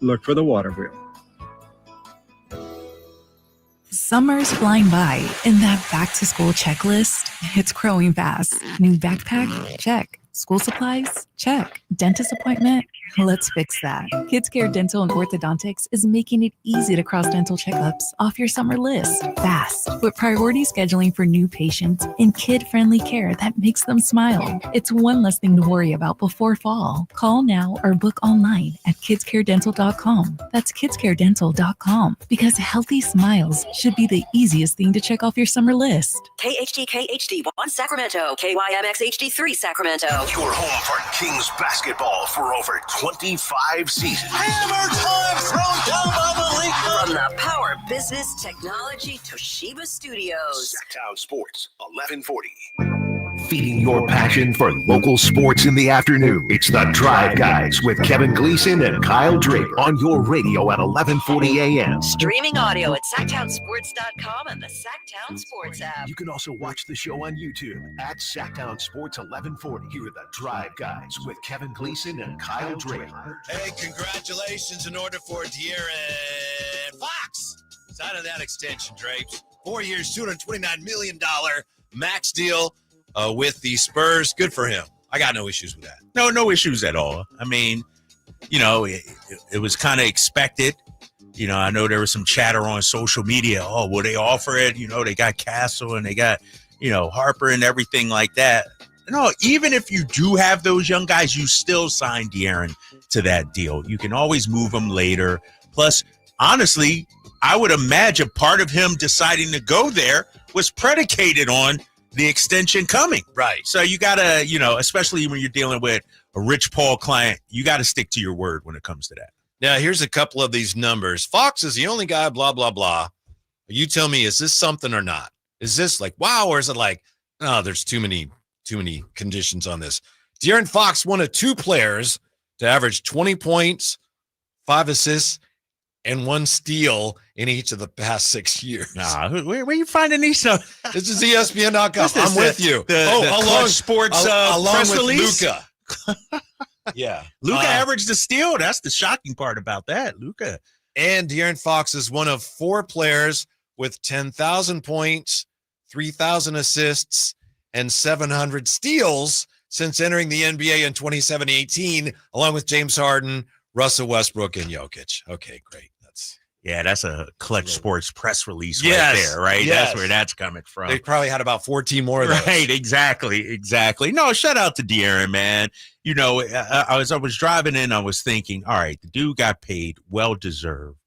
look for the water wheel. Summer's flying by, and that back-to-school checklist, it's growing fast. New backpack? Check. School supplies? Check. Dentist appointment? Let's fix that. Kids Care Dental and Orthodontics is making it easy to cross dental checkups off your summer list fast, with priority scheduling for new patients and kid-friendly care that makes them smile. It's one less thing to worry about before fall. Call now or book online at kidscaredental.com. That's kidscaredental.com, because healthy smiles should be the easiest thing to check off your summer list. KHD1 Sacramento, KYMX HD3 Sacramento. Your home for Kings basketball for over 25 seasons. Hammer time thrown down by the league. From the Power Business Technology Toshiba Studios. Sacktown Sports, 1140. Feeding your passion for local sports in the afternoon. It's the Drive Guys with Kevin Gleason and Kyle Draper on your radio at 1140 a.m. Streaming audio at sacktownsports.com and the Sacktown Sports app. You can also watch the show on YouTube at Sacktown Sports 1140. Here are the Drive Guys with Kevin Gleason and Kyle Draper. Hey, congratulations in order for DeAaron Fox. Sign of that extension, Drapes. 4 years, $229 million max deal. With the Spurs. Good for him. I got no issues with that. No issues at all. I mean, it was kind of expected. I know there was some chatter on social media. Oh, will they offer it? They got Castle and they got, Harper and everything like that. No, even if you do have those young guys, you still sign DeAaron to that deal. You can always move them later. Plus, honestly, I would imagine part of him deciding to go there was predicated on the extension coming. Right. So you got to, especially when you're dealing with a Rich Paul client, you got to stick to your word when it comes to that. Now, here's a couple of these numbers. Fox is the only guy, blah, blah, blah. You tell me, is this something or not? Is this like, wow, or is it like, no, there's too many conditions on this. DeAaron Fox, one of two players to average 20 points, 5 assists, and 1 steal in each of the past 6 years. Nah, where are you finding these? This is ESPN.com. I'm with you. Along sports along press with release. Luca. Yeah. Luca averaged a steal. That's the shocking part about that. Luca. And De'Aaron Fox is one of 4 players with 10,000 points, 3,000 assists, and 700 steals since entering the NBA in 2017-18, along with James Harden, Russell Westbrook, and Jokic. Okay, great. That's a Clutch Sports press release right there, right? Yes. That's where that's coming from. They probably had about 14 more of those. Right, exactly. No, shout out to DeAaron, man. I was driving in, I was thinking, all right, the dude got paid, well-deserved.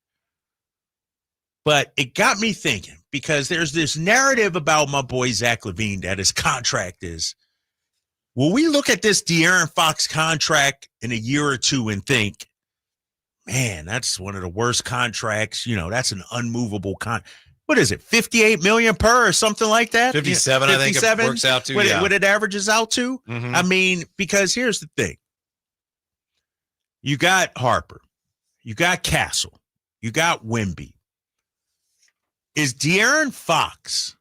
But it got me thinking, because there's this narrative about my boy Zach LaVine that his contract is, will we look at this De'Aaron Fox contract in a year or two and think, man, that's one of the worst contracts. That's an unmovable what is it, $58 million per or something like that? 57, I think it works out to. What it averages out to? Mm-hmm. I mean, because here's the thing. You got Harper. You got Castle. You got Wemby. Is De'Aaron Fox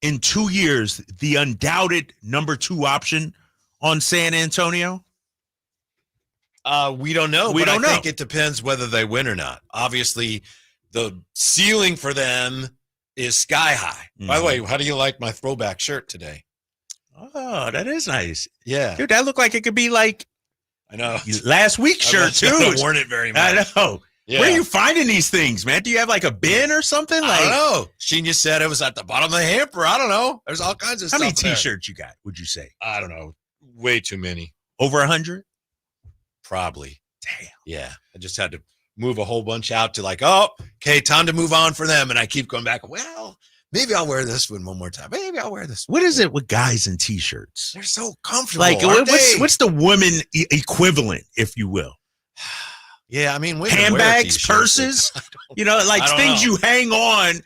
in 2 years the undoubted number 2 option on San Antonio? We don't know. I think it depends whether they win or not. Obviously, the ceiling for them is sky high. Mm-hmm. By the way, how do you like my throwback shirt today? Oh, that is nice. Yeah. Dude, that looked like it could be like I know last week's shirt, too. I haven't worn it very much. I know. Yeah. Where are you finding these things, man? Do you have like a bin or something? I don't know. Sheena said it was at the bottom of the hamper. I don't know. There's all kinds of stuff. How many there. T-shirts you got, would you say? I don't know. Way too many. Over 100? Probably. Damn. Yeah. I just had to move a whole bunch out to like, okay, time to move on for them. And I keep going back. Well, maybe I'll wear this one more time. Maybe I'll wear this one. What is it with guys in T-shirts? They're so comfortable. Like, what's the woman equivalent, if you will? Yeah, I mean, handbags, purses, things you hang on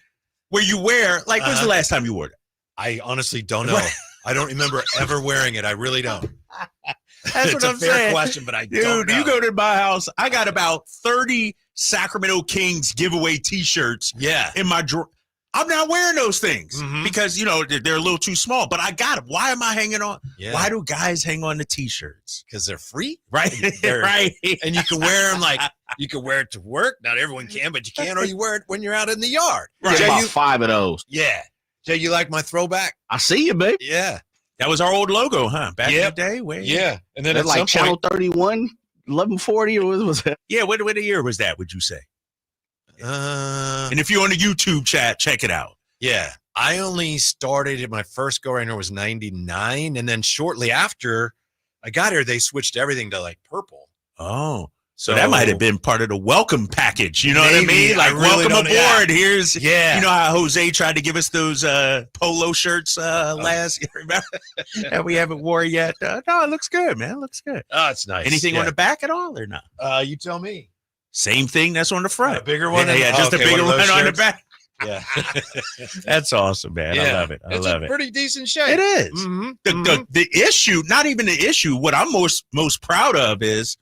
where you wear. Like, when's the last time you wore it? I honestly don't know. I don't remember ever wearing it. I really don't. That's what I'm saying. It's a fair question, but I don't know. You go to my house, I got about 30 Sacramento Kings giveaway T-shirts. Yeah. In my drawer. I'm not wearing those things Mhm. because, they're a little too small, but I got them. Why am I hanging on? Yeah. Why do guys hang on to T-shirts? Because they're free. Right. They're- Right. And you can wear them you can wear it to work. Not everyone can, but you can, or you wear it when you're out in the yard. Right. Get Jay, about 5 of those. Yeah. Jay, you like my throwback? I see you, baby. Yeah. That was our old logo, huh? Back Yep. in the day. Where, Yeah. And then That's at like some Channel point, 31, 1140, or what was that? Yeah. What year was that, would you say? and And if you're on the YouTube chat, check it out. yeah, I only started my first go around was 99. And then shortly after I got here, they switched everything to like purple. Oh. So that might have been part of the welcome package. You know what I Maybe. mean? Like, I really welcome don't- aboard. yeah. Here's, Yeah. you know how Jose tried to give us those polo shirts last year? Remember? That we haven't wore yet. No, it looks good, man. It looks good. Oh, it's nice. Anything yeah. on the back at all or not? You tell me. Same thing that's on the front. A bigger one? Yeah, just Okay, a bigger one one of those on the shirts? back. Yeah. That's awesome, man. I love it. I it's love a it. pretty decent shape. It is. Mhm. The issue, not even the issue, what I'm most proud of is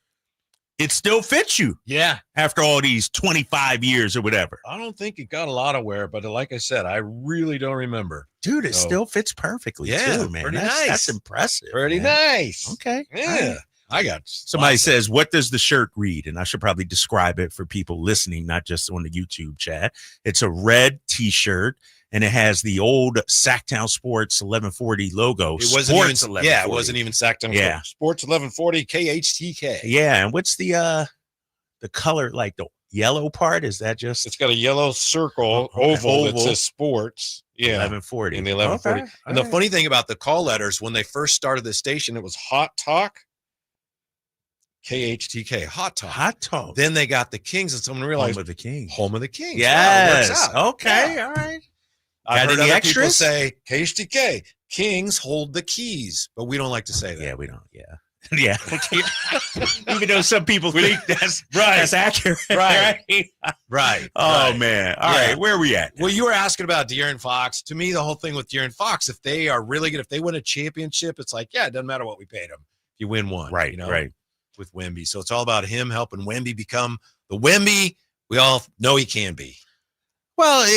it still fits you Yeah. after all these 25 years or whatever. I don't think it got a lot of wear, but like I said, I really don't remember. Dude, it So- still fits perfectly Yeah, too, man. pretty That's nice. impressive. Pretty man. nice. Okay. Yeah. All right. I got Somebody lots of- says, what does the shirt read? And I should probably describe it for people listening, not just on the YouTube chat. It's a red T-shirt, and it has the old Sacktown Sports 1140 logo. It wasn't Sports even, 1140. yeah, it wasn't even Sacktown. Yeah. Sports 1140 KHTK. Yeah, and what's the color, like the yellow part? Is that just It's got a yellow circle Okay. oval that Oval. says sports. Yeah. 1140? In the 1140. Okay. And the All right. funny thing about the call letters, when they first started the station, it was Hot Talk, KHTK, Hot Talk. Hot Talk. Then they got the Kings, and someone realized Home of the King. Home of the Kings. Wow, it Yes. works out. Okay. Yeah. All right. I've Got heard any other people extras? say KHTK, Kings hold the keys, but we don't like to say that. Yeah, we don't. Yeah. Yeah. Even though some people think that's accurate. Right. Right. Right. Oh, right. man. All Yeah. right. Where are we at? Well, you were asking about DeAaron Fox. To me, the whole thing with DeAaron Fox, if they are really good, if they win a championship, it's like, yeah, it doesn't matter what we paid them. You win one. Right. You know, Right. with Wemby. So it's all about him helping Wemby become the Wemby we all know he can be. Well,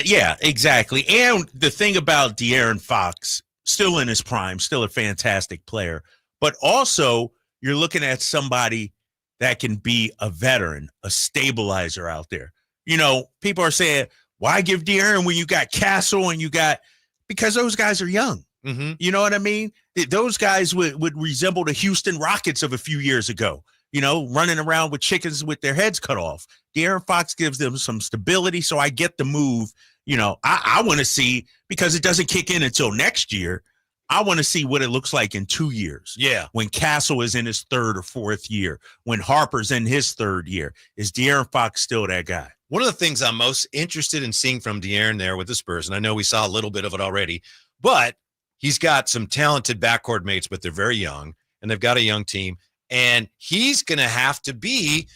yeah, exactly. And the thing about DeAaron Fox, still in his prime, still a fantastic player, but also you're looking at somebody that can be a veteran, a stabilizer out there. You know, people are saying, why give DeAaron when you got Castle and you got – because those guys are young. Mm-hmm. You know what I mean? Those guys would resemble the Houston Rockets of a few years ago, you know, running around with chickens with their heads cut off. DeAaron Fox gives them some stability, so I get the move. You know, I want to see, because it doesn't kick in until next year, I want to see what it looks like in 2 years. Yeah. When Castle is in his third or fourth year, when Harper's in his third year. Is DeAaron Fox still that guy? One of the things I'm most interested in seeing from DeAaron there with the Spurs, and I know we saw a little bit of it already, but he's got some talented backcourt mates, but they're very young, and they've got a young team. And he's going to have to be,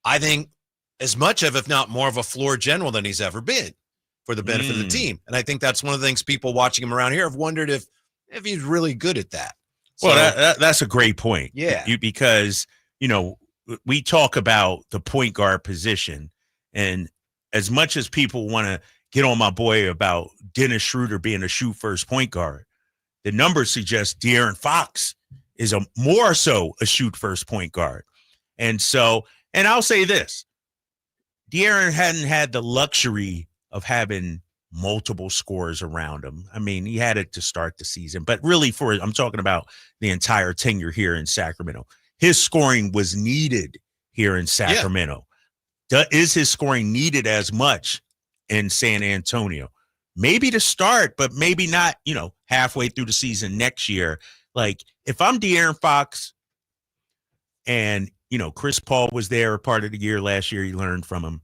I think, as much of, if not more of a floor general than he's ever been for the benefit of the team. And I think that's one of the things people watching him around here have wondered if he's really good at that. Well, that's a great point. Yeah. Because, you know, we talk about the point guard position, and as much as people want to get on my boy about Dennis Schroeder being a shoot first point guard, the numbers suggest DeAaron Fox is more so a shoot first point guard. And so, and I'll say this, DeAaron hadn't had the luxury of having multiple scorers around him. I mean, he had it to start the season, but really I'm talking about the entire tenure here in Sacramento. His scoring was needed here in Sacramento. Is his scoring needed as much in San Antonio? Maybe to start, but maybe not, you know, halfway through the season next year. Like, if I'm DeAaron Fox and, you know, Chris Paul was there a part of the year last year, he learned from him.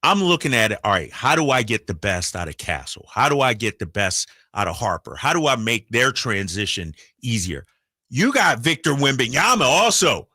I'm looking at it, all right, how do I get the best out of Castle? How do I get the best out of Harper? How do I make their transition easier? You got Victor Wembanyama also.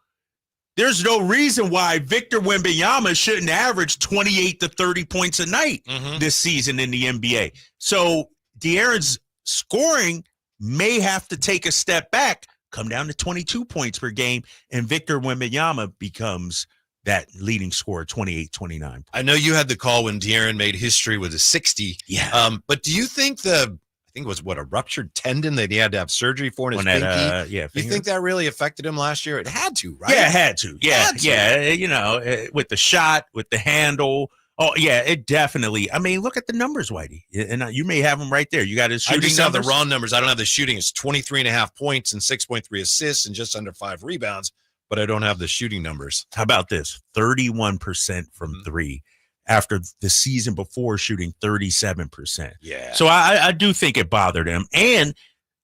There's no reason why Victor Wembanyama shouldn't average 28 to 30 points a night this season in the NBA. So DeAaron's scoring may have to take a step back, come down to 22 points per game, and Victor Wembanyama becomes that leading scorer, 28-29. I know you had the call when DeAaron made history with a 60. Yeah. But do you think I think it was a ruptured tendon that he had to have surgery for in his pinky? Yeah. You think that really affected him last year? It had to, right? Yeah, it had to. Yeah, Had to. yeah. You know, with the shot, with the handle. Oh, yeah, it definitely. I mean, look at the numbers, Whitey. And you may have them right there. You got his shooting I just numbers. have the raw numbers. I don't have the shooting. It's 23.5 points and 6.3 assists and just under 5 rebounds, but I don't have the shooting numbers. How about this? 31% from three after the season before shooting 37%. Yeah. So I do think it bothered him. And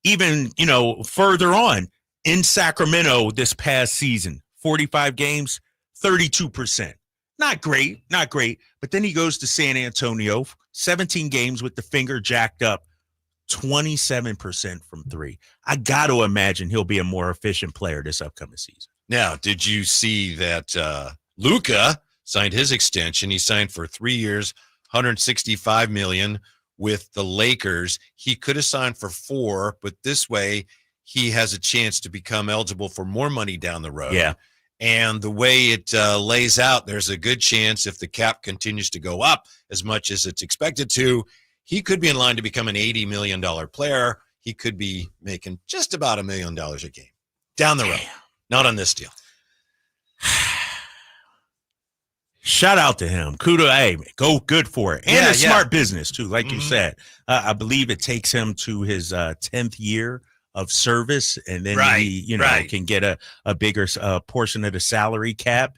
even, further on in Sacramento this past season, 45 games, 32%. Not great. But then he goes to San Antonio, 17 games with the finger jacked up, 27% from three. I got to imagine he'll be a more efficient player this upcoming season. Now, did you see that Luca signed his extension? He signed for 3 years, $165 million with the Lakers. He could have signed for 4, but this way he has a chance to become eligible for more money down the road. Yeah. And the way it lays out, there's a good chance if the cap continues to go up as much as it's expected to, he could be in line to become an $80 million player. He could be making just about $1 million a game down the road. Not on this deal. Shout out to him. Kudos. Hey, go good for it. And it's smart business, too, like you said. I believe it takes him to his 10th year of service, and then he can get a bigger portion of the salary cap.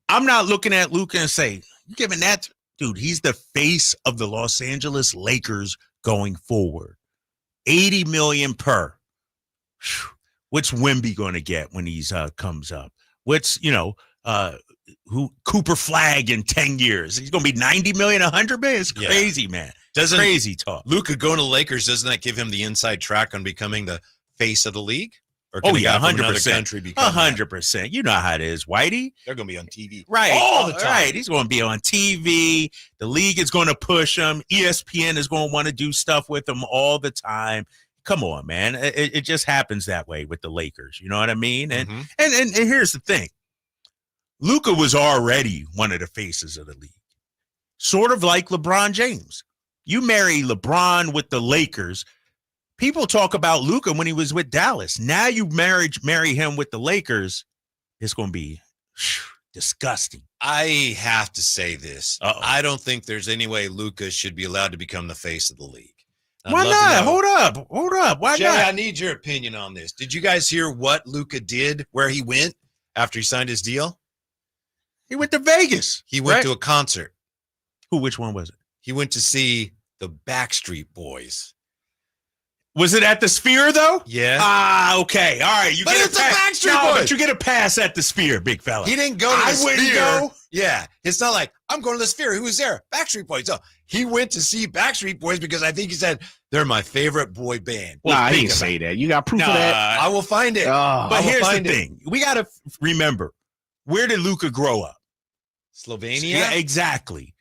I'm not looking at Luka and say, giving that, dude, he's the face of the Los Angeles Lakers going forward. $80 million per. What's Wemby going to get when he's comes up? What's Cooper Flag in 10 years? He's going to be $90 million, $100 million. It's crazy, man. Crazy talk. Luka going to Lakers, doesn't that give him the inside track on becoming the face of the league? Or 100%. 100%. You know how it is, Whitey. They're going to be on TV. Right. All the time. Right. He's going to be on TV. The league is going to push him. ESPN is going to want to do stuff with him all the time. Come on, man. It just happens that way with the Lakers. You know what I mean? And here's the thing. Luka was already one of the faces of the league. Sort of like LeBron James. You marry LeBron with the Lakers. People talk about Luka when he was with Dallas. Now you marry him with the Lakers. It's going to be disgusting. I have to say this. Uh-oh. I don't think there's any way Luka should be allowed to become the face of the league. Why not? Hold up. Why Jay, not? I need your opinion on this. Did you guys hear what Luka did, where he went after he signed his deal? He went to Vegas. He went to a concert. Which one was it? He went to see the Backstreet Boys. Was it at the Sphere, though? Yeah. Okay. All right. But it's a Backstreet Boys. But you get a pass at the Sphere, big fella. He didn't go to the Sphere. wouldn't go. Yeah. It's not like, I'm going to the Sphere. Who was there? Backstreet Boys. No, he went to see Backstreet Boys because I think he said, they're my favorite boy band. Well, he didn't say that. You got proof of that? I will find it. But here's the thing. We got to remember, where did Luka grow up? Slovenia? Yeah, exactly.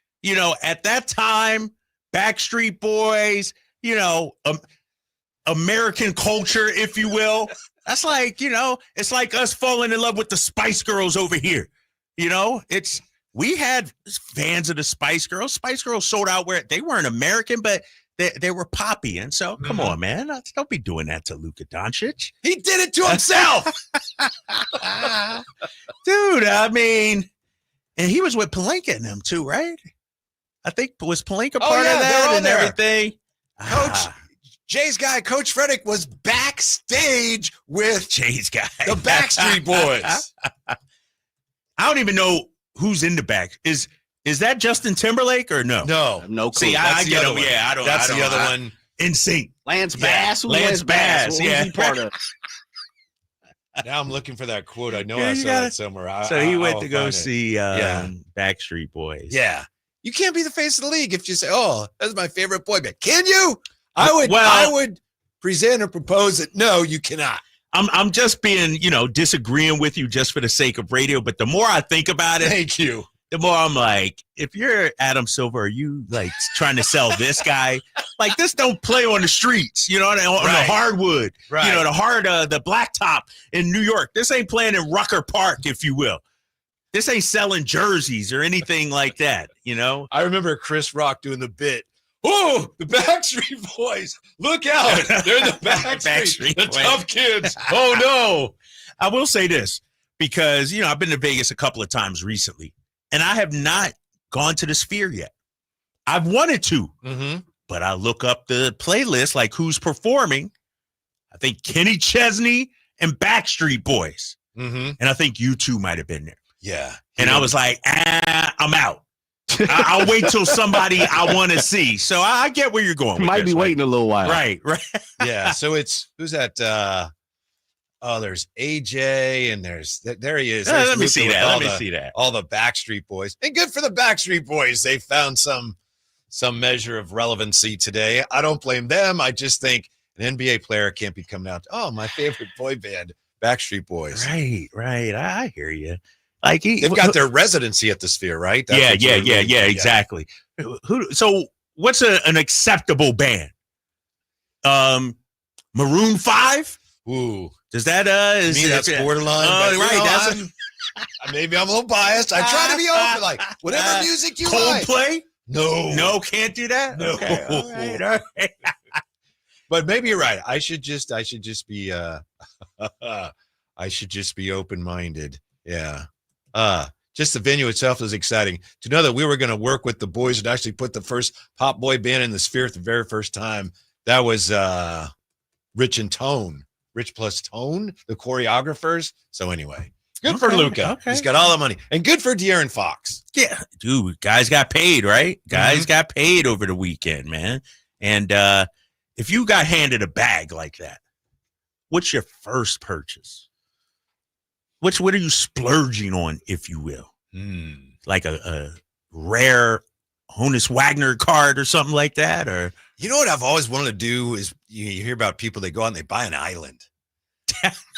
At that time, Backstreet Boys, American culture, if you will. That's like, it's like us falling in love with the Spice Girls over here. We had fans of the Spice Girls. Spice Girls sold out where they weren't American, but they were poppy. And so, come on, man. Don't be doing that to Luka Doncic. He did it to himself. Dude, I mean, and he was with Pelinka and them too, right? I think was Pelinka part of that and everything. Coach Jay's guy, Coach Frederick, was backstage with Jay's guy, the Backstreet Boys. I don't even know who's in the back. Is that Justin Timberlake or no? No clue. See, I get him. Yeah, I don't. That's the other one. NSYNC. Lance Bass. Lance Bass. What was he part of? Now I'm looking for that quote. I know I saw that somewhere. So he went to go see Backstreet Boys. Yeah. You can't be the face of the league if you say, "Oh, that's my favorite boy band." Can you? I would present or propose that no, you cannot. I'm just being, disagreeing with you just for the sake of radio. But the more I think about it, thank you. The more I'm like, if you're Adam Silver, are you like trying to sell this guy? Like this don't play on the streets, on the hardwood, the blacktop in New York. This ain't playing in Rucker Park, if you will. This ain't selling jerseys or anything like that, you know? I remember Chris Rock doing the bit. Oh, the Backstreet Boys. Look out. They're the Backstreet the Boys. tough kids. Oh, no. I will say this because, you know, I've been to Vegas a couple of times recently, and I have not gone to the Sphere yet. I've wanted to, but I look up the playlist, like who's performing. I think Kenny Chesney and Backstreet Boys. And I think U2 might have been there. Yeah. And I was like, I'm out. I'll wait till somebody I want to see. So I get where you're going. Might be waiting a little while. Right. Yeah. So who's that? There's AJ and there he is. There's Let me Luca see with that. all the Backstreet Boys. And good for the Backstreet Boys. They found some measure of relevancy today. I don't blame them. I just think an NBA player can't be coming out. Oh, my favorite boy band, Backstreet Boys. Right. I hear you. Like they've got their residency at the Sphere, right? Yeah, exactly. So what's an acceptable band? Maroon 5? Ooh. Does that that's borderline. Oh, right. Maybe I'm a little biased. I try to be open, like whatever music you like. Coldplay? No, can't do that. No. Okay, all right. But maybe you're right. I should just be open-minded. Yeah. Just the venue itself is exciting. To know that we were going to work with the boys and actually put the first pop boy band in the Sphere at the very first time. That was Rich plus Tone, the choreographers. So anyway, good for Luca. Okay. He's got all the money. And good for DeAaron Fox. Yeah, dude, guys got paid, right? Guys got paid over the weekend, man. And if you got handed a bag like that, what's your first purchase? What are you splurging on, if you will? Like a rare Honus Wagner card or something like that? Or you know what I've always wanted to do is you hear about people, they go out and they buy an island.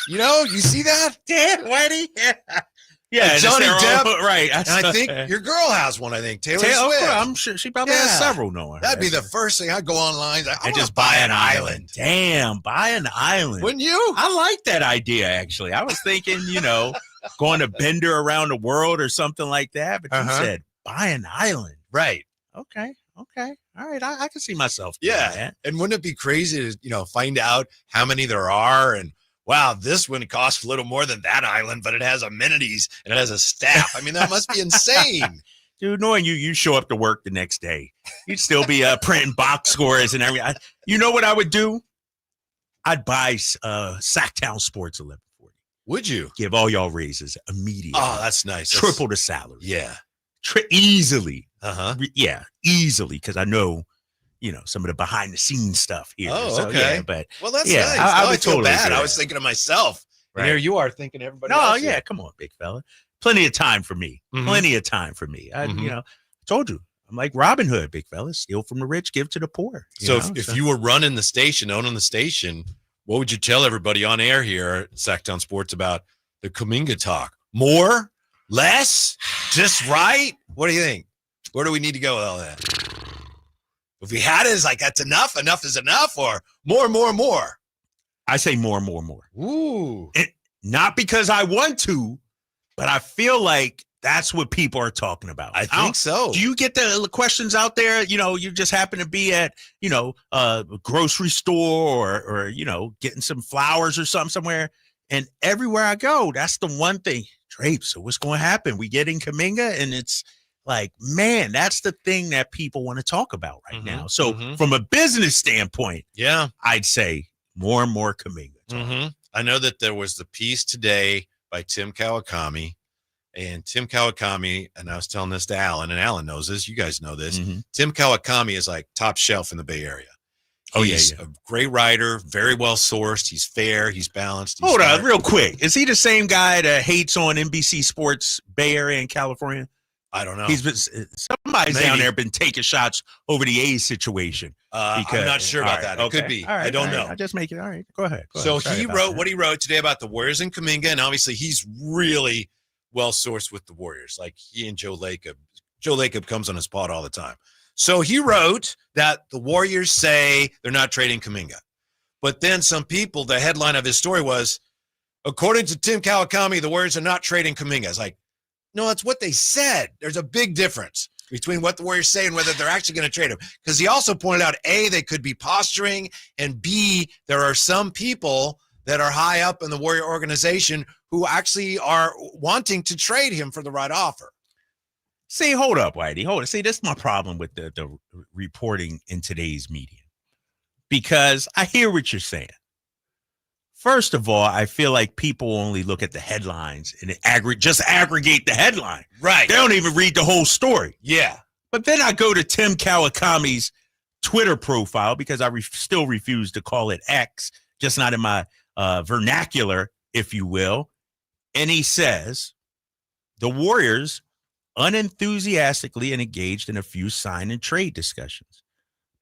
You see that? Damn, Whitey. Yeah, Johnny Depp, right? And I think your girl has one. I think Taylor Swift. I'm sure she probably has several. That'd be the first thing. I'd go online and just buy an island. Damn, buy an island. Wouldn't you? I like that idea. Actually, I was thinking, going to Bender around the world or something like that. But you said buy an island, right? Okay. All right, I can see myself doing that. And wouldn't it be crazy to find out how many there are and. Wow, this one costs a little more than that island, but it has amenities and it has a staff. I mean, that must be insane. Dude, knowing you show up to work the next day, you'd still be printing box scores and everything. You know what I would do? I'd buy Sacktown Sports 1140. Would you? Give all y'all raises immediately. Oh, that's nice. Triple the salary. Yeah. Easily. Yeah, easily, because I know, some of the behind the scenes stuff here. Oh, so, okay. Yeah, but well, that's yeah, nice. I would feel totally bad. do I was thinking of myself. Right. And here you are thinking everybody No, else. yeah, come on, big fella. Plenty of time for me. Plenty of time for me. I told you. I'm like Robin Hood, big fella. Steal from the rich, give to the poor. If you were running the station, owning the station, what would you tell everybody on air here at Sacktown Sports about the Kaminga talk? More? Less? Just right? What do you think? Where do we need to go with all that? If we had it, it's like, that's enough is enough, or more. I say more. Ooh. Not because I want to, but I feel like that's what people are talking about. I think so. Do you get the questions out there? You just happen to be at, a grocery store or getting some flowers or something somewhere. And everywhere I go, that's the one thing. Drape, so what's going to happen? We get in Kaminga, and it's like, man, that's the thing that people want to talk about right now. So from a business standpoint, I'd say more and more Kaminga. I know that there was the piece today by Tim Kawakami, and Tim Kawakami, and I was telling this to Alan, and Alan knows this. You guys know this. Tim Kawakami is like top shelf in the Bay Area. He's a great writer, very well sourced. He's fair. He's balanced. Hold on, real quick. Is he the same guy that hates on NBC Sports Bay Area and California? I don't know. He's been somebody's down there been taking shots over the A's situation. I'm not sure about that. It could be. All right, I don't know. I just make it. All right, go ahead. So he wrote what he wrote today about the Warriors and Kaminga, and obviously he's really well sourced with the Warriors. Like he and Joe Lacob. Joe Lacob comes on his pod all the time. So he wrote that the Warriors say they're not trading Kaminga. But then some people, the headline of his story was, according to Tim Kawakami, the Warriors are not trading Kaminga. It's like, No, that's what they said. There's a big difference between what the Warriors say and whether they're actually going to trade him. Because he also pointed out, A, they could be posturing, and B, there are some people that are high up in the Warrior organization who actually are wanting to trade him for the right offer. See, hold up, Whitey. Hold up. See, that's my problem with the reporting in today's media. Because I hear what you're saying. First of all, I feel like people only look at the headlines and just aggregate the headline. Right. They don't even read the whole story. Yeah. But then I go to Tim Kawakami's Twitter profile because I still refuse to call it X, just not in my vernacular, if you will. And he says, the Warriors unenthusiastically and engaged in a few sign and trade discussions.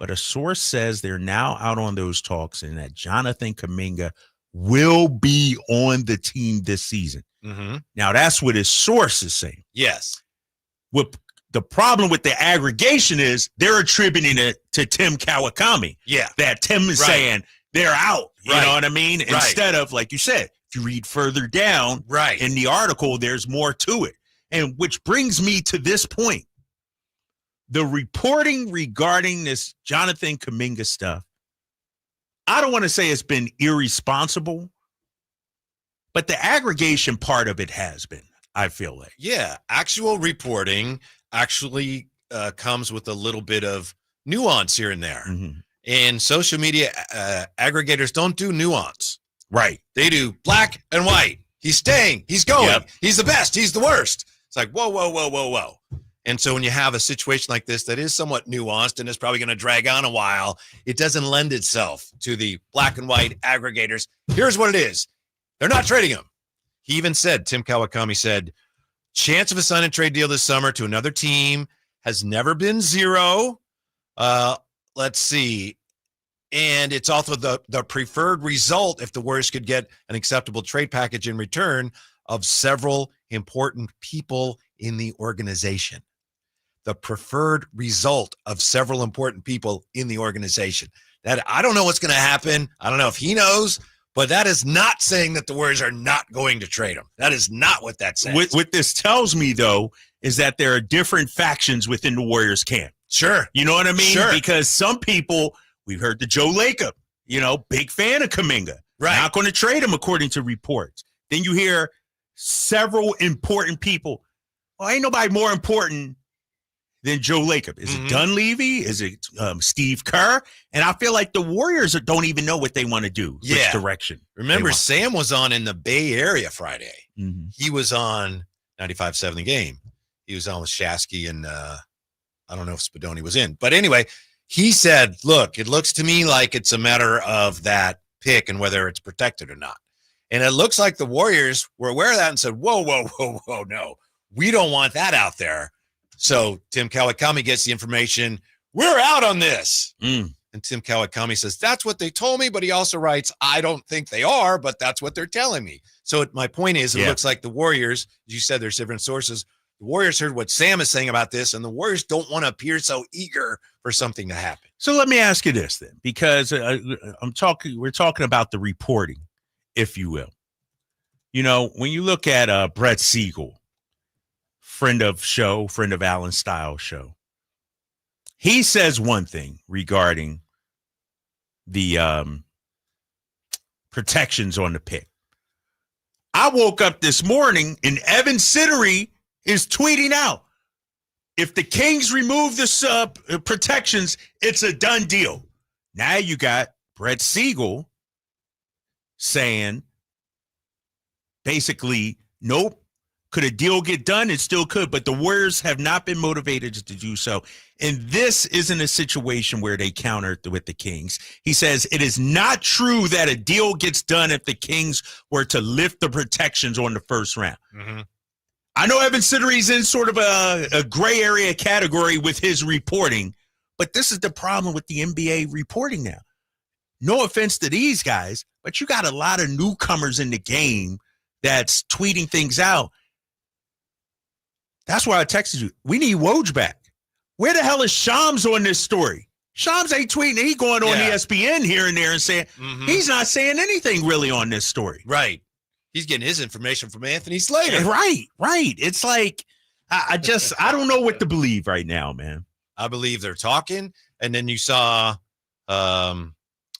But a source says they're now out on those talks and that Jonathan Kuminga will be on the team this season. Mm-hmm. Now, that's what his source is saying. Yes. What the problem with the aggregation is they're attributing it to Tim Kawakami. Yeah. That Tim is saying they're out. You know what I mean? Right. Instead of, like you said, if you read further down in the article, there's more to it. And which brings me to this point. The reporting regarding this Jonathan Kuminga stuff, I don't want to say it's been irresponsible, but the aggregation part of it has been, I feel like. Yeah, actual reporting actually comes with a little bit of nuance here and there. Mm-hmm. And social media aggregators don't do nuance. Right. They do black and white. He's staying. He's going. Yep. He's the best. He's the worst. It's like, whoa, whoa, whoa, whoa, whoa. And so when you have a situation like this that is somewhat nuanced and is probably going to drag on a while, it doesn't lend itself to the black and white aggregators. Here's what it is. They're not trading him. He even said, Tim Kawakami said, chance of a sign and trade deal this summer to another team has never been zero. Let's see. And it's also the preferred result if the Warriors could get an acceptable trade package in return of several important people in the organization. The preferred result of several important people in the organization. That I don't know what's going to happen. I don't know if he knows, but that is not saying that the Warriors are not going to trade him. That is not what that says. What this tells me, though, is that there are different factions within the Warriors camp. Sure. You know what I mean? Sure. Because some people, we've heard the Joe Lacob, big fan of Kaminga. Right. Not going to trade him according to reports. Then you hear several important people. Well, ain't nobody more important than Joe Lacob. Is it Dunleavy? Is it Steve Kerr? And I feel like the Warriors don't even know what they want to do. Yeah. Which direction? Remember, Sam was on in the Bay Area Friday. Mm-hmm. He was on 95.7 The Game. He was on with Shasky and I don't know if Spadoni was in. But anyway, he said, look, it looks to me like it's a matter of that pick and whether it's protected or not. And it looks like the Warriors were aware of that and said, whoa, whoa, whoa, whoa, no. We don't want that out there. So Tim Kawakami gets the information. We're out on this. And Tim Kawakami says, that's what they told me. But he also writes, I don't think they are, but that's what they're telling me. So my point is, it looks like the Warriors, as you said, there's different sources. The Warriors heard what Sam is saying about this, and the Warriors don't want to appear so eager for something to happen. So let me ask you this then, because we're talking about the reporting, if you will. When you look at Brett Siegel, friend of Alan Stiles show, he says one thing regarding the protections on the pick. I woke up this morning and Evan Sittery is tweeting out, if the Kings remove the protections, it's a done deal. Now you got Brett Siegel saying, basically, nope. Could a deal get done? It still could, but the Warriors have not been motivated to do so. And this isn't a situation where they countered with the Kings. He says it is not true that a deal gets done if the Kings were to lift the protections on the first round. Mm-hmm. I know Evan Sittery's in sort of a gray area category with his reporting, but this is the problem with the NBA reporting now. No offense to these guys, but you got a lot of newcomers in the game that's tweeting things out. That's why I texted you. We need Woj back. Where the hell is Shams on this story? Shams ain't tweeting. He going on ESPN here and there and saying he's not saying anything really on this story. Right. He's getting his information from Anthony Slater. Right. It's like I don't know what to believe right now, man. I believe they're talking, and then you saw, I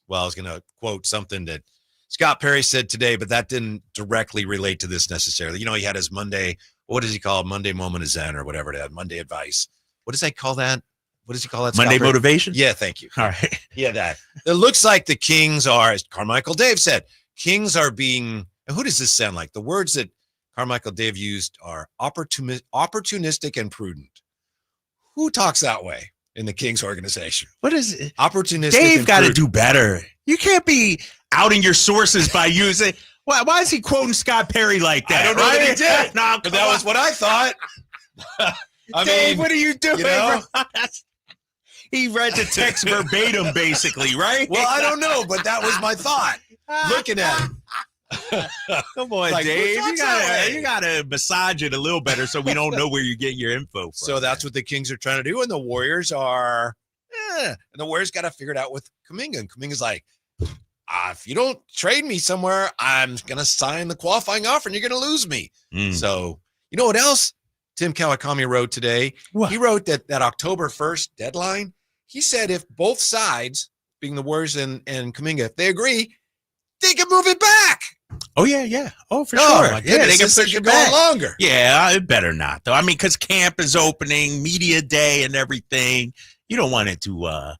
was going to quote something that Scott Perry said today, but that didn't directly relate to this necessarily. He had his Monday, what does he call it? Monday moment of Zen or whatever it is, Monday advice. What does they call that? What does he call that? Monday motivation? Yeah, thank you. All right. Yeah, that. It looks like the Kings are, as Carmichael Dave said, Kings are being, and who does this sound like? The words that Carmichael Dave used are opportunistic and prudent. Who talks that way in the Kings organization? What is it? Opportunistic. Dave got to do better. You can't be outing your sources by using. Why is he quoting Scott Perry like that? I don't know that he did. No, but that was what I thought. Dave, what are you doing? He read the text verbatim, basically, right? Well, I don't know, but that was my thought. Looking at it. Come on, Like, Dave. who talks that way? You gotta massage it a little better so we don't know where you're getting your info from. So that's what the Kings are trying to do, and the Warriors are. And the Warriors got to figure it out with Kaminga, and Kaminga's like, if you don't trade me somewhere, I'm gonna sign the qualifying offer, and you're gonna lose me. So you know what else? Tim Kawakami wrote today. What? He wrote that October 1st deadline. He said if both sides, being the Warriors and Kaminga, if they agree, they can move it back. Oh, yeah. Oh, for Oh, sure. my Yeah, goodness, they can this push thing it could go back. longer. Yeah, it better not, though. I mean, because camp is opening, media day and everything. You don't want it to,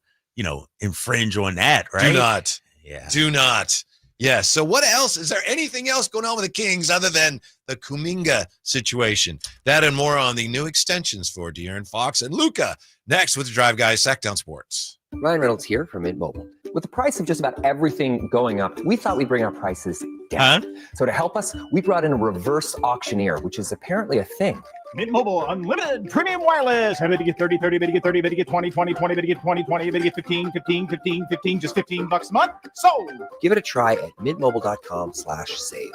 infringe on that, right? Do not. Yeah. Do not. Yeah. So what else? Is there anything else going on with the Kings other than the Kuminga situation? That and more on the new extensions for DeAaron Fox and Luca. Next with the Drive Guys, Sacktown Sports. Ryan Reynolds here from Mint Mobile. With the price of just about everything going up, we thought we'd bring our prices down. So to help us, we brought in a reverse auctioneer, which is apparently a thing. Mint Mobile Unlimited Premium Wireless. How to get 30, 30, to get 30, to get 20, 20, 20, to get 20, 20, to get 15, 15, 15, 15, just $15 a month. Sold. Give it a try at mintmobile.com/save.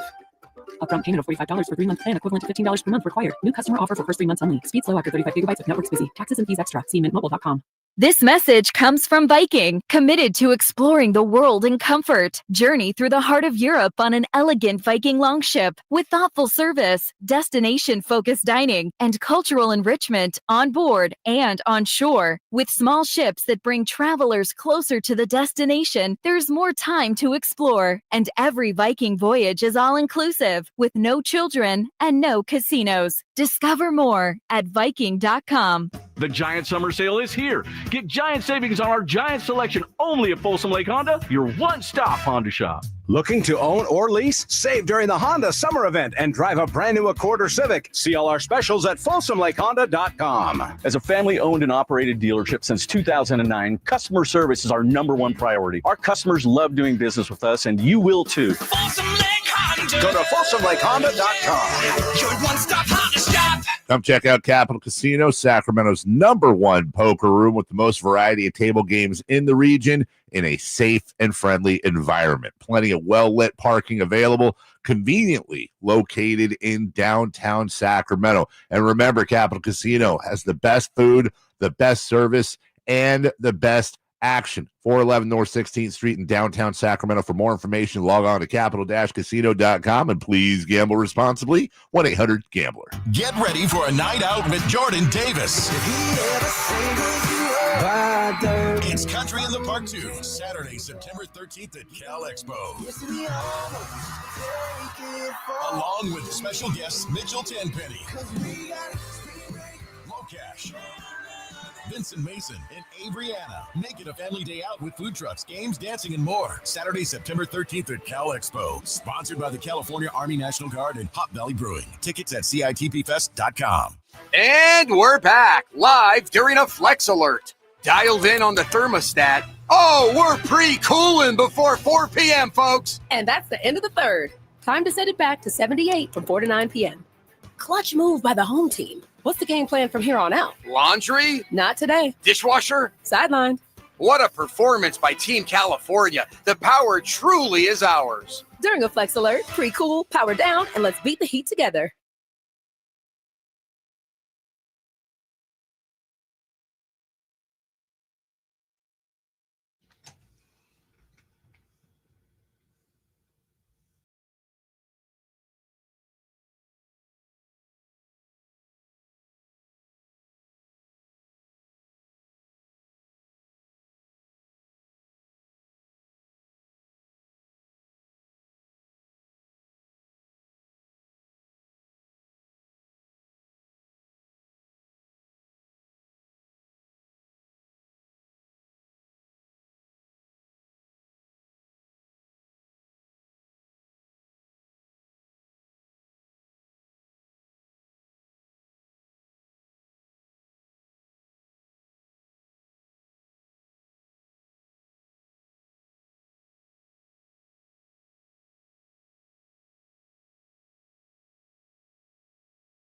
Upfront payment of $45 for 3-month plan, equivalent to $15 per month required. New customer offer for first 3 months only. Speed slow after 35 gigabytes if network's busy. Taxes and fees extra. See mintmobile.com. This message comes from Viking, committed to exploring the world in comfort. Journey through the heart of Europe on an elegant Viking longship with thoughtful service, destination-focused dining, and cultural enrichment on board and on shore. With small ships that bring travelers closer to the destination, there's more time to explore. And every Viking voyage is all-inclusive, with no children and no casinos. Discover more at Viking.com. The Giant Summer Sale is here. Get giant savings on our giant selection only at Folsom Lake Honda, your one-stop Honda shop. Looking to own or lease? Save during the Honda Summer Event and drive a brand new Accord or Civic. See all our specials at FolsomLakeHonda.com. As a family-owned and operated dealership since 2009, customer service is our #1 priority. Our customers love doing business with us, and you will too. Go to FolsomLakeHonda.com. Your one-stop Honda shop. Come check out Capital Casino, Sacramento's #1 poker room with the most variety of table games in the region in a safe and friendly environment. Plenty of well-lit parking available, conveniently located in downtown Sacramento. And remember, Capital Casino has the best food, the best service, and the best action. 411 North 16th Street in downtown Sacramento. For more information, log on to capital-casino.com and please gamble responsibly. 1-800-GAMBLER. Get ready for a night out with Jordan Davis. It's Country in the Park 2, Saturday, September 13th at Cal Expo. Along with special guests Mitchell Tenpenny, Locash, Vincent Mason, and Averyana. Make it a family day out with food trucks, games, dancing, and more. Saturday, September 13th at Cal Expo. Sponsored by the California Army National Guard and Hop Valley Brewing. Tickets at CITPFest.com. And we're back live during a Flex Alert. Dialed in on the thermostat. Oh, we're pre-cooling before 4 p.m., folks. And that's the end of the third. Time to set it back to 78 from 4 to 9 p.m. Clutch move by the home team. What's the game plan from here on out? Laundry? Not today. Dishwasher? Sidelined. What a performance by Team California. The power truly is ours. During a Flex Alert, pre-cool, power down, and let's beat the heat together.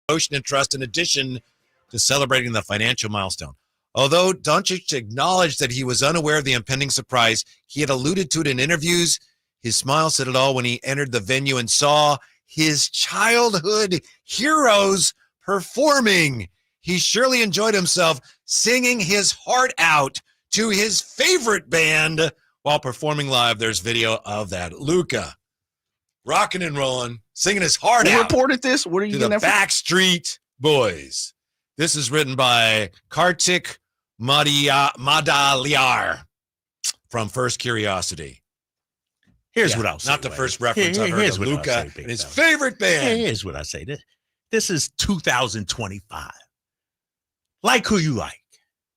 devotion and trust in addition to celebrating the financial milestone. Although Doncic acknowledged that he was unaware of the impending surprise, he had alluded to it in interviews. His smile said it all when he entered the venue and saw his childhood heroes performing. He surely enjoyed himself singing his heart out to his favorite band while performing live. There's video of that. Luca rocking and rolling, singing his heart Who out. reported this? What are you to getting the that Backstreet Boys. This is written by Kartik Madaliar from First Curiosity. Here's what I'll say. Not the first reference I've heard here's of what I'll Luca say, and his Big favorite band. Here's what I say. This is 2025. Like who you like.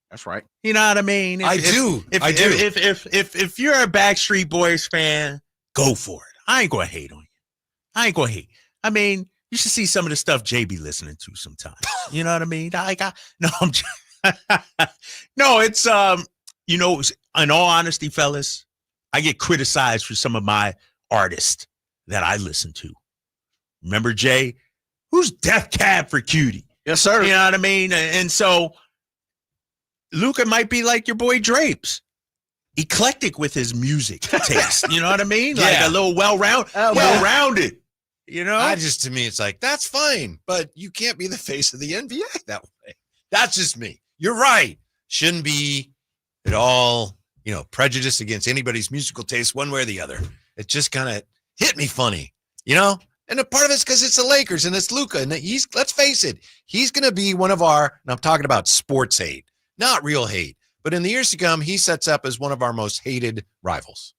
That's right. You know what I mean? I do. If you're a Backstreet Boys fan, go for it. I ain't gonna hate on you. I ain't gonna hate. I mean, you should see some of the stuff Jay be listening to sometimes. You know what I mean? No, it's you know, in all honesty, fellas, I get criticized for some of my artists that I listen to. Remember Jay? Who's Death Cab for Cutie? Yes, sir. You know what I mean? And so Luca might be like your boy Drapes. Eclectic with his music taste. You know what I mean? Like a little well-rounded. You know? To me, it's like, that's fine, but you can't be the face of the NBA that way. That's just me. You're right. Shouldn't be at all, you know, prejudiced against anybody's musical taste one way or the other. It just kind of hit me funny, you know? And a part of it's because it's the Lakers and it's Luca. And let's face it, he's going to be one of our, and I'm talking about sports hate, not real hate. But in the years to come, he sets up as one of our most hated rivals.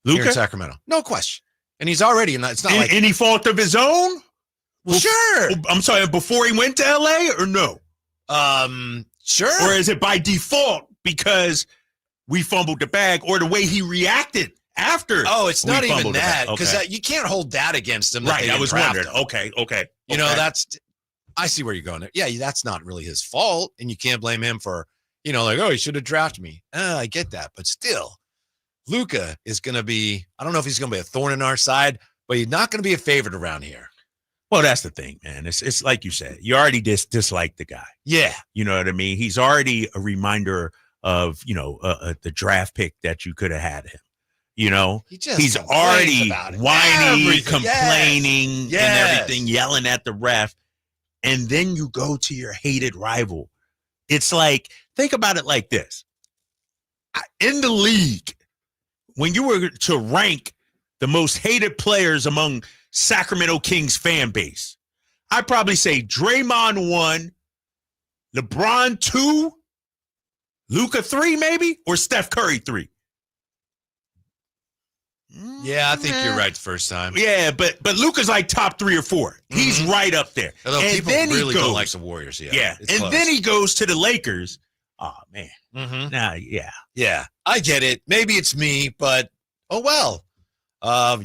Luca? Here in Sacramento. No question. And he's already, it's not like any fault of his own? Well, sure. I'm sorry, before he went to LA or no? Sure. Or is it by default because we fumbled the bag or the way he reacted after? Oh, it's not even fumbled the that bag? because Okay. you can't hold that against him. Right, I was wondering. Him. Okay. You know, I see where you're going. Yeah, that's not really his fault, and you can't blame him for, you know, like, oh, he should have drafted me. I get that, but still, Luca is going to be, I don't know if he's going to be a thorn in our side, but he's not going to be a favorite around here. Well, that's the thing, man. It's like you said, you already dislike the guy. Yeah. You know what I mean? He's already a reminder of, you know, the draft pick that you could have had him. You know, he's already whiny, complaining and everything, yelling at the ref. And then you go to your hated rival. It's like, think about it like this. In the league, when you were to rank the most hated players among Sacramento Kings fan base, I'd probably say Draymond 1, LeBron 2, Luca 3 maybe, or Steph Curry 3. Yeah, I think you're right the first time. Yeah, but Luca's like top 3 or 4. He's right up there. Although and people then really he goes, don't like the Warriors. Yeah. It's And close. then he goes to the Lakers. Oh, man. Nah, yeah. Yeah, I get it. Maybe it's me, but oh well.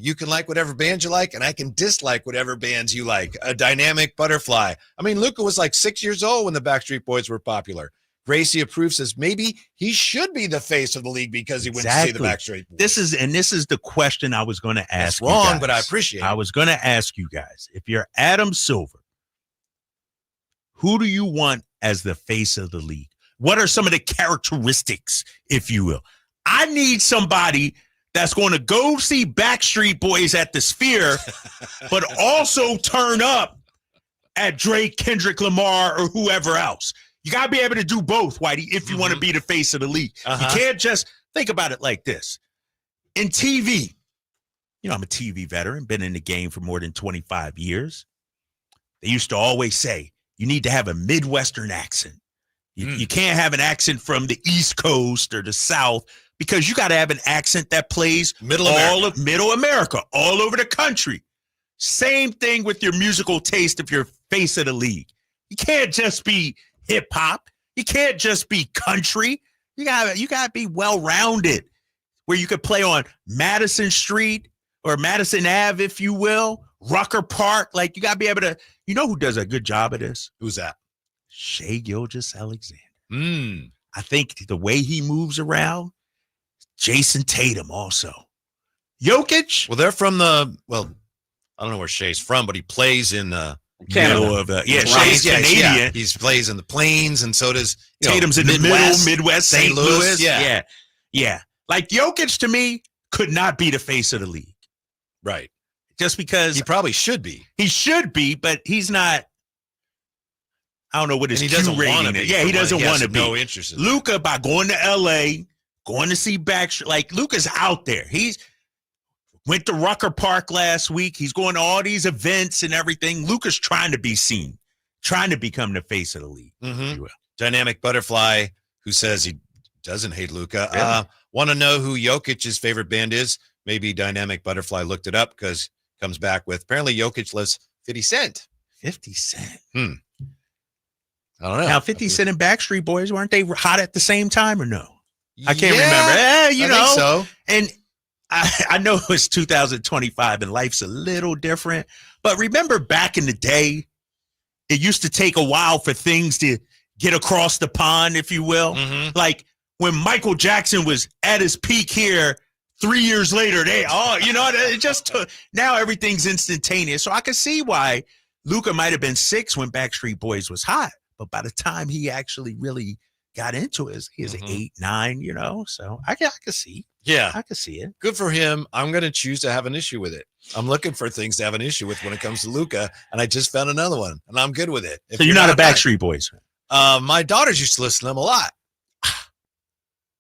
You can like whatever band you like, and I can dislike whatever bands you like. A dynamic butterfly. I mean, Luca was like 6 years old when the Backstreet Boys were popular. Gracie approves, says maybe he should be the face of the league because he went to see the Backstreet Boys. This is the question I was going to ask. That's wrong, you guys. but I appreciate it. I was going to ask you guys, if you're Adam Silver, who do you want as the face of the league? What are some of the characteristics, if you will? I need somebody that's going to go see Backstreet Boys at the Sphere, but also turn up at Drake, Kendrick Lamar, or whoever else. You got to be able to do both, Whitey, if you want to be the face of the league. You can't just think about it like this. In TV, you know, I'm a TV veteran, been in the game for more than 25 years. They used to always say, you need to have a Midwestern accent. You can't have an accent from the East Coast or the South because you got to have an accent that plays Middle America, all over the country. Same thing with your musical taste if you're face of the league. You can't just be hip hop. You can't just be country. You gotta be well-rounded where you could play on Madison Street or Madison Ave, if you will, Rucker Park. Like you gotta be able to, you know who does a good job of this? Who's that? Shai Gilgeous-Alexander. I think the way he moves around, Jason Tatum also. Jokic. Well, they're from I don't know where Shai's from, but he plays in middle of Shea's Canadian. Yeah. He plays in the Plains, and so does Tatum's in the middle, Midwest, St. Louis. Yeah. Like Jokic to me could not be the face of the league. Right. Just because he probably should be. He should be, but he's not. I don't know what his Q rating is. Yeah, he doesn't want to be. No interest in Luca, by going to LA, going to see Backstreet, like Luca's out there. He's went to Rucker Park last week. He's going to all these events and everything. Luca's trying to be seen, trying to become the face of the league. Mm-hmm. Dynamic Butterfly, who says he doesn't hate Luca. Really? Want to know who Jokic's favorite band is? Maybe Dynamic Butterfly looked it up because comes back with apparently Jokic loves 50 Cent. 50 Cent. I don't know. Now, 50 Cent and Backstreet Boys, weren't they hot at the same time or no? I can't remember. I think so. And I know it's 2025 and life's a little different. But remember back in the day, it used to take a while for things to get across the pond, if you will. Mm-hmm. Like when Michael Jackson was at his peak here, 3 years later, it just took, now everything's instantaneous. So I can see why Luca might have been 6 when Backstreet Boys was hot. But by the time he actually really got into it, he was 8, 9, So I can see. Yeah. I can see it. Good for him. I'm going to choose to have an issue with it. I'm looking for things to have an issue with when it comes to Luca, and I just found another one, and I'm good with it. So you're not a Backstreet Boys fan? My daughters used to listen to them a lot.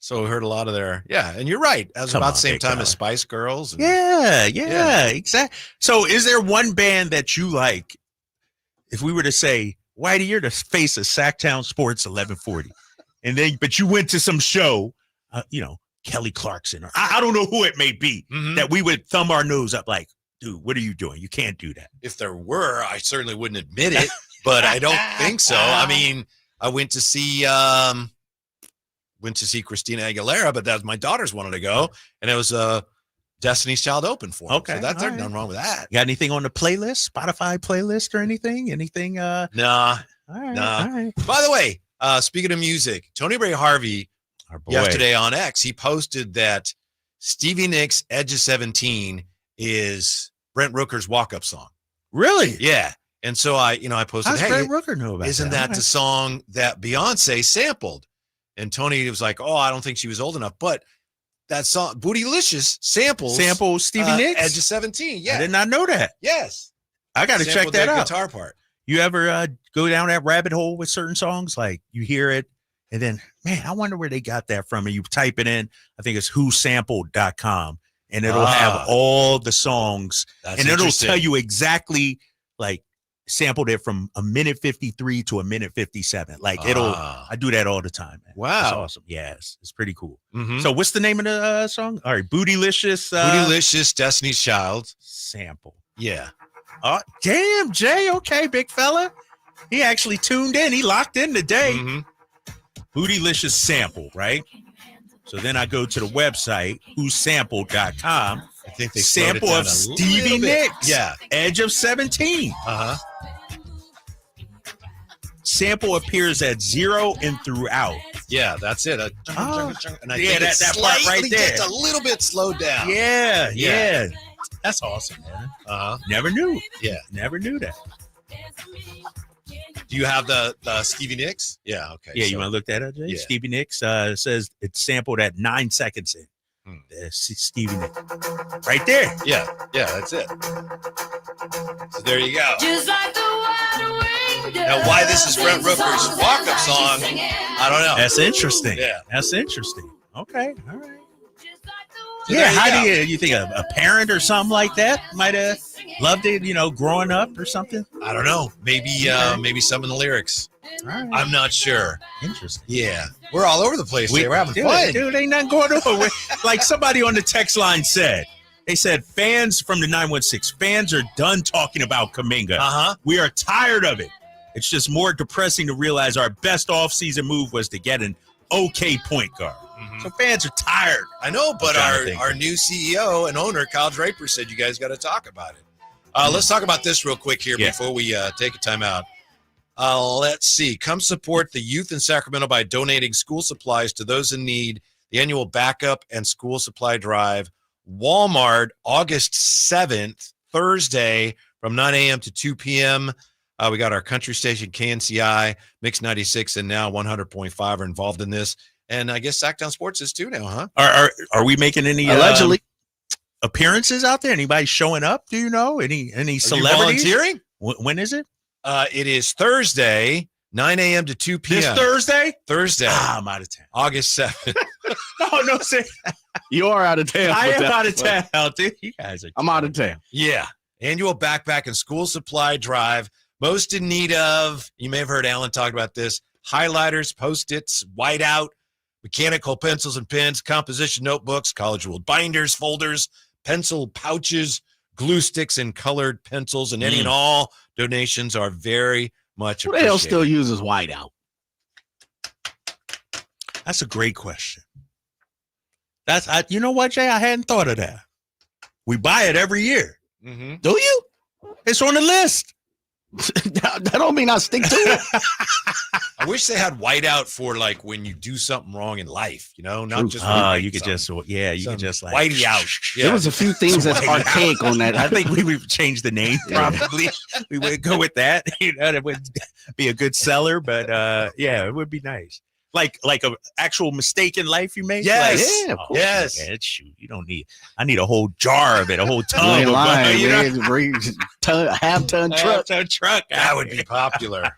So we heard a lot of their, and you're right. That was about the same time as Spice Girls. And, exactly. So is there one band that you like, if we were to say, Whitey, you're the face of Sacktown Sports 1140, but you went to some show, Kelly Clarkson, or I don't know who it may be, that we would thumb our nose up like, dude, what are you doing? You can't do that. If there were, I certainly wouldn't admit it, but I don't think so. I mean, I went to see Christina Aguilera, but my daughters wanted to go, and it was Destiny's Child open for them. Okay, so there's nothing wrong with that. You got anything on the playlist, Spotify playlist, or anything? Nah. All right. By the way, speaking of music, Tony Ray Harvey yesterday on X, he posted that Stevie Nicks' Edge of 17 is Brent Rooker's walk-up song. Really? Yeah. And so I posted, How's Brent Rooker know about isn't that the song that Beyonce sampled? And Tony was like, I don't think she was old enough. But that song, Bootylicious, samples Stevie Nicks? Edge of 17. Yeah. I did not know that. Yes. I got to check that out. Guitar part. You ever go down that rabbit hole with certain songs? Like you hear it and then, man, I wonder where they got that from. And you type it in, I think it's whosampled.com, and it'll have all the songs. That's and it'll tell you exactly, like, sampled it from a minute 53 to a minute 57. Like I do that all the time, man. Wow. That's awesome. Yes. It's pretty cool. Mm-hmm. So what's the name of the song? All right. Bootylicious. Bootylicious, Destiny's Child. Sample. Yeah. Oh, damn, Jay. Okay, big fella. He actually tuned in. He locked in today. Mm-hmm. Bootylicious sample, right? So then I go to the website, whosampled.com. I think they sample of Stevie Nicks. Yeah. Edge of 17. Sample appears at 0 and throughout. Yeah, that's it. And I think that part right there. Just a little bit slowed down. Yeah. That's awesome, man. Never knew. Yeah. Never knew that. Do you have the Stevie Nicks? Yeah, okay. Yeah, you want to look that up, Jay? Yeah. Stevie Nicks says it's sampled at 9 seconds in. Stevie Nicks. Right there. Yeah, that's it. So there you go. Now, why this is Brent Rooker's walk-up song, I don't know. That's interesting. Yeah. That's interesting. Okay, all right. So Yeah, how do you think a parent or something like that might have loved it, growing up or something? I don't know. Maybe some of the lyrics. Right. I'm not sure. Interesting. Yeah. We're all over the place. We're having fun. Dude, ain't nothing going on. Like somebody on the text line said, they said fans from the 916, fans are done talking about Kaminga. We are tired of it. It's just more depressing to realize our best offseason move was to get an okay point guard. So fans are tired. I know, but our new CEO and owner, Kyle Draper, said you guys got to talk about it. Let's talk about this real quick here before we take a timeout. Let's see. Come support the youth in Sacramento by donating school supplies to those in need. The annual backup and school supply drive. Walmart, August 7th, Thursday, from 9 a.m. to 2 p.m. We got our country station, KNCI, Mix 96, and now 100.5 are involved in this. And I guess Sacktown Sports is too now, huh? Are we making any allegedly appearances out there? Anybody showing up? Do you know any celebrities volunteering? When is it? It is Thursday, 9 a.m. to 2 p.m. This Thursday? Thursday. I'm out of town. August 7th. No, say you are out of town. I am out of town, dude. You guys are. I'm out of town. Yeah. Annual backpack and school supply drive. Most in need of, you may have heard Alan talk about this, highlighters, Post-its, whiteout, mechanical pencils and pens, composition notebooks, college ruled binders, folders, pencil pouches, glue sticks, and colored pencils. And any and all donations are very much Who the appreciated. hell still uses whiteout? That's a great question. You know what, Jay? I hadn't thought of that. We buy it every year. Mm-hmm. Do you? It's on the list. That don't mean I stick to it. I wish they had whiteout for like when you do something wrong in life, not True. just. You could just, you could just like whitey out. Yeah. There was a few things that's archaic on that. I think we would change the name. Probably we would go with that. It would be a good seller, but it would be nice. Like a actual mistake in life you made. Yes, like, yes. Man, shoot, you don't need. I need a whole jar of it, a whole ton. Half-ton truck. That would be popular.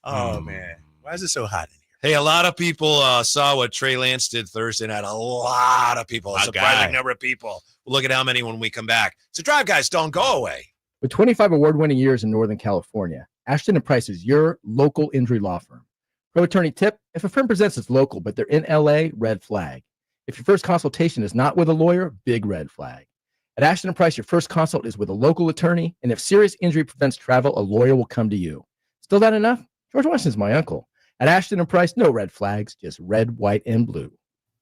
Oh man, why is it so hot in here? Hey, a lot of people saw what Trey Lance did Thursday night. A lot of people, a surprising number of people. We'll look at how many when we come back. So, Drive Guys, don't go away. With 25 award-winning years in Northern California, Ashton & Price is your local injury law firm. Pro attorney tip: if a firm presents as local, but they're in LA, red flag. If your first consultation is not with a lawyer, big red flag. At Ashton & Price, your first consult is with a local attorney, and if serious injury prevents travel, a lawyer will come to you. Still not enough? George Washington's my uncle. At Ashton & Price, no red flags, just red, white, and blue.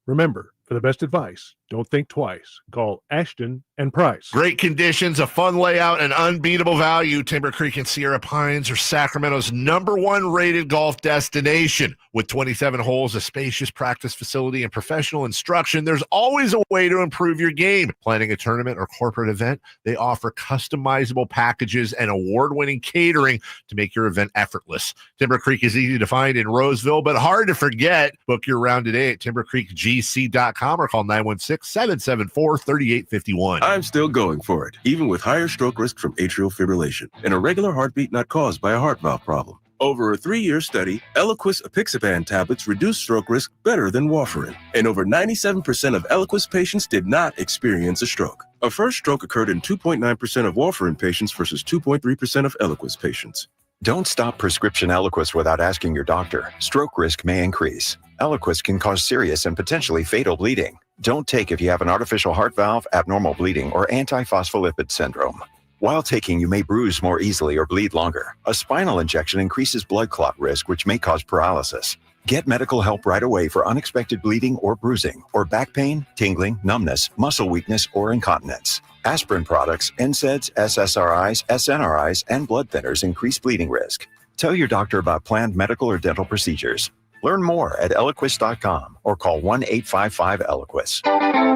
Remember, for the best advice, don't think twice. Call Ashton & Price. Great conditions, a fun layout, and unbeatable value. Timber Creek and Sierra Pines are Sacramento's #1 rated golf destination. With 27 holes, a spacious practice facility, and professional instruction, there's always a way to improve your game. Planning a tournament or corporate event, they offer customizable packages and award-winning catering to make your event effortless. Timber Creek is easy to find in Roseville, but hard to forget. Book your round today at timbercreekgc.com or call 916-774-3851. I'm still going for it, even with higher stroke risk from atrial fibrillation and a regular heartbeat not caused by a heart valve problem. Over a 3-year study, Eliquis apixaban tablets reduce stroke risk better than warfarin, and over 97% of Eliquis patients did not experience a stroke. A first stroke occurred in 2.9% of warfarin patients versus 2.3% of Eliquis patients. Don't stop prescription Eliquis without asking your doctor. Stroke risk may increase. Eliquis can cause serious and potentially fatal bleeding. Don't take if you have an artificial heart valve, abnormal bleeding, or antiphospholipid syndrome. While taking, you may bruise more easily or bleed longer. A spinal injection increases blood clot risk, which may cause paralysis. Get medical help right away for unexpected bleeding or bruising, or back pain, tingling, numbness, muscle weakness, or incontinence. Aspirin products, NSAIDs, SSRIs, SNRIs, and blood thinners increase bleeding risk. Tell your doctor about planned medical or dental procedures. Learn more at Eliquis.com or call 1-855-ELIQUIS.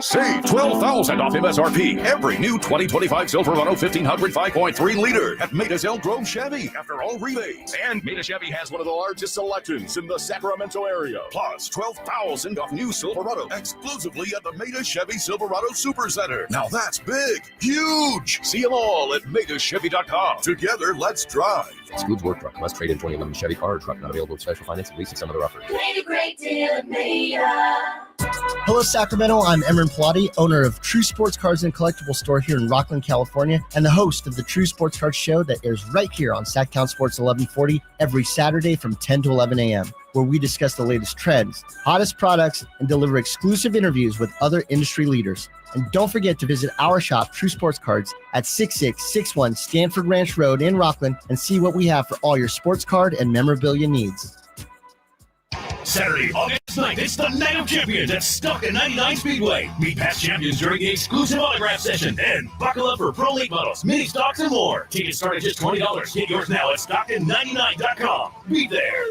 Save $12,000 off MSRP. Every new 2025 Silverado 1500 5.3 liter at Maida's Elk Grove Chevy after all rebates. And Maida Chevy has one of the largest selections in the Sacramento area. Plus $12,000 off new Silverado exclusively at the Maida Chevy Silverado Supercenter. Now that's big, huge. See them all at MaidaChevy.com. Together, let's drive. Excludes work truck. Must trade in 2011 Chevy car or truck. Not available with special financing, leasing, some other offers. Made a great deal at Maida. Hello, Sacramento. I'm Emran Pilati, owner of True Sports Cards and Collectible Store here in Rockland, California, and the host of the True Sports Cards Show that airs right here on Sacktown Sports 1140 every Saturday from 10 to 11 a.m., where we discuss the latest trends, hottest products, and deliver exclusive interviews with other industry leaders. And don't forget to visit our shop, True Sports Cards, at 6661 Stanford Ranch Road in Rockland and see what we have for all your sports card and memorabilia needs. Saturday, August 9th, it's the Night of Champions at Stockton 99 Speedway. Meet past champions during the exclusive autograph session and buckle up for pro late models, mini stocks, and more. Tickets start at just $20. Get yours now at Stockton99.com. Be there.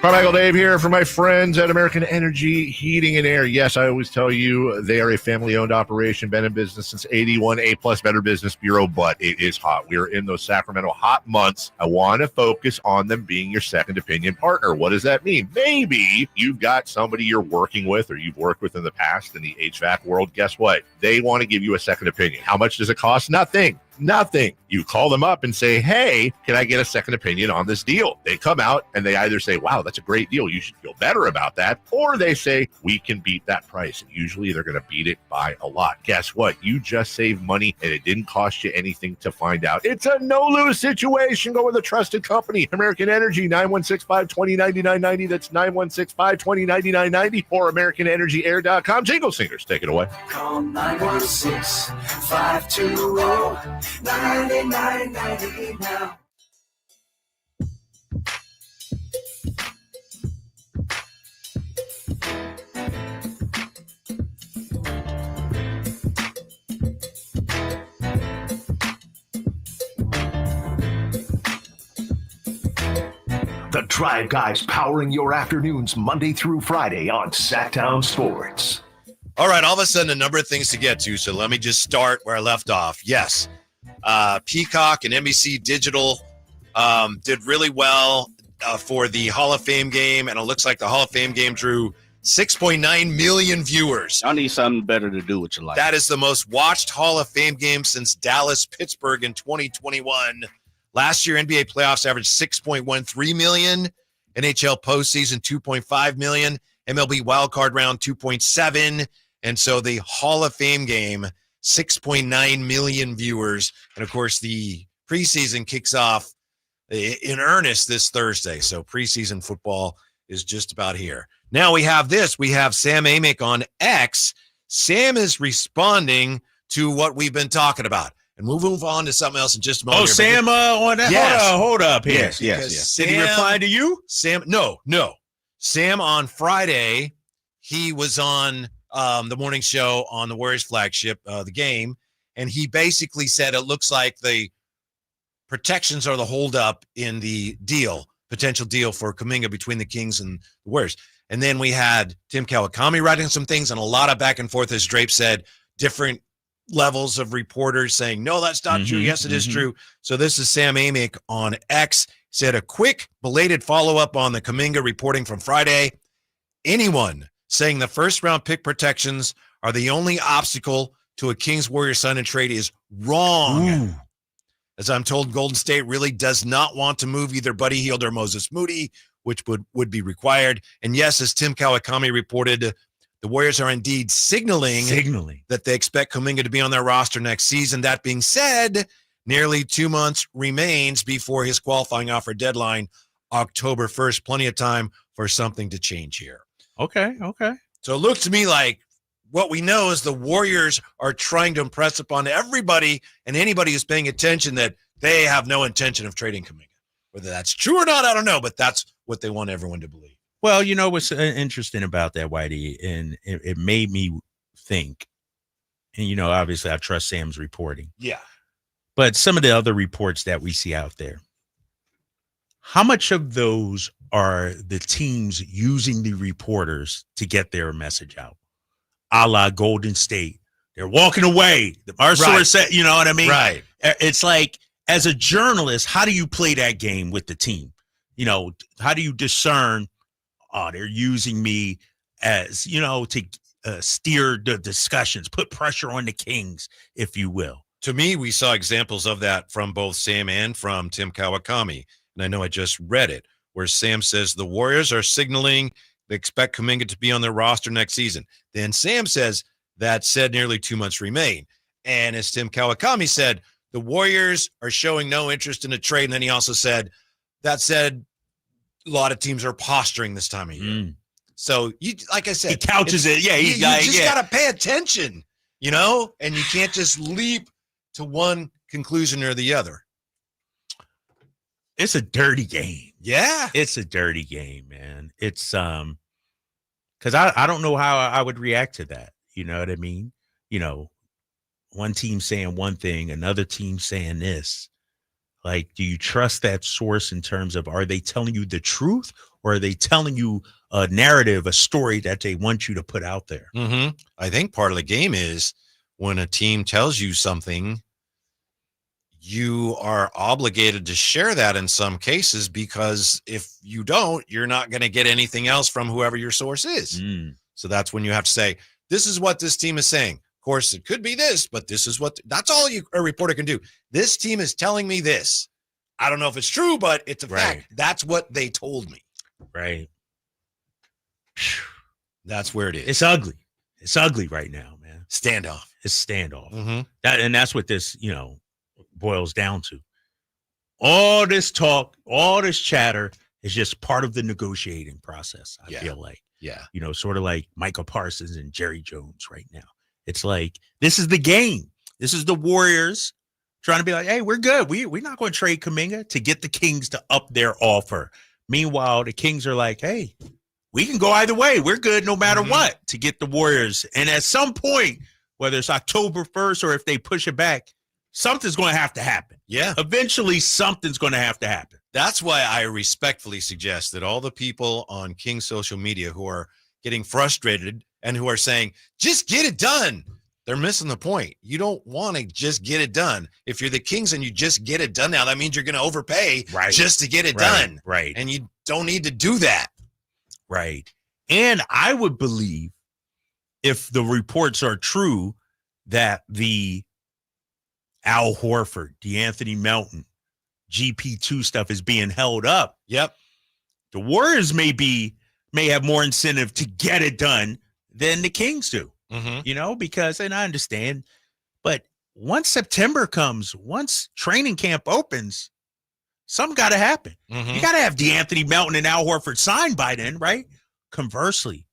Carmichael Dave here for my friends at American Energy Heating and Air. Yes, I always tell you they are a family-owned operation, been in business since 81, A-plus Better Business Bureau, but it is hot. We are in those Sacramento hot months. I want to focus on them being your second opinion partner. What does that mean? Maybe you've got somebody you're working with or you've worked with in the past in the HVAC world. Guess what? They want to give you a second opinion. How much does it cost? Nothing. You call them up and say, hey, can I get a second opinion on this deal? They come out and they either say, wow, that's a great deal, you should feel better about that. Or they say, we can beat that price. And usually they're going to beat it by a lot. Guess what? You just saved money and it didn't cost you anything to find out. It's a no-lose situation. Go with a trusted company. American Energy, 916-520-9990. That's 916-520-9990 or AmericanEnergyAir.com. Jingle Singers, take it away. Call 916-520-9990 now. The Drive Guys powering your afternoons Monday through Friday on Sacktown Sports. All right, all of a sudden, a number of things to get to, so let me just start where I left off. Yes, Peacock and NBC Digital did really well for the Hall of Fame game, and it looks like the Hall of Fame game drew 6.9 million viewers. I need something better to do with your life. That is the most watched Hall of Fame game since Dallas-Pittsburgh in 2021. Last year, NBA playoffs averaged 6.13 million, NHL postseason 2.5 million, MLB wildcard round 2.7, and so the Hall of Fame game, 6.9 million viewers. And, of course, the preseason kicks off in earnest this Thursday, so preseason football is just about here. Now we have this. We have Sam Amick on X. Sam is responding to what we've been talking about. And we'll move on to something else in just a moment. Oh, Sam on that? Yes. Hold up here. Yes. Did he reply to you? Sam, no. Sam on Friday, he was on the morning show on the Warriors flagship, the game, and he basically said it looks like the protections are the holdup in the potential deal for Kaminga between the Kings and the Warriors. And then we had Tim Kawakami writing some things and a lot of back and forth, as Drape said, different levels of reporters saying, no, that's not true. Yes, it is true. So this is Sam Amick on X. Said a quick belated follow-up on the Kaminga reporting from Friday. Anyone saying the first-round pick protections are the only obstacle to a Kings-Warriors sign and trade is wrong. Ooh. As I'm told, Golden State really does not want to move either Buddy Hield or Moses Moody, which would be required. And yes, as Tim Kawakami reported, the Warriors are indeed signaling that they expect Kaminga to be on their roster next season. That being said, nearly 2 months remains before his qualifying offer deadline, October 1st. Plenty of time for something to change here. Okay. So it looks to me like what we know is the Warriors are trying to impress upon everybody and anybody who's paying attention that they have no intention of trading Kaminga. Whether that's true or not, I don't know, but that's what they want everyone to believe. Well, you know what's interesting about that, Whitey, and it made me think, and, you know, obviously I trust Sam's reporting. Yeah. But some of the other reports that we see out there, how much of those are the teams using the reporters to get their message out? A la Golden State. They're walking away. Our source said, you know what I mean? Right. It's like, as a journalist, how do you play that game with the team? You know, how do you discern, they're using me as, you know, to steer the discussions, put pressure on the Kings, if you will. To me, we saw examples of that from both Sam and from Tim Kawakami. And I know I just read it, where Sam says the Warriors are signaling they expect Kaminga to be on their roster next season. Then Sam says that said nearly 2 months remain. And as Tim Kawakami said, the Warriors are showing no interest in a trade. And then he also said, that said, a lot of teams are posturing this time of year. So, you, like I said, he couches it. Yeah, you just got to pay attention, you know, and you can't just leap to one conclusion or the other. It's a dirty game. Yeah. It's a dirty game, man. It's because I don't know how I would react to that. You know what I mean? You know, one team saying one thing, another team saying this. Like, do you trust that source in terms of, are they telling you the truth, or are they telling you a narrative, a story that they want you to put out there? Mm-hmm. I think part of the game is when a team tells you something, you are obligated to share that in some cases, because if you don't, you're not going to get anything else from whoever your source is. So that's when you have to say, this is what this team is saying. Of course, it could be this, but this is that's all a reporter can do. This team is telling me this. I don't know if it's true, but it's a fact. That's what they told me. Right. That's where it is. It's ugly. It's ugly right now, man. Standoff. It's standoff. Mm-hmm. That's what this, boils down to. All this talk, all this chatter is just part of the negotiating process, I feel like. Yeah. Sort of like Michael Parsons and Jerry Jones right now. It's like, this is the game. This is the Warriors trying to be like, hey, we're good. We're not going to trade Kaminga to get the Kings to up their offer. Meanwhile, the Kings are like, hey, we can go either way. We're good no matter what to get the Warriors. And at some point, whether it's October 1st or if they push it back, something's going to have to happen. Yeah. Eventually, something's going to have to happen. That's why I respectfully suggest that all the people on King social media who are getting frustrated and who are saying, just get it done, they're missing the point. You don't want to just get it done. If you're the Kings and you just get it done now, that means you're going to overpay just to get it done. Right. And you don't need to do that. Right. And I would believe, if the reports are true, that the Al Horford, DeAnthony Melton, GP2 stuff is being held up. Yep. The Warriors may have more incentive to get it done than the Kings do, because, and I understand, but once September comes, once training camp opens, something got to happen. You got to have DeAnthony Melton and Al Horford signed by then, right? Conversely,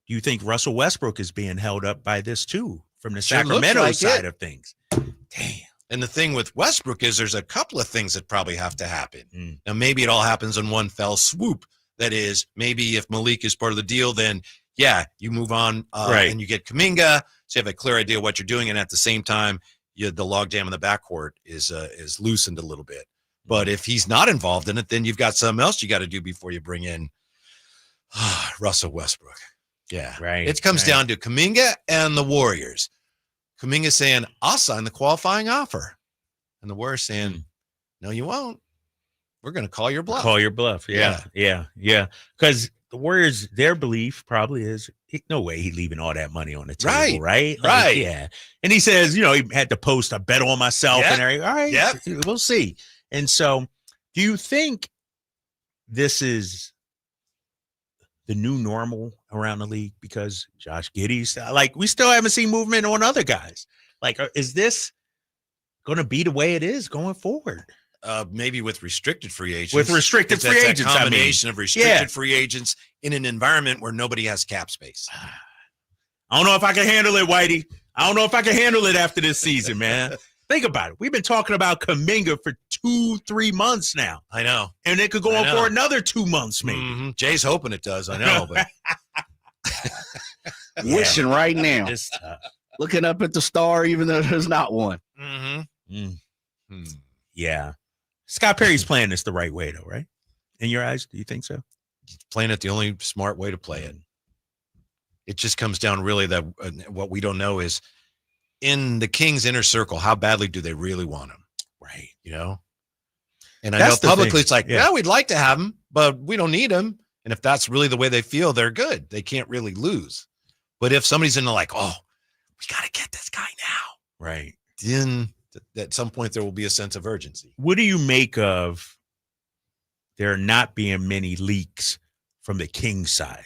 do you think Russell Westbrook is being held up by this too, from the Sacramento side of things? Damn. And the thing with Westbrook is there's a couple of things that probably have to happen. Now, maybe it all happens in one fell swoop. That is, maybe if Malik is part of the deal, then, you move on and you get Kaminga, so you have a clear idea of what you're doing. And at the same time, the logjam in the backcourt is loosened a little bit. But if he's not involved in it, then you've got something else you got to do before you bring in Russell Westbrook. Yeah. Right. It comes down to Kaminga and the Warriors. Kaminga saying, I'll sign the qualifying offer. And the Warriors saying, no, you won't. We're going to call your bluff. Call your bluff. Yeah. Because the Warriors, their belief probably is, no way he's leaving all that money on the table, right? Right. Yeah. And he says, he had to post a bet on myself and everything. All right, we'll see. And so, do you think this is the new normal around the league? Because Josh Giddey's, we still haven't seen movement on other guys. Is this going to be the way it is going forward? Maybe with restricted free agents. With restricted free agents, a combination of restricted free agents in an environment where nobody has cap space. I don't know if I can handle it, Whitey. I don't know if I can handle it after this season, man. Think about it. We've been talking about Kaminga for 2-3 months now. I know. And it could go on for another 2 months, maybe. Jay's hoping it does. I know, but wishing right now. Looking up at the star, even though there's not one. Yeah. Scott Perry's playing this the right way, though, right? In your eyes, do you think so? He's playing it the only smart way to play it. It just comes down really that what we don't know is, in the Kings' inner circle, how badly do they really want him? Right. And I know publicly it's like, we'd like to have him, but we don't need him. And if that's really the way they feel, they're good. They can't really lose. But if somebody's in the we got to get this guy now. Right. Then at some point there will be a sense of urgency. What do you make of there not being many leaks from the Kings side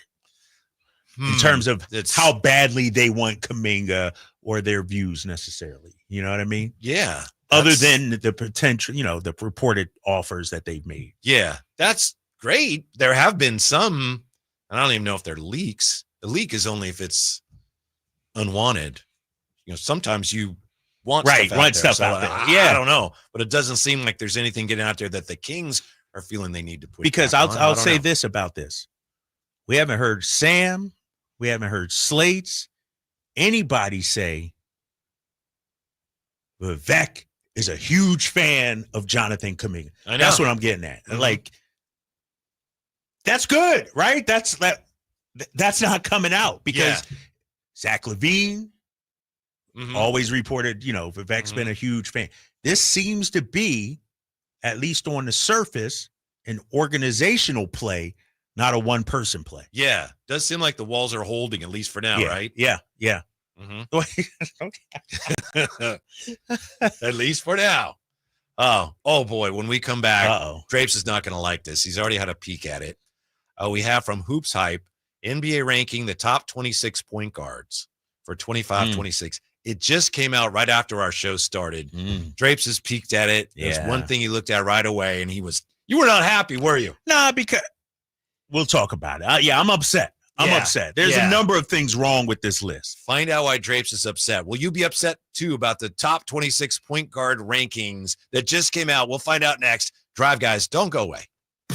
in terms of how badly they want Kaminga or their views necessarily? You know what I mean? Yeah. Other than the potential, the reported offers that they've made. Yeah, that's great. There have been some, I don't even know if they're leaks. The leak is only if it's unwanted. Sometimes you want stuff out there. I don't know, but it doesn't seem like there's anything getting out there that the Kings are feeling they need to put. Because I'll say this about this: we haven't heard Sam, we haven't heard Slates, anybody say Vivek is a huge fan of Jonathan Kuminga. I know. That's what I'm getting at. That's good, right? That's not coming out because Zach LaVine always reported, Vivek's been a huge fan. This seems to be, at least on the surface, an organizational play, not a one-person play. Yeah. Does seem like the walls are holding, at least for now, right? Yeah. At least for now. Oh boy, when we come back, Drapes is not going to like this. He's already had a peek at it. We have from Hoops Hype, NBA ranking the top 26 point guards for 25-26. It just came out right after our show started. Drapes has peeked at it. There's one thing he looked at right away, and you were not happy, were you? Nah, because we'll talk about it. I'm upset. I'm upset. There's a number of things wrong with this list. Find out why Drapes is upset. Will you be upset, too, about the top 26 point guard rankings that just came out? We'll find out next. Drive, guys. Don't go away.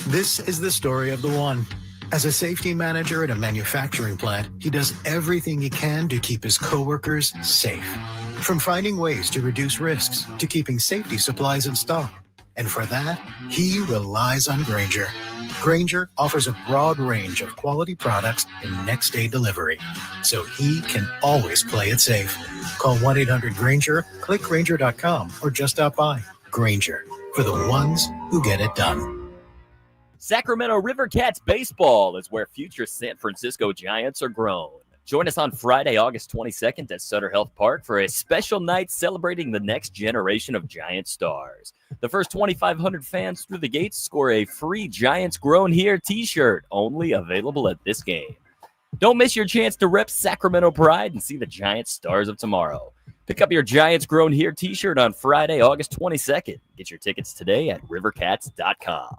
This is the story of the one. As a safety manager at a manufacturing plant, he does everything he can to keep his coworkers safe. From finding ways to reduce risks to keeping safety supplies in stock. And for that, he relies on Grainger. Grainger offers a broad range of quality products and next-day delivery, so he can always play it safe. Call 1-800-GRAINGER, click Grainger.com, or just stop by. Grainger, for the ones who get it done. Sacramento River Cats baseball is where future San Francisco Giants are grown. Join us on Friday, August 22nd at Sutter Health Park for a special night celebrating the next generation of Giant stars. The first 2,500 fans through the gates score a free Giants Grown Here t-shirt, only available at this game. Don't miss your chance to rep Sacramento pride and see the Giant stars of tomorrow. Pick up your Giants Grown Here t-shirt on Friday, August 22nd. Get your tickets today at rivercats.com.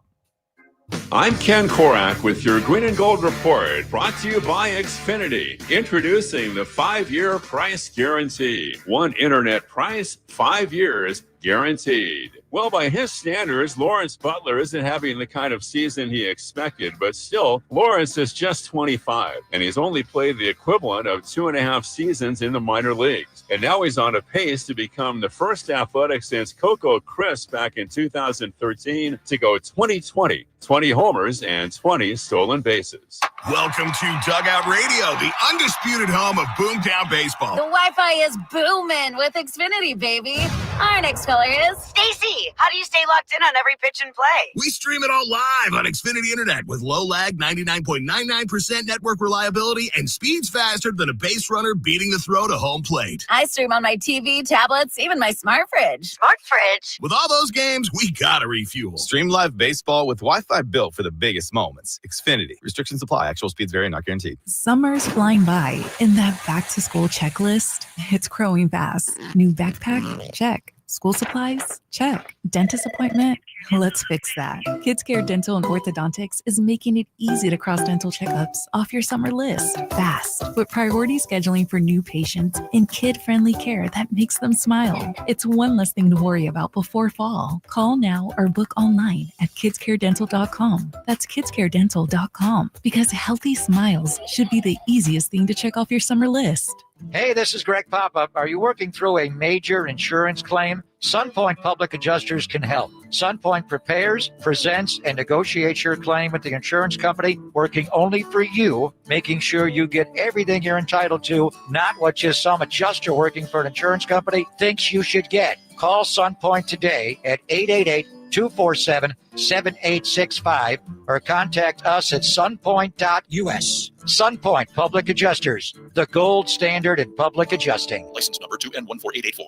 I'm Ken Korak with your Green and Gold Report, brought to you by Xfinity. Introducing the 5-year price guarantee. One internet price, 5 years guaranteed. Well, by his standards, Lawrence Butler isn't having the kind of season he expected, but still, Lawrence is just 25, and he's only played the equivalent of 2.5 seasons in the minor leagues. And now he's on a pace to become the first athletic since Coco Crisp back in 2013 to go 20-20, 20 homers and 20 stolen bases. Welcome to Dugout Radio, the undisputed home of Boomtown Baseball. The Wi-Fi is booming with Xfinity, baby. Our next caller is Stacy. How do you stay locked in on every pitch and play? We stream it all live on Xfinity Internet with low lag, 99.99% network reliability, and speeds faster than a base runner beating the throw to home plate. I stream on my TV, tablets, even my smart fridge. Smart fridge? With all those games, we gotta refuel. Stream live baseball with Wi-Fi built for the biggest moments. Xfinity. Restrictions apply. Actual speeds vary, not guaranteed. Summer's flying by, and that back-to-school checklist, it's growing fast. New backpack? Check. School supplies? Check. Dentist appointment? Let's fix that. Kids Care Dental and Orthodontics is making it easy to cross dental checkups off your summer list fast, with priority scheduling for new patients and kid-friendly care that makes them smile. It's one less thing to worry about before fall. Call now or book online at kidscaredental.com. That's kidscaredental.com, because healthy smiles should be the easiest thing to check off your summer list. Hey, this is Greg Papa. Are you working through a major insurance claim? SunPoint Public Adjusters can help. SunPoint prepares, presents, and negotiates your claim with the insurance company, working only for you, making sure you get everything you're entitled to, not what just some adjuster working for an insurance company thinks you should get. Call SunPoint today at 888-247-7865 or contact us at sunpoint.us. SunPoint Public Adjusters, the gold standard in public adjusting. License number 2N14884.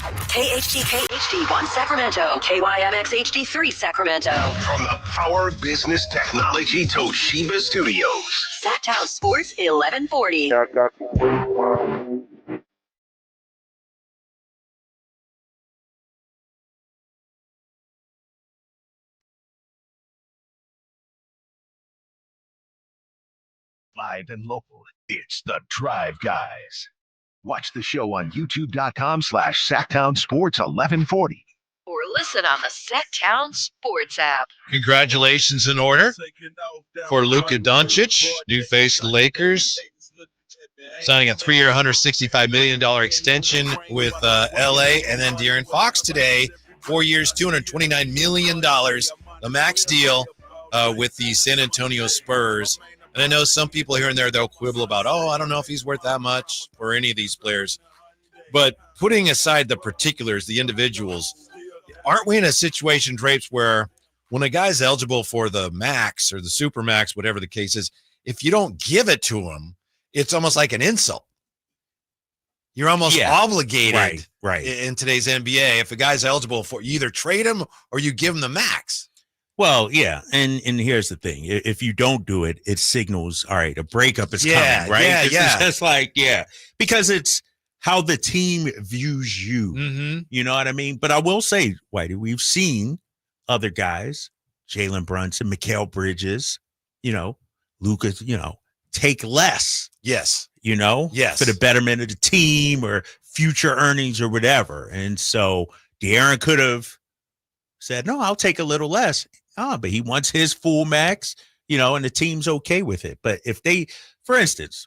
KHD1 Sacramento, KYMX HD3 Sacramento. From the Power Business Technology Toshiba Studios. Sacktown Sports 1140. Live and local, it's the Drive Guys. Watch the show on youtube.com/Sacktown Sports 1140. Or listen on the Sacktown Sports app. Congratulations in order for Luka Doncic, new face Lakers, signing a 3-year, $165 million extension with LA. And then DeAaron Fox today, 4 years, $229 million, the max deal with the San Antonio Spurs. And I know some people here and there, they'll quibble about, I don't know if he's worth that much for any of these players. But putting aside the particulars, the individuals, aren't we in a situation, Drapes, where when a guy's eligible for the max or the super max, whatever the case is, if you don't give it to him, it's almost like an insult. You're almost obligated in today's NBA. If a guy's eligible for, you either trade him or you give him the max. Well, yeah, and here's the thing: if you don't do it, it signals, all right, a breakup is coming, right? It's just like, because it's how the team views you. Mm-hmm. You know what I mean? But I will say, Whitey, we've seen other guys, Jalen Brunson, Mikal Bridges, Luca, take less. Yes. For the betterment of the team or future earnings or whatever. And so DeAaron could have said, no, I'll take a little less. But he wants his full max, and the team's okay with it. But if they, for instance,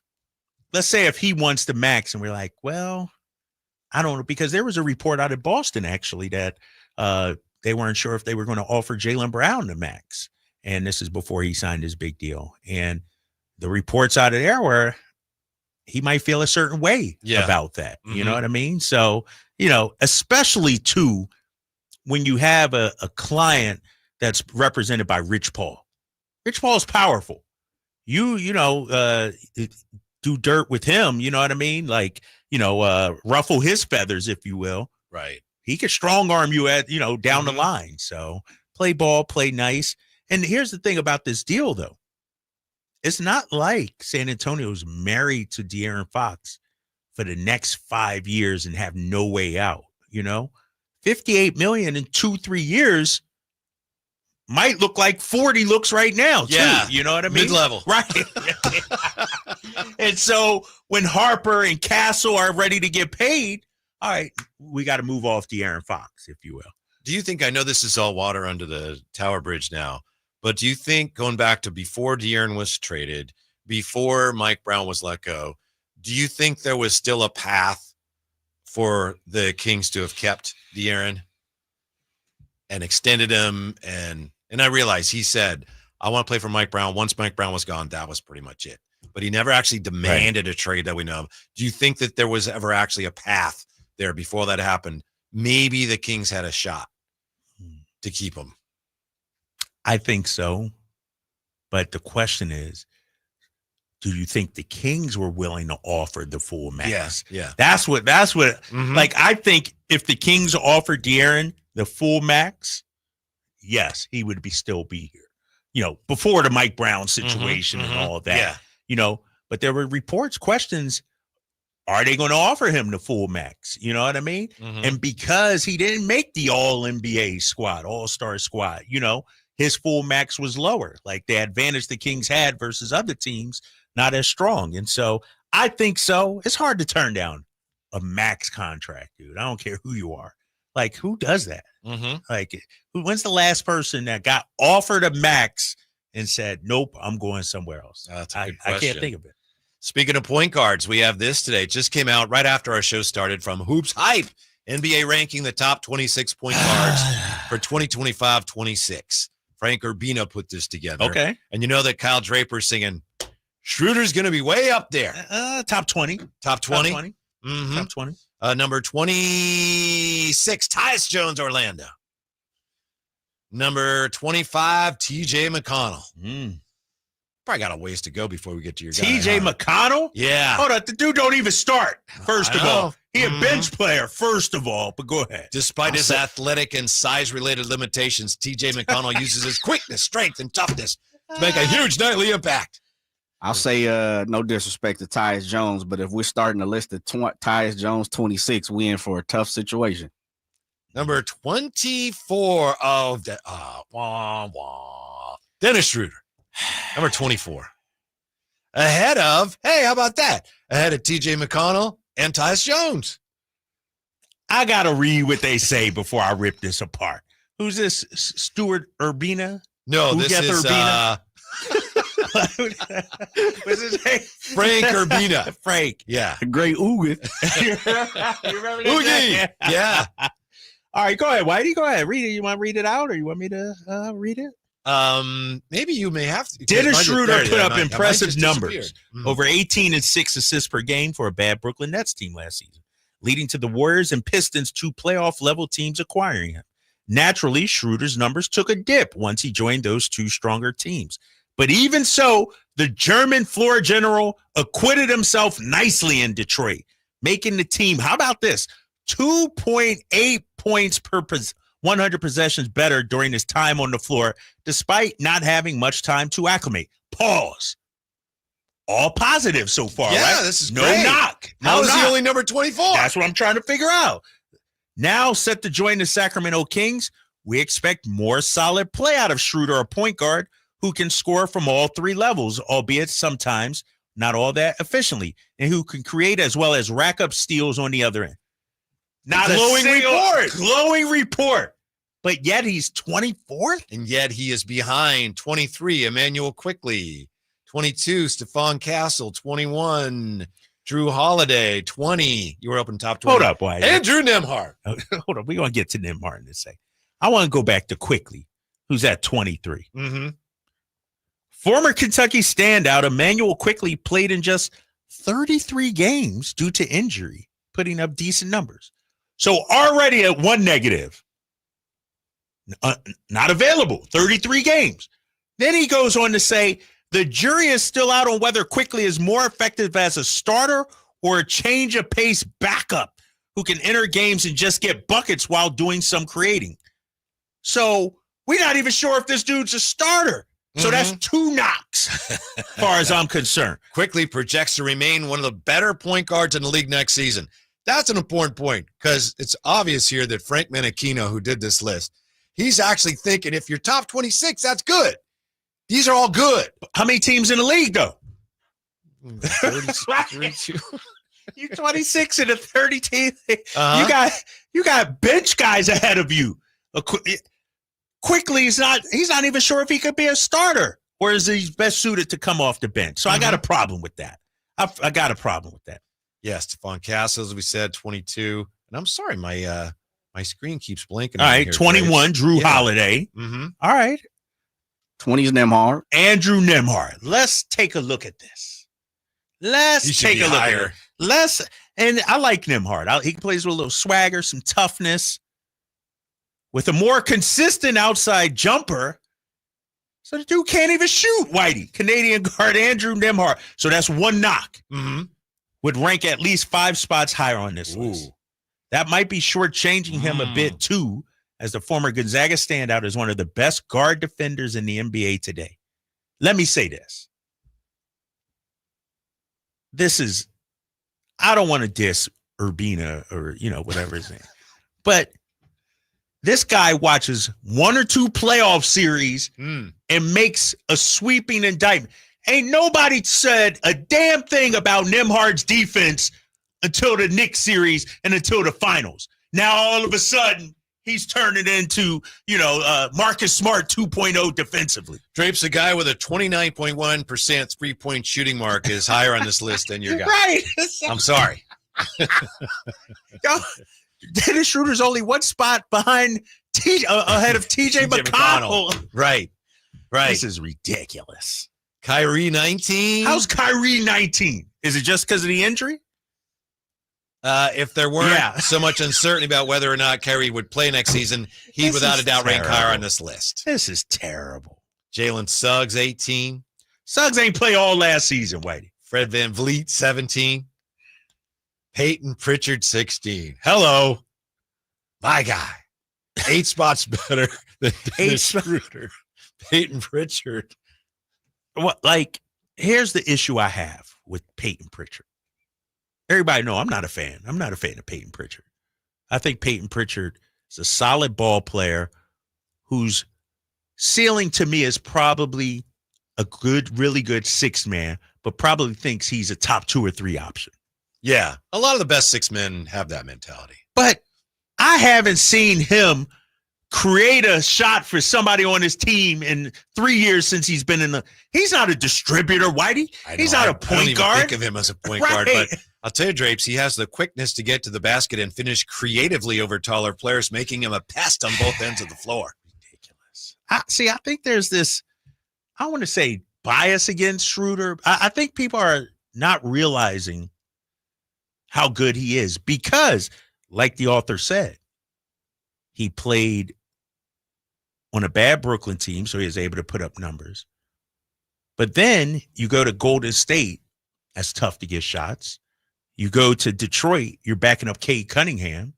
let's say if he wants the max and we're like, well, I don't know, because there was a report out of Boston actually that they weren't sure if they were going to offer Jaylen Brown the max. And this is before he signed his big deal. And the reports out of there were he might feel a certain way about that. Mm-hmm. You know what I mean? So, especially too, when you have a client that's represented by Rich Paul. Rich Paul's powerful. You do dirt with him, you know what I mean? Like, ruffle his feathers, if you will. Right. He could strong arm you at, down the line. So play ball, play nice. And here's the thing about this deal, though. It's not like San Antonio's married to DeAaron Fox for the next 5 years and have no way out, $58 million in 2-3 years might look like 40 looks right now, too. Yeah. You know what I mean? Mid-level. Right. And so when Harper and Castle are ready to get paid, all right, we got to move off DeAaron Fox, if you will. Do you think, I know this is all water under the Tower Bridge now, but do you think, going back to before DeAaron was traded, before Mike Brown was let go, do you think there was still a path for the Kings to have kept DeAaron and extended him? And I realize he said, I want to play for Mike Brown. Once Mike Brown was gone, that was pretty much it. But he never actually demanded a trade that we know of. Do you think that there was ever actually a path there before that happened? Maybe the Kings had a shot to keep him. I think so. But the question is, do you think the Kings were willing to offer the full max? Yeah. That's what like, I think if the Kings offered DeAaron the full max, yes, he would still be here, before the Mike Brown situation and all of that, but there were reports, questions, are they going to offer him the full max? You know what I mean? Mm-hmm. And because he didn't make the all-NBA squad, all-star squad, his full max was lower. Like the advantage the Kings had versus other teams, not as strong. And so I think so. It's hard to turn down a max contract, dude. I don't care who you are. Like, who does that? Mm-hmm. Like, when's the last person that got offered a max and said, nope, I'm going somewhere else? That's a good I question. can't think of it. Speaking of point guards, we have this today. It just came out right after our show started from Hoops Hype. NBA ranking the top 26 point guards for 2025-26. Frank Urbina put this together. Okay. And you know that Kyle Draper's singing, Schroeder's going to be way up there. Top 20. Top 20? Top 20. Mm-hmm. Top 20. Number 26, Tyus Jones, Orlando. Number 25, TJ McConnell. Probably got a ways to go before we get to your guy. TJ McConnell? Yeah. Hold on. The dude don't even start, first of all. He a bench player, first of all, but go ahead. Despite his athletic and size-related limitations, TJ McConnell uses his quickness, strength, and toughness to make a huge nightly impact. I'll say no disrespect to Tyus Jones, but if we're starting a list of Tyus Jones 26, we in for a tough situation. Number 24 of Dennis Schroeder. Number 24. Ahead of, hey, how about that? Ahead of TJ McConnell and Tyus Jones. I got to read what they say before I rip this apart. Who's this? Stuart Urbina? No, this is what's his name? Frank Urbina. Frank. Yeah. The great Oogie. You remember that? Oogie. Yeah. All right, go ahead. Whitey, go ahead. Read it. You want to read it out or you want me to read it? Maybe you may have to. Dennis Schroeder put up I might impressive just numbers, disappeared. over 18 and 6 assists per game for a bad Brooklyn Nets team last season, leading to the Warriors and Pistons, 2 playoff-level teams acquiring him. Naturally, Schroeder's numbers took a dip once he joined those 2 stronger teams. But even so, the German floor general acquitted himself nicely in Detroit, making the team, how about this, 2.8 points per 100 possessions better during his time on the floor, despite not having much time to acclimate. Pause. All positive so far, Yeah, right? this is no great. knock. How is he knock. only number 24? That's what I'm trying to figure out. Now set to join the Sacramento Kings, we expect more solid play out of Schroeder, a point guard who can score from all 3 levels, albeit sometimes not all that efficiently, and who can create as well as rack up steals on the other end. Not glowing report. But yet he's 24th? And yet he is behind 23, Emmanuel Quickley, 22, Stephon Castle, 21, Drew Holiday, 20. You were up in top 20. Hold up, White. Andrew Nembhard. Hold up. We're going to get to Nembhard in a second. I want to go back to Quickley, who's at 23. Mm-hmm. Former Kentucky standout Emmanuel Quickley played in just 33 games due to injury, putting up decent numbers. So already at 1 negative. Not available, 33 games. Then he goes on to say, the jury is still out on whether Quickley is more effective as a starter or a change of pace backup who can enter games and just get buckets while doing some creating. So we're not even sure if this dude's a starter. So that's 2 knocks, as far as I'm concerned. Quickley projects to remain one of the better point guards in the league next season. That's an important point because it's obvious here that Frank Menachino, who did this list, he's actually thinking if you're top 26, that's good. These are all good. How many teams in the league, though? 32. You're 26 in a 30 team. You got bench guys ahead of you. Quickly, he's not even sure if he could be a starter or is he best suited to come off the bench. So I got a problem with that. I got a problem with that. Yes, Stephon Castle, as we said, 22. And I'm sorry, my screen keeps blinking. All right, here, 21, Drew Holiday. Mm-hmm. All right. 20's Nembhard. Andrew Nembhard. Let's take a look at this. Let's take a look at it. And I like Nembhard. He plays with a little swagger, some toughness, with a more consistent outside jumper. So the dude can't even shoot, Whitey. Canadian guard Andrew Nembhard. So that's 1 knock. Mm-hmm. Would rank at least 5 spots higher on this list. That might be shortchanging him a bit too, as the former Gonzaga standout is one of the best guard defenders in the NBA today. Let me say this. I don't want to diss Urbina or, whatever his name, but this guy watches 1 or 2 playoff series and makes a sweeping indictment. Ain't nobody said a damn thing about Nembhard's defense until the Knicks series and until the finals. Now, all of a sudden, he's turning into, Marcus Smart 2.0 defensively. Drapes, a guy with a 29.1% three-point shooting mark is higher on this list than your guy. Right. I'm sorry. Dennis Schroeder's only 1 spot behind ahead of TJ McConnell. Right. This is ridiculous. Kyrie 19. How's Kyrie 19? Is it just because of the injury? If there weren't so much uncertainty about whether or not Kyrie would play next season, he'd without a doubt rank higher on this list. This is terrible. Jalen Suggs, 18. Suggs ain't play all last season, Whitey. Fred VanVleet, 17. Peyton Pritchard, 16. Hello. My guy. 8 spots better than Dennis Schroeder. Peyton Pritchard. Here's the issue I have with Peyton Pritchard. Everybody know I'm not a fan. I'm not a fan of Peyton Pritchard. I think Peyton Pritchard is a solid ball player whose ceiling to me is probably a really good 6th man, but probably thinks he's a top 2 or 3 option. Yeah, a lot of the best 6 men have that mentality. But I haven't seen him create a shot for somebody on his team in 3 years since he's been in he's not a distributor, Whitey. He's not a point guard. I don't even think of him as a point guard, but I'll tell you, Drapes, he has the quickness to get to the basket and finish creatively over taller players, making him a pest on both ends of the floor. Ridiculous. I think there's this, I want to say bias against Schroeder. I think people are not realizing how good he is because, like the author said, he played on a bad Brooklyn team, so he was able to put up numbers. But then you go to Golden State, that's tough to get shots. You go to Detroit, you're backing up Cade Cunningham,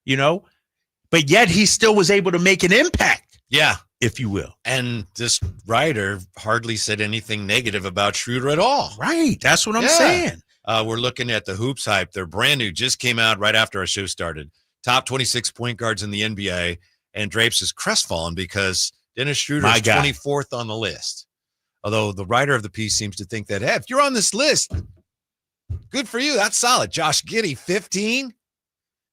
but yet he still was able to make an impact. Yeah. If you will. And this writer hardly said anything negative about Schroeder at all. Right. That's what I'm saying. We're looking at the Hoops Hype. They're brand new, just came out right after our show started. Top 26 point guards in the NBA. And Drapes is crestfallen because Dennis Schroeder is 24th on the list. Although the writer of the piece seems to think that, hey, if you're on this list, good for you. That's solid. Josh Giddey, 15.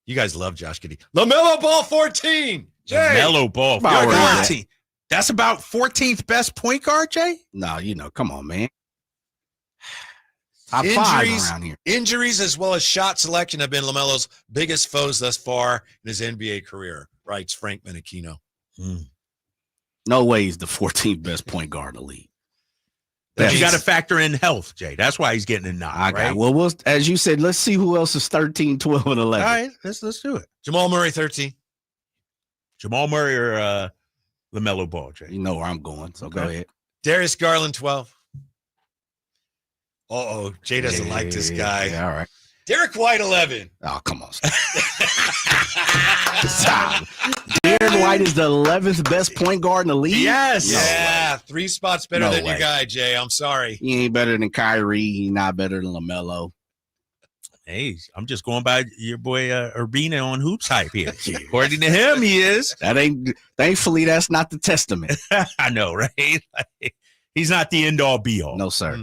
You guys love Josh Giddey. LaMelo Ball, 14. Jay. LaMelo Ball, 14. That's about 14th best point guard, Jay? No, come on, man. Top 5 around here. Injuries as well as shot selection have been LaMelo's biggest foes thus far in his NBA career, writes Frank Menachino. No way he's the 14th best point guard in the league. But you got to factor in health, Jay. That's why he's getting a nod, right? Well, as you said, let's see who else is 13, 12, and 11. All right, let's do it. Jamal Murray, 13. Jamal Murray or LaMelo Ball, Jay? You know where I'm going, so go ahead. Darius Garland, 12. Jay doesn't like this guy. Yeah, all right. Derek White, 11. Oh, come on. Stop. Derek White is the 11th best point guard in the league? Yes. Yeah, 3 spots better than your guy, Jay. I'm sorry. He ain't better than Kyrie. He's not better than LaMelo. Hey, I'm just going by your boy Urbina on Hoops Hype here. According to him, he is. Thankfully, that's not the testament. I know, right? He's not the end-all, be-all. No, sir.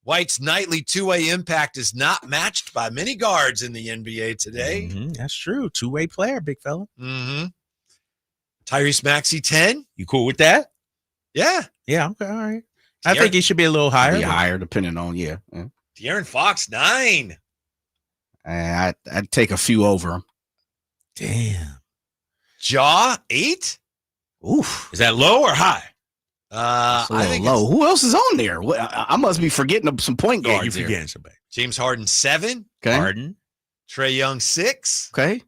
White's nightly two-way impact is not matched by many guards in the NBA today. That's true. Two-way player, big fella. Tyrese Maxey, 10. You cool with that? Yeah. Yeah, okay, all right. I think he should be a little higher. Be higher, depending on, DeAaron Fox, 9. I'd take a few over him. Damn. Ja, 8. Oof. Is that low or high? I think low. Who else is on there? I must be forgetting some point guards. Yeah, you're forgetting somebody. James Harden, 7. Okay. Harden. Trae Young, 6. Okay.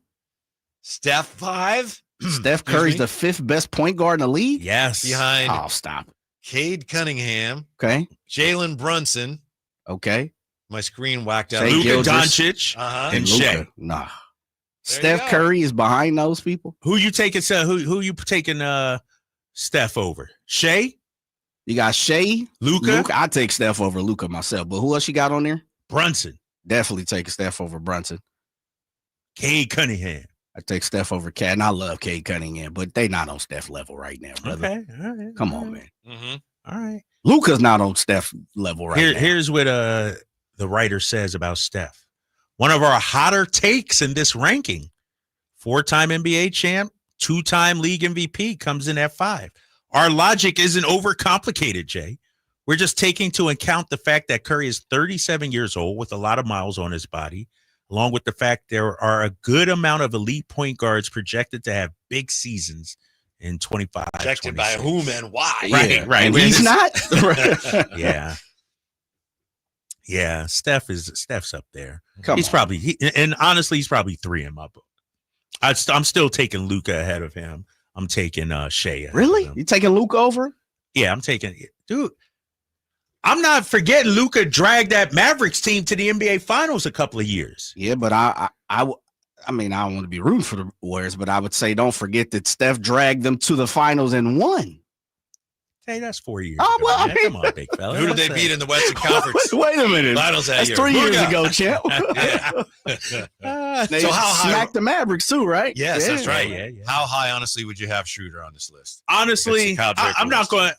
Steph, 5. Steph Curry's the 5th best point guard in the league? Yes. Behind stop. Cade Cunningham. Okay. Jalen Brunson. Okay. My screen whacked out. Luka Doncic and Shea. Nah. Steph Curry is behind those people. Who you taking? Who you taking? Steph over Shea? You got Shea, Luca. I take Steph over Luca myself. But who else you got on there? Brunson. Definitely taking Steph over Brunson. Cade Cunningham. I take Steph over Cade, and I love Cade Cunningham, but they not on Steph level right now, brother. Okay, all right. Come on, man. All right. Luca's not on Steph level right now. Here's what the writer says about Steph. One of our hotter takes in this ranking. 4-time NBA champ, 2-time league MVP comes in at 5. Our logic isn't overcomplicated, Jay. We're just taking into account the fact that Curry is 37 years old with a lot of miles on his body, along with the fact there are a good amount of elite point guards projected to have big seasons in 25. Projected 26. by whom and why? Right. And he's not. Yeah. Yeah. Steph's up there. Come on. And honestly, he's probably 3 in my book. I'm still taking Luca ahead of him. I'm taking Shea. Really? You taking Luca over? Yeah, I'm taking dude. I'm not forgetting Luca dragged that Mavericks team to the NBA Finals a couple of years. Yeah, but I mean, I don't want to be rude for the Warriors, but I would say don't forget that Steph dragged them to the finals and won. Hey, that's 4 years. Oh, ago, well, man. Come on, big fella. Who did they beat in the Western Conference? Wait a minute. Finals that That's year. 3 years ago, champ. They So how high? smacked the Mavericks too, right? Yes, that's right. Yeah. How high, honestly, would you have Schroeder on this list? Honestly, I'm not list. going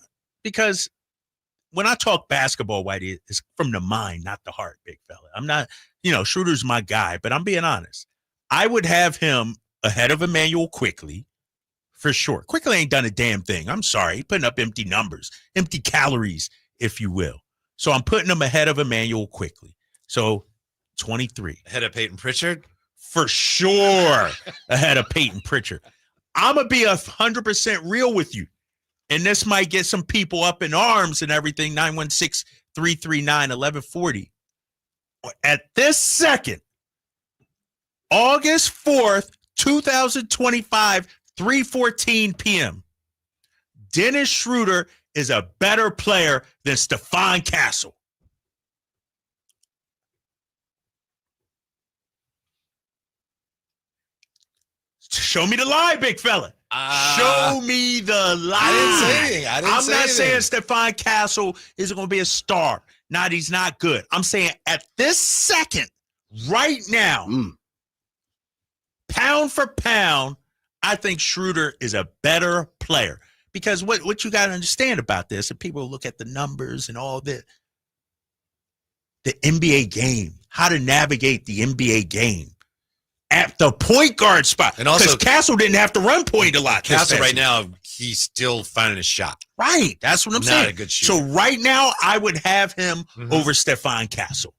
because when I talk basketball, Whitey, it's from the mind, not the heart, big fella. I'm not, Schroeder's my guy, but I'm being honest. I would have him ahead of Emmanuel Quickly. For sure. Quickly ain't done a damn thing. I'm sorry. He's putting up empty numbers, empty calories, if you will. So I'm putting him ahead of Emmanuel Quickly. So 23. Ahead of Peyton Pritchard? For sure. Ahead of Peyton Pritchard. I'm going to be 100% real with you. And this might get some people up in arms and everything. 916-339-1140. At this second, August 4th, 2025, 3:14 p.m., Dennis Schroeder is a better player than Stephon Castle. Show me the lie, big fella. Show me the lie. I didn't say anything. I'm not saying Stephon Castle is going to be a star. Not, he's not good. I'm saying at this second, right now, pound for pound, I think Schroeder is a better player. Because what you got to understand about this, and people look at the numbers and all that, the NBA game, how to navigate the NBA game at the point guard spot. And also, Castle didn't have to run point a lot. Castle right now, he's still finding a shot. Right. That's what I'm saying. Not a good shooter. So right now, I would have him over Stephon Castle.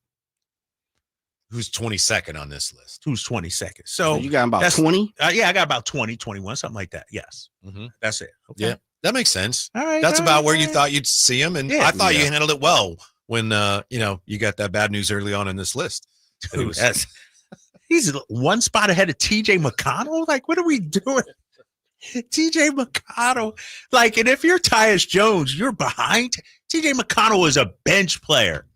Who's 22nd on this list? Who's 22nd? So you got about 20? Yeah, I got about 20, 21, something like that. Yes. That's it. Okay. Yeah, that makes sense. All right. That's about where you thought you'd see him. And Yeah. I thought you handled it well when, you got that bad news early on in this list. Dude, he's one spot ahead of TJ McConnell. Like, what are we doing? TJ McConnell. Like, and if you're Tyus Jones, you're behind. TJ McConnell is a bench player.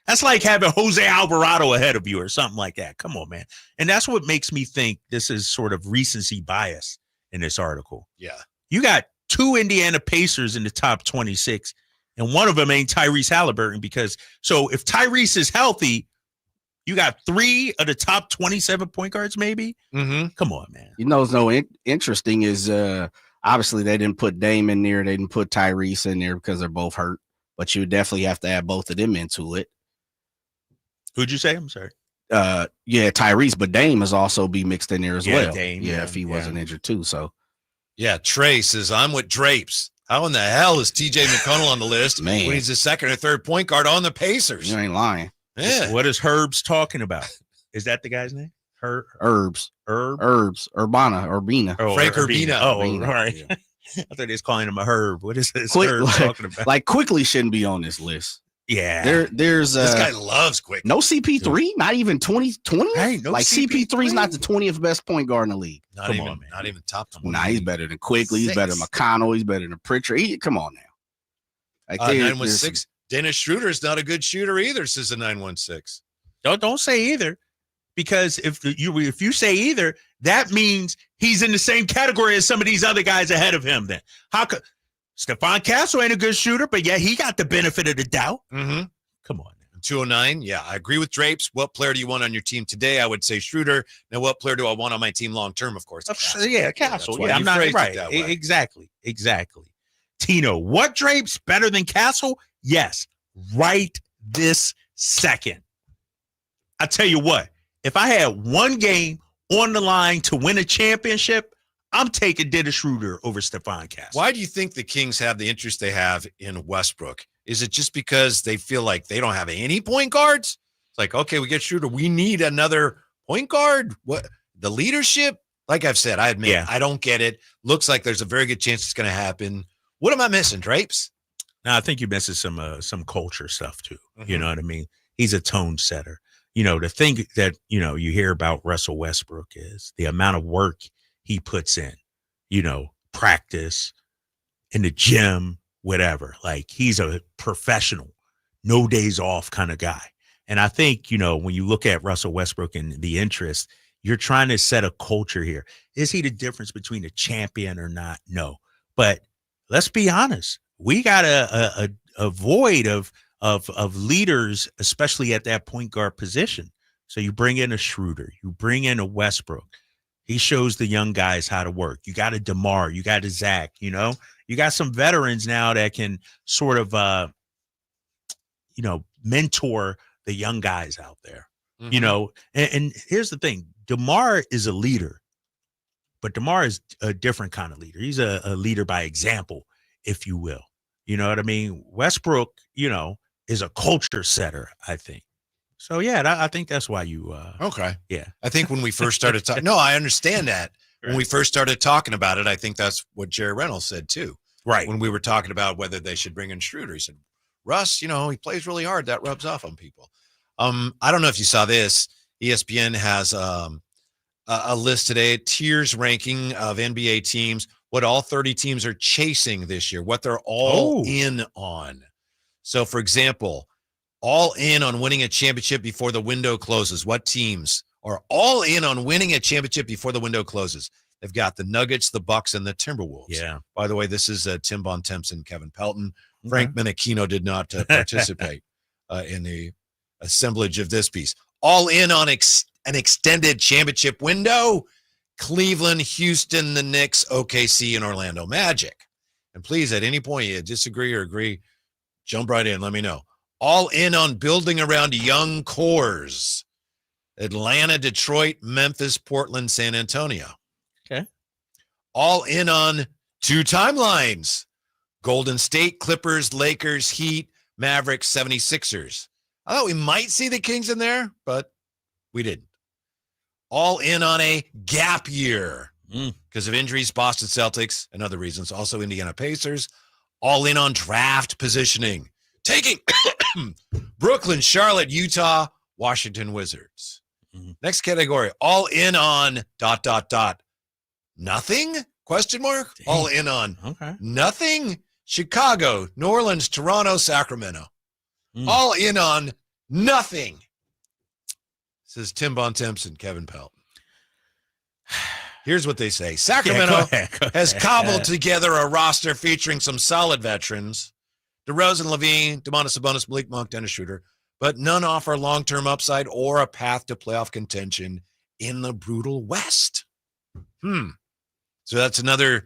That's like having Jose Alvarado ahead of you or something like that. Come on, man. And that's what makes me think this is sort of recency bias in this article. Yeah. You got 2 Indiana Pacers in the top 26, and one of them ain't Tyrese Halliburton so if Tyrese is healthy, you got 3 of the top 27 point guards, maybe. Come on, man. You know, what's interesting is obviously they didn't put Dame in there. They didn't put Tyrese in there because they're both hurt. But you would definitely have to add both of them into it. Who'd you say? I'm sorry. Yeah, Tyrese, but Dame is also be mixed in there as well. Dame, if he wasn't injured too. So yeah, Trey says I'm with Drapes. How in the hell is TJ McConnell on the list Man. when he's the second or third point guard on the Pacers? You ain't lying. Yeah. What is Herbs talking about? Is that the guy's name? Urbana. Frank Urbina. Oh, Urbina, all right. yeah. I thought he was calling him a Herb. What is this Herb talking about? Like Quickly shouldn't be on this list. Yeah. There's this guy loves Quick. No CP3, not even 20. Hey, no like CP3 is not the 20th best point guard in the league. Not even top 20. Nah, he's better than Quickly. He's better than McConnell. He's better than Pritchard. Come on now. Like 916. Dennis Schroeder's not a good shooter either, says the 916. Don't say either, because if you say either, that means he's in the same category as some of these other guys ahead of him. Then how could Stephon Castle ain't a good shooter, but yeah, he got the benefit of the doubt. Mm-hmm. Come on. 209. Yeah, I agree with Drapes. What player do you want on your team today? I would say Schroeder. Now, what player do I want on my team long term? Of course, Castle. Yeah, Castle. Yeah, Yeah, I'm not right. that way. Exactly. Tino, what Drapes better than Castle? Yes, right this second. I tell you what, if I had one game on the line to win a championship, I'm taking Dennis Schroeder over Stephon Castle. Why do you think the Kings have the interest they have in Westbrook? Is it just because they feel like they don't have any point guards? It's like, okay, we get Schroeder. We need another point guard. What the leadership? Like I've said, I admit, I don't get it. Looks like there's a very good chance it's going to happen. What am I missing, Drapes? Now, I think you're missing some culture stuff too. You know what I mean? He's a tone setter. You know, the thing that, you hear about Russell Westbrook is the amount of work he puts in, practice, in the gym, whatever. Like, he's a professional, no days off kind of guy. And I think, when you look at Russell Westbrook and the interest, you're trying to set a culture here. Is he the difference between a champion or not? No. But let's be honest. We got a void of leaders, especially at that point guard position. So you bring in a Schroeder, you bring in a Westbrook. He shows the young guys how to work. You got a DeMar, you got a Zach, you got some veterans now that can sort of, mentor the young guys out there, and here's the thing. DeMar is a leader, but DeMar is a different kind of leader. He's a leader by example, if you will. You know what I mean? Westbrook, is a culture setter, I think. So, yeah, I think that's why you okay. Yeah. I think when we first started talking, no, I understand that. When we first started talking about it, I think that's what Jerry Reynolds said too. Right. When we were talking about whether they should bring in Schroeder, he said, Russ, he plays really hard. That rubs off on people. I don't know if you saw this. ESPN has a list today, tiers ranking of NBA teams, what all 30 teams are chasing this year, what they're all in on. So, for example, all in on winning a championship before the window closes. What teams are all in on winning a championship before the window closes? They've got the Nuggets, the Bucks, and the Timberwolves. Yeah. By the way, this is Tim Bontemps and Kevin Pelton. Frank Menachino did not participate in the assemblage of this piece. All in on an extended championship window. Cleveland, Houston, the Knicks, OKC, and Orlando Magic. And please, at any point you disagree or agree, jump right in. Let me know. All in on building around young cores. Atlanta, Detroit, Memphis, Portland, San Antonio. Okay. All in on 2 timelines. Golden State, Clippers, Lakers, Heat, Mavericks, 76ers. I thought we might see the Kings in there, but we didn't. All in on a gap year because of injuries, Boston Celtics, and other reasons. Also Indiana Pacers. All in on draft positioning. Taking Brooklyn, Charlotte, Utah, Washington Wizards. Next category, all in on ... Nothing? Question mark? Dang. All in on nothing? Chicago, New Orleans, Toronto, Sacramento. All in on nothing. Says Tim Bontemps and Kevin Pelton. Here's what they say. Sacramento has cobbled together a roster featuring some solid veterans. DeRozan, Levine, Domantas Sabonis, Malik Monk, Dennis Schroeder, but none offer long-term upside or a path to playoff contention in the brutal West. So that's another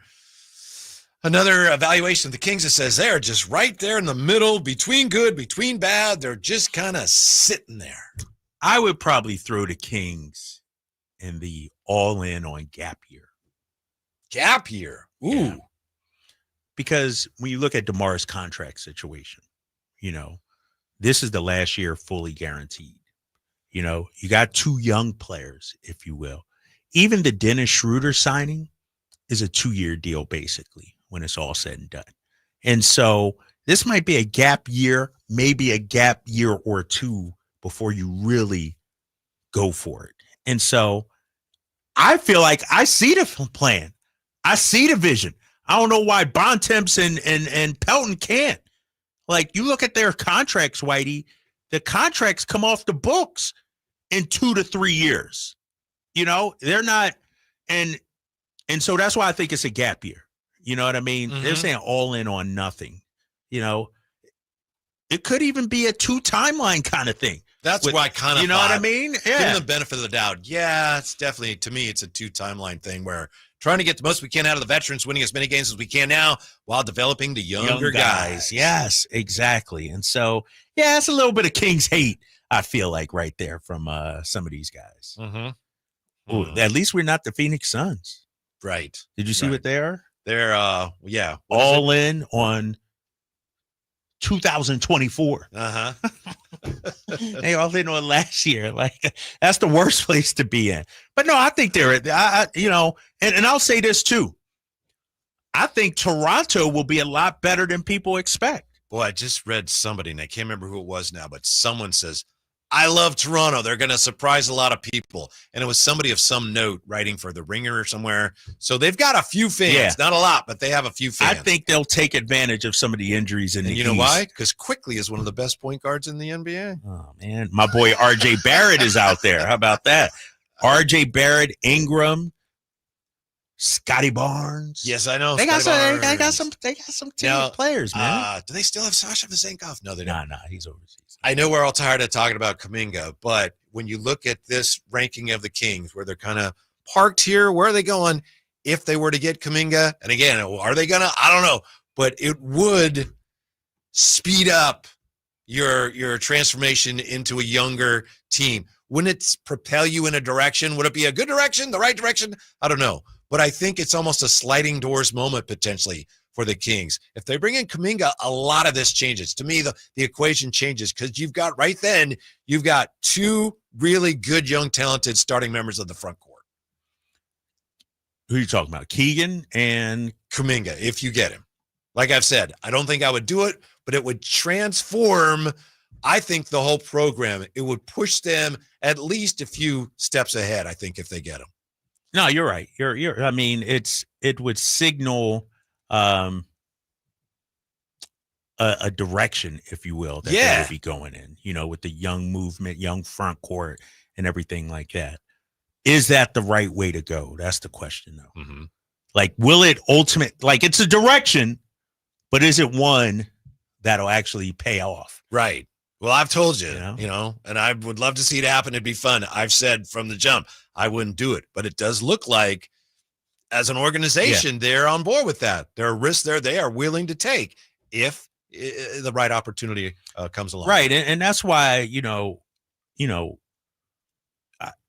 evaluation of the Kings that says they're just right there in the middle, between good, between bad. They're just kind of sitting there. I would probably throw the Kings in the all-in on gap year. Gap year? Ooh. Yeah. Because when you look at DeMar's contract situation, this is the last year fully guaranteed. You got 2 young players, if you will. Even the Dennis Schroeder signing is a 2-year deal, basically, when it's all said and done. And so this might be a gap year, maybe a gap year or 2 before you really go for it. And so I feel like I see the plan. I see the vision. I don't know why Bontemps and Pelton can't. Like, you look at their contracts, Whitey, the contracts come off the books in 2 to 3 years. They're not, and so that's why I think it's a gap year. You know what I mean? They're saying all in on nothing. It could even be a 2 timeline kind of thing. That's why I kind of You know what I mean? Yeah. Give them the benefit of the doubt. Yeah, it's definitely, to me, it's a 2 timeline thing where trying to get the most we can out of the veterans, winning as many games as we can now while developing the younger guys. Yes, exactly. And so, yeah, it's a little bit of Kings hate, I feel like, right there from some of these guys. Ooh, at least we're not the Phoenix Suns. Right. Did you see what they are? They're, yeah. All in on 2024. They all in on last year. Like, that's the worst place to be in. But no, I think they're, and I'll say this too. I think Toronto will be a lot better than people expect. Boy, I just read somebody, and I can't remember who it was now, but someone says, I love Toronto. They're going to surprise a lot of people. And it was somebody of some note writing for The Ringer or somewhere. So they've got a few fans. Not a lot, but they have a few fans. I think they'll take advantage of some of the injuries in the East. You know why? Because Quickly is one of the best point guards in the NBA. Oh, man. My boy RJ Barrett is out there. How about that? RJ Barrett, Ingram, Scotty Barnes. Yes, I know. They got some team players, man. Do they still have Sasha Vezenkov? No, they don't. No, he's overseas. I know we're all tired of talking about Kaminga, but when you look at this ranking of the Kings, where they're kind of parked here, where are they going if they were to get Kaminga? And again, are they going to? I don't know, but it would speed up your transformation into a younger team. Wouldn't it propel you in a direction? Would it be a good direction, the right direction? I don't know, but I think it's almost a sliding doors moment potentially for the Kings. If they bring in Kaminga, a lot of this changes. To me, the equation changes because you've got 2 really good, young, talented starting members of the front court. Who are you talking about? Keegan and Kuminga, if you get him. Like I've said, I don't think I would do it, but it would transform, I think, the whole program. It would push them at least a few steps ahead, I think, if they get him. No, you're right. I mean, it would signal a direction, if you will, that they would be going in, with the young movement, young front court and everything like that. Is that the right way to go? That's the question, though. Mm-hmm. Like, will it it's a direction, but is it one that'll actually pay off? Right. Well, I've told you, and I would love to see it happen. It'd be fun. I've said from the jump, I wouldn't do it, but it does look like as an organization, they're on board with that. There are risks there they are willing to take if the right opportunity comes along. Right. And that's why,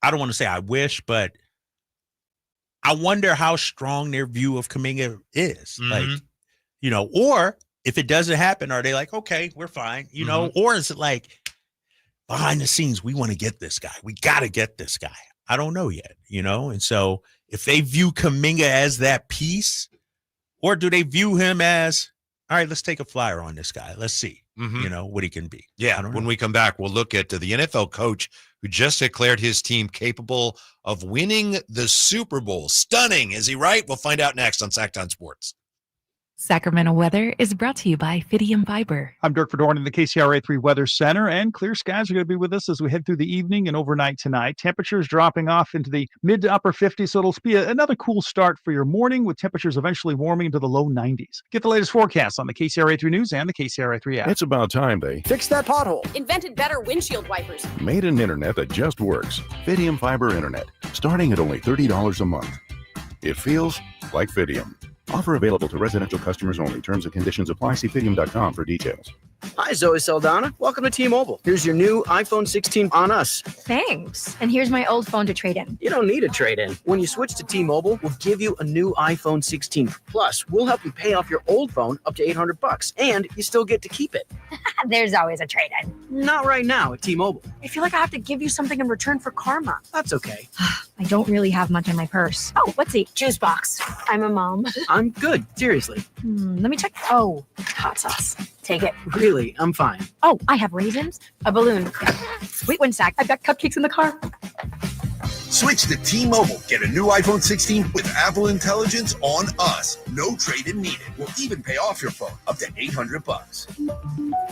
I don't want to say I wish, but I wonder how strong their view of Kaminga is. Mm-hmm. Or if it doesn't happen, are they like, okay, we're fine, or is it like behind the scenes, we want to get this guy. We got to get this guy. I don't know yet, And so if they view Kaminga as that piece, or do they view him as, all right, let's take a flyer on this guy. Let's see, what he can be. Yeah. When we come back, we'll look at the NFL coach who just declared his team capable of winning the Super Bowl. Stunning. Is he right? We'll find out next on Sacktown Sports. Sacramento weather is brought to you by Fidium Fiber. I'm Dirk Verdorn in the KCRA3 Weather Center, and clear skies are going to be with us as we head through the evening and overnight tonight. Temperatures dropping off into the mid to upper 50s, so it'll be another cool start for your morning with temperatures eventually warming into the low 90s. Get the latest forecast on the KCRA3 News and the KCRA3 app. It's about time they fix that pothole. Invented better windshield wipers. Made an internet that just works. Fidium Fiber Internet, starting at only $30 a month. It feels like Fidium. Offer available to residential customers only. Terms and conditions apply. See Fidium.com for details. Hi, Zoe Saldana. Welcome to T-Mobile. Here's your new iPhone 16 on us. Thanks. And here's my old phone to trade in. You don't need a trade-in. When you switch to T-Mobile, we'll give you a new iPhone 16. Plus, we'll help you pay off your old phone up to $800, and you still get to keep it. There's always a trade-in. Not right now at T-Mobile. I feel like I have to give you something in return for karma. That's okay. I don't really have much in my purse. Oh, let's see. Juice box. I'm a mom. I'm good. Seriously. Let me check. Oh, hot sauce. Take it. Really? I'm fine. Oh, I have raisins, a balloon. Wait one sec. I've got cupcakes in the car. Switch to T-Mobile. Get a new iPhone 16 with Apple Intelligence on us. No trade-in needed. We'll even pay off your phone up to $800.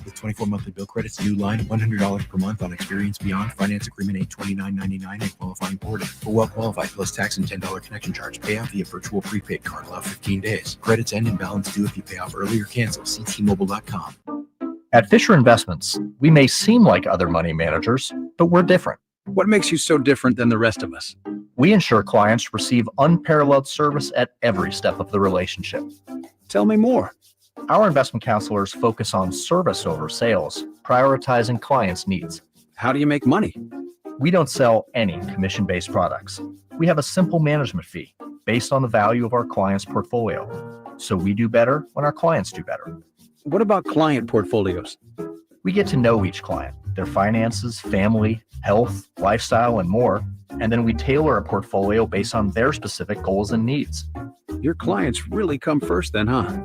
With 24 monthly bill credits, new line, $100 per month on Experience Beyond. Finance agreement $829.99 and qualifying order. For well qualified, plus tax and $10 connection charge. Pay out via virtual prepaid card. Allow 15 days. Credits end and balance due if you pay off early or cancel. See T-Mobile.com. At Fisher Investments, we may seem like other money managers, but we're different. What makes you so different than the rest of us? We ensure clients receive unparalleled service at every step of the relationship. Tell me more. Our investment counselors focus on service over sales, prioritizing clients' needs. How do you make money? We don't sell any commission-based products. We have a simple management fee based on the value of our clients' portfolio. So we do better when our clients do better. What about client portfolios? We get to know each client, their finances, family, health, lifestyle, and more, and then we tailor a portfolio based on their specific goals and needs. Your clients really come first then, huh?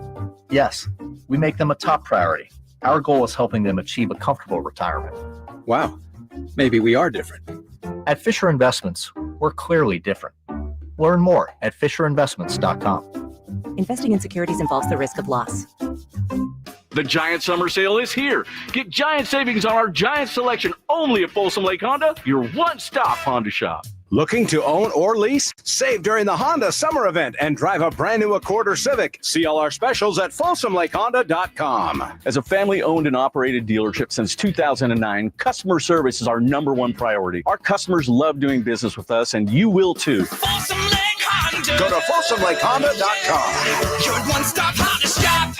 Yes, we make them a top priority. Our goal is helping them achieve a comfortable retirement. Wow, maybe we are different. At Fisher Investments, we're clearly different. Learn more at FisherInvestments.com. Investing in securities involves the risk of loss. The Giant Summer Sale is here. Get giant savings on our giant selection only at Folsom Lake Honda, your one-stop Honda shop. Looking to own or lease? Save during the Honda Summer Event and drive a brand new Accord or Civic. See all our specials at FolsomLakeHonda.com. As a family-owned and operated dealership since 2009, customer service is our #1 priority. Our customers love doing business with us, and you will too. Folsom Lake Honda. Go to FolsomLakeHonda.com. Your one-stop Honda shop.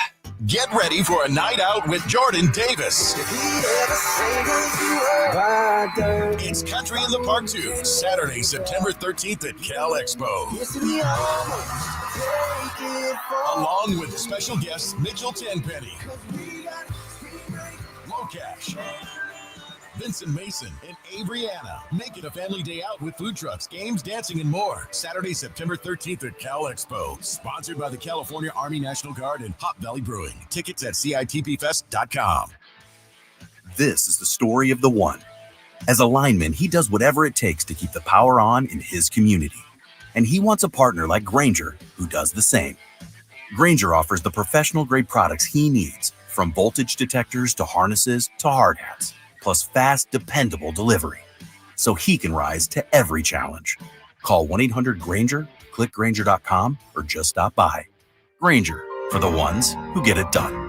Get ready for a night out with Jordan Davis. It's Country in the Park 2, Saturday, September 13th at Cal Expo. Along with special guests Mitchell Tenpenny, Low Cash, Vincent Mason, and Abriana. Make it a family day out with food trucks, games, dancing, and more. Saturday, September 13th at Cal Expo. Sponsored by the California Army National Guard and Hot Valley Brewing. Tickets at CITPFest.com. This is the story of the one. As a lineman, he does whatever it takes to keep the power on in his community. And he wants a partner like Grainger who does the same. Grainger offers the professional-grade products he needs, from voltage detectors to harnesses to hard hats, plus fast, dependable delivery, so he can rise to every challenge. Call 1-800-GRAINGER, click Grainger.com, or just stop by. Grainger, for the ones who get it done.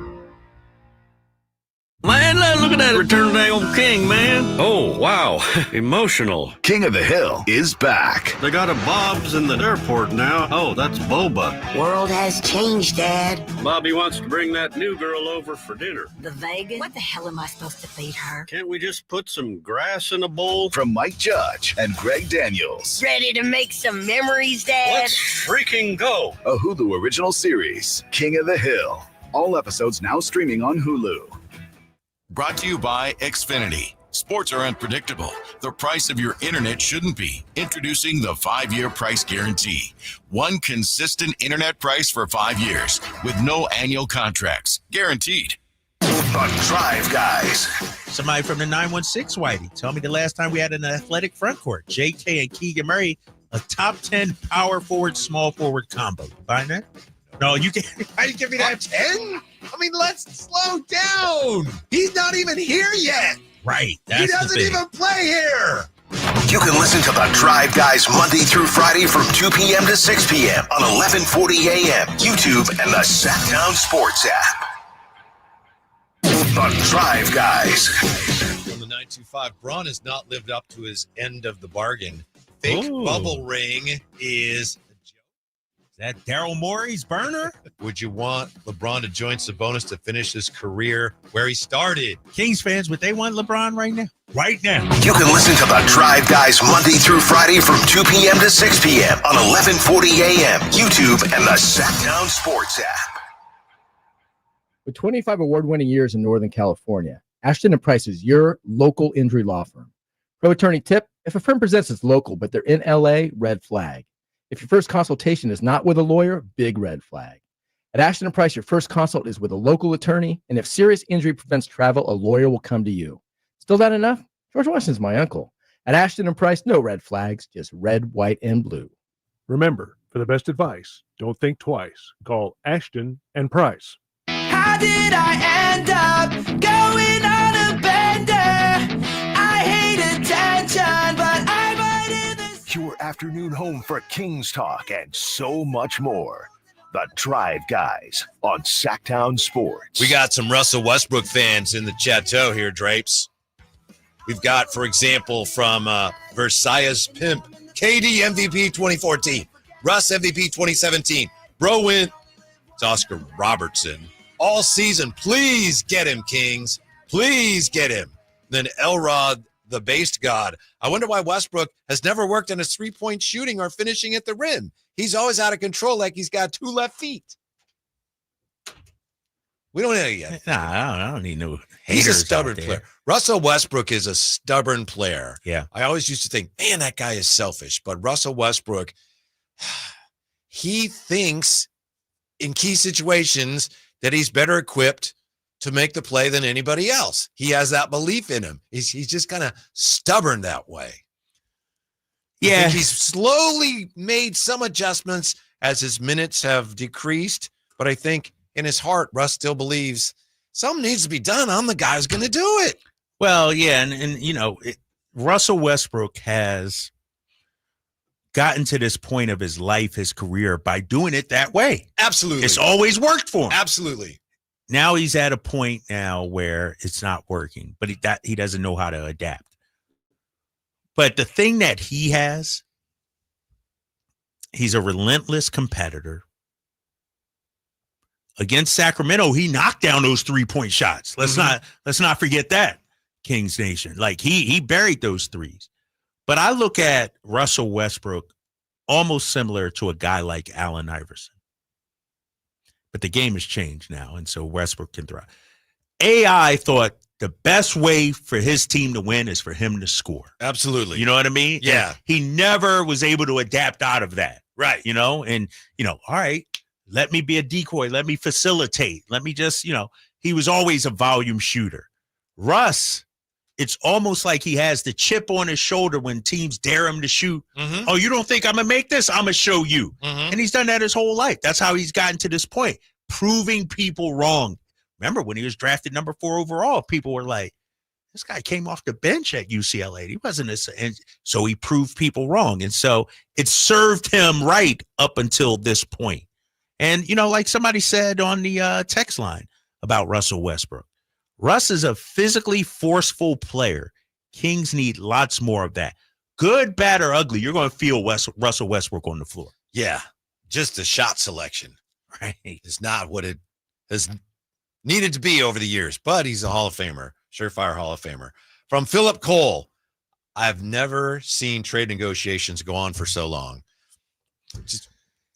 Man, look at that Return of the Old King, man. Oh, wow. Emotional. King of the Hill is back. They got a Bob's in the airport now. Oh, that's Boba. World has changed, Dad. Bobby wants to bring that new girl over for dinner. The Vegas? What the hell am I supposed to feed her? Can't we just put some grass in a bowl? From Mike Judge and Greg Daniels. Ready to make some memories, Dad? Let's freaking go. A Hulu original series, King of the Hill. All episodes now streaming on Hulu. Brought to you by Xfinity. Sports are unpredictable. The price of your internet shouldn't be. Introducing the 5-year price guarantee. One consistent internet price for 5 years with no annual contracts. Guaranteed. The Drive Guys. Somebody from the 916, Whitey. Tell me the last time we had an athletic front court. JK and Keegan Murray, a top 10 power forward, small forward combo. You find that? No, you can. Why you give me that 10? I mean, let's slow down. He's not even here yet. Right. He doesn't even play here. You can listen to The Drive Guys Monday through Friday from 2 p.m. to 6 p.m. on 1140 a.m., YouTube, and the Sacktown Sports app. The Drive Guys. From the 925, Braun has not lived up to his end of the bargain. Fake bubble ring is... that Daryl Morey's burner? Would you want LeBron to join Sabonis to finish his career where he started? Kings fans, would they want LeBron right now? Right now. You can listen to The Drive Guys Monday through Friday from 2 p.m. to 6 p.m. on 1140 a.m., YouTube, and the Sacktown Sports app. With 25 award-winning years in Northern California, Ashton & Price is your local injury law firm. Pro attorney tip, if a firm presents as local but they're in L.A., red flag. If your first consultation is not with a lawyer, big red flag. At Ashton & Price, your first consult is with a local attorney, and if serious injury prevents travel, a lawyer will come to you. Still not enough? George Washington's my uncle. At Ashton & Price, no red flags, just red, white, and blue. Remember, for the best advice, don't think twice. Call Ashton & Price. How did I end up going on a bender? I hate attention, but I might in this. Your afternoon home for Kings talk and so much more. The Drive Guys on Sacktown Sports. We got some Russell Westbrook fans in the chateau here, Drapes. We've got, for example, from Versailles Pimp, KD MVP 2014, Russ MVP 2017, Bro win. It's Oscar Robertson. All season, please get him, Kings. Please get him. Then Elrod, the based god. I wonder why Westbrook has never worked on his three-point shooting or finishing at the rim. He's always out of control like he's got two left feet. We don't know yet. Nah, I don't need no He's a haters stubborn out there. player. Russell Westbrook is a stubborn player. Yeah. I always used to think, man, that guy is selfish. But Russell Westbrook, he thinks in key situations that he's better equipped to make the play than anybody else. He has that belief in him. He's just kind of stubborn that way. Yeah. I think he's slowly made some adjustments as his minutes have decreased. But I think in his heart, Russ still believes something needs to be done. I'm the guy who's going to do it. Well, yeah, and you know, Russell Westbrook has gotten to this point of his life, his career, by doing it that way. Absolutely. It's always worked for him. Absolutely. Now he's at a point now where it's not working, but he doesn't know how to adapt. But the thing that he has, he's a relentless competitor. Against Sacramento, he knocked down those 3-point shots. Let's not forget that, Kings Nation. Like he buried those threes. But I look at Russell Westbrook almost similar to a guy like Allen Iverson. But the game has changed now, and so Westbrook can thrive. AI thought the best way for his team to win is for him to score. Absolutely. You know what I mean? Yeah. And he never was able to adapt out of that. Right. All right, let me be a decoy. Let me facilitate. Let me just, he was always a volume shooter. Russ, it's almost like he has the chip on his shoulder when teams dare him to shoot. Mm-hmm. Oh, you don't think I'm going to make this? I'm going to show you. Mm-hmm. And he's done that his whole life. That's how he's gotten to this point, proving people wrong. Remember when he was drafted number 4 overall, people were like, this guy came off the bench at UCLA. He wasn't and so he proved people wrong. And so it served him right up until this point. And, like somebody said on the text line about Russell Westbrook, Russ is a physically forceful player. Kings need lots more of that. Good, bad, or ugly, you're going to feel Russell Westbrook on the floor. Yeah. Just the shot selection. Right. Is not what it has needed to be over the years, but he's a Hall of Famer, surefire Hall of Famer. From Philip Cole, I've never seen trade negotiations go on for so long. Just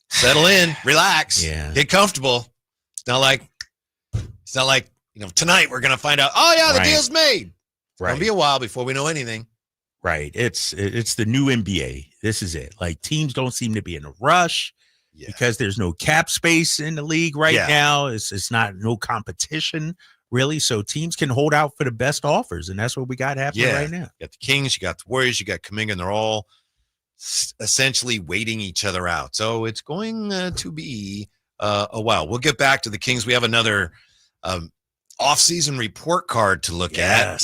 settle in, relax, get comfortable. It's not like tonight we're going to find out, the deal's made. It's going to be a while before we know anything. Right. It's the new NBA. This is it. Like, teams don't seem to be in a rush because there's no cap space in the league right now. It's not no competition really. So teams can hold out for the best offers, and that's what we got happening right now. You got the Kings, you got the Warriors, you got Kaminga, and they're all essentially waiting each other out. So it's going to be a while. We'll get back to the Kings. We have another off-season report card to look at.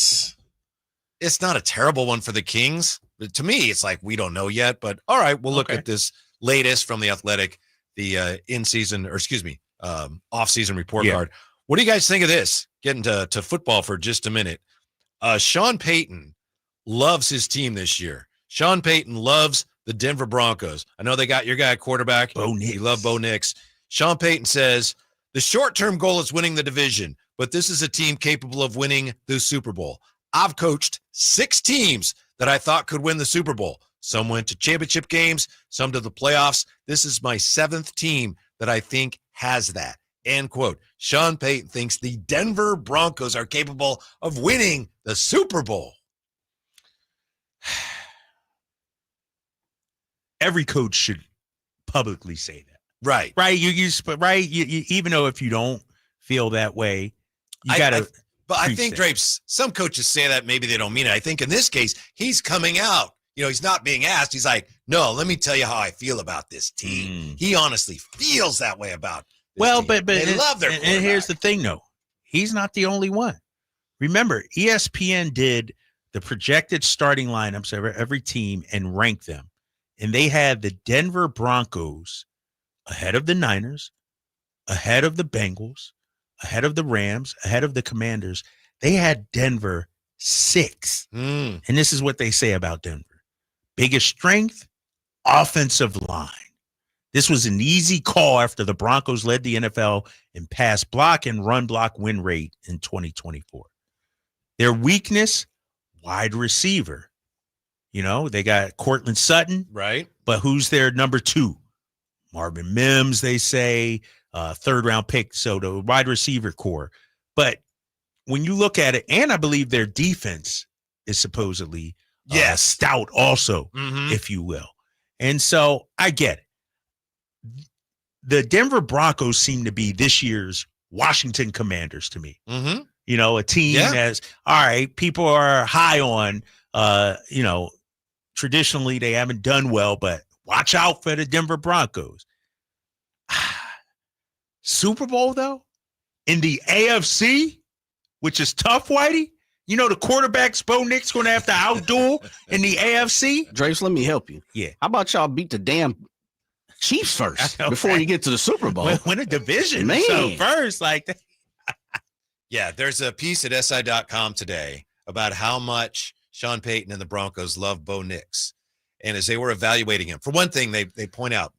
It's not a terrible one for the Kings. But to me, it's like we don't know yet. But all right, we'll look at this latest from the Athletic, the off-season report card. What do you guys think of this? Getting to football for just a minute. Sean Payton loves his team this year. Sean Payton loves the Denver Broncos. I know they got your guy quarterback. You love Bo Nix. Sean Payton says, the short-term goal is winning the division, but this is a team capable of winning the Super Bowl. I've coached 6 teams that I thought could win the Super Bowl. Some went to championship games, some to the playoffs. This is my 7th team that I think has that. End quote. Sean Payton thinks the Denver Broncos are capable of winning the Super Bowl. Every coach should publicly say that. Right. Right. You even though if you don't feel that way, you got to. But I think, Drapes, some coaches say that, maybe they don't mean it. I think in this case, he's coming out. He's not being asked. He's like, no, let me tell you how I feel about this team. He honestly feels that way about this team. But they love their quarterback. And here's the thing, though. He's not the only one. Remember, ESPN did the projected starting lineups of every team and ranked them. And they had the Denver Broncos ahead of the Niners, ahead of the Bengals, ahead of the Rams, ahead of the Commanders. They had Denver 6. And this is what they say about Denver. Biggest strength, offensive line. This was an easy call after the Broncos led the NFL in pass block and run block win rate in 2024. Their weakness, wide receiver. They got Cortland Sutton. Right. But who's their number 2? Marvin Mims, they say, 3rd-round pick, so the wide receiver core. But when you look at it, and I believe their defense is supposedly stout also, if you will. And so I get it. The Denver Broncos seem to be this year's Washington Commanders to me. A team that's, all right, people are high on, traditionally they haven't done well, but watch out for the Denver Broncos. Super Bowl, though, in the AFC, which is tough, Whitey. The quarterback's Bo Nix going to have to outduel in the AFC. Drapes, let me help you. Yeah. How about y'all beat the damn Chiefs first before you get to the Super Bowl? Win a division. Man. So first, like that. Yeah, there's a piece at SI.com today about how much Sean Payton and the Broncos love Bo Nix. And as they were evaluating him, for one thing, they point out,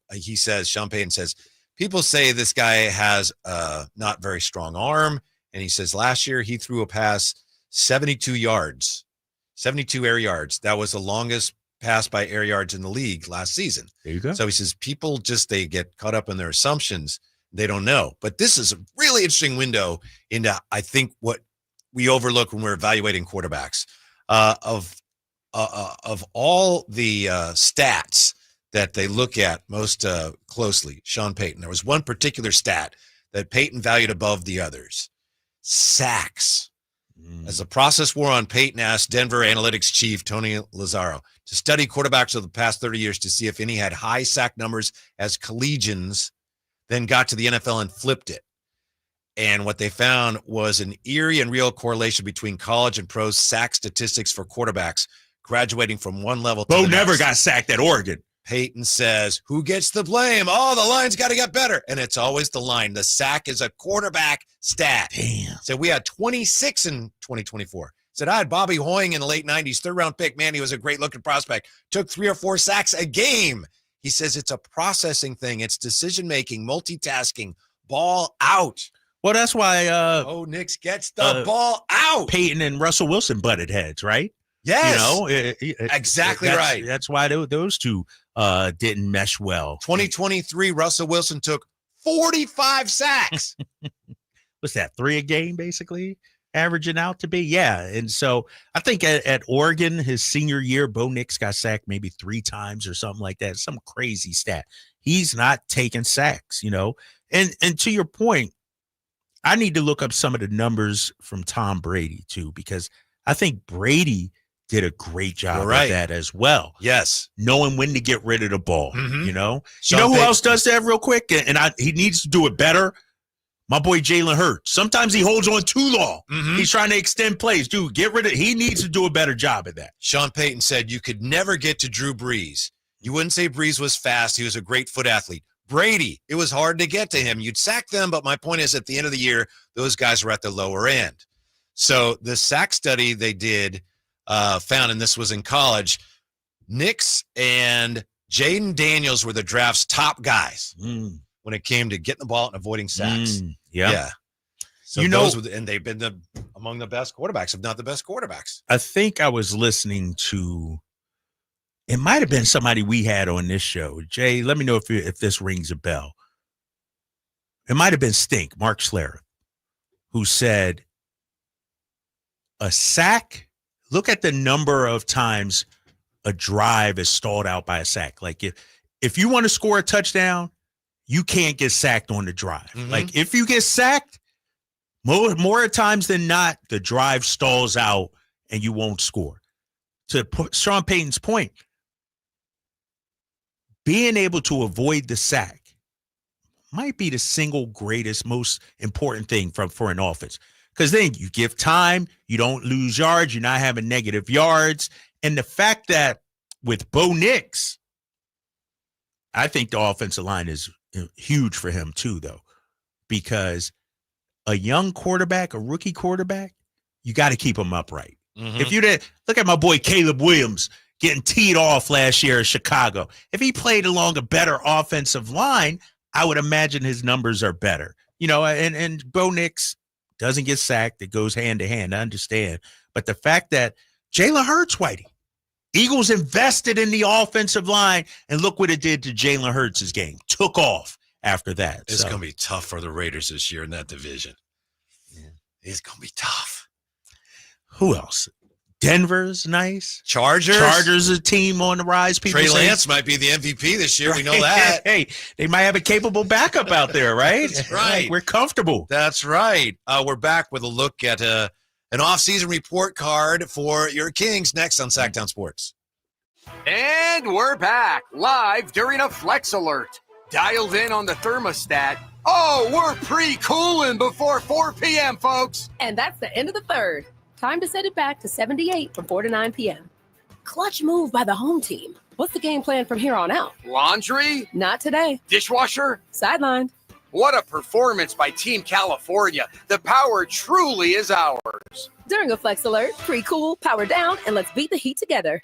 Sean Payton says, people say this guy has a not very strong arm. And he says last year he threw a pass 72 yards, 72 air yards. That was the longest pass by air yards in the league last season. There you go. So he says people they get caught up in their assumptions. They don't know. But this is a really interesting window into, I think, what we overlook when we're evaluating quarterbacks. Of all the stats that they look at most closely, Sean Payton, there was one particular stat that Payton valued above the others: sacks. As the process wore on, Payton asked Denver analytics chief Tony Lazzaro to study quarterbacks of the past 30 years to see if any had high sack numbers as collegians, then got to the NFL and flipped it. And what they found was an eerie and real correlation between college and pro sack statistics for quarterbacks graduating from one level to the next. Bo never got sacked at Oregon. Peyton says, who gets the blame? Oh, the line's got to get better. And it's always the line. The sack is a quarterback stat. Damn. So we had 26 in 2024. Said, I had Bobby Hoying in the late 90s, third-round pick. Man, he was a great-looking prospect. Took 3 or 4 sacks a game. He says it's a processing thing. It's decision-making, multitasking, ball out. Well, that's why Nix gets the ball out. Peyton and Russell Wilson butted heads, right? Yes. Exactly right. That's why those two didn't mesh well. 2023, Russell Wilson took 45 sacks. What's that, 3 a game, basically, averaging out to be? Yeah. And so I think at Oregon, his senior year, Bo Nix got sacked maybe 3 times or something like that. Some crazy stat. He's not taking sacks, And to your point, I need to look up some of the numbers from Tom Brady, too, because I think Brady did a great job with that as well. Yes. Knowing when to get rid of the ball, You know Sean who Payton else does that real quick? And he needs to do it better? My boy Jalen Hurts. Sometimes he holds on too long. He's trying to extend plays. Dude, get rid of it. He needs to do a better job at that. Sean Payton said you could never get to Drew Brees. You wouldn't say Brees was fast. He was a great foot athlete. Brady, it was hard to get to him. You'd sack them, but my point is at the end of the year, those guys were at the lower end. So the sack study they did found, and this was in college, Nix and Jaden Daniels were the draft's top guys when it came to getting the ball and avoiding sacks. Yeah. So and they've been among the best quarterbacks, if not the best quarterbacks. I think I was listening to, it might have been somebody we had on this show. Jay, let me know if this rings a bell. It might have been Mark Schlereth, who said a sack, look at the number of times a drive is stalled out by a sack. Like if you want to score a touchdown, you can't get sacked on the drive. Like if you get sacked, more times than not, the drive stalls out and you won't score. To Sean Payton's point, being able to avoid the sack might be the single greatest, most important thing for an offense. Because then you give time, you don't lose yards, you're not having negative yards. And the fact that with Bo Nix, I think the offensive line is huge for him too, though. Because a young quarterback, a rookie quarterback, you got to keep him upright. If you did, look at my boy Caleb Williams getting teed off last year in Chicago. If he played along a better offensive line, I would imagine his numbers are better. And Bo Nix doesn't get sacked. It goes hand to hand. I understand. But the fact that Jalen Hurts, Whitey, Eagles invested in the offensive line, and look what it did to Jalen Hurts' game. Took off after that. It's going to be tough for the Raiders this year in that division. Yeah. It's going to be tough. Who else? Denver's nice. Chargers a team on the rise. People Trey say Lance might be the MVP this year. We know that. Hey, they might have a capable backup out there, right? That's right. We're comfortable. That's right. We're back with a look at an off-season report card for your Kings next on Sacktown Sports. And we're back live during a flex alert. Dialed in on the thermostat. Oh, we're pre-cooling before 4 p.m., folks. And that's the end of the third. Time to set it back to 78 from 4 to 9 p.m. Clutch move by the home team. What's the game plan from here on out? Laundry? Not today. Dishwasher? Sidelined. What a performance by Team California. The power truly is ours. During a flex alert, pre-cool, power down, and let's beat the heat together.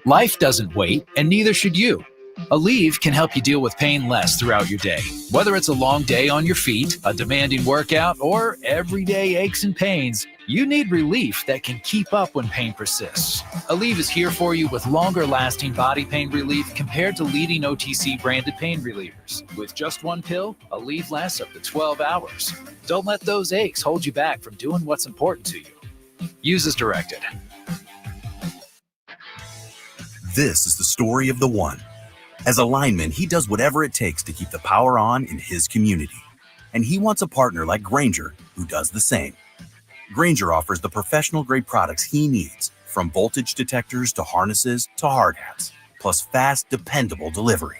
Life doesn't wait, and neither should you. Aleve can help you deal with pain less throughout your day. Whether it's a long day on your feet, a demanding workout, or everyday aches and pains, You need relief that can keep up when pain persists. Aleve is here for you with longer-lasting body pain relief compared to leading OTC branded pain relievers. With just one pill, Aleve lasts up to 12 hours. Don't let those aches hold you back from doing what's important to you. Use as directed. This is the story of the one. As a lineman, he does whatever it takes to keep the power on in his community. And he wants a partner like Grainger who does the same. Grainger offers the professional-grade products he needs, from voltage detectors to harnesses to hard hats, plus fast, dependable delivery,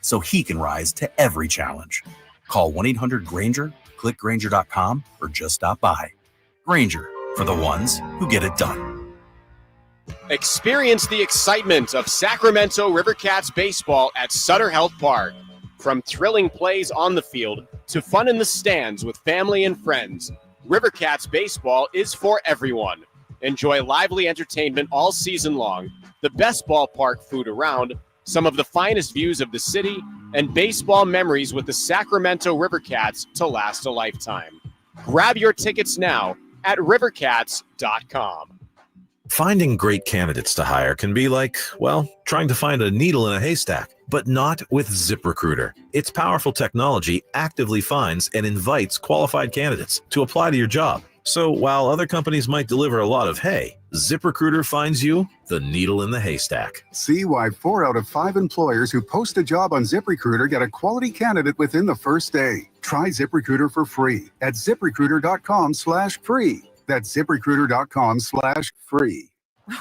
so he can rise to every challenge. Call 1-800-GRAINGER, click Grainger.com, or just stop by. Grainger, for the ones who get it done. Experience the excitement of Sacramento Rivercats baseball at Sutter Health Park. From thrilling plays on the field to fun in the stands with family and friends, Rivercats baseball is for everyone. Enjoy lively entertainment all season long, the best ballpark food around, some of the finest views of the city, and baseball memories with the Sacramento Rivercats to last a lifetime. Grab your tickets now at rivercats.com. Finding great candidates to hire can be like, well, trying to find a needle in a haystack, but not with ZipRecruiter. Its powerful technology actively finds and invites qualified candidates to apply to your job. So while other companies might deliver a lot of hay, ZipRecruiter finds you the needle in the haystack. See why 4 out of 5 employers who post a job on ZipRecruiter get a quality candidate within the first day. Try ZipRecruiter for free at ZipRecruiter.com/free. That's ZipRecruiter.com/free.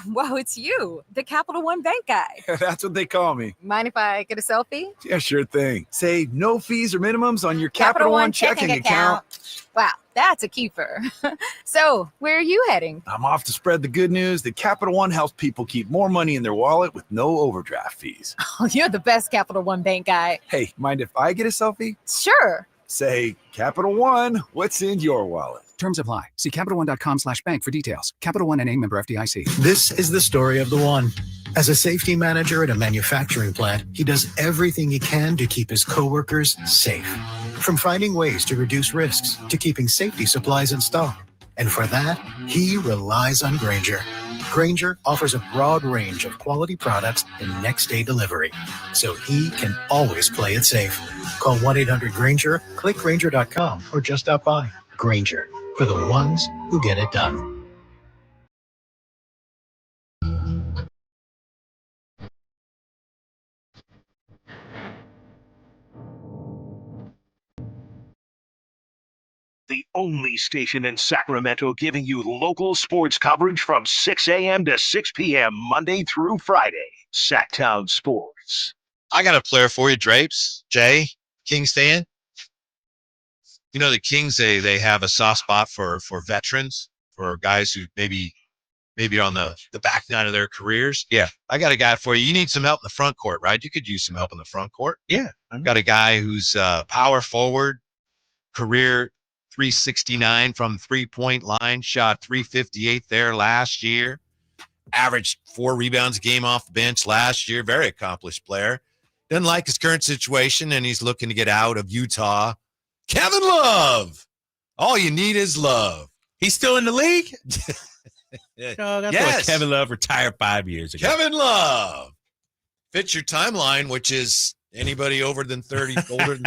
Whoa, it's you, the Capital One Bank guy. That's what they call me. Mind if I get a selfie? Yeah, sure thing. Save no fees or minimums on your Capital One checking account. Wow, that's a keeper. So, where are you heading? I'm off to spread the good news that Capital One helps people keep more money in their wallet with no overdraft fees. Oh, you're the best Capital One Bank guy. Hey, mind if I get a selfie? Sure. Say, Capital One, what's in your wallet? Terms apply. See CapitalOne.com/bank for details. Capital One NA, member FDIC. This is the story of the one. As a safety manager at a manufacturing plant, he does everything he can to keep his coworkers safe. From finding ways to reduce risks to keeping safety supplies in stock. And for that, he relies on Grainger. Grainger offers a broad range of quality products and next-day delivery, so he can always play it safe. Call 1-800-GRAINGER, click Grainger.com, or just stop by. Grainger, for the ones who get it done. The only station in Sacramento giving you local sports coverage from 6 a.m. to 6 p.m. Monday through Friday. Sacktown Sports. I got a player for you, Drapes. Jay, Kings fan. You know, the Kings, they have a soft spot for veterans, for guys who maybe are on the back nine of their careers. Yeah. I got a guy for you. You need some help in the front court, right? You could use some help in the front court. Yeah. I've got a guy who's power forward, career 369 from three-point line, shot 358 there last year, averaged 4 rebounds a game off the bench last year. Very accomplished player. Doesn't like his current situation, and he's looking to get out of Utah. Kevin Love. All you need is love. He's still in the league? Yes. Kevin Love retired 5 years ago. Kevin Love. Fits your timeline, which is anybody older than 34.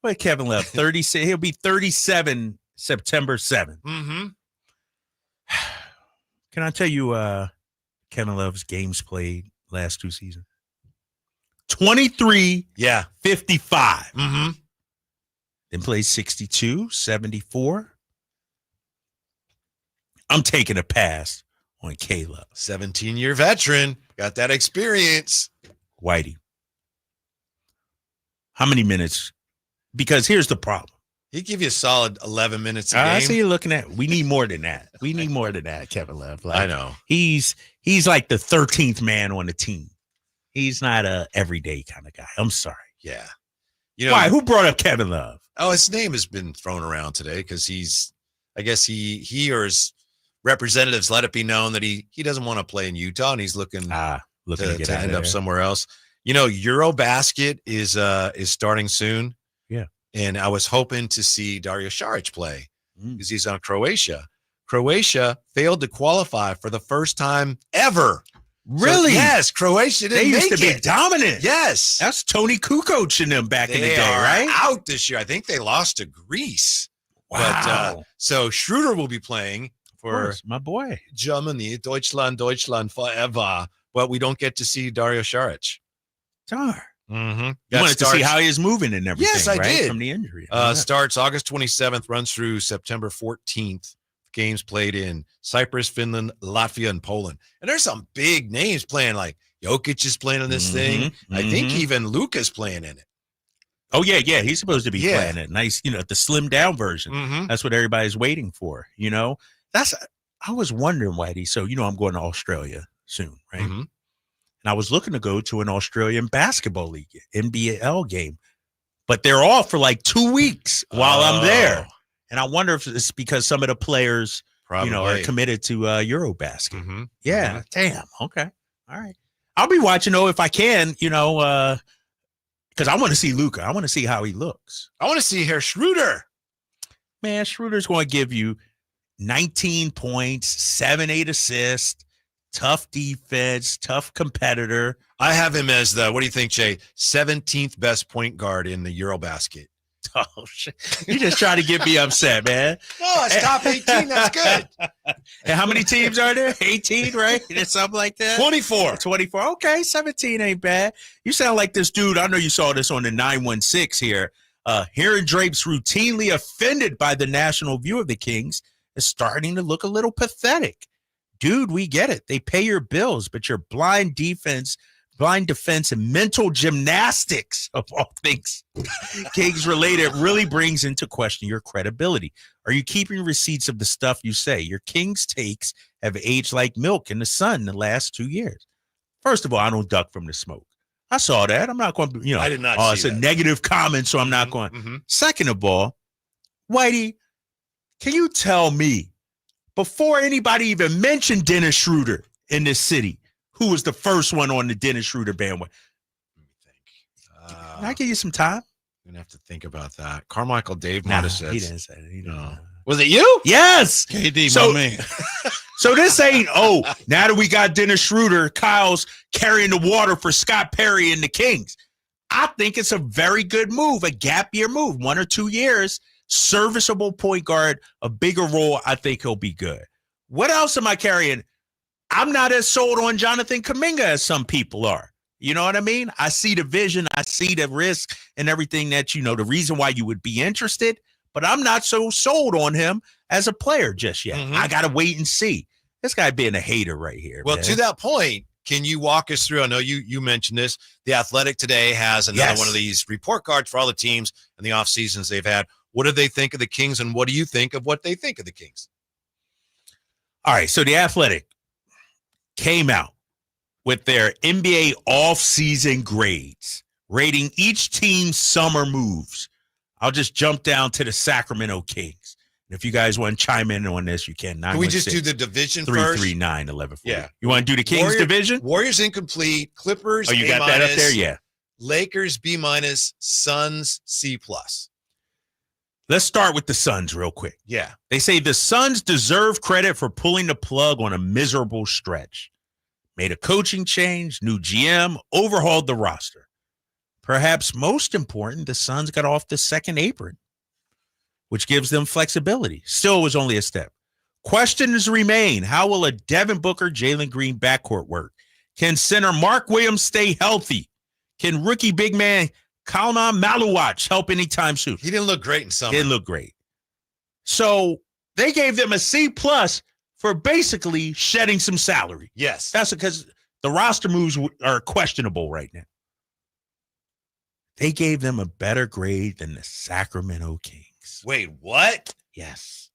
Wait, Kevin Love, 36. He'll be 37 September 7th. Mm-hmm. Can I tell you Kevin Love's games played last 2 seasons? 23, 55. Mm-hmm. Then played 62, 74. I'm taking a pass on K-Love. 17-year veteran. Got that experience. Whitey. How many minutes? Because here's the problem. He'd give you a solid 11 minutes a game. I see you looking at. We need more than that. We need more than that, Kevin Love. Like, I know. He's like the 13th man on the team. He's not a everyday kind of guy. I'm sorry. Yeah. You know, why? Who brought up Kevin Love? Oh, his name has been thrown around today because I guess he or his representatives let it be known that he doesn't want to play in Utah and he's looking to end up somewhere else. You know, Eurobasket is starting soon. Yeah. And I was hoping to see Dario Saric play because he's on Croatia. Croatia failed to qualify for the first time ever. Really? So, yes, Croatia didn't They used make to be it. dominant. Yes. That's Tony Kukoc in them back in the They day, are right? out this year. I think they lost to Greece. Wow. But, so Schroeder will be playing for my boy. Germany, Deutschland forever. But we don't get to see Dario Saric. Darn. Mm-hmm. You wanted to see how he is moving and everything, Yes, I right? did. From the injury. Starts August 27th, runs through September 14th. Games played in Cyprus, Finland, Latvia, and Poland. And there's some big names playing, like Jokic is playing in this thing. I think even Luca's playing in it. Oh, yeah. He's supposed to be playing it. Nice, the slim down version. That's what everybody's waiting for, I was wondering, Whitey. So, I'm going to Australia soon, right? And I was looking to go to an Australian basketball league, NBL game, but they're off for like 2 weeks while I'm there. And I wonder if it's because some of the players, are committed to Eurobasket. Yeah. Damn. Okay. All right. I'll be watching, though, if I can, because I want to see Luca. I want to see how he looks. I want to see Herr Schroeder. Man, Schroeder's going to give you 19 points, 7-8 assists, tough defense, tough competitor. I have him as what do you think, Jay? 17th best point guard in the Eurobasket. Oh, shit. You just trying to get me upset, man. No, it's top 18. That's good. And how many teams are there? 18, right? It's something like that? 24. 24. Okay, 17 ain't bad. You sound like this dude. I know you saw this on the 916 here. Hearing Drape's routinely offended by the national view of the Kings is starting to look a little pathetic. Dude, we get it. They pay your bills, but your blind defense, and mental gymnastics of all things Kings related really brings into question your credibility. Are you keeping receipts of the stuff you say? Your Kings takes have aged like milk in the sun the last 2 years. First of all, I don't duck from the smoke. I saw that. I'm not going to, I did not it's see a that. negative comment, so I'm not going. Second of all, Whitey, can you tell me, before anybody even mentioned Dennis Schroeder in this city, who was the first one on the Dennis Schroeder bandwagon? Can I give you some time? I'm going to have to think about that. Carmichael Dave might have said. He didn't say it. He didn't. Was it you? Yes. KD, So- my man. So this ain't, now that we got Dennis Schroeder, Kyle's carrying the water for Scott Perry and the Kings. I think it's a very good move, a gap year move, 1 or 2 years, serviceable point guard, a bigger role. I think he'll be good. What else am I carrying? I'm not as sold on Jonathan Kuminga as some people are. You know what I mean? I see the vision. I see the risk and everything that, the reason why you would be interested, but I'm not so sold on him as a player just yet. I got to wait and see. This guy being a hater right here. Well, man. to that point, can you walk us through? I know you mentioned this. The Athletic today has another one of these report cards for all the teams and the off seasons they've had. What do they think of the Kings, and what do you think of what they think of the Kings? All right, so the Athletic came out with their NBA off-season grades, rating each team's summer moves. I'll just jump down to the Sacramento Kings. And if you guys want to chime in on this, you can. Can we just do the division first? 339-1140. Yeah. You want to do the Kings division? Warriors incomplete. Clippers. Oh, you A-, got that up there? Yeah. Lakers B-, Suns C+. Let's start with the Suns real quick. Yeah. They say the Suns deserve credit for pulling the plug on a miserable stretch. Made a coaching change, new GM, overhauled the roster. Perhaps most important, the Suns got off the second apron, which gives them flexibility. Still, it was only a step. Questions remain. How will a Devin Booker, Jalen Green backcourt work? Can center Mark Williams stay healthy? Can rookie big man Kalman Maluach help anytime soon? He didn't look great in summer. Didn't look great. So they gave them a C+ for basically shedding some salary. Yes. That's because the roster moves are questionable right now. They gave them a better grade than the Sacramento Kings. Wait, what? Yes.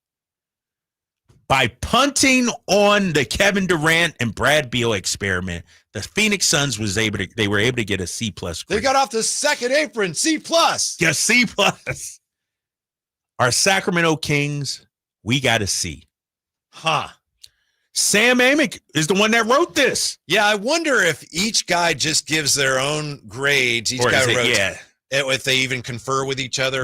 By punting on the Kevin Durant and Brad Beal experiment, the Phoenix Suns they were able to get a C+ grade. They got off the second apron, C+. Yeah, C+. Our Sacramento Kings, we got a C. Huh. Sam Amick is the one that wrote this. Yeah, I wonder if each guy just gives their own grades. Each Or guy is it- wrote. yeah. If they even confer with each other.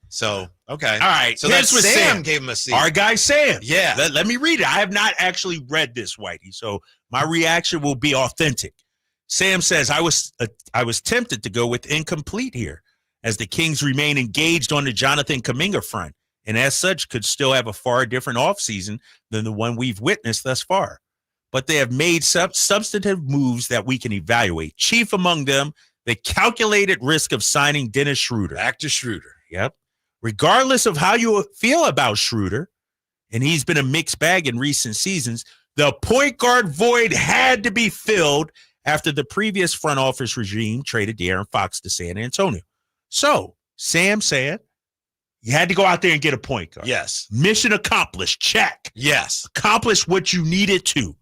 So, okay. All right. So here's that's what Sam gave him a C. Our guy Sam. Yeah. Let me read it. I have not actually read this, Whitey, so my reaction will be authentic. Sam says, I was tempted to go with incomplete here, as the Kings remain engaged on the Jonathan Kuminga front, and as such could still have a far different offseason than the one we've witnessed thus far. But they have made substantive moves that we can evaluate. Chief among them, the calculated risk of signing Dennis Schroeder. Back to Schroeder. Yep. Regardless of how you feel about Schroeder, and he's been a mixed bag in recent seasons, the point guard void had to be filled after the previous front office regime traded DeAaron Fox to San Antonio. So, Sam said, you had to go out there and get a point guard. Yes. Mission accomplished. Check. Yes. Accomplished what you needed to.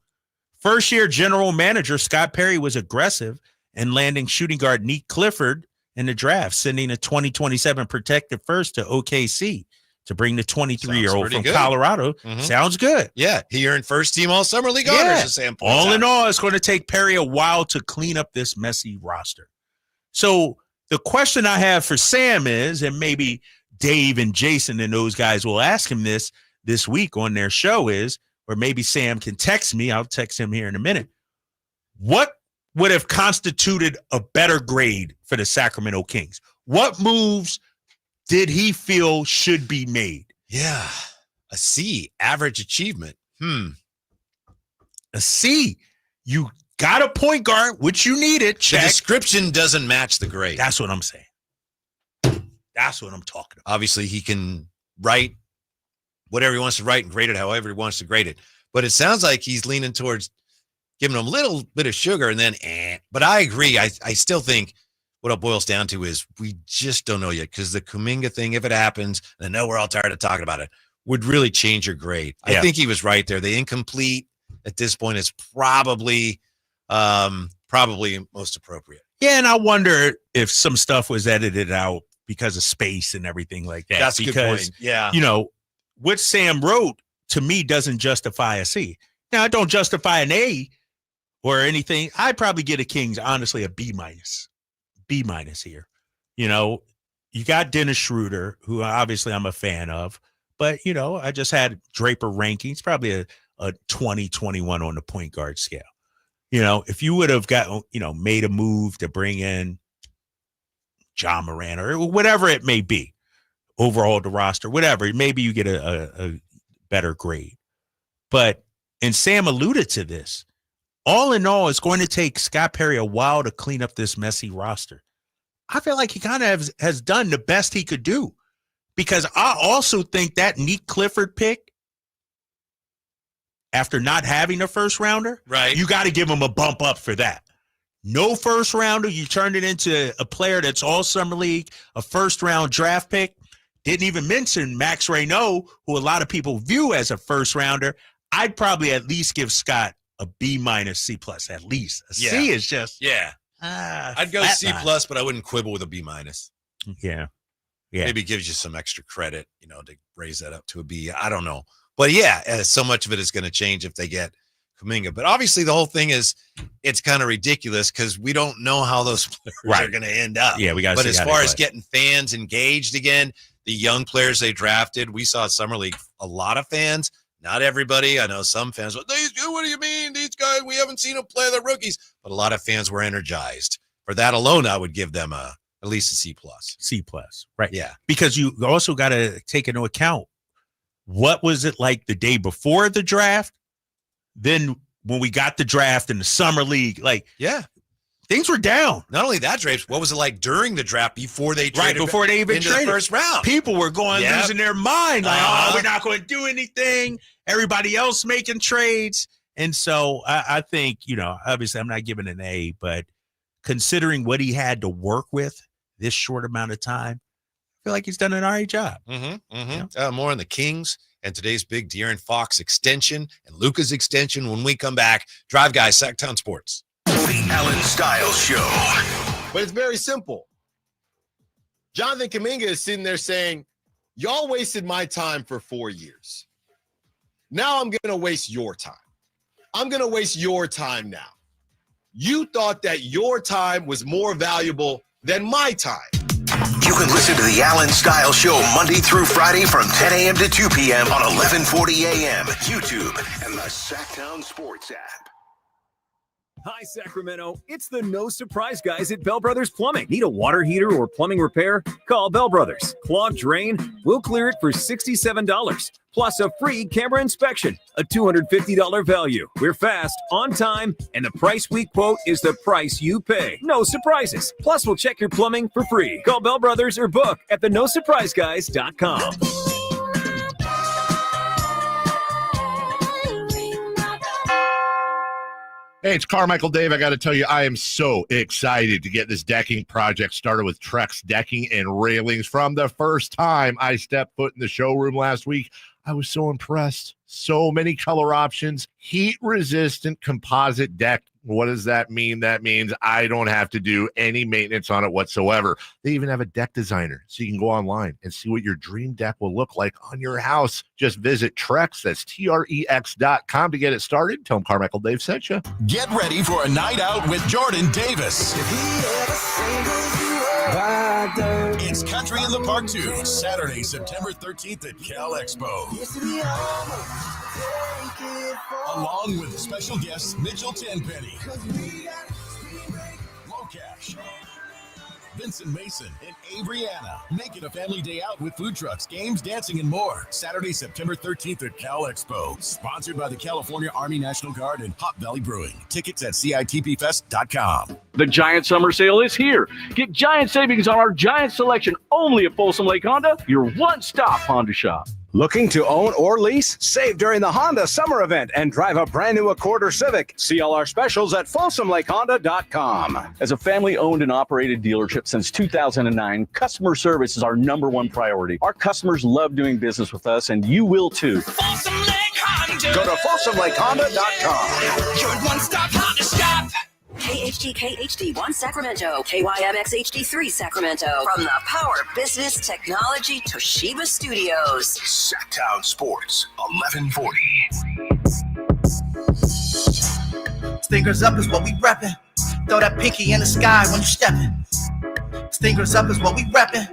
First-year general manager Scott Perry was aggressive in landing shooting guard Nick Clifford in the draft, sending a 2027 protected first to OKC to bring the 23-year-old from good. Colorado. Sounds good. Yeah, he earned first-team All-Summer League honors, as Sam points all out. in all, it's going to take Perry a while to clean up this messy roster. So the question I have for Sam is, and maybe Dave and Jason and those guys will ask him this week on their show is, or maybe Sam can text me. I'll text him here in a minute. What would have constituted a better grade for the Sacramento Kings? What moves did he feel should be made? Yeah, a C, average achievement. A C. You got a point guard, which you needed. Check. The description doesn't match the grade. That's what I'm saying. That's what I'm talking about. Obviously, he can write whatever he wants to write and grade it however he wants to grade it. But it sounds like he's leaning towards giving him a little bit of sugar and then But I agree. I still think what it boils down to is we just don't know yet, because the Kuminga thing, if it happens, and I know we're all tired of talking about it, would really change your grade. Yeah. I think he was right there. The incomplete at this point is probably most appropriate. Yeah, and I wonder if some stuff was edited out because of space and everything like that. That's a good point. Yeah. You know, what Sam wrote to me doesn't justify a C. Now, it don't justify an A or anything. I'd probably get a Kings, honestly, a B minus. B minus here. You know, you got Dennis Schroeder, who obviously I'm a fan of, but, you know, I just had Draper rankings, probably a 20, 21 on the point guard scale. You know, if you would have got, you know, made a move to bring in John Moran or whatever it may be, overhaul the roster, whatever, maybe you get a better grade. But, and Sam alluded to this, all in all, it's going to take Scott Perry a while to clean up this messy roster. I feel like he kind of has done the best he could do, because I also think that Nick Clifford pick, after not having a first rounder, right, you got to give him a bump up for that. No first rounder, you turned it into a player that's all summer league, a first round draft pick. Didn't even mention Max Reynaud, who a lot of people view as a first rounder. I'd probably at least give Scott a B minus C plus, at least. A C is just I'd go C plus, but I wouldn't quibble with a B minus. Yeah. Maybe gives you some extra credit, you know, to raise that up to a B. I don't know. But yeah, so much of it is going to change if they get Kaminga. But obviously the whole thing is, it's kind of ridiculous because we don't know how those players are going to end up. Yeah, we got. But as far as getting fans engaged again, the young players they drafted, we saw at Summer League a lot of fans. Not everybody. I know some fans. What do you mean? These guys, we haven't seen them play. The rookies. But a lot of fans were energized. For that alone, I would give them at least a C plus. C plus, right? Yeah, because you also got to take into account, what was it like the day before the draft? Then when we got the draft in the Summer League, like, things were down. Not only that, Drapes, what was it like during the draft before they traded? Right, before they even into traded the first round? People were losing their mind. Like, we're not going to do anything. Everybody else making trades. And so I think, you know, obviously I'm not giving an A, but considering what he had to work with this short amount of time, I feel like he's done an all right job. More on the Kings and today's big DeAaron Fox extension and Luca's extension when we come back. Drive Guys, Sacktown Sports. The Alan Styles Show. But it's very simple. Jonathan Kuminga is sitting there saying, y'all wasted my time for 4 years. Now I'm going to waste your time. I'm going to waste your time now. You thought that your time was more valuable than my time. You can listen to the Allen Style Show Monday through Friday from 10 a.m. to 2 p.m. on 1140 a.m. YouTube and the Sacktown Sports app. Hi, Sacramento. It's the No Surprise guys at Bell Brothers Plumbing. Need a water heater or plumbing repair? Call Bell Brothers. Clogged drain? We'll clear it for $67. Plus a free camera inspection, a $250 value. We're fast, on time, and the price we quote is the price you pay. No surprises. Plus, we'll check your plumbing for free. Call Bell Brothers or book at thenosurpriseguys.com. Hey, it's Carmichael Dave. I got to tell you, I am so excited to get this decking project started with Trex Decking and Railings. From the first time I stepped foot in the showroom last week, I was so impressed. So many color options, heat-resistant composite deck. What does that mean? That means I don't have to do any maintenance on it whatsoever. They even have a deck designer, so you can go online and see what your dream deck will look like on your house. Just visit Trex, that's Trex.com to get it started. Tell them Carmichael Dave sent you. Get ready for a night out with Jordan Davis. It's Country in the Park 2, Saturday, September 13th at Cal Expo. Along with special guests Mitchell Tenpenny, Low Cash, Vincent Mason, and Abriana. Make it a family day out with food trucks, games, dancing, and more. Saturday, September 13th at Cal Expo. Sponsored by the California Army National Guard and Hot Valley Brewing. Tickets at CITPFest.com. The Giant Summer Sale is here. Get giant savings on our giant selection only at Folsom Lake Honda, your one-stop Honda shop. Looking to own or lease? Save during the Honda Summer Event and drive a brand new Accord or Civic. See all our specials at FolsomLakeHonda.com. As a family-owned and operated dealership since 2009, customer service is our #1 priority. Our customers love doing business with us, and you will too. Folsom Lake Honda. Go to FolsomLakeHonda.com. Your one-stop Honda shop. KHD1 Sacramento, KYMX HD3 Sacramento. From the Power Business Technology Toshiba Studios. Sacktown Sports, 1140. Stingers up is what we reppin'. Throw that pinky in the sky when you steppin'. Stingers up is what we reppin'.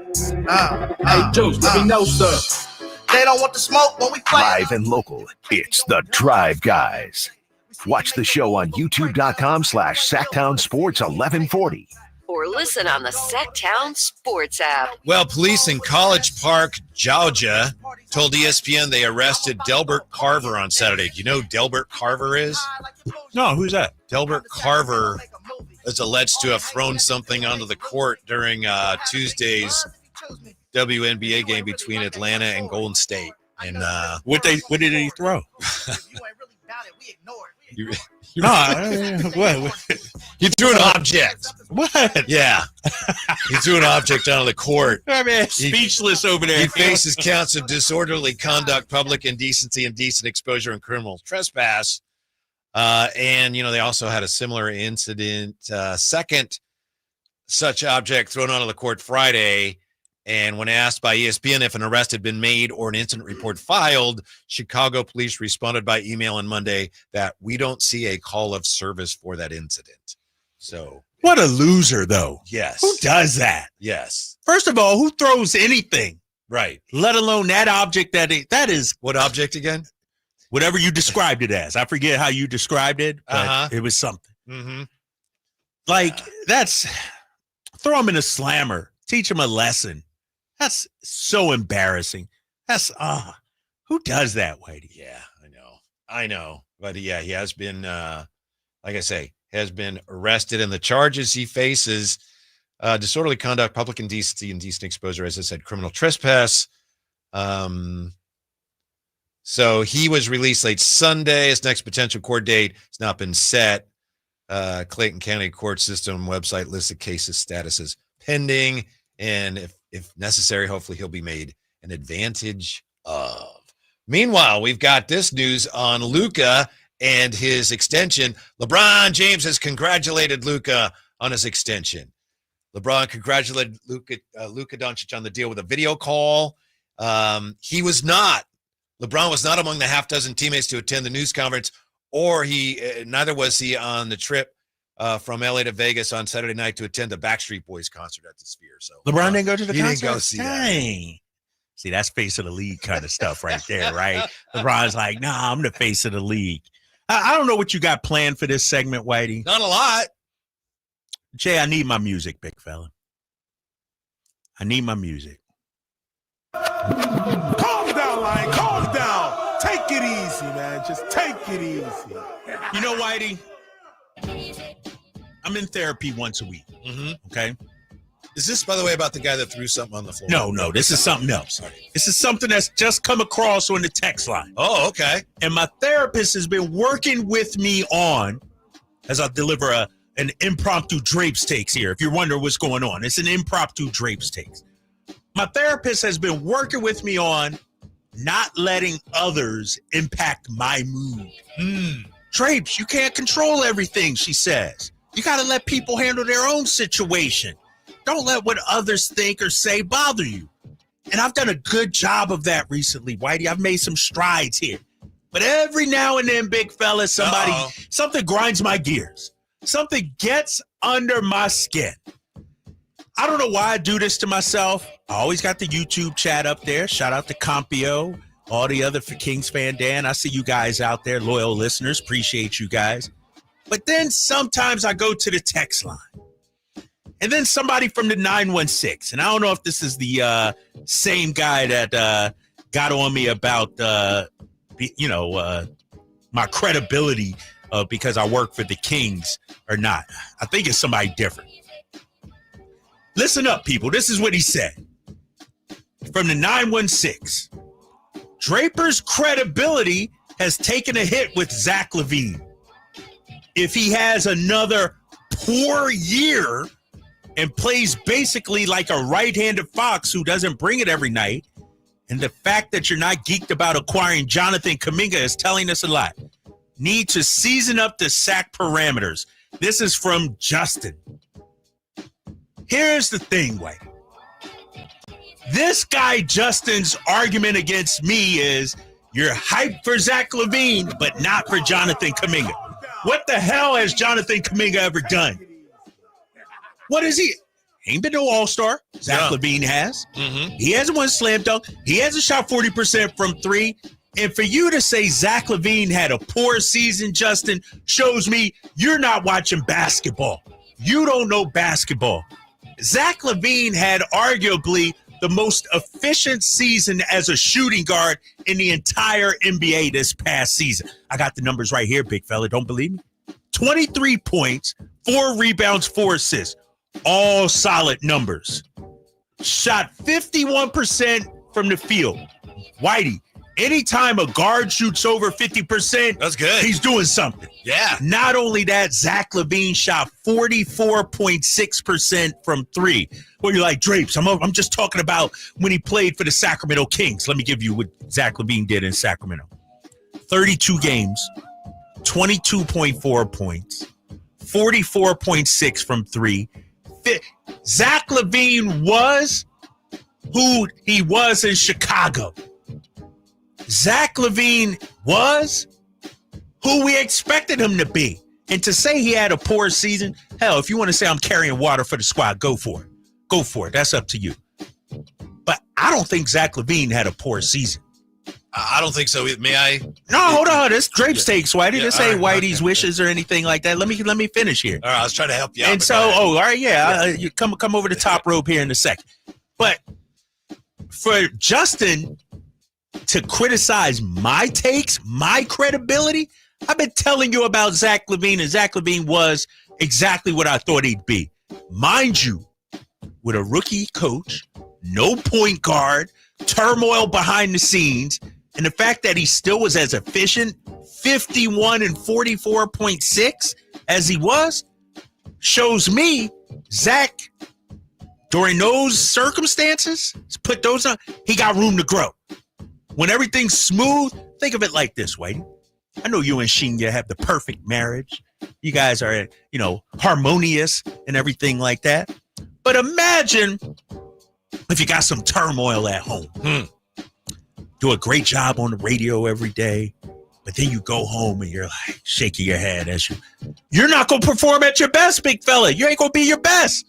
Hey, Juice, let me know, sir. They don't want the smoke when we play. Live and local, it's the Drive Guys. Watch the show on youtube.com/Sacktown Sports 1140. Or listen on the Sacktown Sports app. Well, police in College Park, Georgia, told ESPN they arrested Delbert Carver on Saturday. Do you know who Delbert Carver is? No, who's that? Delbert Carver is alleged to have thrown something onto the court during Tuesday's WNBA game between Atlanta and Golden State. And what did he throw? What? He threw an object. What? Yeah. He threw an object onto the court. I mean, speechless over there. He faces counts of disorderly conduct, public indecency, indecent exposure, and criminal trespass. And, they also had a similar incident, second such object thrown onto the court Friday. And when asked by ESPN if an arrest had been made or an incident report filed, Chicago police responded by email on Monday that we don't see a call of service for that incident. So what a loser, though. Yes. Who does that? Yes. First of all, who throws anything? Right. Let alone that object that is. What object again? Whatever you described it as. I forget how you described it, but it was something. Mm-hmm. That's throw him in a slammer. Teach him a lesson. That's so embarrassing. That's who does that, Whitey? Yeah, I know. But yeah, he has been like I say, has been arrested, and the charges he faces, disorderly conduct, public indecency, indecent exposure, as I said, criminal trespass. So he was released late Sunday. His next potential court date has not been set. Clayton County Court System website lists the case's statuses pending, and if necessary, hopefully he'll be made an advantage of. Meanwhile, we've got this news on Luca and his extension. LeBron James has congratulated Luca on his extension. LeBron congratulated Luka Doncic on the deal with a video call. LeBron was not among the half dozen teammates to attend the news conference, or neither was he on the trip from LA to Vegas on Saturday night to attend the Backstreet Boys concert at the Sphere. So LeBron didn't go to the he concert? didn't go see that. Dang. See, that's face of the league kind of stuff right there, right? LeBron's like, nah, I'm the face of the league. I don't know what you got planned for this segment, Whitey. Not a lot. Jay, I need my music, big fella. I need my music. Calm down, Lion. Calm down. Take it easy, man. Just take it easy. You know, Whitey, I'm in therapy once a week. Okay. Is this, by the way, about the guy that threw something on the floor? No, this is something else. This is something that's just come across on the text line. Oh, okay. And my therapist has been working with me on, as I deliver an impromptu drapes takes here. If you're wondering what's going on, it's an impromptu drapes takes. My therapist has been working with me on not letting others impact my mood. Drapes, you can't control everything, she says. You got to let people handle their own situation. Don't let what others think or say bother you. And I've done a good job of that recently, Whitey. I've made some strides here. But every now and then, big fella, something grinds my gears. Something gets under my skin. I don't know why I do this to myself. I always got the YouTube chat up there. Shout out to Compio, all the other Kings fan Dan. I see you guys out there, loyal listeners. Appreciate you guys. But then sometimes I go to the text line. And then somebody from the 916, and I don't know if this is the same guy that got on me about, my credibility because I work for the Kings or not. I think it's somebody different. Listen up, people. This is what he said. From the 916, Draper's credibility has taken a hit with Zach LaVine. If he has another poor year and plays basically like a right-handed Fox who doesn't bring it every night, and the fact that you're not geeked about acquiring Jonathan Kuminga is telling us a lot. Need to season up the sack parameters. This is from Justin. Here's the thing, White. This guy, Justin's argument against me is you're hyped for Zach LaVine, but not for Jonathan Kuminga. What the hell has Jonathan Kuminga ever done? What is he? Ain't been no all-star. Zach LaVine has. He hasn't won slam dunk. He hasn't shot 40% from three. And for you to say Zach LaVine had a poor season, Justin, shows me you're not watching basketball. You don't know basketball. Zach LaVine had arguably the most efficient season as a shooting guard in the entire NBA this past season. I got the numbers right here, big fella. Don't believe me? 23 points, 4 rebounds, 4 assists. All solid numbers. Shot 51% from the field. Whitey, anytime a guard shoots over 50%, that's good. He's doing something. Yeah. Not only that, Zach LaVine shot 44.6% from three. Well, you're like, Drapes, I'm just talking about when he played for the Sacramento Kings. Let me give you what Zach LaVine did in Sacramento. 32 games, 22.4 points, 44.6 from three. Zach LaVine was who he was in Chicago. Zach LaVine was who we expected him to be. And to say he had a poor season, hell, if you want to say I'm carrying water for the squad, go for it. Go for it. That's up to you. But I don't think Zach LaVine had a poor season. I don't think so. May I? No, hold on. This Drapes takes, Whitey. This ain't Whitey's wishes or anything like that. Let me finish here. All right, I was trying to help you out. And so, all right, yeah. You come over the top rope here in a second. But for Justin to criticize my takes, my credibility, I've been telling you about Zach LaVine, and Zach LaVine was exactly what I thought he'd be. Mind you, with a rookie coach, no point guard, turmoil behind the scenes, and the fact that he still was as efficient, 51 and 44.6 as he was, shows me Zach, during those circumstances, put those on, he got room to grow. When everything's smooth, think of it like this, Whitey. I know you and Shinya have the perfect marriage. You guys are, harmonious and everything like that. But imagine if you got some turmoil at home. Do a great job on the radio every day. But then you go home and you're like shaking your head you're not going to perform at your best, big fella. You ain't going to be your best.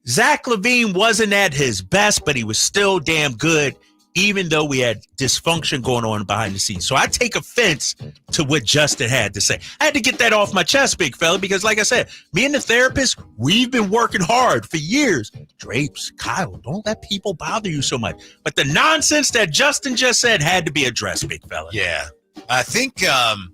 Zach LaVine wasn't at his best, but he was still damn good, even though we had dysfunction going on behind the scenes. So I take offense to what Justin had to say. I had to get that off my chest, big fella, because like I said, me and the therapist, we've been working hard for years. Drapes, Kyle, don't let people bother you so much. But the nonsense that Justin just said had to be addressed, big fella. Yeah. I think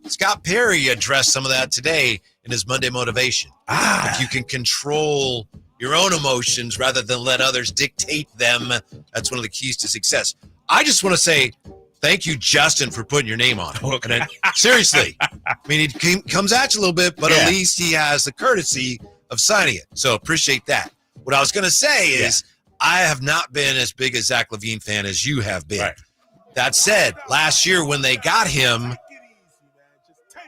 Scott Perry addressed some of that today in his Monday Motivation. If you can control your own emotions rather than let others dictate them, that's one of the keys to success. I just want to say thank you, Justin, for putting your name on it. Okay. Seriously. I mean, it comes at you a little bit, but at least he has the courtesy of signing it. So appreciate that. What I was going to say is I have not been as big a Zach LaVine fan as you have been. Right. That said, last year when they got him,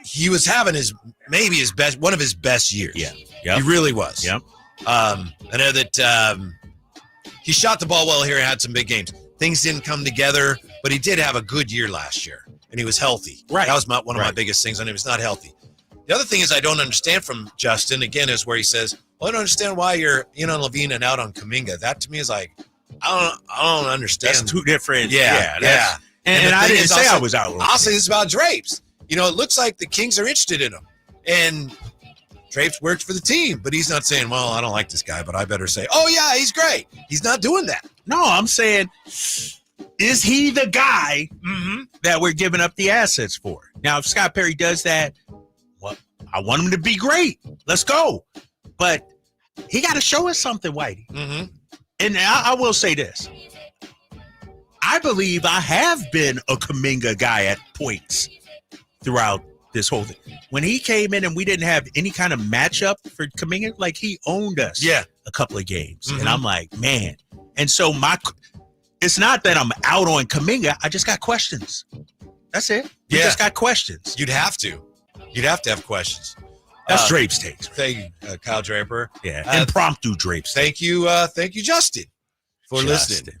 he was having one of his best years. Yeah. Yep. He really was. Yep. I know that he shot the ball well here and had some big games. Things didn't come together, but he did have a good year last year, and he was healthy. Right. That was one of my biggest things on him. He was not healthy. The other thing is I don't understand from Justin, again, is where he says, well, I don't understand why you're in on LaVine and out on Kuminga. That to me is like, I don't understand. That's two different. Yeah. And I didn't say I was out. I'll say this about Drapes. You know, it looks like the Kings are interested in him. And Drapes works for the team, but he's not saying, well, I don't like this guy, but I better say, oh, yeah, he's great. He's not doing that. No, I'm saying, is he the guy that we're giving up the assets for? Now, if Scott Perry does that, well, I want him to be great. Let's go. But he got to show us something, Whitey. And I will say this. I believe I have been a Kaminga guy at points throughout this whole thing. When he came in and we didn't have any kind of matchup for Kaminga, like he owned us a couple of games. And I'm like, man. And so it's not that I'm out on Kaminga. I just got questions. That's it. You just got questions. You'd have to. You'd have to have questions. That's Drape's takes. Thank you, Kyle Draper. Yeah, impromptu Drape's. Thank you, Justin, for listening.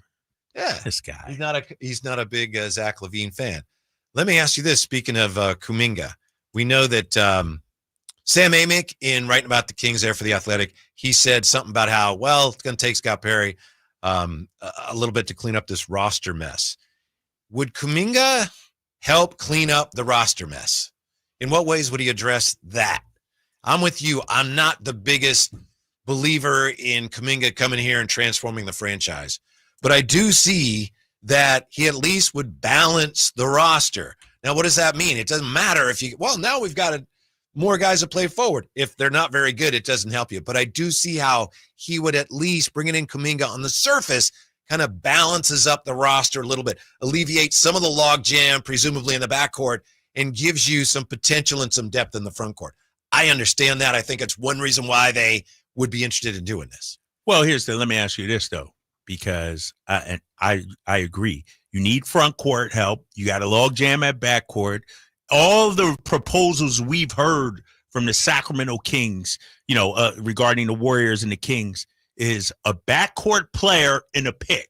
Yeah, this guy. He's not a big Zach LaVine fan. Let me ask you this. Speaking of Kuminga, we know that Sam Amick, in writing about the Kings there for The Athletic, he said something about how, well, it's going to take Scott Perry a little bit to clean up this roster mess. Would Kuminga help clean up the roster mess? In what ways would he address that? I'm with you. I'm not the biggest believer in Kuminga coming here and transforming the franchise, but I do see that he at least would balance the roster. Now, what does that mean? It doesn't matter if now we've got more guys to play forward. If they're not very good, it doesn't help you. But I do see how he would at least bringing in Kuminga on the surface kind of balances up the roster a little bit, alleviates some of the log jam, presumably in the backcourt, and gives you some potential and some depth in the front court. I understand that. I think it's one reason why they would be interested in doing this. Well, let me ask you this, though, because I agree. You need front court help. You got a log jam at backcourt. All the proposals we've heard from the Sacramento Kings, regarding the Warriors and the Kings, is a backcourt player in a pick,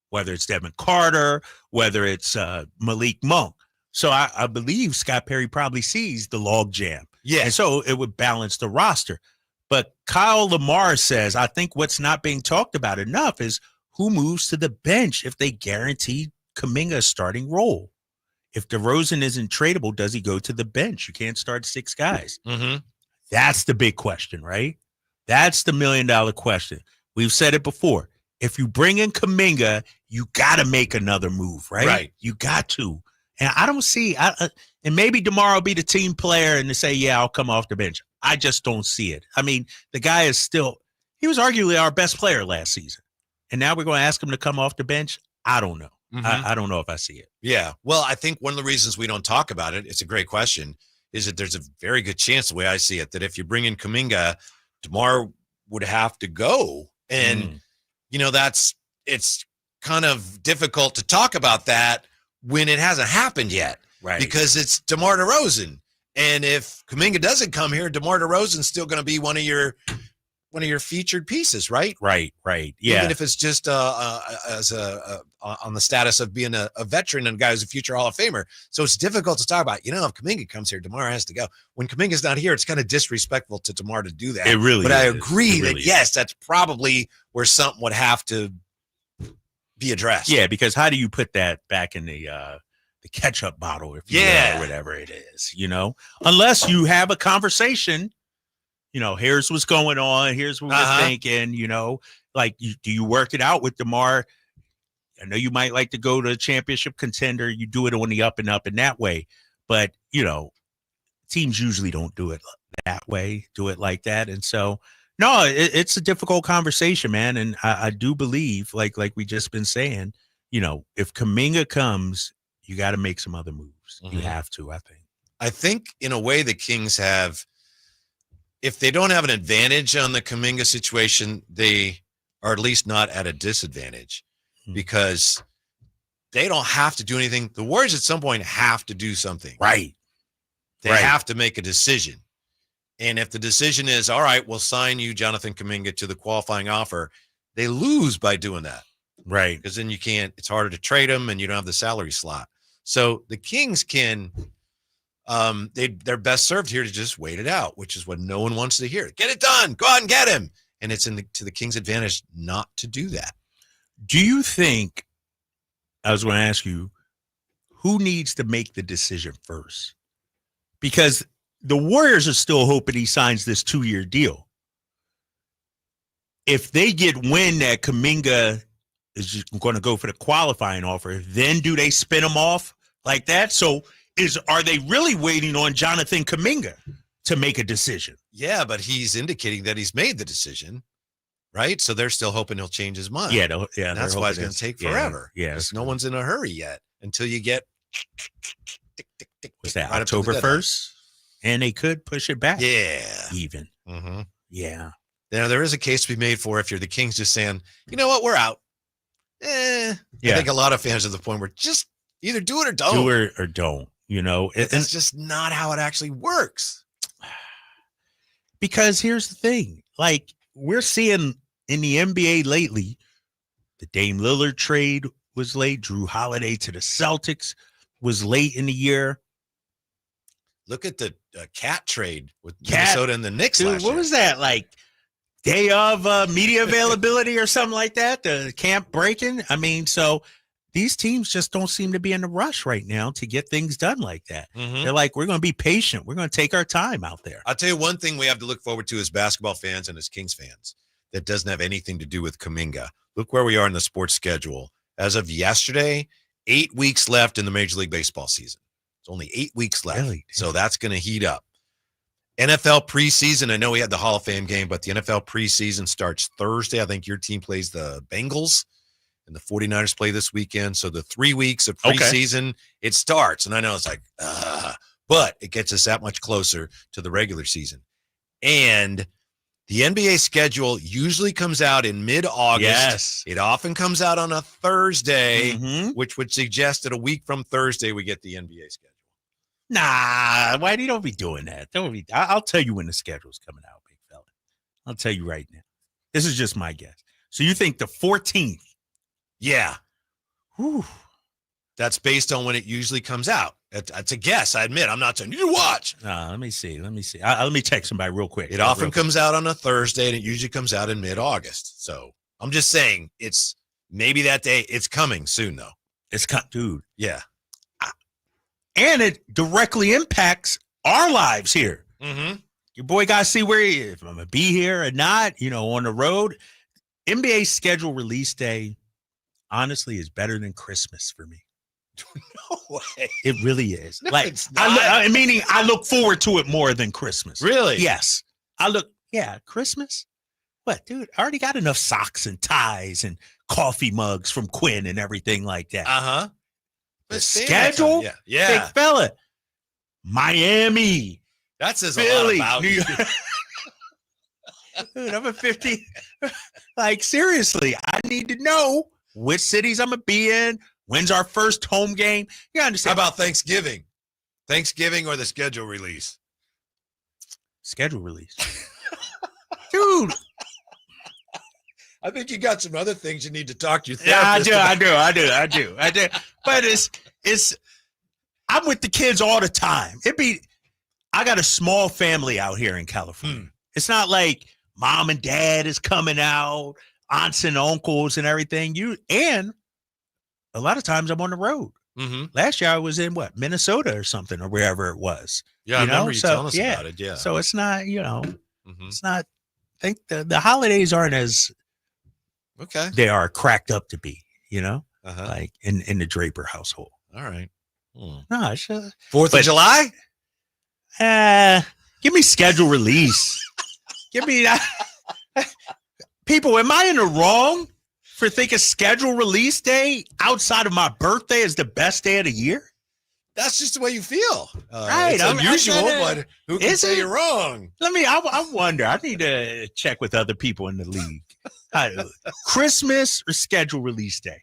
whether it's Devin Carter, whether it's Malik Monk. So I believe Scott Perry probably sees the log jam. Yeah. And so it would balance the roster. But Kyle Lamar says, I think what's not being talked about enough is who moves to the bench if they guarantee Kaminga a starting role. If DeRozan isn't tradable, does he go to the bench? You can't start 6 guys. That's the big question, right? That's the $1 million question. We've said it before. If you bring in Kaminga, you got to make another move, right? Right. You got to. And I don't see, and maybe DeMar will be the team player and they say, yeah, I'll come off the bench. I just don't see it. I mean, the guy is he was arguably our best player last season. And now we're going to ask him to come off the bench? I don't know. I don't know if I see it. Yeah. Well, I think one of the reasons we don't talk about it, it's a great question, is that there's a very good chance, the way I see it, that if you bring in Kaminga, DeMar would have to go. And, it's kind of difficult to talk about that when it hasn't happened yet. Right. Because it's DeMar DeRozan. And if Kuminga doesn't come here, DeMar DeRozan's still going to be one of your one of your featured pieces, right? Right. Yeah. Even if it's just as on the status of being a veteran and a guy who's a future Hall of Famer. So it's difficult to talk about. If Kuminga comes here, DeMar has to go. When Kuminga's not here, it's kind of disrespectful to DeMar to do that. It really But is. I agree It really that, yes, that's probably where something would have to be addressed. Yeah, because how do you put that back in the ketchup bottle, if you will, or whatever it is, unless you have a conversation, here's what's going on, here's what we're thinking, do you work it out with DeMar? I know you might like to go to a championship contender, you do it on the up and up in that way, but teams usually don't do it that way, do it like that. And so no, it's a difficult conversation, man. And I do believe, like we just been saying, if Kaminga comes, you got to make some other moves. You have to, I think. I think in a way the Kings have, if they don't have an advantage on the Kaminga situation, they are at least not at a disadvantage because they don't have to do anything. The Warriors at some point have to do something. Right. They have to make a decision. And if the decision is, all right, we'll sign you, Jonathan Kuminga, to the qualifying offer, they lose by doing that. Right. Because then it's harder to trade them and you don't have the salary slot. So the Kings can, they're best served here to just wait it out, which is what no one wants to hear. Get it done. Go out and get him. And it's to the Kings' advantage not to do that. Do you think, I was going to ask you, who needs to make the decision first? Because the Warriors are still hoping he signs this 2-year deal. If they get wind that Kaminga is just going to go for the qualifying offer, then do they spin him off like that? So are they really waiting on Jonathan Kuminga to make a decision? Yeah, but he's indicating that he's made the decision, right? So they're still hoping he'll change his mind. Yeah, and that's why it's going to take forever. Yeah, no one's in a hurry yet until you get. Was that right October 1st? And they could push it back. Yeah. Even. Mm-hmm. Yeah. Now, there is a case to be made for if you're the Kings just saying, you know what, we're out. I think a lot of fans are at the point where just either do it or don't. Do it or don't, It's just not how it actually works. Because here's the thing. Like, we're seeing in the NBA lately, the Dame Lillard trade was late. Drew Holiday to the Celtics was late in the year. Look at the Cat trade with Minnesota and the Knicks last year. What was that, like day of media availability or something like that? The camp breaking? I mean, so these teams just don't seem to be in a rush right now to get things done like that. They're like, we're going to be patient. We're going to take our time out there. I'll tell you one thing we have to look forward to as basketball fans and as Kings fans that doesn't have anything to do with Kuminga. Look where we are in the sports schedule. As of yesterday, 8 weeks left in the Major League Baseball season. It's only 8 weeks left. Really? So that's going to heat up. NFL preseason, I know we had the Hall of Fame game, but the NFL preseason starts Thursday. I think your team plays the Bengals, and the 49ers play this weekend. So the 3 weeks of preseason, it starts. And I know it's like, but it gets us that much closer to the regular season. And the NBA schedule usually comes out in mid-August. Yes. It often comes out on a Thursday, which would suggest that a week from Thursday we get the NBA schedule. Nah, why don't be doing that? I'll tell you when the schedule's coming out, big fella. I'll tell you right now. This is just my guess. So you think the 14th? Yeah. Whew. That's based on when it usually comes out. It's a guess. I admit. I'm not saying you watch. Let me see. Let me text somebody real quick. It often comes out on a Thursday, and it usually comes out in mid-August. So I'm just saying it's maybe that day. It's coming soon, though. Dude. Yeah. And it directly impacts our lives here. Mm-hmm. Your boy got to see if I'm going to be here or not, on the road. NBA schedule release day, honestly, is better than Christmas for me. No way. It really is. No, like, it's not. Meaning I look forward to it more than Christmas. Really? Yes. Christmas? What, dude? I already got enough socks and ties and coffee mugs from Quinn and everything like that. Uh-huh. The schedule? Yeah. Big fella. Miami. That says Philly, a lot about New you. York. Dude, I'm a 50. Like, seriously, I need to know which cities I'm going to be in. When's our first home game? You understand? How about Thanksgiving? Thanksgiving or the schedule release? Schedule release. Dude, I think you got some other things you need to talk to your Yeah, therapist I do. But it's I'm with the kids all the time. I got a small family out here in California. It's not like mom and dad is coming out, aunts and uncles and everything. And a lot of times I'm on the road. Mm-hmm. Last year I was in Minnesota or something, or wherever it was. Yeah, I remember you telling us about it. Yeah. So it's not, it's not. I think the holidays aren't as they are cracked up to be. Like in the Draper household. All right. No, it's 4th of July. Give me schedule release. Give me that. People, am I in the wrong for thinking schedule release day outside of my birthday is the best day of the year? That's just the way you feel. Right. It's unusual, but who can say you're wrong? I wonder. I need to check with other people in the league. Christmas or schedule release day?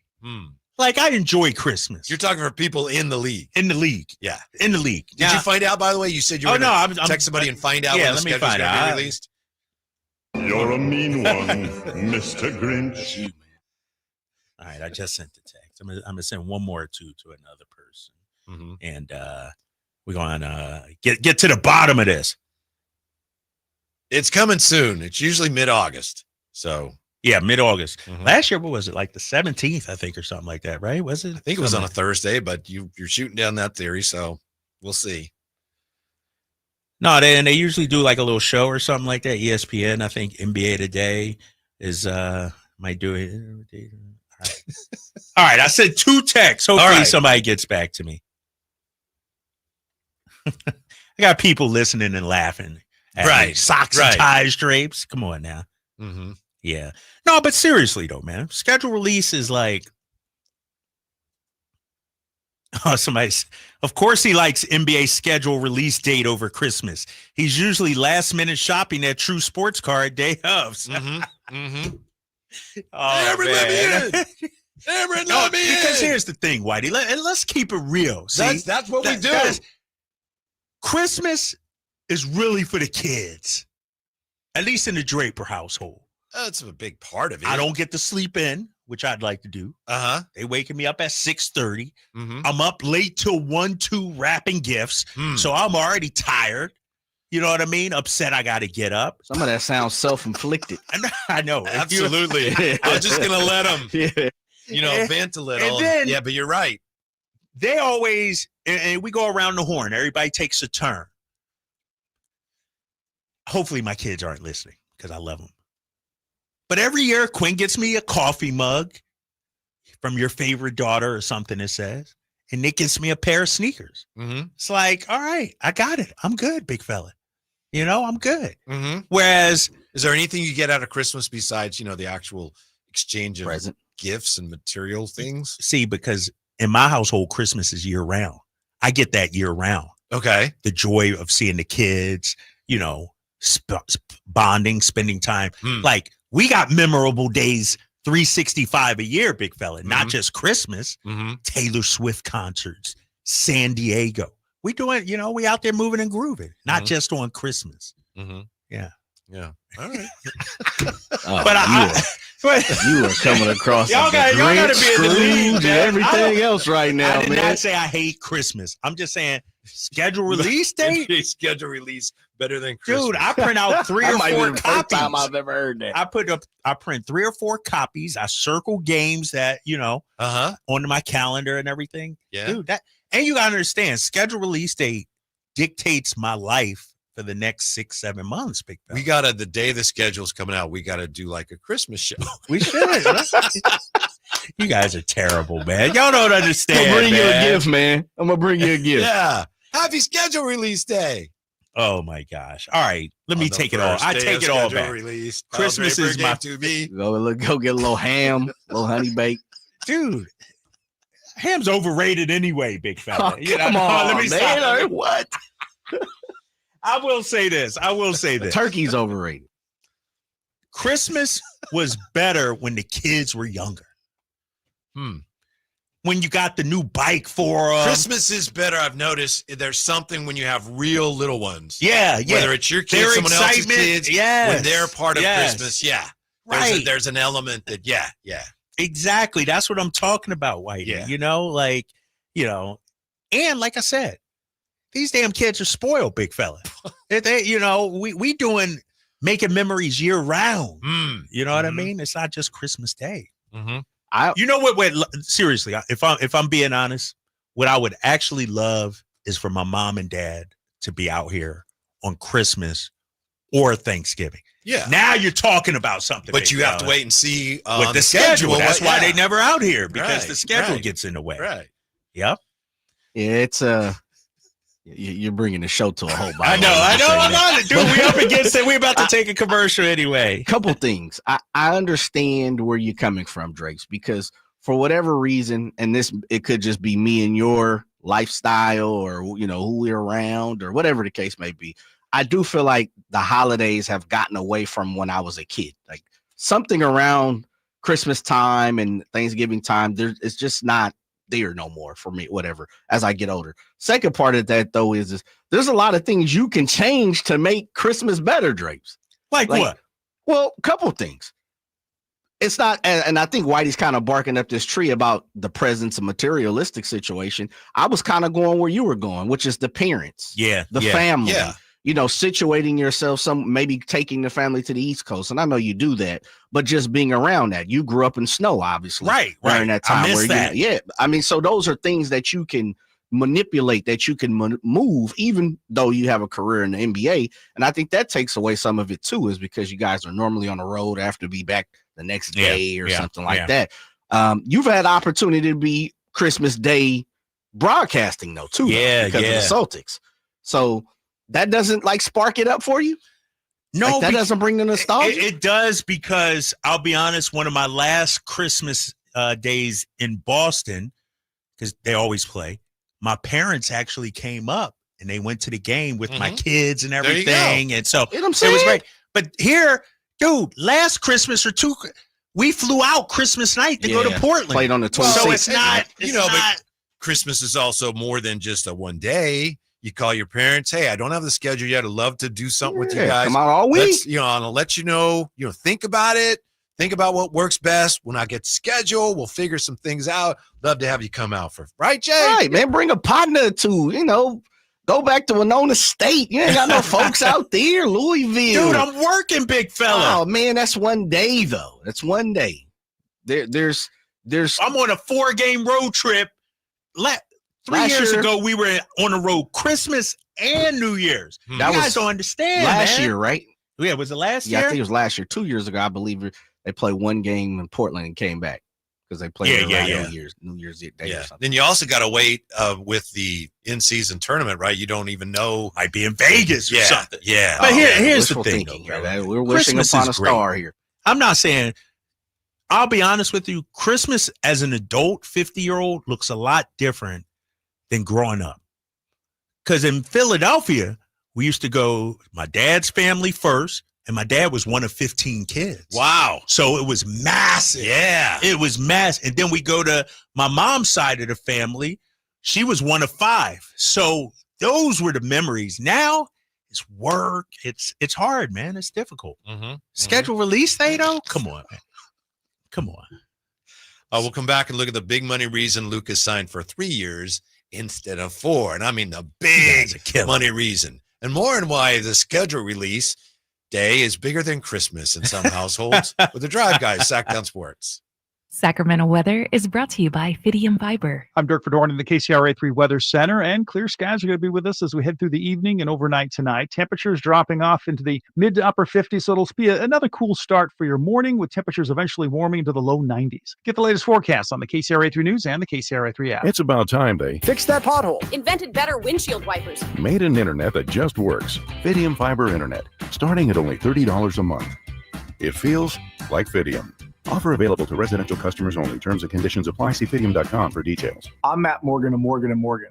Like, I enjoy Christmas. You're talking for people in the league. In the league. Yeah. In the league. Did you find out, by the way? You said you were going to text somebody and find out when the schedule's going to be released? You're a mean one, Mr. Grinch. All right, I just sent the text. I'm gonna send one more or two to another person, and we're going to get to the bottom of this. It's coming soon. It's usually mid-August. So yeah, mid-August. Last year, what was it, like the 17th, I think, or something like that, right? Was it? I think it was on a Thursday, but you're shooting down that theory, so we'll see. No, they usually do like a little show or something like that. ESPN, I think NBA Today is might do it. All right, I sent 2 texts. Hopefully somebody gets back to me. I got people listening and laughing. At socks and ties drapes. Come on now. Yeah. No, but seriously though, man. Schedule release is like, of course he likes NBA schedule release date over Christmas. He's usually last minute shopping at True Sports Card day of. Oh, man. Cameron, let me in. Because here's the thing, Whitey. Let's keep it real. See? That's what we do. Christmas is really for the kids, at least in the Draper household. That's a big part of it. I don't get to sleep in, which I'd like to do. They waking me up at 6:30. I'm up late till 1, 2 wrapping gifts. So I'm already tired. You know what I mean? Upset I got to get up. Some of that sounds self-inflicted. I know. Absolutely. I'm just going to let them, vent a little. Then, yeah, but you're right. They always, and we go around the horn. Everybody takes a turn. Hopefully my kids aren't listening because I love them. But every year, Quinn gets me a coffee mug from your favorite daughter or something, it says. And Nick gets me a pair of sneakers. It's like, all right, I got it. I'm good, big fella. I'm good. Whereas, is there anything you get out of Christmas besides, the actual exchange of gifts and material things? See, because in my household, Christmas is year round. I get that year round. Okay. The joy of seeing the kids, bonding, spending time. Like, we got memorable days 365 a year, big fella, not just Christmas. Taylor Swift concerts, San Diego. We doing, we out there moving and grooving, not just on Christmas. Yeah. All right. You are coming across y'all gotta be in the lead, and everything else right now, I did not say I hate Christmas. I'm just saying schedule release date. Schedule release better than Christmas. Dude, I print out 3 or 4 copies. First time I've ever heard that. I print 3 or 4 copies. I circle games that onto my calendar and everything. Yeah, dude. And you gotta understand, schedule release date dictates my life for the next 6-7 months. Big fella. We gotta, the day the schedule's coming out, we gotta do like a Christmas show. We should. You guys are terrible, man. Y'all don't understand. I'm gonna bring you a gift, man. I'm gonna bring you a gift. Yeah. Happy schedule release day. Oh my gosh. All right. Let me take it all. I take it all back. Release. Christmas is my to me. Go get a little ham, a little honey bake. Dude. Ham's overrated anyway, big fella. Oh, come on, let me man. stop. What? I will say this. Turkey's overrated. Christmas was better when the kids were younger. When you got the new bike for them. Christmas is better. I've noticed there's something when you have real little ones. Yeah. Whether it's your kids, someone else's kids. Yes. When they're part of Christmas. Yeah. Right. There's an element that, yeah. Exactly. That's what I'm talking about, Whitey. Yeah. And like I said, these damn kids are spoiled, big fella. We doing making memories year round. You know what I mean? It's not just Christmas Day. Mm-hmm. Seriously, if I'm being honest, what I would actually love is for my mom and dad to be out here on Christmas or Thanksgiving. Yeah. Now you're talking about something. But you have to wait and see with the schedule. That's why they never out here, because the schedule gets in the way. Right. Yep. Yeah, it's you're bringing the show to a whole. I know. I'm on it, dude. We up against it. We about to take a commercial anyway. Couple things. I understand where you're coming from, Drakes, because for whatever reason, and it could just be me and your lifestyle, or who we're around, or whatever the case may be. I do feel like the holidays have gotten away from when I was a kid. Like something around Christmas time and Thanksgiving time, it's just not there no more for me, whatever, as I get older. Second part of that, though, is there's a lot of things you can change to make Christmas better, Drapes. Like what? Well, a couple things. It's not, and I think Whitey's kind of barking up this tree about the presence of materialistic situation. I was kind of going where you were going, which is the parents, the family. Yeah. Situating yourself, maybe taking the family to the East Coast. And I know you do that, but just being around that. You grew up in snow, obviously. Right. During that time. I miss that. So those are things that you can manipulate, that you can move, even though you have a career in the NBA. And I think that takes away some of it too, is because you guys are normally on the road after be back the next day or something like that. You've had opportunity to be Christmas Day broadcasting though, too. Because of the Celtics. So that doesn't spark it up for you? No, that doesn't bring the nostalgia? It does, because I'll be honest, one of my last Christmas days in Boston, because they always play, my parents actually came up and they went to the game with my kids and everything. And so it was great. But here, dude, last Christmas or two, we flew out Christmas night to go to Portland. Played on the 26th. So it's not, but Christmas is also more than just a one day. You call your parents, hey, I don't have the schedule yet. I'd love to do something with you guys. Come out all week. I'll let you know, think about it. Think about what works best. When I get the schedule, we'll figure some things out. Love to have you come out right, Jay? Right, man. Bring a partner to, go back to Winona State. You ain't got no folks out there, Louisville. Dude, I'm working, big fella. Oh, man, that's one day, though. That's one day. There's I'm on a 4-game road trip. 3 years ago, we were on the road Christmas and New Year's. You guys don't understand, last year, right? Yeah, was it last year? Yeah, I think it was last year. 2 years ago, I believe they played one game in Portland and came back because they played New Year's Day or something. Then you also got to wait with the in-season tournament, right? You don't even know. Might be in Vegas or something. Yeah. But here's the thing, though, we're wishing upon a star here. I'm not saying, I'll be honest with you, Christmas as an adult 50-year-old looks a lot different than growing up. Because in Philadelphia, we used to go, my dad's family first, and my dad was one of 15 kids. Wow. So it was massive. Yeah. It was massive. And then we go to my mom's side of the family. She was one of 5. So those were the memories. Now it's work. It's hard, man. It's difficult. Schedule release day, though? Come on, man. Come on. We'll come back and look at the big money reason Luca signed for 3 years instead of 4. And I mean the big money reason. And more on why the schedule release day is bigger than Christmas in some households with the Drive Guys, Sacktown Sports. Sacramento weather is brought to you by Fidium Fiber. I'm Dirk Fedorn in the KCRA3 Weather Center, and clear skies are going to be with us as we head through the evening and overnight tonight. Temperatures dropping off into the mid to upper 50s, so it'll be another cool start for your morning, with temperatures eventually warming into the low 90s. Get the latest forecast on the KCRA3 News and the KCRA3 app. It's about time they fixed that pothole. Invented better windshield wipers. Made an internet that just works. Fidium Fiber Internet, starting at only $30 a month. It feels like Fidium. Offer available to residential customers only. Terms and conditions apply. See Fidium.com for details. I'm Matt Morgan of Morgan & Morgan.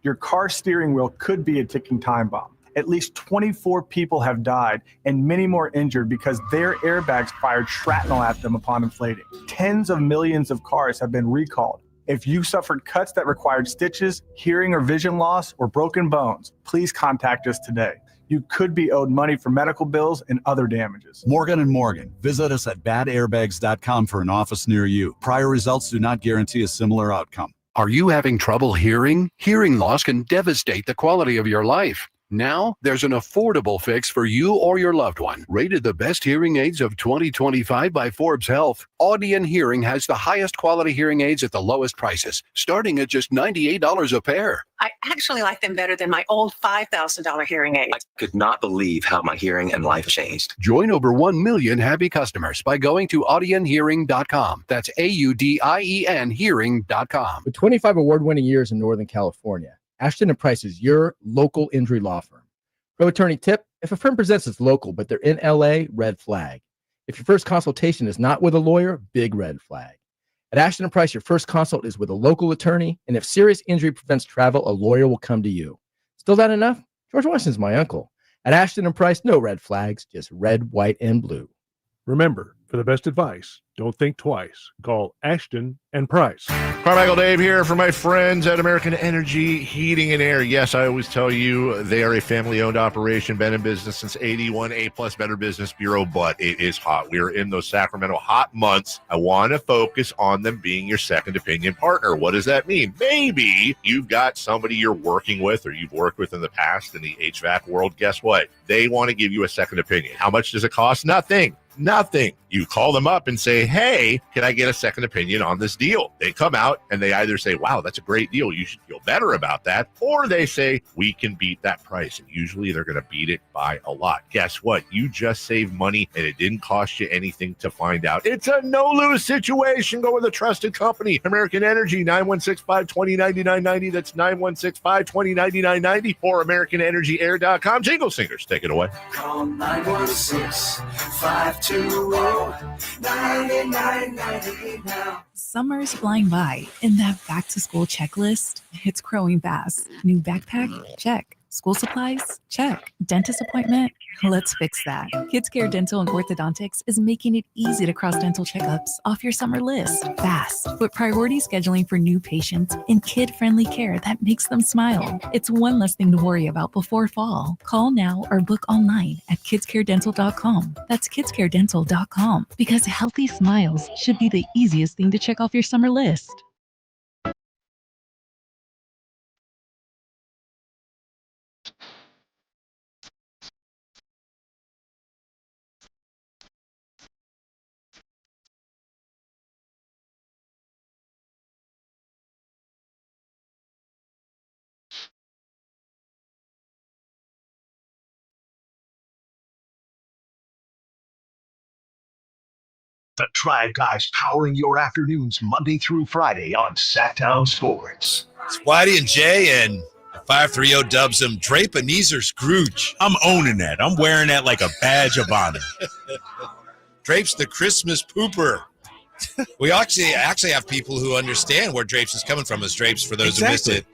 Your car steering wheel could be a ticking time bomb. At least 24 people have died and many more injured because their airbags fired shrapnel at them upon inflating. Tens of millions of cars have been recalled. If you suffered cuts that required stitches, hearing or vision loss, or broken bones, please contact us today. You could be owed money for medical bills and other damages. Morgan & Morgan. Visit us at badairbags.com for an office near you. Prior results do not guarantee a similar outcome. Are you having trouble hearing? Hearing loss can devastate the quality of your life. Now, there's an affordable fix for you or your loved one. Rated the best hearing aids of 2025 by Forbes Health, Audion Hearing has the highest quality hearing aids at the lowest prices, starting at just $98 a pair. I actually like them better than my old $5,000 hearing aids. I could not believe how my hearing and life changed. Join over 1 million happy customers by going to audionhearing.com. That's AUDIEN hearing.com. With 25 award-winning years in Northern California, Ashton & Price is your local injury law firm. Pro attorney tip: if a firm presents as local but they're in LA, red flag. If your first consultation is not with a lawyer, big red flag. At Ashton & Price, your first consult is with a local attorney, and if serious injury prevents travel, a lawyer will come to you. Still not enough? George Washington's my uncle. At Ashton & Price, no red flags, just red, white, and blue. Remember, for the best advice, don't think twice. Call Ashton and Price. Carmichael Dave here for my friends at American Energy Heating and Air. Yes, I always tell you they are a family-owned operation, been in business since 81, A+ Better Business Bureau, but it is hot. We are in those Sacramento hot months. I want to focus on them being your second opinion partner. What does that mean? Maybe you've got somebody you're working with or you've worked with in the past in the HVAC world. Guess what? They want to give you a second opinion. How much does it cost? Nothing. You call them up and say, hey, can I get a second opinion on this deal? They come out and they either say, wow, that's a great deal, you should feel better about that. Or they say, we can beat that price. And usually they're going to beat it by a lot. Guess what? You just saved money and it didn't cost you anything to find out. It's a no-lose situation. Go with a trusted company. American Energy, 916-520-9990. That's 916-520-9990 or AmericanEnergyAir.com. Jingle Singers, take it away. Call 916-520-9990 now. Summer's flying by, and that back-to-school checklist, it's growing fast. New backpack? Check. School supplies? Check. Dentist appointment? Let's fix that. Kids Care Dental and Orthodontics is making it easy to cross dental checkups off your summer list fast, with priority scheduling for new patients and kid-friendly care that makes them smile. It's one less thing to worry about before fall. Call now or book online at kidscaredental.com. That's kidscaredental.com, because healthy smiles should be the easiest thing to check off your summer list. The Tribe Guys powering your afternoons Monday through Friday on Sacktown Sports. It's Whitey and Jay, and 530 dubs him Drape Ebenezer Scrooge. I'm owning that. I'm wearing that like a badge of honor. Drape's the Christmas pooper. We actually have people who understand where Drapes is coming from as Drapes, for those who missed it.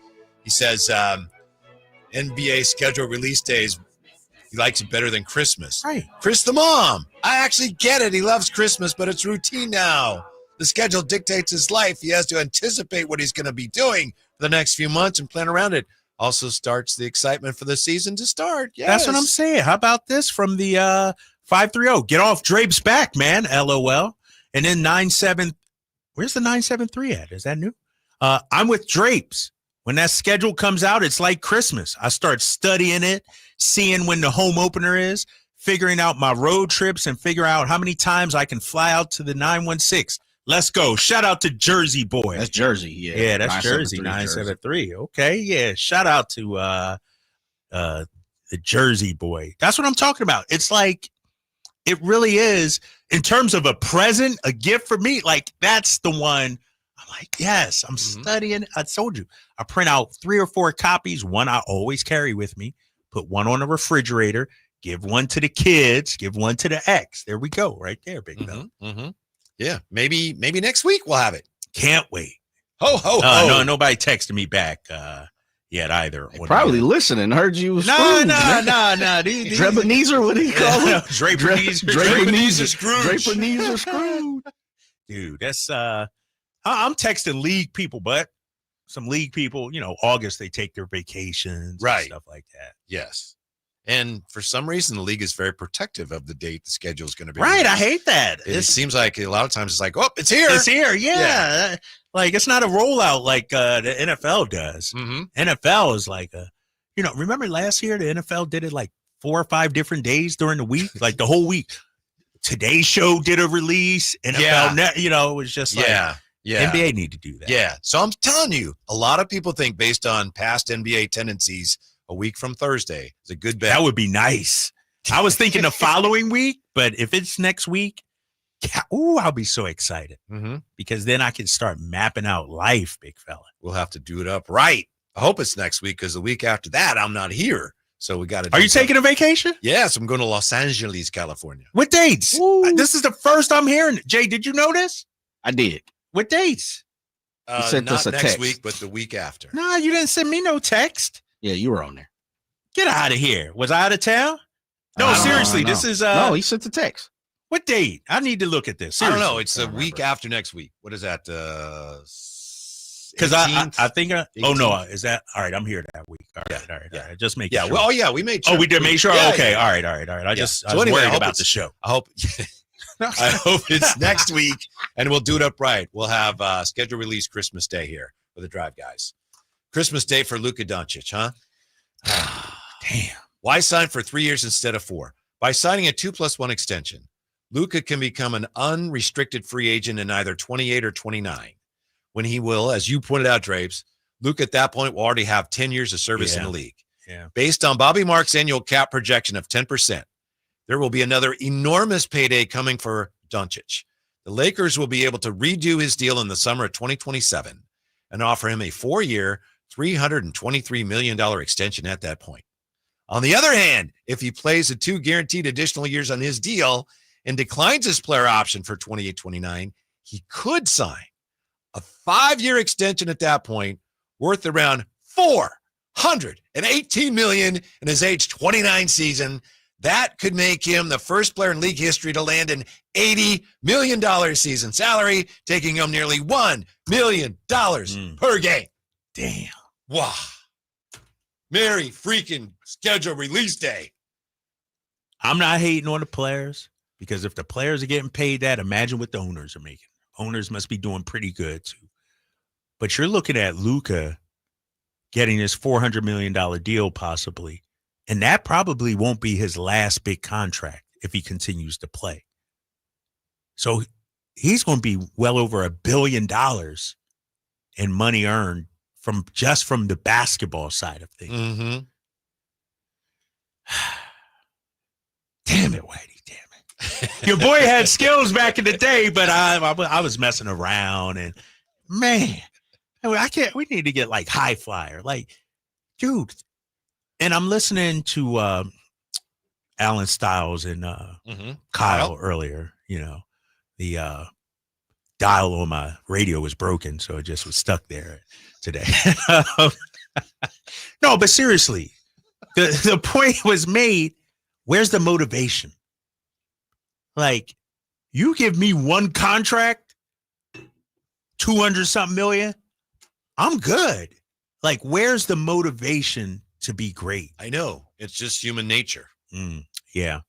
He says NBA schedule release days, he likes it better than Christmas. Right. Chris the mom. I actually get it. He loves Christmas, but it's routine now. The schedule dictates his life. He has to anticipate what he's going to be doing for the next few months and plan around it. Also starts the excitement for the season to start. Yes. That's what I'm saying. How about this from the 530? Get off Drape's back, man. LOL. And then 97. Where's the 973 at? Is that new? I'm with Drapes. When that schedule comes out, it's like Christmas. I start studying it, seeing when the home opener is, figuring out my road trips, and figure out how many times I can fly out to the 916. Let's go. Shout out to Jersey Boy. That's Jersey. Yeah, yeah, that's Jersey, 973. Okay, yeah. Shout out to the Jersey Boy. That's what I'm talking about. It's like, it really is, in terms of a present, a gift for me, like that's the one. I'm like, yes, I'm studying. I told you. I print out 3 or 4 copies. One I always carry with me. Put one on the refrigerator. Give one to the kids. Give one to the ex. There we go. Right there, big fella. Yeah, maybe next week we'll have it. Can't wait. Ho, ho, ho. No, nobody texted me back yet either. Probably listening. Heard you was No. Ebenezer, what do you call it? Drape Ebenezer Scrooge. Drape Ebenezer Scrooge. Dude, that's I'm texting league people, but some league people, August they take their vacations, right? And stuff like that. Yes, And for some reason, the league is very protective of the date the schedule is going to be. Right. released. I hate that. It seems like a lot of times it's like, oh, it's here. It's here. Yeah. Like it's not a rollout like the NFL does. Mm-hmm. NFL is like remember last year the NFL did it like 4 or 5 different days during the week, like the whole week. Today's Show did a release. NFL, it was just like, NBA need to do that. Yeah. So I'm telling you, a lot of people think based on past NBA tendencies, a week from Thursday is a good bet. That would be nice. I was thinking the following week, but if it's next week, I'll be so excited because then I can start mapping out life, big fella. We'll have to do it up right. I hope it's next week because the week after that, I'm not here. So we got to. Are you taking a vacation? Yes, I'm going to Los Angeles, California. What dates? This is the first I'm hearing. Jay, did you know this? I did. What dates? You sent not us a next text. week, but the week after. No, you didn't send me no text. Yeah, you were on there. Get out of here. Was I out of town? No, seriously. This is no, he sent the text. What date? I need to look at this. I Seriously. don't know. It's the week after next week. What is that? Because I think. Oh no, is that all right? I'm here that week. All right. Just make sure. Well, we made sure. Oh, we did make sure. Yeah, okay. yeah. All right. I was anyway, worried about the show. I hope. I hope it's next week, and we'll do it up right. We'll have schedule release Christmas Day here for the Drive Guys. Christmas Day for Luka Doncic, huh? Damn. Why sign for 3 years instead of 4? By signing a 2+1 extension, Luka can become an unrestricted free agent in either 28 or 29. When he will, as you pointed out, Drapes, Luka at that point will already have 10 years of service in the league. Yeah. Based on Bobby Marks' annual cap projection of 10%, there will be another enormous payday coming for Doncic. The Lakers will be able to redo his deal in the summer of 2027 and offer him a 4-year, $323 million extension at that point. On the other hand, if he plays the 2 guaranteed additional years on his deal and declines his player option for 28-29, he could sign a 5-year extension at that point worth around $418 million in his age 29 season. That could make him the first player in league history to land an $80 million season salary, taking him nearly $1 million per game. Damn. Wow. Merry freaking schedule release day. I'm not hating on the players because if the players are getting paid that, imagine what the owners are making. Owners must be doing pretty good too. But you're looking at Luka getting this $400 million deal possibly, and that probably won't be his last big contract if he continues to play. So he's going to be well over $1 billion in money earned from the basketball side of things. Mm-hmm. Damn it, Whitey. Damn it. Your boy had skills back in the day, but I was messing around and man, we need to get like high flyer. Like, dude. And I'm listening to Alan Stiles and Kyle earlier, the dial on my radio was broken, so it just was stuck there today. No, but seriously, the point was made. Where's the motivation? Like, you give me one contract, 200-something million, I'm good. Like, where's the motivation to be great? I know. It's just human nature. Yeah.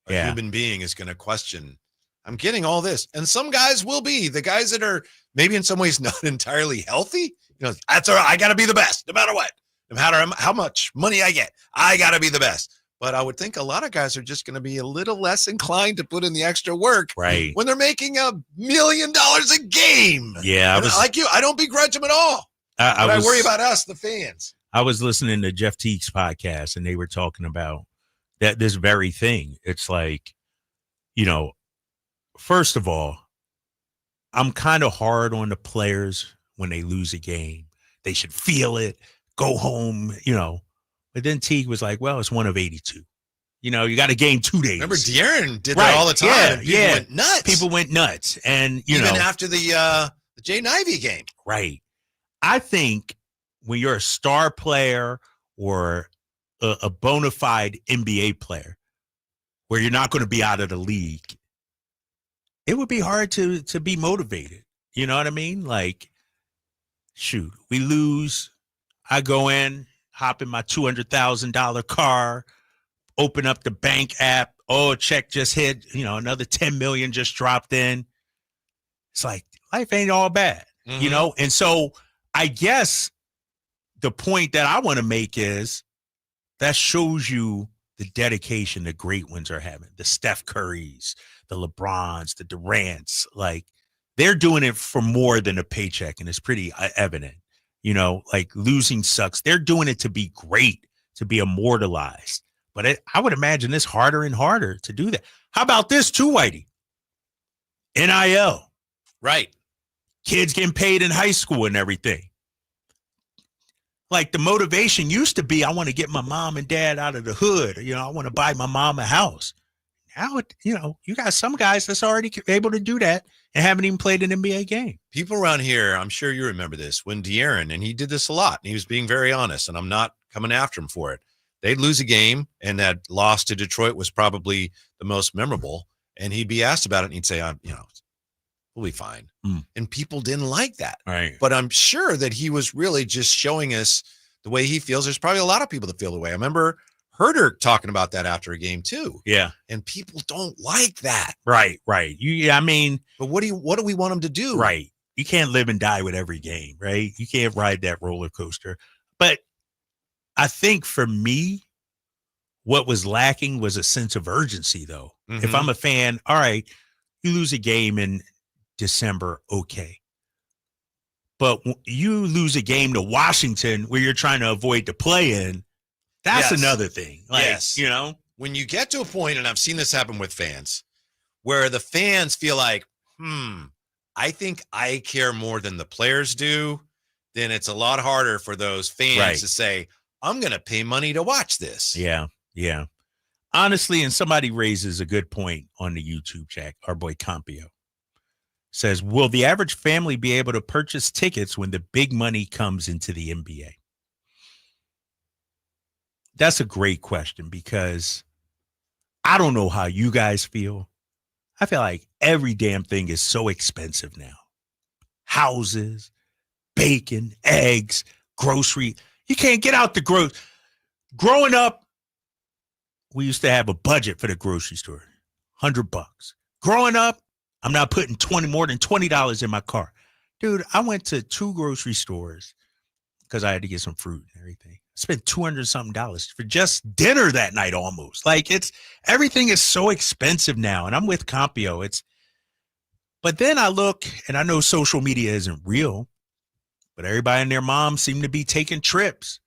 A human being is going to question, I'm getting all this. And some guys will be. The guys that are maybe in some ways not entirely healthy, that's all right. I got to be the best no matter what. No matter how much money I get, I got to be the best. But I would think a lot of guys are just going to be a little less inclined to put in the extra work when they're making $1 million a game. Yeah. Like you, I don't begrudge them at all. I worry about us, the fans. I was listening to Jeff Teague's podcast, and they were talking about this very thing. It's like, first of all, I'm kind of hard on the players when they lose a game. They should feel it, go home, But then Teague was like, well, it's one of 82. You got a game 2 days. Remember, DeAaron did that all the time. Yeah, went nuts. People went nuts. And, even after the Jay Nivey game. Right. I think when you're a star player or a bona fide NBA player where you're not going to be out of the league, it would be hard to be motivated. You know what I mean? Like, shoot, we lose. I go in, hop in my $200,000 car, open up the bank app. Oh, a check just hit, another 10 million just dropped in. It's like, life ain't all bad, And so I guess the point that I want to make is that shows you the dedication the great ones are having. The Steph Currys, the LeBrons, the Durants, like they're doing it for more than a paycheck. And it's pretty evident, like losing sucks. They're doing it to be great, to be immortalized. But I would imagine it's harder and harder to do that. How about this too, Whitey? NIL. Right. Kids getting paid in high school and everything. Like the motivation used to be, I want to get my mom and dad out of the hood. I want to buy my mom a house. Now, you got some guys that's already able to do that and haven't even played an NBA game. People around here, I'm sure you remember this, when DeAaron, and he did this a lot, and he was being very honest, and I'm not coming after him for it. They'd lose a game, and that loss to Detroit was probably the most memorable, and he'd be asked about it, and he'd say, we'll be fine. And people didn't like that. Right. But I'm sure that he was really just showing us the way he feels. There's probably a lot of people that feel the way. I remember Herder talking about that after a game too. Yeah. And people don't like that. Right. But what do we want them to do? Right. You can't live and die with every game, right? You can't ride that roller coaster. But I think for me, what was lacking was a sense of urgency, though. Mm-hmm. If I'm a fan, all right, you lose a game in December, okay. But you lose a game to Washington where you're trying to avoid the play-in, that's another thing. Like, when you get to a point, and I've seen this happen with fans, where the fans feel like, I think I care more than the players do, then it's a lot harder for those fans to say, I'm going to pay money to watch this. Yeah. Honestly, and somebody raises a good point on the YouTube chat, our boy Campio says, will the average family be able to purchase tickets when the big money comes into the NBA? That's a great question because I don't know how you guys feel. I feel like every damn thing is so expensive now. Houses, bacon, eggs, grocery. You can't get out the grocery. Growing up, we used to have a budget for the grocery store, $100. Growing up, I'm not putting more than $20 in my car. Dude, I went to 2 grocery stores because I had to get some fruit and everything. I spent $200-something for just dinner that night almost. Like everything is so expensive now. And I'm with Campio. But then I look, and I know social media isn't real, but everybody and their mom seem to be taking trips.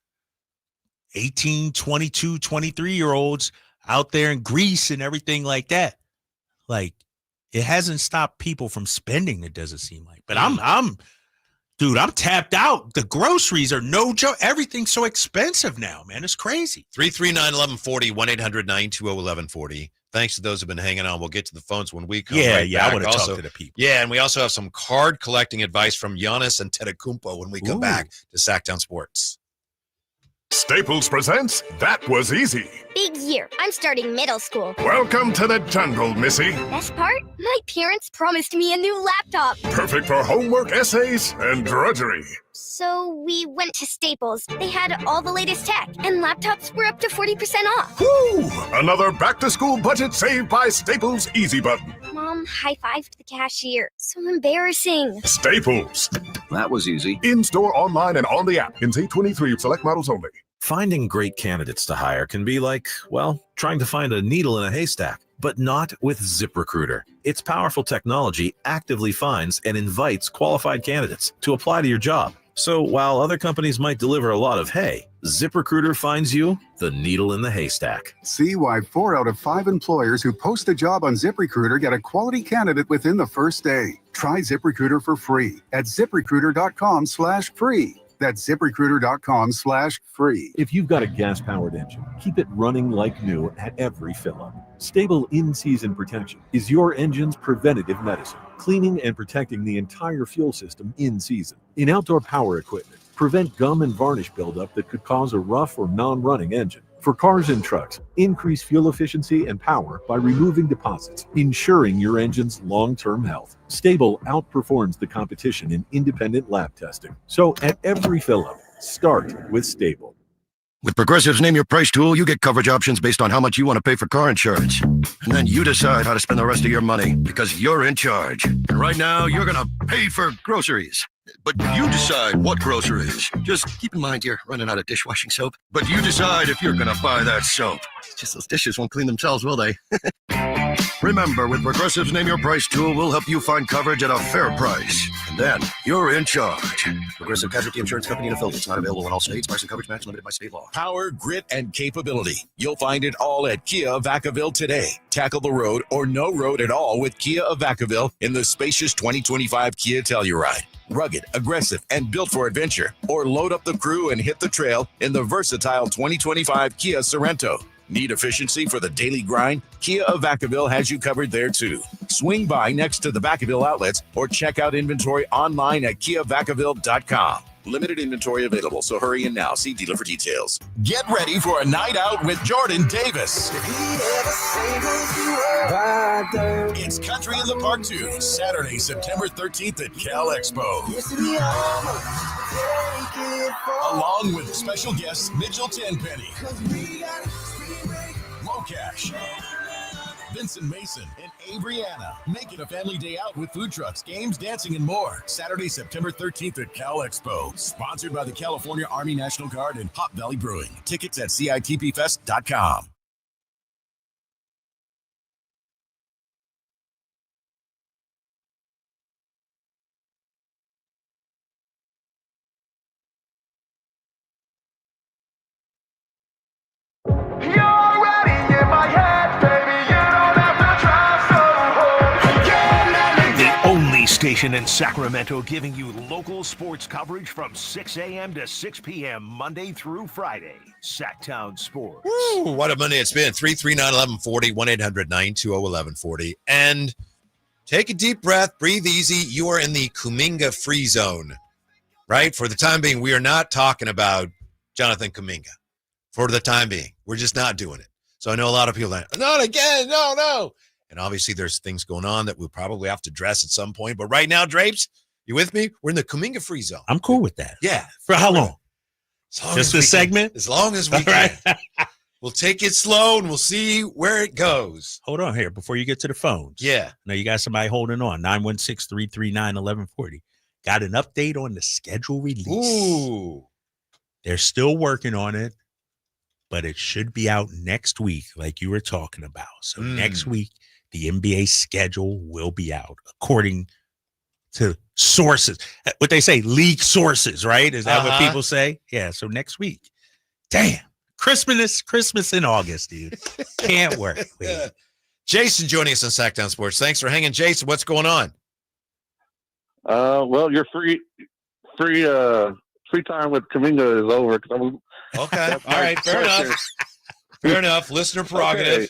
18, 22, 23-year-olds out there in Greece and everything like that. Like, it hasn't stopped people from spending, it doesn't seem like. But I'm tapped out. The groceries are no joke. Everything's so expensive now, man. It's crazy. 339-1140, 1-800-920-1140. Thanks to those who've been hanging on. We'll get to the phones when we come back. I want to talk to the people. Yeah, and we also have some card collecting advice from Giannis Antetokounmpo when we come back to Sacktown Sports. Staples presents That Was Easy. Big year. I'm starting middle school. Welcome to the jungle, Missy. Best part? My parents promised me a new laptop. Perfect for homework, essays, and drudgery. So we went to Staples. They had all the latest tech, and laptops were up to 40% off. Woo! Another back-to-school budget saved by Staples Easy Button. Mom high-fived the cashier. So embarrassing. Staples. That was easy. In-store, online, and on the app. In Z23, select models only. Finding great candidates to hire can be like, well, trying to find a needle in a haystack, but not with ZipRecruiter. Its powerful technology actively finds and invites qualified candidates to apply to your job. So while other companies might deliver a lot of hay, ZipRecruiter finds you the needle in the haystack. See why 4 out of 5 employers who post a job on ZipRecruiter get a quality candidate within the first day. Try ZipRecruiter for free at ZipRecruiter.com/free. That's ZipRecruiter.com/free. If you've got a gas-powered engine, keep it running like new at every fill-up. Stable in-season protection is your engine's preventative medicine, cleaning and protecting the entire fuel system in season. In outdoor power equipment, prevent gum and varnish buildup that could cause a rough or non-running engine. For cars and trucks, increase fuel efficiency and power by removing deposits, ensuring your engine's long-term health. Stable outperforms the competition in independent lab testing. So at every fill-up, start with Stable. With Progressive's Name Your Price tool, you get coverage options based on how much you want to pay for car insurance. And then you decide how to spend the rest of your money because you're in charge. And right now, you're going to pay for groceries. But you decide what groceries. Just keep in mind you're running out of dishwashing soap. But you decide if you're going to buy that soap. Just those dishes won't clean themselves, will they? Remember, with Progressive's Name Your Price tool, we'll help you find coverage at a fair price. And then you're in charge. Progressive Casualty Insurance Company and affiliates. Not available in all states. Price and coverage match limited by state law. Power, grit, and capability. You'll find it all at Kia of Vacaville today. Tackle the road or no road at all with Kia of Vacaville in the spacious 2025 Kia Telluride. Rugged, aggressive, and built for adventure. Or load up the crew and hit the trail in the versatile 2025 Kia Sorento. Need efficiency for the daily grind? Kia of Vacaville has you covered there too. Swing by next to the Vacaville outlets or check out inventory online at KiaVacaville.com. Limited inventory available, so hurry in now. See dealer for details. Get ready for a night out with Jordan Davis. It's Country in the Park 2, Saturday, September 13th at Cal Expo. Along with special guests Mitchell Tenpenny, Locash, Vincent Mason, and Abriana. Make it a family day out with food trucks, games, dancing, and more. Saturday, September 13th at Cal Expo. Sponsored by the California Army National Guard and Hop Valley Brewing. Tickets at CITPFest.com. Station in Sacramento giving you local sports coverage from 6 a.m. to 6 p.m. Monday through Friday. Sacktown Sports. Woo, what a Monday it's been. 339-1140, 1-800-920-1140. And take a deep breath, breathe easy. You are in the Kuminga free zone, right? For the time being, we are not talking about Jonathan Kuminga. For the time being, we're just not doing it. So I know a lot of people are like, not again, no. And obviously there's things going on that we'll probably have to address at some point. But right now, Drapes, you with me? We're in the Kuminga free zone. I'm cool with that. Yeah. For how long? Just this segment? As long as we can. We'll take it slow and we'll see where it goes. Hold on here before you get to the phones. Yeah. Now you got somebody holding on. 916-339-1140. Got an update on the schedule release. Ooh. They're still working on it, but it should be out next week, like you were talking about. So next week, the NBA schedule will be out according to sources. What they say, league sources, right? Is that what people say? Yeah. So next week. Damn. Christmas in August, dude. Can't wait. Jason joining us on Sacktown Sports. Thanks for hanging, Jason. What's going on? Well, your free time with Kaminga is over. Okay. All right. Fair enough. Fair enough. Listener prerogative.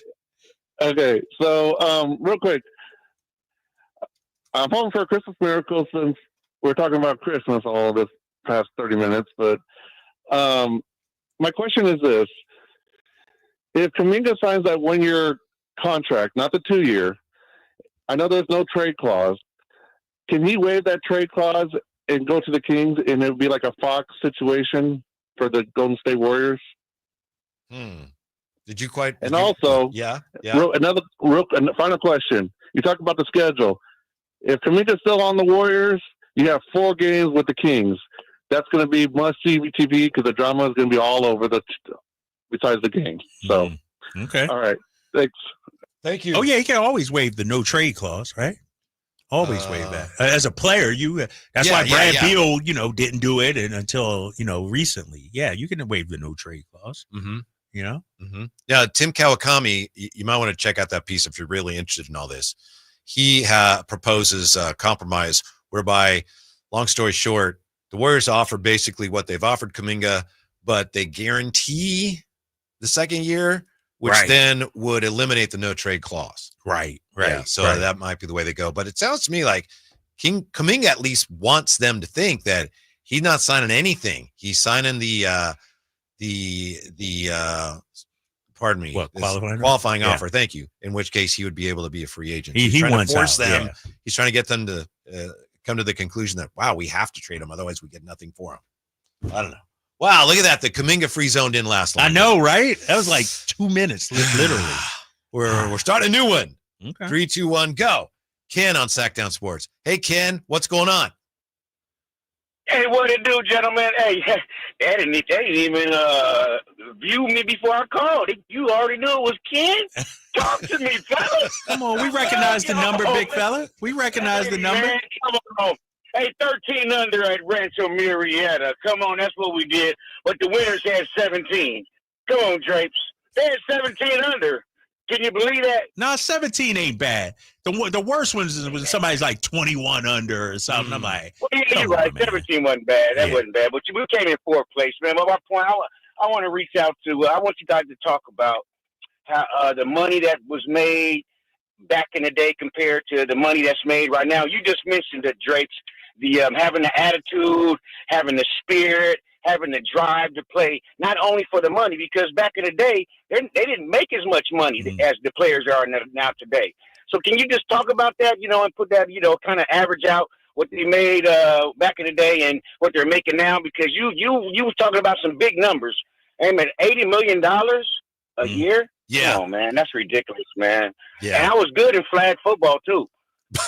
Okay. So, real quick, I'm hoping for a Christmas miracle since we're talking about Christmas all this past 30 minutes. But my question is this. If Kaminga signs that 1-year contract, not the 2-year, I know there's no trade clause. Can he waive that trade clause and go to the Kings, and it would be like a Fox situation for the Golden State Warriors? Did you quite? And also, another final question. You talk about the schedule. If Kaminga's still on the Warriors, you have 4 games with the Kings. That's going to be must-see TV because the drama is going to be all over besides the game. So, okay. All right. Thanks. Thank you. Oh, yeah, you can always waive the no trade clause, right? Always waive that. As a player, that's why Brad Beal, didn't do it until, recently. Yeah, you can waive the no trade clause. Yeah, Tim Kawakami, you might want to check out that piece if you're really interested in all this. He proposes a compromise whereby, long story short, the Warriors offer basically what they've offered Kaminga, but they guarantee the second year, which then would eliminate the no trade clause. Right. Yeah, so that might be the way they go. But it sounds to me like Kaminga at least wants them to think that he's not signing anything. He's signing the pardon me, qualifying offer. Thank you. In which case he would be able to be a free agent. He wants to force out, them. Yeah. He's trying to get them to come to the conclusion that, wow, we have to trade him. Otherwise we get nothing for him. I don't know. Wow, look at that. The Kaminga free zone didn't last long. I know, right? That was like 2 minutes, literally. We're starting a new one. Okay. 3, 2, 1, go. Ken on Sackdown Sports. Hey, Ken, what's going on? Hey, what it do, gentlemen? Hey, they didn't even view me before I called. You already knew it was Ken? Talk to me, fella. Come on, we recognize the number, big fella. We recognize the number. Man, come on. Hey, 13 under at Rancho Murrieta. Come on, that's what we did. But the winners had 17. Come on, Drapes. They had 17 under. Can you believe that? No, 17 ain't bad. The worst ones is when somebody's like 21 under or something. I'm like, well, you're right. 17 wasn't bad. That wasn't bad. But we came in fourth place, man. But my point, I want to reach out to, I want you guys to talk about how the money that was made back in the day compared to the money that's made right now. You just mentioned the Drapes, the having the attitude, having the spirit, having the drive to play, not only for the money, because back in the day, they didn't make as much money as the players are now today. So can you just talk about that, and put that, kind of average out what they made back in the day and what they're making now? Because you was talking about some big numbers. Hey, man, $80 million a year? Yeah. Come on, man. That's ridiculous, man. Yeah. And I was good in flag football, too.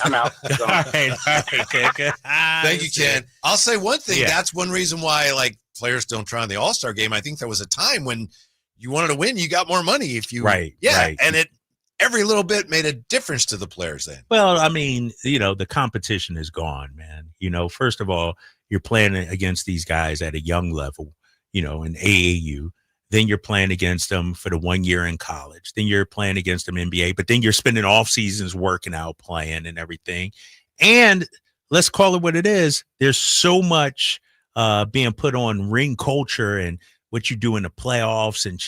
I'm out. all right. Okay. Thank you, Ken. I'll say one thing. Yeah. That's one reason why, players don't try in the All-Star game. I think there was a time when you wanted to win, you got more money if you right. And every little bit made a difference to the players then. Well, I mean, the competition is gone, man. First of all, you're playing against these guys at a young level, in AAU. Then you're playing against them for the 1 year in college. Then you're playing against them NBA. But then you're spending off seasons working out, playing and everything. And let's call it what it is. There's so much being put on ring culture and what you do in the playoffs and,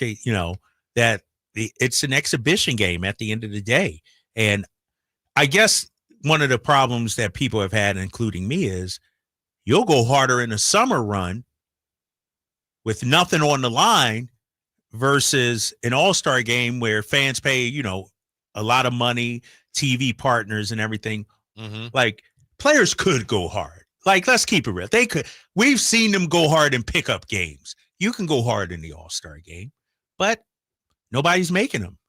that it's an exhibition game at the end of the day. And I guess one of the problems that people have had, including me, is you'll go harder in a summer run with nothing on the line versus an all-star game where fans pay, a lot of money, TV partners and everything. Mm-hmm. Like, players could go hard. Like, let's keep it real. They could. We've seen them go hard in pickup games. You can go hard in the all-star game, but nobody's making them,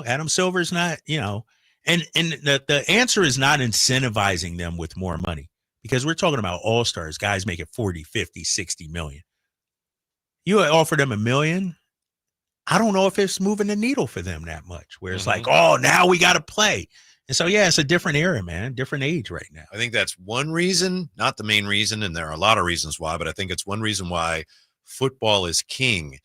Adam Silver's not, and the answer is not incentivizing them with more money, because we're talking about all-stars, guys making 40, 50, 60 million. You offer them $1 million. I don't know if it's moving the needle for them that much, where it's like, oh, now we got to play. And so, yeah, it's a different era, man, different age right now. I think that's one reason, not the main reason, and there are a lot of reasons why, but I think it's one reason why football is king.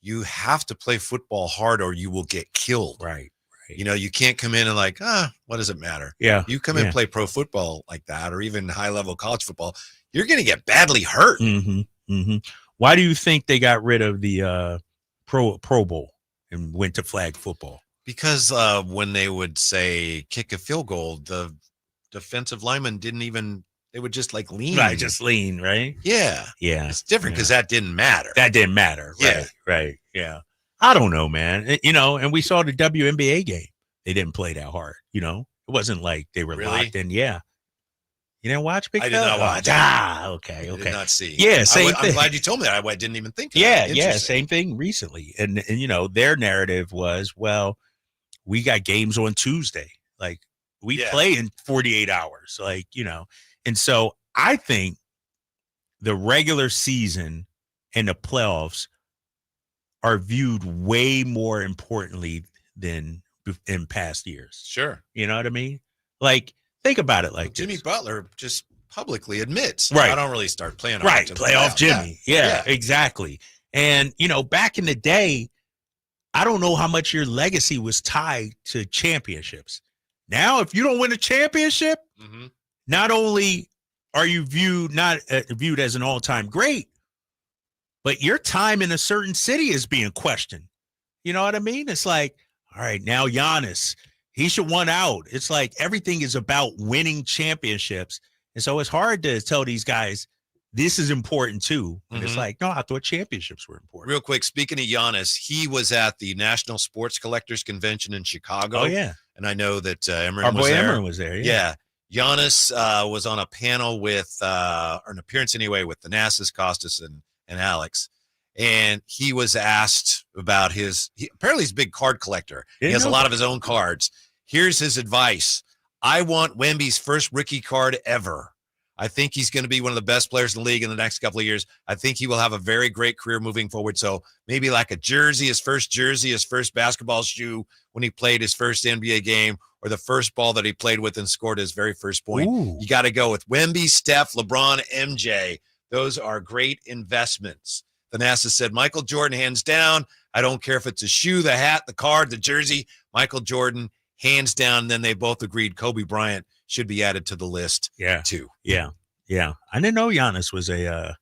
You have to play football hard or you will get killed. Right. You can't come in and what does it matter? Yeah. You come in and play pro football like that, or even high-level college football, you're going to get badly hurt. Mm-hmm. Mm-hmm. Why do you think they got rid of the Pro Bowl and went to flag football? Because when they would say kick a field goal, the defensive lineman they would just lean. Right, just lean, right? Yeah. Yeah. It's different because that didn't matter. That didn't matter. Yeah. Right. Yeah. I don't know, man. And we saw the WNBA game. They didn't play that hard. It wasn't like they were Really? locked in. Yeah. You didn't watch Big I did not watch. Okay. I did not see. Yeah, same thing. I'm glad you told me that. I didn't even think. Yeah, same thing recently. And their narrative was, well, we got games on Tuesday. Like, we play in 48 hours. And so I think the regular season and the playoffs are viewed way more importantly than in past years. Sure. You know what I mean? Like, think about it like Jimmy this. Butler just publicly admits, Right. I don't really start playing. Right. Playoff Jimmy. Yeah, exactly. And, back in the day, I don't know how much your legacy was tied to championships. Now, if you don't win a championship, not only are you viewed as an all-time great, but your time in a certain city is being questioned. You know what I mean? It's like, all right, now Giannis, he should want out. It's like everything is about winning championships. And so it's hard to tell these guys this is important too. And it's like, no, I thought championships were important. Real quick, speaking of Giannis, he was at the National Sports Collectors Convention in Chicago. Oh, yeah. And I know that Emron Our was boy there. Emron was there. Yeah. Giannis was on a panel with, or an appearance anyway, with Thanasis, Costas, and Alex. And he was asked about apparently he's a big card collector. He has a lot of his own cards. Here's his advice. I want Wemby's first rookie card ever. I think he's going to be one of the best players in the league in the next couple of years. I think he will have a very great career moving forward. So maybe like a jersey, his first basketball shoe when he played his first NBA game, or the first ball that he played with and scored his very first point. Ooh. You got to go with Wemby, Steph, LeBron, MJ. Those are great investments. Vanessa said, Michael Jordan, hands down. I don't care if it's a shoe, the hat, the card, the jersey. Michael Jordan, hands down. Then they both agreed Kobe Bryant should be added to the list too. Yeah. I didn't know Giannis was a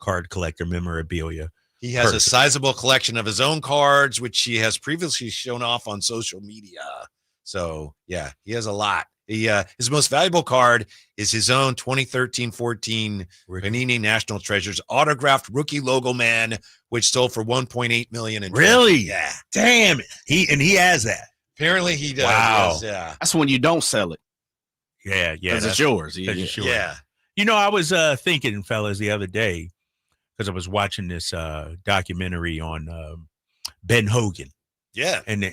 card collector, memorabilia. He has a sizable collection of his own cards, which he has previously shown off on social media. So, yeah, he has a lot. His most valuable card is his own 2013-14 Panini National Treasures autographed rookie logo man, which sold for $1.8 million. Really? Yeah. Damn it. He has that. Apparently he does. Wow. Yes, yeah. That's when you don't sell it. Yeah. Because it's yours. Yeah. You know, I was thinking, fellas, the other day, because I was watching this documentary on Ben Hogan. Yeah. And,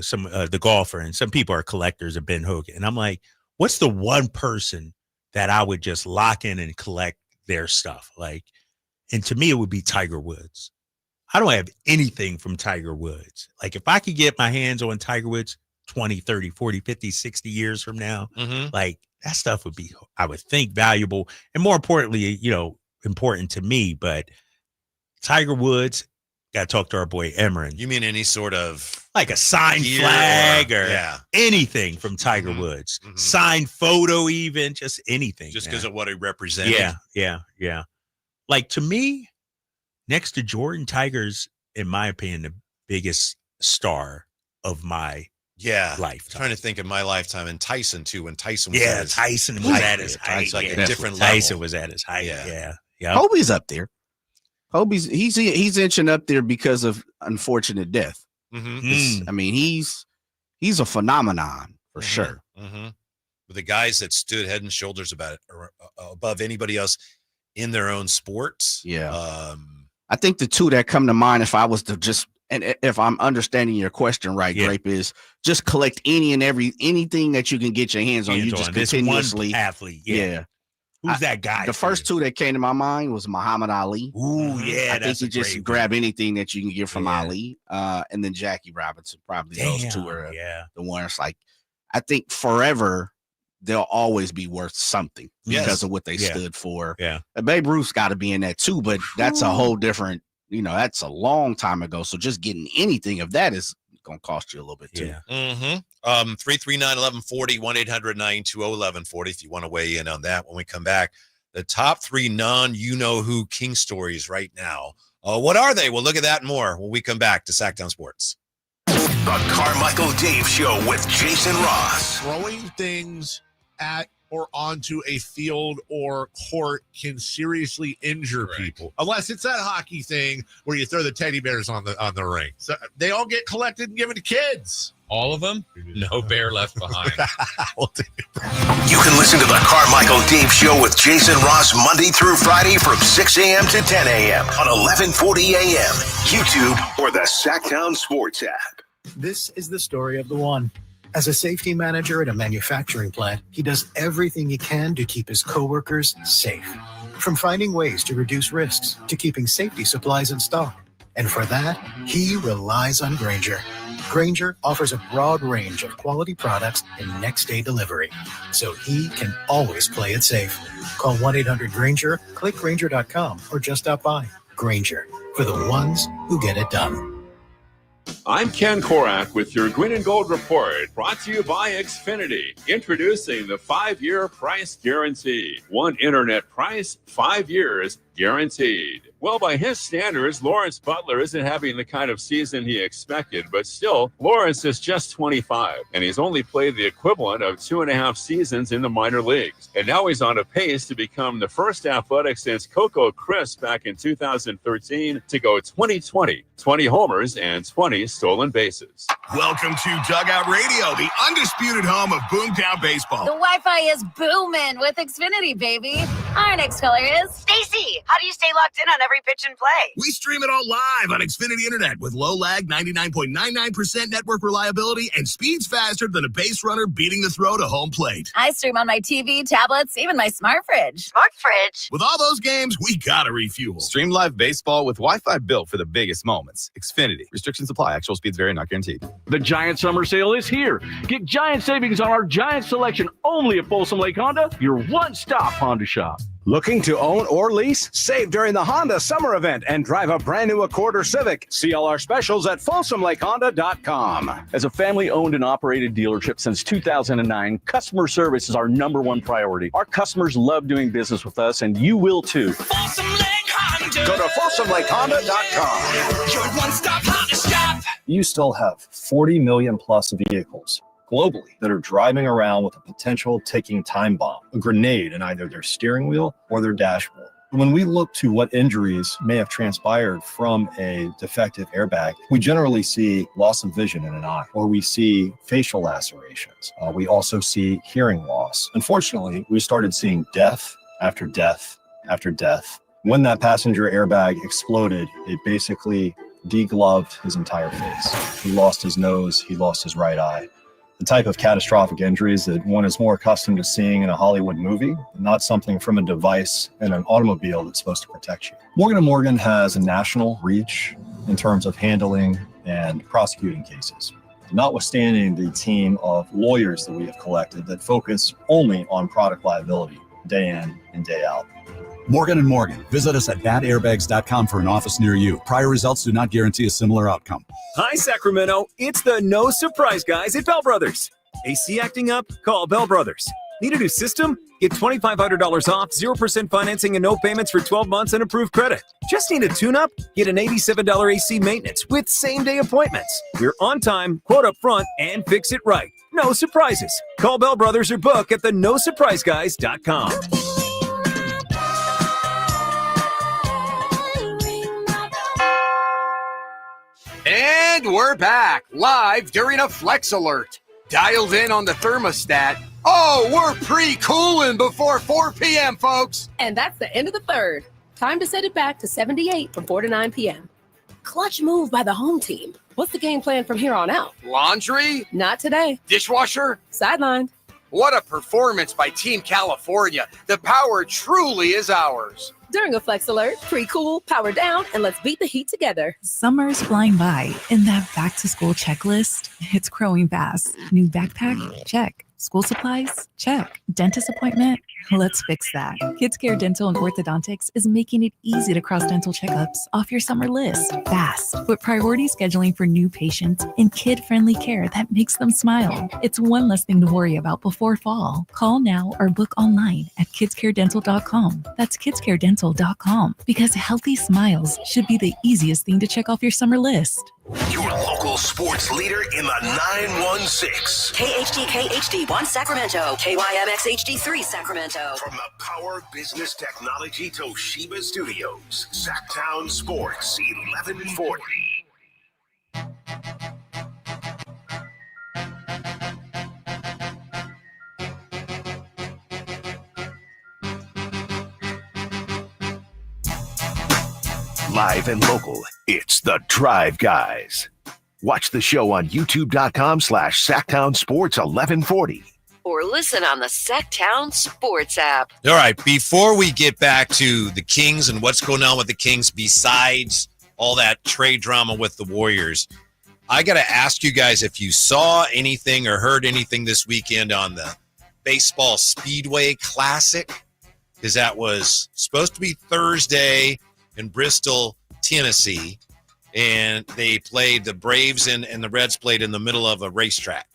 some the golfer, and some people are collectors of Ben Hogan. And I'm like, what's the one person that I would just lock in and collect their stuff? And to me, it would be Tiger Woods. I don't have anything from Tiger Woods. Like, if I could get my hands on Tiger Woods 20, 30, 40, 50, 60 years from now, that stuff would be, I would think, valuable. And more importantly, important to me. But Tiger Woods, got to talk to our boy Emran. You mean any sort of like a signed flag or anything from Tiger Woods, signed photo, even just anything, just because of what he represented. Yeah. Like, to me, next to Jordan, Tiger's, in my opinion, the biggest star of my lifetime. Trying to think of my lifetime, and Tyson too. When Tyson was Tyson was at his height. Like a different level. Tyson was at his height. Yeah. Kobe's up there. He's inching up there because of unfortunate death. I mean, he's a phenomenon for sure. With the guys that stood head and shoulders above anybody else in their own sports. Yeah. I think the two that come to mind, if I was to just, and if I'm understanding your question right, Grape, is just collect anything that you can get your hands on. You just continuously. This one athlete. Yeah. Who's that guy? The first two that came to my mind was Muhammad Ali. Ooh, yeah. I think you just grab anything that you can get from Ali. And then Jackie Robinson. Probably those two are the ones. Like, I think forever they'll always be worth something because of what they stood for. Yeah. Babe Ruth's got to be in that too, but that's a whole different, that's a long time ago. So just getting anything of that is going to cost you a little bit too. 339-1140, 1-800-920-1140 if you want to weigh in on that. When we come back, the top 3 non-you-know-who King stories right now. What are they? We'll look at that and more when we come back to Sacktown Sports. The Carmichael Dave Show with Jason Ross. Throwing things at or onto a field or court can seriously injure people, unless it's that hockey thing where you throw the teddy bears on the ring. So they all get collected and given to kids. All of them? No bear left behind. You can listen to the Carmichael Dave Show with Jason Ross Monday through Friday from 6 a.m. to 10 a.m. on 1140 a.m. YouTube or the Sacktown Sports app. This is the story of the one. As a safety manager at a manufacturing plant, he does everything he can to keep his coworkers safe. From finding ways to reduce risks to keeping safety supplies in stock. And for that, he relies on Grainger. Grainger offers a broad range of quality products and next-day delivery, so he can always play it safe. Call 1-800-GRAINGER, click Grainger.com, or just stop by. Grainger, for the ones who get it done. I'm Ken Korak with your Green and Gold Report, brought to you by Xfinity. Introducing the 5-year price guarantee. One internet price, 5 years guaranteed. Well, by his standards, Lawrence Butler isn't having the kind of season he expected, but still, Lawrence is just 25, and he's only played the equivalent of 2.5 seasons in the minor leagues. And now he's on a pace to become the first athletic since Coco Crisp back in 2013 to go 20-20, 20 homers and 20 stolen bases. Welcome to Dugout Radio, the undisputed home of Boomtown Baseball. The Wi-Fi is booming with Xfinity, baby. Our next caller is Stacy. How do you stay locked in on every pitch and play? We stream it all live on Xfinity Internet with low lag, 99.99% network reliability, and speeds faster than a base runner beating the throw to home plate. I stream on my TV, tablets, even my smart fridge. Smart fridge? With all those games, we gotta refuel. Stream live baseball with Wi-Fi built for the biggest moments. Xfinity. Restrictions apply. Actual speeds vary, not guaranteed. The Giant Summer Sale is here. Get giant savings on our giant selection only at Folsom Lake Honda, your one-stop Honda shop. Looking to own or lease? Save during the Honda Summer Event and drive a brand new Accord or Civic. See all our specials at FolsomLakeHonda.com. As a family-owned and operated dealership since 2009, customer service is our number one priority. Our customers love doing business with us, and you will too. Folsom Lake Honda. Go to FolsomLakeHonda.com. Your one-stop Honda shop. You still have 40 million plus vehicles globally that are driving around with a potential ticking time bomb, a grenade in either their steering wheel or their dashboard. When we look to what injuries may have transpired from a defective airbag, we generally see loss of vision in an eye, or we see facial lacerations. We also see hearing loss. Unfortunately, we started seeing death after death after death. When that passenger airbag exploded, it basically degloved his entire face. He lost his nose, he lost his right eye. The type of catastrophic injuries that one is more accustomed to seeing in a Hollywood movie, not something from a device in an automobile that's supposed to protect you. Morgan & Morgan has a national reach in terms of handling and prosecuting cases, notwithstanding the team of lawyers that we have collected that focus only on product liability day in and day out. Morgan & Morgan. Visit us at badairbags.com for an office near you. Prior results do not guarantee a similar outcome. Hi, Sacramento. It's the No Surprise guys at Bell Brothers. AC acting up? Call Bell Brothers. Need a new system? Get $2,500 off, 0% financing and no payments for 12 months and approved credit. Just need a tune-up? Get an $87 AC maintenance with same-day appointments. We're on time, quote up front, and fix it right. No surprises. Call Bell Brothers or book at the NoSurpriseGuys.com. And we're back, live during a Flex Alert. Dialed in on the thermostat. Oh, we're pre-cooling before 4 p.m., folks. And that's the end of the third. Time to set it back to 78 from 4 to 9 p.m. Clutch move by the home team. What's the game plan from here on out? Laundry? Not today. Dishwasher? Sidelined. What a performance by Team California. The power truly is ours. During a Flex Alert, pre-cool, power down, and let's beat the heat together. Summer's flying by, and that back-to-school checklist, it's growing fast. New backpack? Check. School supplies? Check. Dentist appointment? Let's fix that. Kids Care Dental and Orthodontics is making it easy to cross dental checkups off your summer list fast with priority scheduling for new patients and kid-friendly care that makes them smile. It's one less thing to worry about before fall. Call now or book online at kidscaredental.com. That's kidscaredental.com because healthy smiles should be the easiest thing to check off your summer list. Your local sports leader in the 916. KHD1 Sacramento, KYMX HD3 Sacramento. From the Power Business Technology Toshiba Studios, Sacktown Sports 1140. Live and local, it's the Drive Guys. Watch the show on youtube.com/Sacktown Sports 1140. Or listen on the Sacktown Sports app. All right, before we get back to the Kings and what's going on with the Kings besides all that trade drama with the Warriors, I got to ask you guys if you saw anything or heard anything this weekend on the Baseball Speedway Classic, because that was supposed to be Thursday in Bristol, Tennessee, and they played the Braves and the Reds played in the middle of a racetrack,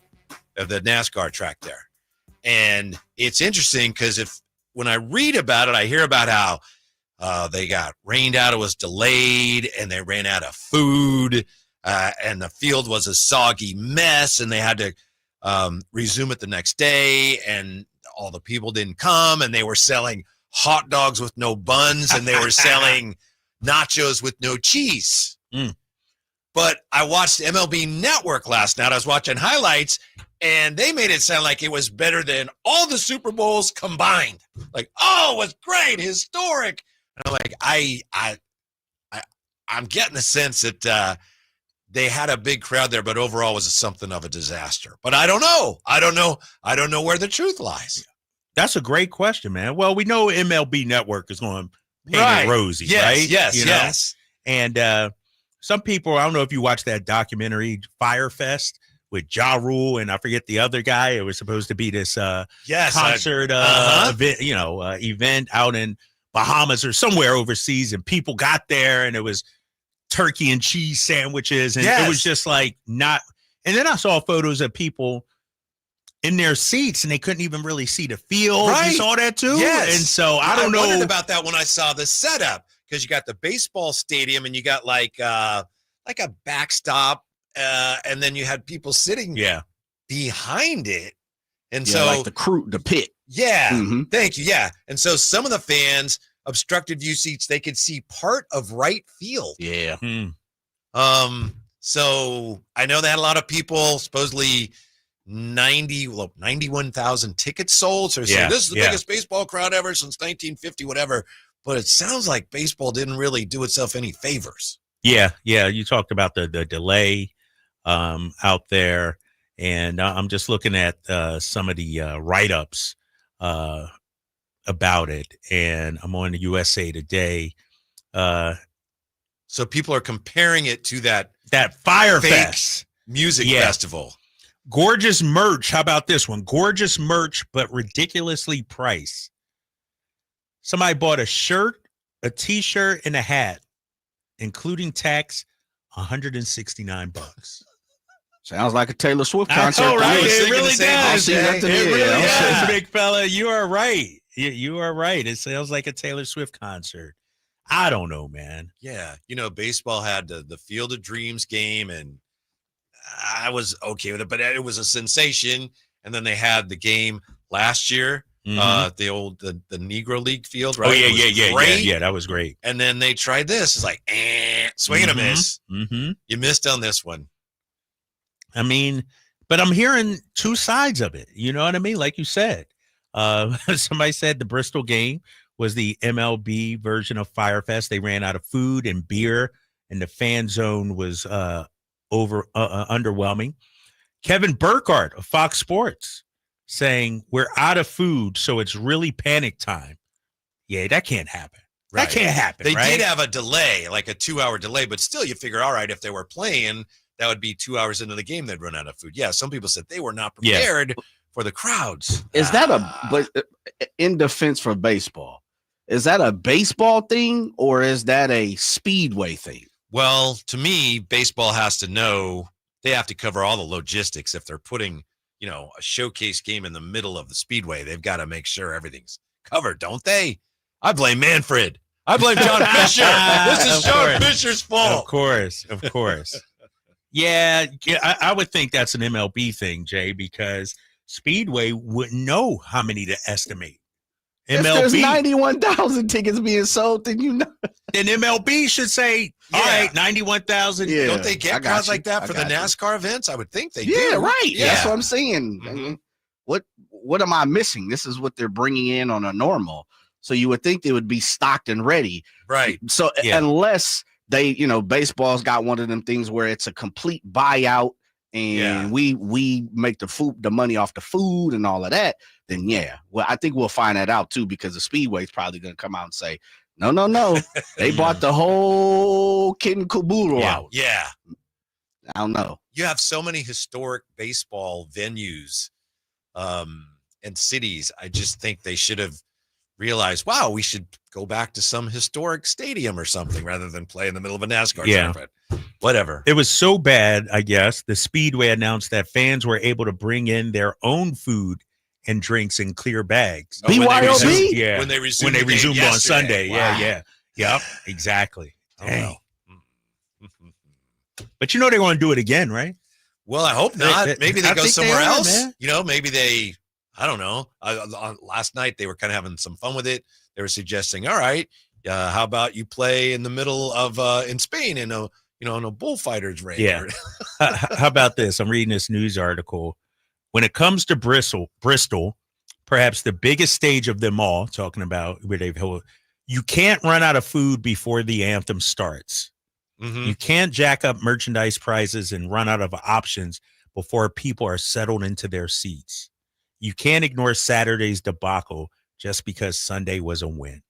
of the NASCAR track there. And it's interesting because when I read about it, I hear about how they got rained out, it was delayed, and they ran out of food, and the field was a soggy mess, and they had to resume it the next day, and all the people didn't come, and they were selling hot dogs with no buns, and they were selling nachos with no cheese. But I watched MLB Network last night. I was watching highlights, and they made it sound like it was better than all the Super Bowls combined. Like, oh, it was great, historic. And I'm like, I'm getting the sense that they had a big crowd there, but overall was something of a disaster. But I don't know. I don't know where the truth lies. That's a great question, man. Well, we know MLB Network is going to paint it rosy, right? Yes. And some people, I don't know if you watched that documentary, Fire Fest, with Ja Rule and I forget the other guy. It was supposed to be this concert event out in Bahamas or somewhere overseas, and people got there, and it was turkey and cheese sandwiches, and it was just like not. And then I saw photos of people in their seats, and they couldn't even really see the field. Right. You saw that too? Yes. And so I don't know. I wondered about that when I saw the setup, because you got the baseball stadium and you got like a backstop, and then you had people sitting behind it. And so like the pit. Yeah. Mm-hmm. Thank you. Yeah. And so some of the fans, obstructed view seats, they could see part of right field. Yeah. So I know they had a lot of people, supposedly 91,000 tickets sold. So this is the biggest baseball crowd ever since 1950, whatever. But it sounds like baseball didn't really do itself any favors. Yeah. You talked about the delay out there, and I'm just looking at some of the write-ups about it, and I'm on the USA Today. So people are comparing it to that Fire Fest music festival. Gorgeous merch. How about this one? Gorgeous merch, but ridiculously priced. Somebody bought a shirt, a T-shirt, and a hat, including tax, $169. Sounds like a Taylor Swift concert. All right, it really does. It really does, big fella. You are right. You are right. It sounds like a Taylor Swift concert. I don't know, man. Yeah, baseball had the Field of Dreams game, and I was okay with it, but it was a sensation. And then they had the game last year. The Negro League field, right? Oh yeah, that was great. And then they tried this. It's like, swing and a miss. You missed on this one. I mean, but I'm hearing two sides of it. You know what I mean? Like you said, somebody said the Bristol game was the MLB version of Fire Fest. They ran out of food and beer, and the fan zone was underwhelming. Kevin Burkhardt of Fox Sports saying we're out of food, so it's really panic time. Yeah, that can't happen. Right. That can't happen. They right? did have a delay, like a 2-hour delay, but still you figure, all right, if they were playing, that would be 2 hours into the game, they'd run out of food. Yeah, some people said they were not prepared for the crowds. Is that but in defense for baseball, is that a baseball thing or is that a speedway thing? Well, to me, baseball has to know they have to cover all the logistics. If they're putting, a showcase game in the middle of the speedway, they've got to make sure everything's covered, don't they? I blame Manfred. I blame John Fisher. This is John Fisher's fault. Of course. Yeah, I would think that's an MLB thing, Jay, because Speedway wouldn't know how many to estimate. If there's 91,000 tickets being sold, then Then MLB should say, all right, 91,000. Yeah. Don't they get crowds like that for the NASCAR events? I would think they do. Yeah, right. Yeah. That's what I'm saying. What am I missing? This is what they're bringing in on a normal. So you would think they would be stocked and ready. Right. So unless they, baseball's got one of them things where it's a complete buyout and we make the money off the food and all of that, then well, I think we'll find that out too, because the Speedway's probably going to come out and say, no, they bought the whole kit and caboodle out. Yeah. I don't know. You have so many historic baseball venues and cities. I just think they should have realized, wow, we should go back to some historic stadium or something rather than play in the middle of a NASCAR track. Whatever. It was so bad, I guess, the Speedway announced that fans were able to bring in their own food and drinks in clear bags. BYOB? When they resumed on yesterday. Sunday. Wow. Yep, exactly. Oh, But they want to do it again, right? Well, I hope not. Maybe they go somewhere else. Man. Maybe I don't know. Last night, they were kind of having some fun with it. They were suggesting, all right, how about you play in the middle of in Spain in a on a bullfighter's ring. Yeah. How about this? I'm reading this news article. When it comes to Bristol, perhaps the biggest stage of them all, talking about where they've held, you can't run out of food before the anthem starts. You can't jack up merchandise prices and run out of options before people are settled into their seats. You can't ignore Saturday's debacle just because Sunday was a win.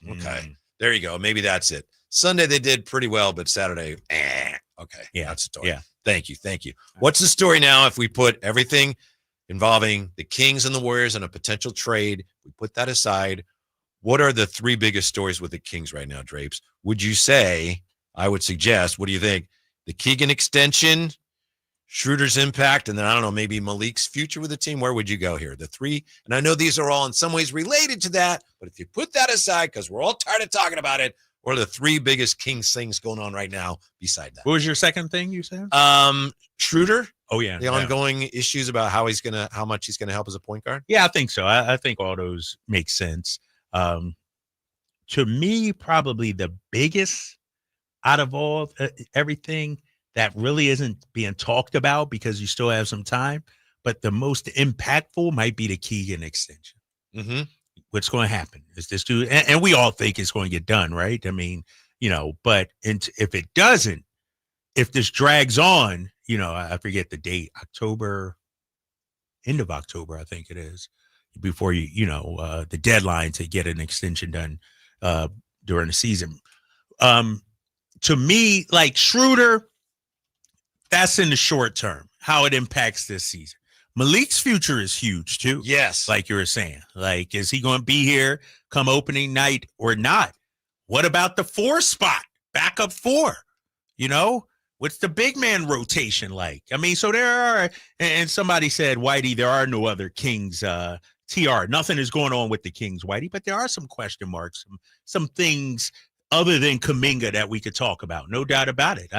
Okay. There you go. Maybe that's it. Sunday they did pretty well, but Saturday, okay. Yeah. That's the story. Yeah. Thank you. What's the story now if we put everything involving the Kings and the Warriors and a potential trade, we put that aside? What are the 3 biggest stories with the Kings right now, Drapes? Would you say, I would suggest, what do you think? The Keegan extension, Schroeder's impact, and then I don't know, maybe Malik's future with the team. Where would you go here? The 3, and I know these are all in some ways related to that, but if you put that aside, because we're all tired of talking about it, what are the 3 biggest Kings things going on right now beside that? What was your second thing you said? Schroeder. Oh, yeah. The ongoing issues about how much he's gonna help as a point guard. Yeah, I think so. I think all those make sense. To me, probably the biggest out of all everything that really isn't being talked about because you still have some time, but the most impactful might be the Keegan extension. What's going to happen is this dude, and we all think it's going to get done, right? I mean, but if it doesn't, if this drags on, I forget the date, end of October, I think it is, before the deadline to get an extension done during the season. To me, like Schroeder, that's in the short term, how it impacts this season. Malik's future is huge too. Yes. Like you were saying, like, is he going to be here come opening night or not? What about the 4 spot, backup 4? What's the big man rotation like? I mean, so there are, and somebody said, Whitey, there are no other Kings, TR. Nothing is going on with the Kings, Whitey, but there are some question marks, some things other than Kaminga that we could talk about. No doubt about it.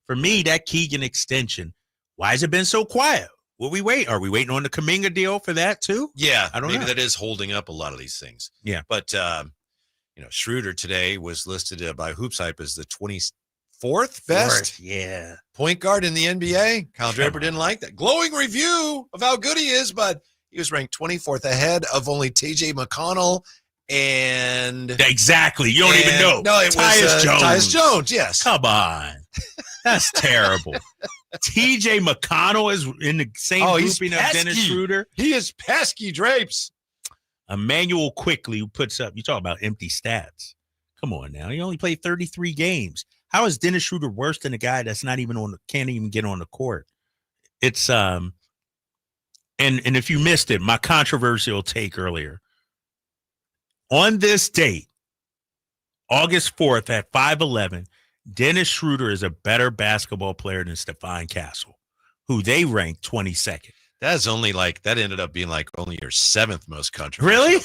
For me, that Keegan extension, why has it been so quiet? Will we wait? Are we waiting on the Kaminga deal for that too? Yeah, I don't know. Maybe that is holding up a lot of these things. Yeah. But, Schroeder today was listed by Hoops Hype as the 24th best point guard in the NBA. Kyle Draper didn't like that. Glowing review of how good he is, but he was ranked 24th ahead of only TJ McConnell and exactly. You don't even know. No, it was Tyus Jones. Yes. Come on. That's terrible. TJ McConnell is in the same grouping of Dennis Schroeder. He is pesky, Drapes. Emmanuel Quickly puts up, you talk about empty stats. Come on now. He only played 33 games. How is Dennis Schroeder worse than a guy that's not even can't even get on the court? It's and if you missed it, my controversial take earlier. On this date, August 4th at 5'11", Dennis Schroeder is a better basketball player than Stephon Castle, who they ranked 22nd. That's only that ended up being only your 7th most controversial. Really?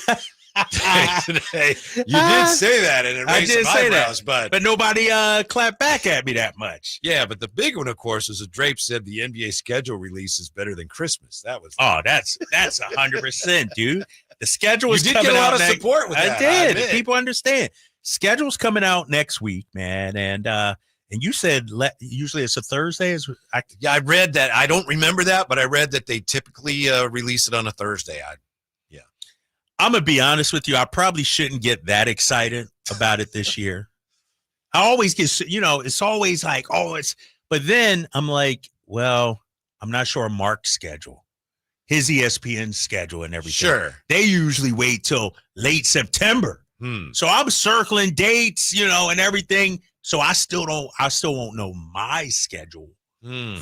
Today. You did say that, and it raised some eyebrows, but nobody clapped back at me that much. Yeah, but the big one, of course, is that Drape said the NBA schedule release is better than Christmas. That was that's 100%, dude. The schedule is coming out. You did get a lot of support with that. I did. People understand. Schedule's coming out next week, man, and you said usually it's a Thursday. I read that. I don't remember that, but I read that they typically release it on a Thursday. I'm going to be honest with you. I probably shouldn't get that excited about it this year. I always get, it's always but then I'm like, well, I'm not sure Mark's schedule, his ESPN schedule and everything. Sure. They usually wait till late September. So I'm circling dates, and everything. So I still won't know my schedule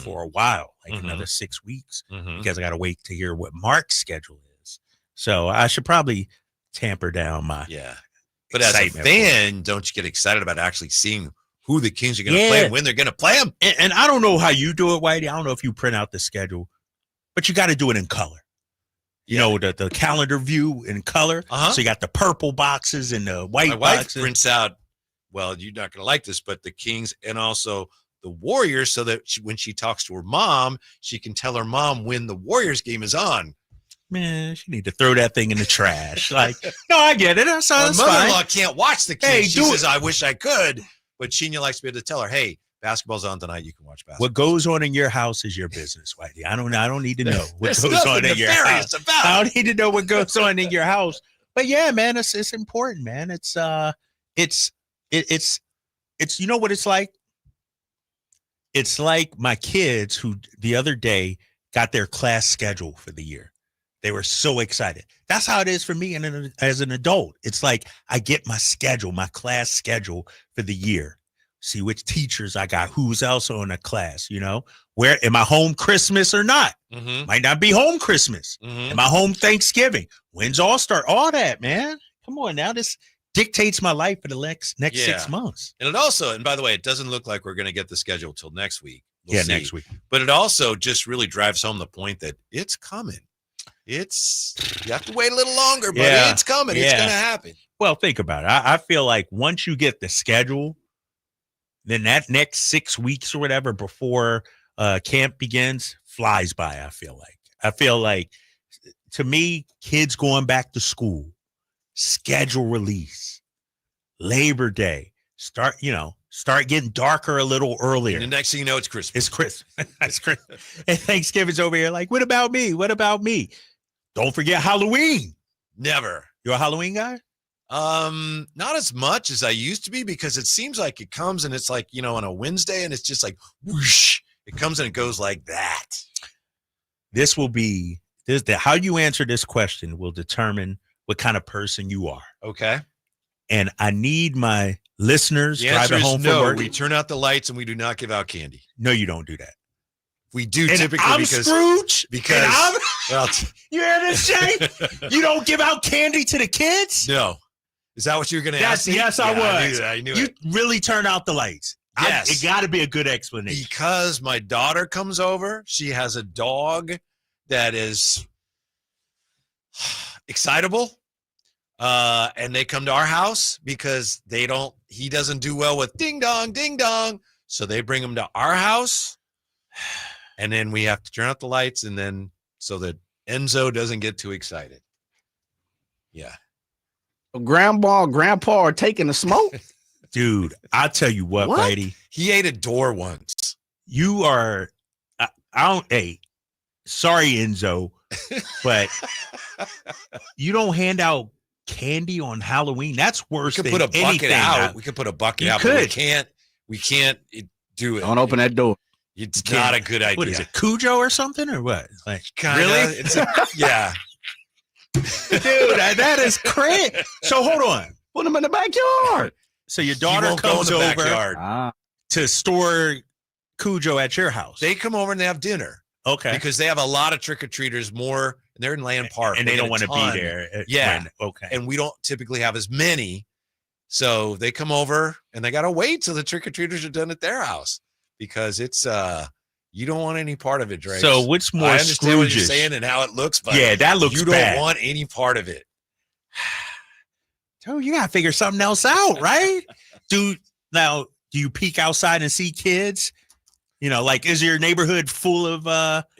for a while, another 6 weeks, because I got to wait to hear what Mark's schedule is. So I should probably tamper down my But as a fan, don't you get excited about actually seeing who the Kings are going to play and when they're going to play them? And I don't know how you do it, Whitey. I don't know if you print out the schedule, but you got to do it in color. You know, the calendar view in color. So you got the purple boxes and the white boxes. My boxes. wife prints out, well, you're not going to like this, but the Kings and also the Warriors, so that when she talks to her mom, she can tell her mom when the Warriors game is on. Man, she need to throw that thing in the trash. No, I get it. That's My fine. mother-in-law can't watch the Kings. Hey, she says, I wish I could, but Sheena likes to be able to tell her, hey, basketball's on tonight. You can watch basketball. What goes on in your house is your business, Whitey. I don't need to know what goes on in your house. I don't need to know what goes on in your house. But yeah, man, it's important, man. It's you know what it's like? It's like my kids who the other day got their class schedule for the year. They were so excited. That's how it is for me as an adult. It's like I get my schedule, my class schedule for the year. See which teachers I got, who's also in a class, where am I home Christmas or not? Mm-hmm. Might not be home Christmas. Mm-hmm. Am I home Thanksgiving? When's All-Star? All that, man. Come on now. This dictates my life for the next 6 months. And it also, and by the way, it doesn't look like we're going to get the schedule till next week. We'll see. Next week. But it also just really drives home the point that it's coming. You have to wait a little longer, buddy. It's coming. It's going to happen. Well, think about it. I feel like once you get the schedule, then that next 6 weeks or whatever before camp begins flies by. I feel like to me, kids going back to school, schedule release, Labor Day, start getting darker a little earlier. And the next thing you know, it's Christmas. It's Christmas. And Thanksgiving's over here like, what about me? What about me? Don't forget Halloween. Never. You're a Halloween guy? Not as much as I used to be, because it seems like it comes and it's like, on a Wednesday and it's just like whoosh. It comes and it goes like that. How you answer this question will determine what kind of person you are. Okay. And I need my listeners driving home from work. We turn out the lights and we do not give out candy. No, you don't do that. We do and typically I'm because Scrooge. Because you hear this, Jay? You don't give out candy to the kids? No. Is that what you were going to ask me? Yes, I was. I knew you it. really turn out the lights. Yes. It got to be a good explanation. Because my daughter comes over. She has a dog that is excitable. And they come to our house because he doesn't do well with ding dong, ding dong. So they bring him to our house. And then we have to turn out the lights and then so that Enzo doesn't get too excited. Yeah. Grandpa are taking a smoke. Dude, I'll tell you what, Brady. He ate a door once. You are, sorry, Enzo, but you don't hand out candy on Halloween. That's worse than anything. We could put a bucket out, but we can't do it. Don't open that door. It's not a good idea. What is it, Cujo or something or what? Like, kinda, really? Yeah. Dude, that is crazy. So hold on. Put them in the backyard. So your daughter comes over to store Cujo at your house. They come over and they have dinner. Okay. Because they have a lot of trick-or-treaters more. They're in Land Park. And they don't want to be there. Yeah. Okay. And we don't typically have as many. So they come over and they got to wait till the trick-or-treaters are done at their house. Because it's you don't want any part of it, Drake. So what's more I understand what you're Scrooge-ish? saying and how it looks, but that looks you bad. don't want any part of it. Dude, you gotta figure something else out, right? Do you peek outside and see kids? Like, is your neighborhood full of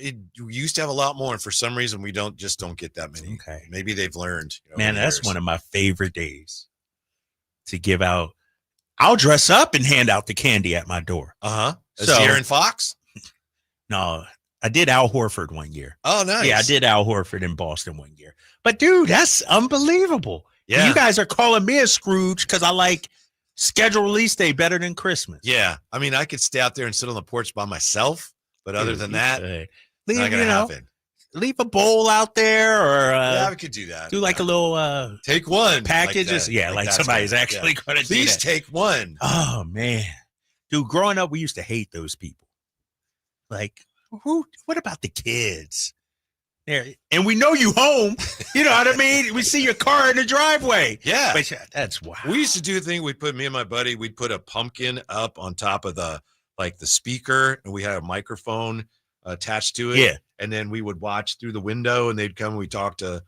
We used to have a lot more, and for some reason we don't get that many. Okay. Maybe they've learned. Man, that's one of my favorite days to give out. I'll dress up and hand out the candy at my door. As DeAaron Fox? No, I did Al Horford one year. Oh, nice. Yeah, I did Al Horford in Boston one year. But dude, that's unbelievable. Yeah. You guys are calling me a Scrooge because I like schedule release day better than Christmas. Yeah. I mean, I could stay out there and sit on the porch by myself, but other than that, not gonna happen. Leave a bowl out there or we could do that. Do like a little take one packages. Like somebody's actually going to do that. Please take one. Oh man. Dude, growing up, we used to hate those people. Like, what about the kids? There, and we know you home. You know what I mean? We see your car in the driveway. Yeah. But that's wild. We used to do a thing. Me and my buddy, we'd put a pumpkin up on top of the speaker, and we had a microphone attached to it. Yeah. And then we would watch through the window, and they'd come and we talk to,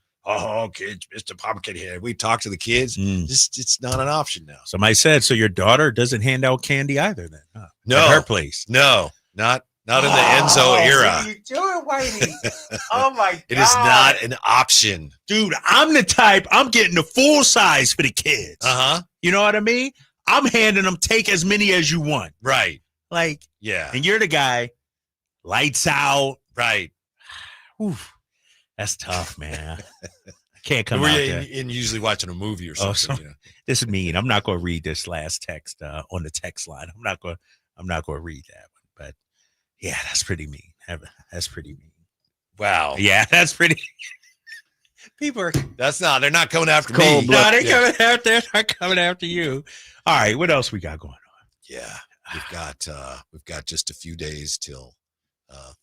kids, Mr. Pumpkinhead. We talk to the kids. It's not an option now. Somebody said, so your daughter doesn't hand out candy either then? Huh? No. At her place. No, not in the Enzo era. What are you doing, Whitey? Oh, my God. It is not an option. Dude, I'm the type, I'm getting the full size for the kids. Uh-huh. You know what I mean? I'm handing them, take as many as you want. Right. Like, yeah. And you're the guy, lights out. Right. Oof, that's tough, man. I can't come out there. And usually watching a movie or something. This is mean. I'm not going to read this last text on the text line. I'm not going to read that one. But yeah, that's pretty mean. That's pretty mean. Wow. Yeah, that's pretty. People are. They're not coming after me. No, they're not coming after you. All right, what else we got going on? Yeah, we've got just a few days till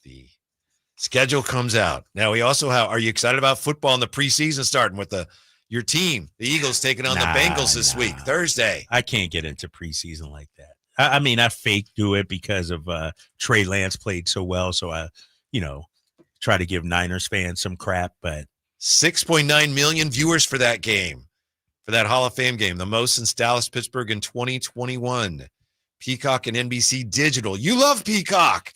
the schedule comes out. Now we also have. Are you excited about football in the preseason starting with your team, the Eagles taking on the Bengals this week, Thursday? I can't get into preseason like that. I mean, I fake do it because of Trey Lance played so well, so I, try to give Niners fans some crap, but 6.9 million viewers for that game, for that Hall of Fame game, the most since Dallas Pittsburgh in 2021. Peacock and NBC Digital. You love Peacock.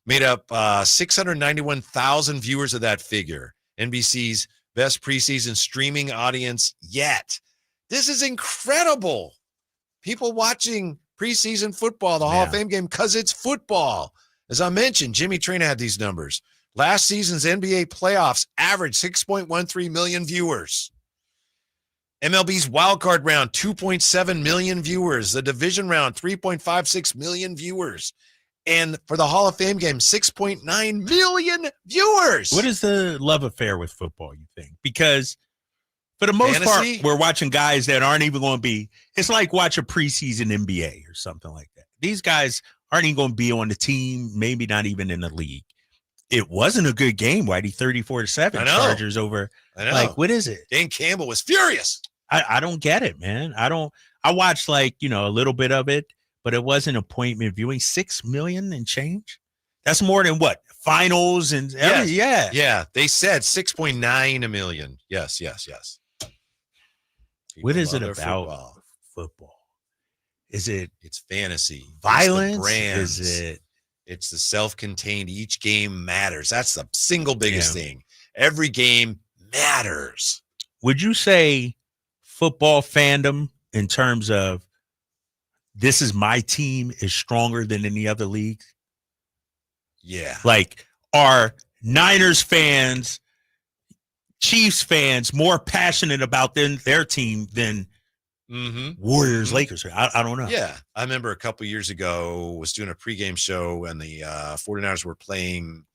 Made up 691,000 viewers of that figure. NBC's best preseason streaming audience yet. This is incredible. People watching preseason football, the Hall of Fame game, because it's football. As I mentioned, Jimmy Traina had these numbers. Last season's NBA playoffs averaged 6.13 million viewers. MLB's wildcard round, 2.7 million viewers. The division round, 3.56 million viewers. And for the Hall of Fame game, 6.9 million viewers. What is the love affair with football, you think? Because for the most part, we're watching guys that aren't even going to be – it's like watch a preseason NBA or something like that. These guys aren't even going to be on the team, maybe not even in the league. It wasn't a good game, Whitey, 34-7 Chargers over. I know. Like, what is it? Dan Campbell was furious. I don't get it, man. I watched a little bit of it, but it wasn't appointment viewing. 6 million and change. That's more than what? Finals and everything. Yeah. Yeah. They said 6.9 million. Yes. What is it about football? Is it? It's fantasy. Violence? It's the brands. Is it? It's the self-contained. Each game matters. That's the single biggest thing. Every game matters. Would you say football fandom in terms of this is my team is stronger than any other league? Yeah. Like, are Niners fans, Chiefs fans more passionate about their team than Warriors, Lakers? I don't know. Yeah. I remember a couple years ago was doing a pregame show and the 49ers were playing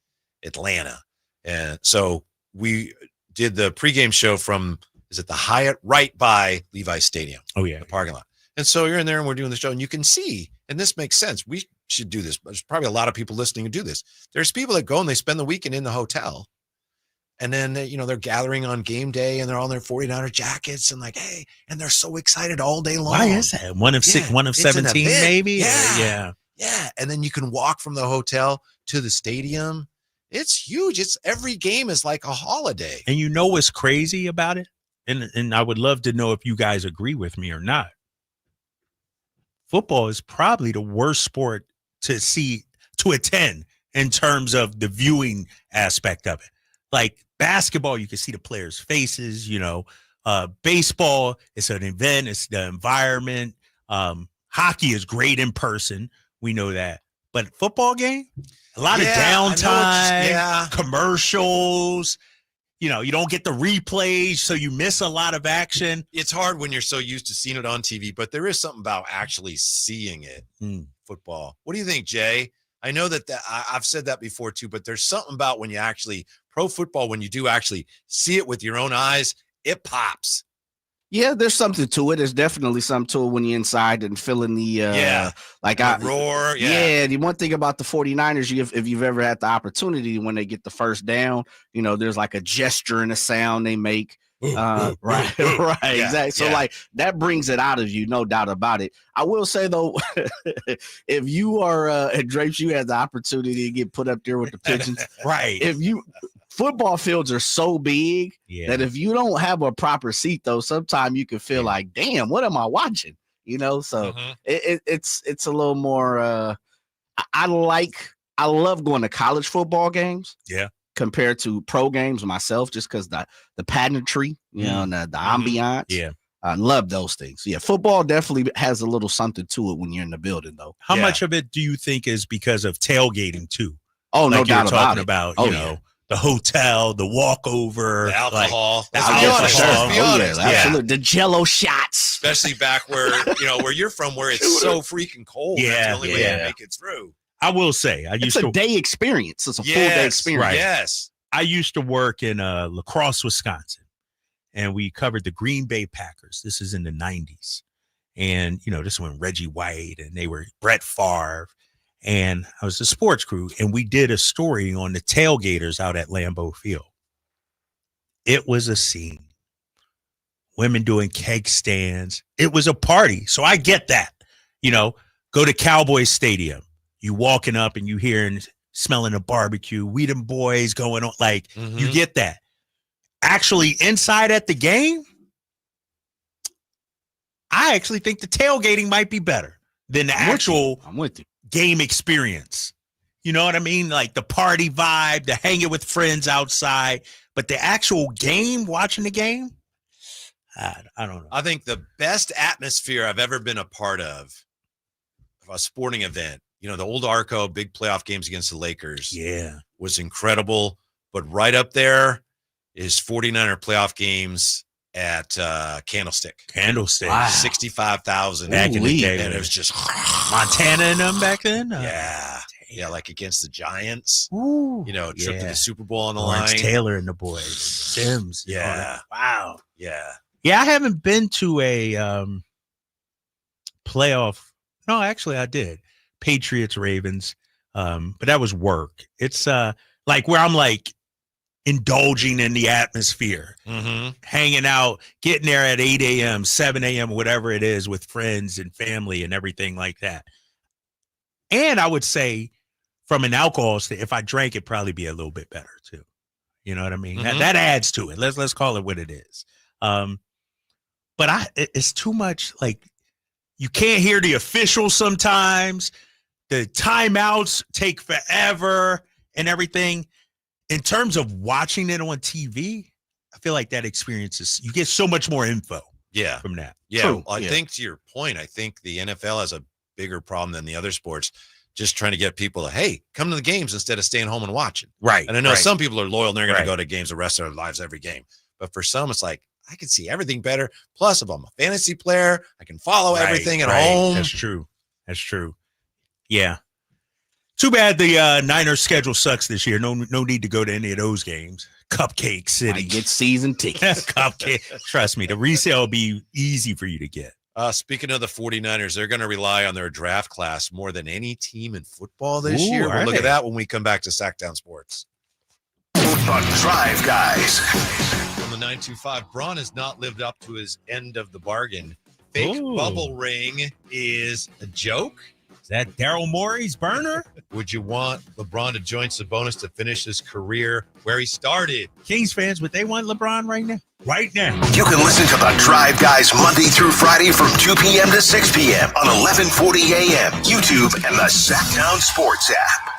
Atlanta. And so we did the pregame show from, is it the Hyatt right by Levi's Stadium? Oh, yeah. The parking lot. And so you're in there and we're doing the show and you can see, and this makes sense. We should do this. There's probably a lot of people listening who do this. There's people that go and they spend the weekend in the hotel. And then, they're gathering on game day and they're all in their 49er jackets and like, hey, and they're so excited all day long. Why is that? One of 17, maybe? Yeah. And then you can walk from the hotel to the stadium. It's huge. Every game is like a holiday. And you know what's crazy about it? And I would love to know if you guys agree with me or not. Football is probably the worst sport to attend in terms of the viewing aspect of it. Like basketball, you can see the players' faces, baseball, it's an event, it's the environment. Hockey is great in person. We know that. But football game, a lot of downtime, commercials. You don't get the replays, so you miss a lot of action. It's hard when you're so used to seeing it on TV, but there is something about actually seeing it. Football. What do you think, Jay? I know that I've said that before too, but there's something about when you actually pro football, when you do actually see it with your own eyes, it pops. Yeah, there's something to it. There's definitely something to it when you're inside and feeling the roar. Yeah. The one thing about the 49ers, if you've ever had the opportunity when they get the first down, there's like a gesture and a sound they make. Right, exactly. So like that brings it out of you, no doubt about it. I will say though, if you are at Drapes, you had the opportunity to get put up there with the pigeons. Right. Football fields are so big that if you don't have a proper seat though, sometimes you can feel like, damn, what am I watching? So it's a little more I love going to college football games. Yeah. Compared to pro games myself, just because the pageantry, and the ambiance. Yeah. I love those things. Yeah, football definitely has a little something to it when you're in the building, though. How much of it do you think is because of tailgating too? Oh, no like doubt you're talking about it. about, you know, the hotel, the walkover, the alcohol. Like, Let's be honest. Absolutely. The Jello shots, especially back where where you're from, where it's so freaking cold. Yeah, that's the only way to make it through. I will say, it's a day experience. It's a full day experience. Right. Yes, I used to work in La Crosse, Wisconsin. And we covered the Green Bay Packers. This is in the 90s. And, you know, this is when Reggie White and they were Brett Favre. And I was the sports crew. And we did a story on the tailgaters out at Lambeau Field. It was a scene. Women doing keg stands. It was a party. So I get that. You know, go to Cowboys Stadium. You walking up and you hearing, smelling a barbecue. We them boys going on. Like, you get that. Actually inside at the game, I actually think the tailgating might be better than the actual game experience. You know what I mean? Like the party vibe, the hanging with friends outside, but the actual game, watching the game, I don't know. I think the best atmosphere I've ever been a part of a sporting event, you know, the old Arco big playoff games against the Lakers, was incredible. But right up there is 49er playoff games at Candlestick. Wow. 65,000 back in the day. And it was just Montana and them back then? Yeah, like against the Giants. Ooh, you know, trip to the Super Bowl on the Lawrence line. Taylor and the boys. Sims. Yeah. Wow. Yeah. Yeah, I haven't been to a playoff. No, actually I did. Patriots, Ravens. But that was work. It's like where I'm like, indulging in the atmosphere, hanging out, getting there at 8 a.m., 7 a.m., whatever it is with friends and family and everything like that. And I would say from an alcohol stand, if I drank, it'd probably be a little bit better too. You know what I mean? That adds to it. Let's call it what it is. But it's too much. Like you can't hear the officials sometimes. The timeouts take forever and everything. In terms of watching it on TV, I feel like that experience is, you get so much more info from that. Yeah. True. I think to your point, I think the NFL has a bigger problem than the other sports, just trying to get people to, hey, come to the games instead of staying home and watching. Right. And I know some people are loyal and they're going to go to games the rest of their lives every game. But for some, it's like, I can see everything better. Plus, if I'm a fantasy player, I can follow everything at home. That's true. That's true. Yeah. Too bad the Niners schedule sucks this year. No need to go to any of those games. Cupcake City. I get season tickets. Cupcake. Trust me, the resale will be easy for you to get. Speaking of the 49ers, they're going to rely on their draft class more than any team in football this year. We'll look at that when we come back to Sacktown Sports. The Drive Guys. From the 925, Braun has not lived up to his end of the bargain. Fake bubble ring is a joke. Is that Daryl Morey's burner? Would you want LeBron to join Sabonis to finish his career where he started? Kings fans, would they want LeBron right now? Right now. You can listen to The Drive Guys Monday through Friday from 2 p.m. to 6 p.m. on 1140 a.m., YouTube, and the Sacktown Sports app.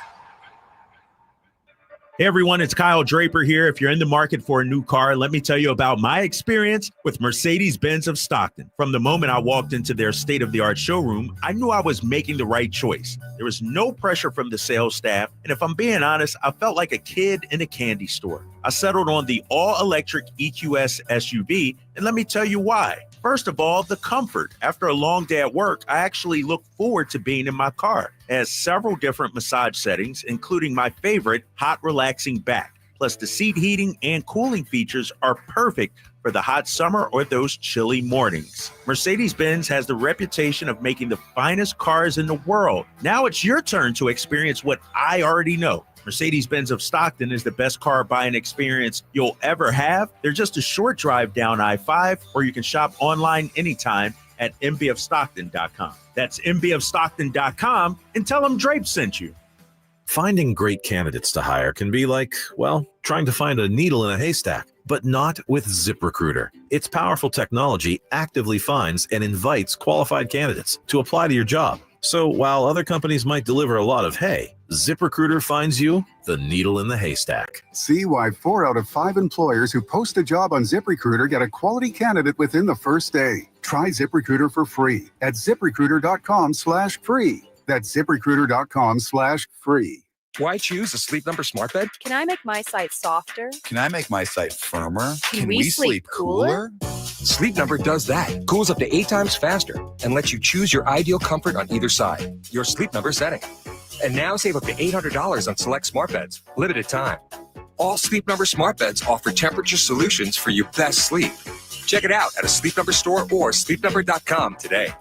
Hey everyone, it's Kyle Draper here. If you're in the market for a new car, let me tell you about my experience with Mercedes-Benz of Stockton. From the moment I walked into their state-of-the-art showroom, I knew I was making the right choice. There was no pressure from the sales staff, and if I'm being honest, I felt like a kid in a candy store. I settled on the all-electric EQS SUV, and let me tell you why. First of all, the comfort. After a long day at work, I actually look forward to being in my car. It has several different massage settings, including my favorite, hot relaxing back. Plus, the seat heating and cooling features are perfect for the hot summer or those chilly mornings. Mercedes-Benz has the reputation of making the finest cars in the world. Now it's your turn to experience what I already know. Mercedes-Benz of Stockton is the best car buying experience you'll ever have. They're just a short drive down I-5, or you can shop online anytime at mbofstockton.com. That's mbofstockton.com, and tell them Drape sent you. Finding great candidates to hire can be like, well, trying to find a needle in a haystack, but not with ZipRecruiter. Its powerful technology actively finds and invites qualified candidates to apply to your job. So while other companies might deliver a lot of hay, ZipRecruiter finds you the needle in the haystack. See why 4 out of 5 employers who post a job on ZipRecruiter get a quality candidate within the first day. Try ZipRecruiter for free at ZipRecruiter.com/free. That's ZipRecruiter.com/free. Why choose a Sleep Number smart bed? Can I make my site softer? Can I make my site firmer? Can we sleep cooler? Sleep Number does that. Cools up to 8 times faster and lets you choose your ideal comfort on either side. Your Sleep Number setting. And now save up to $800 on select smart beds. Limited time. All Sleep Number smart beds offer temperature solutions for your best sleep. Check it out at a Sleep Number store or sleepnumber.com today.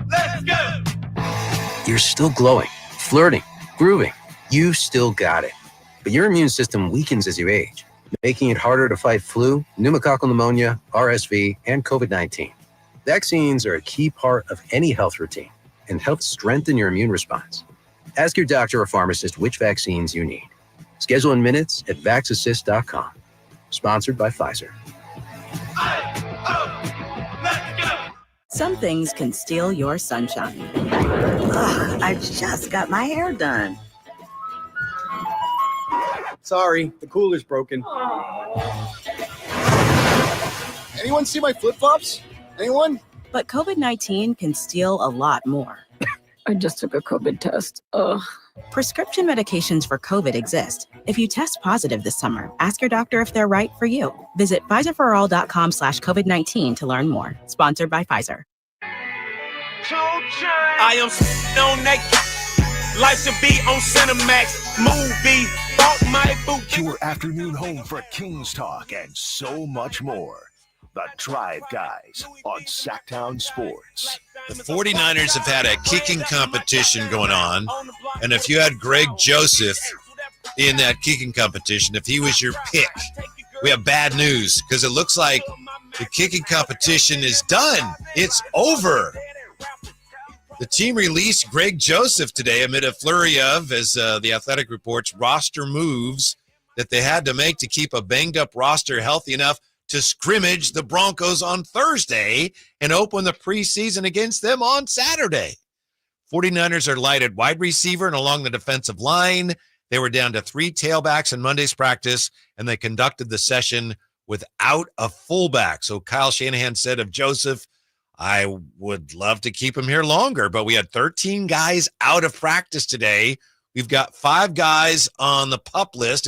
Let's go! You're still glowing, flirting, grooving. You still got it. But your immune system weakens as you age, making it harder to fight flu, pneumococcal pneumonia, RSV, and COVID-19. Vaccines are a key part of any health routine and help strengthen your immune response. Ask your doctor or pharmacist which vaccines you need. Schedule in minutes at vaxassist.com. Sponsored by Pfizer. Some things can steal your sunshine. Ugh, I just got my hair done. Sorry, the cooler's broken. Anyone see my flip-flops? Anyone? But COVID-19 can steal a lot more. I just took a COVID test. Ugh. Prescription medications for COVID exist. If you test positive this summer, ask your doctor if they're right for you. Visit PfizerForAll.com/COVID-19 to learn more. Sponsored by Pfizer. I am on naked. Life should be on Cinemax. Movie. Bought my boot. Your afternoon home for Kings talk and so much more. The Drive Guys on Sacktown Sports. The 49ers have had a kicking competition going on, and if you had Greg Joseph in that kicking competition, if he was your pick, we have bad news because it looks like the kicking competition is done. It's over. The team released Greg Joseph today amid a flurry of, as the Athletic reports, roster moves that they had to make to keep a banged-up roster healthy enough to scrimmage the Broncos on Thursday and open the preseason against them on Saturday. 49ers are light at wide receiver and along the defensive line. They were down to 3 tailbacks in Monday's practice, and they conducted the session without a fullback. So Kyle Shanahan said of Joseph, I would love to keep him here longer, but we had 13 guys out of practice today. We've got 5 guys on the PUP list.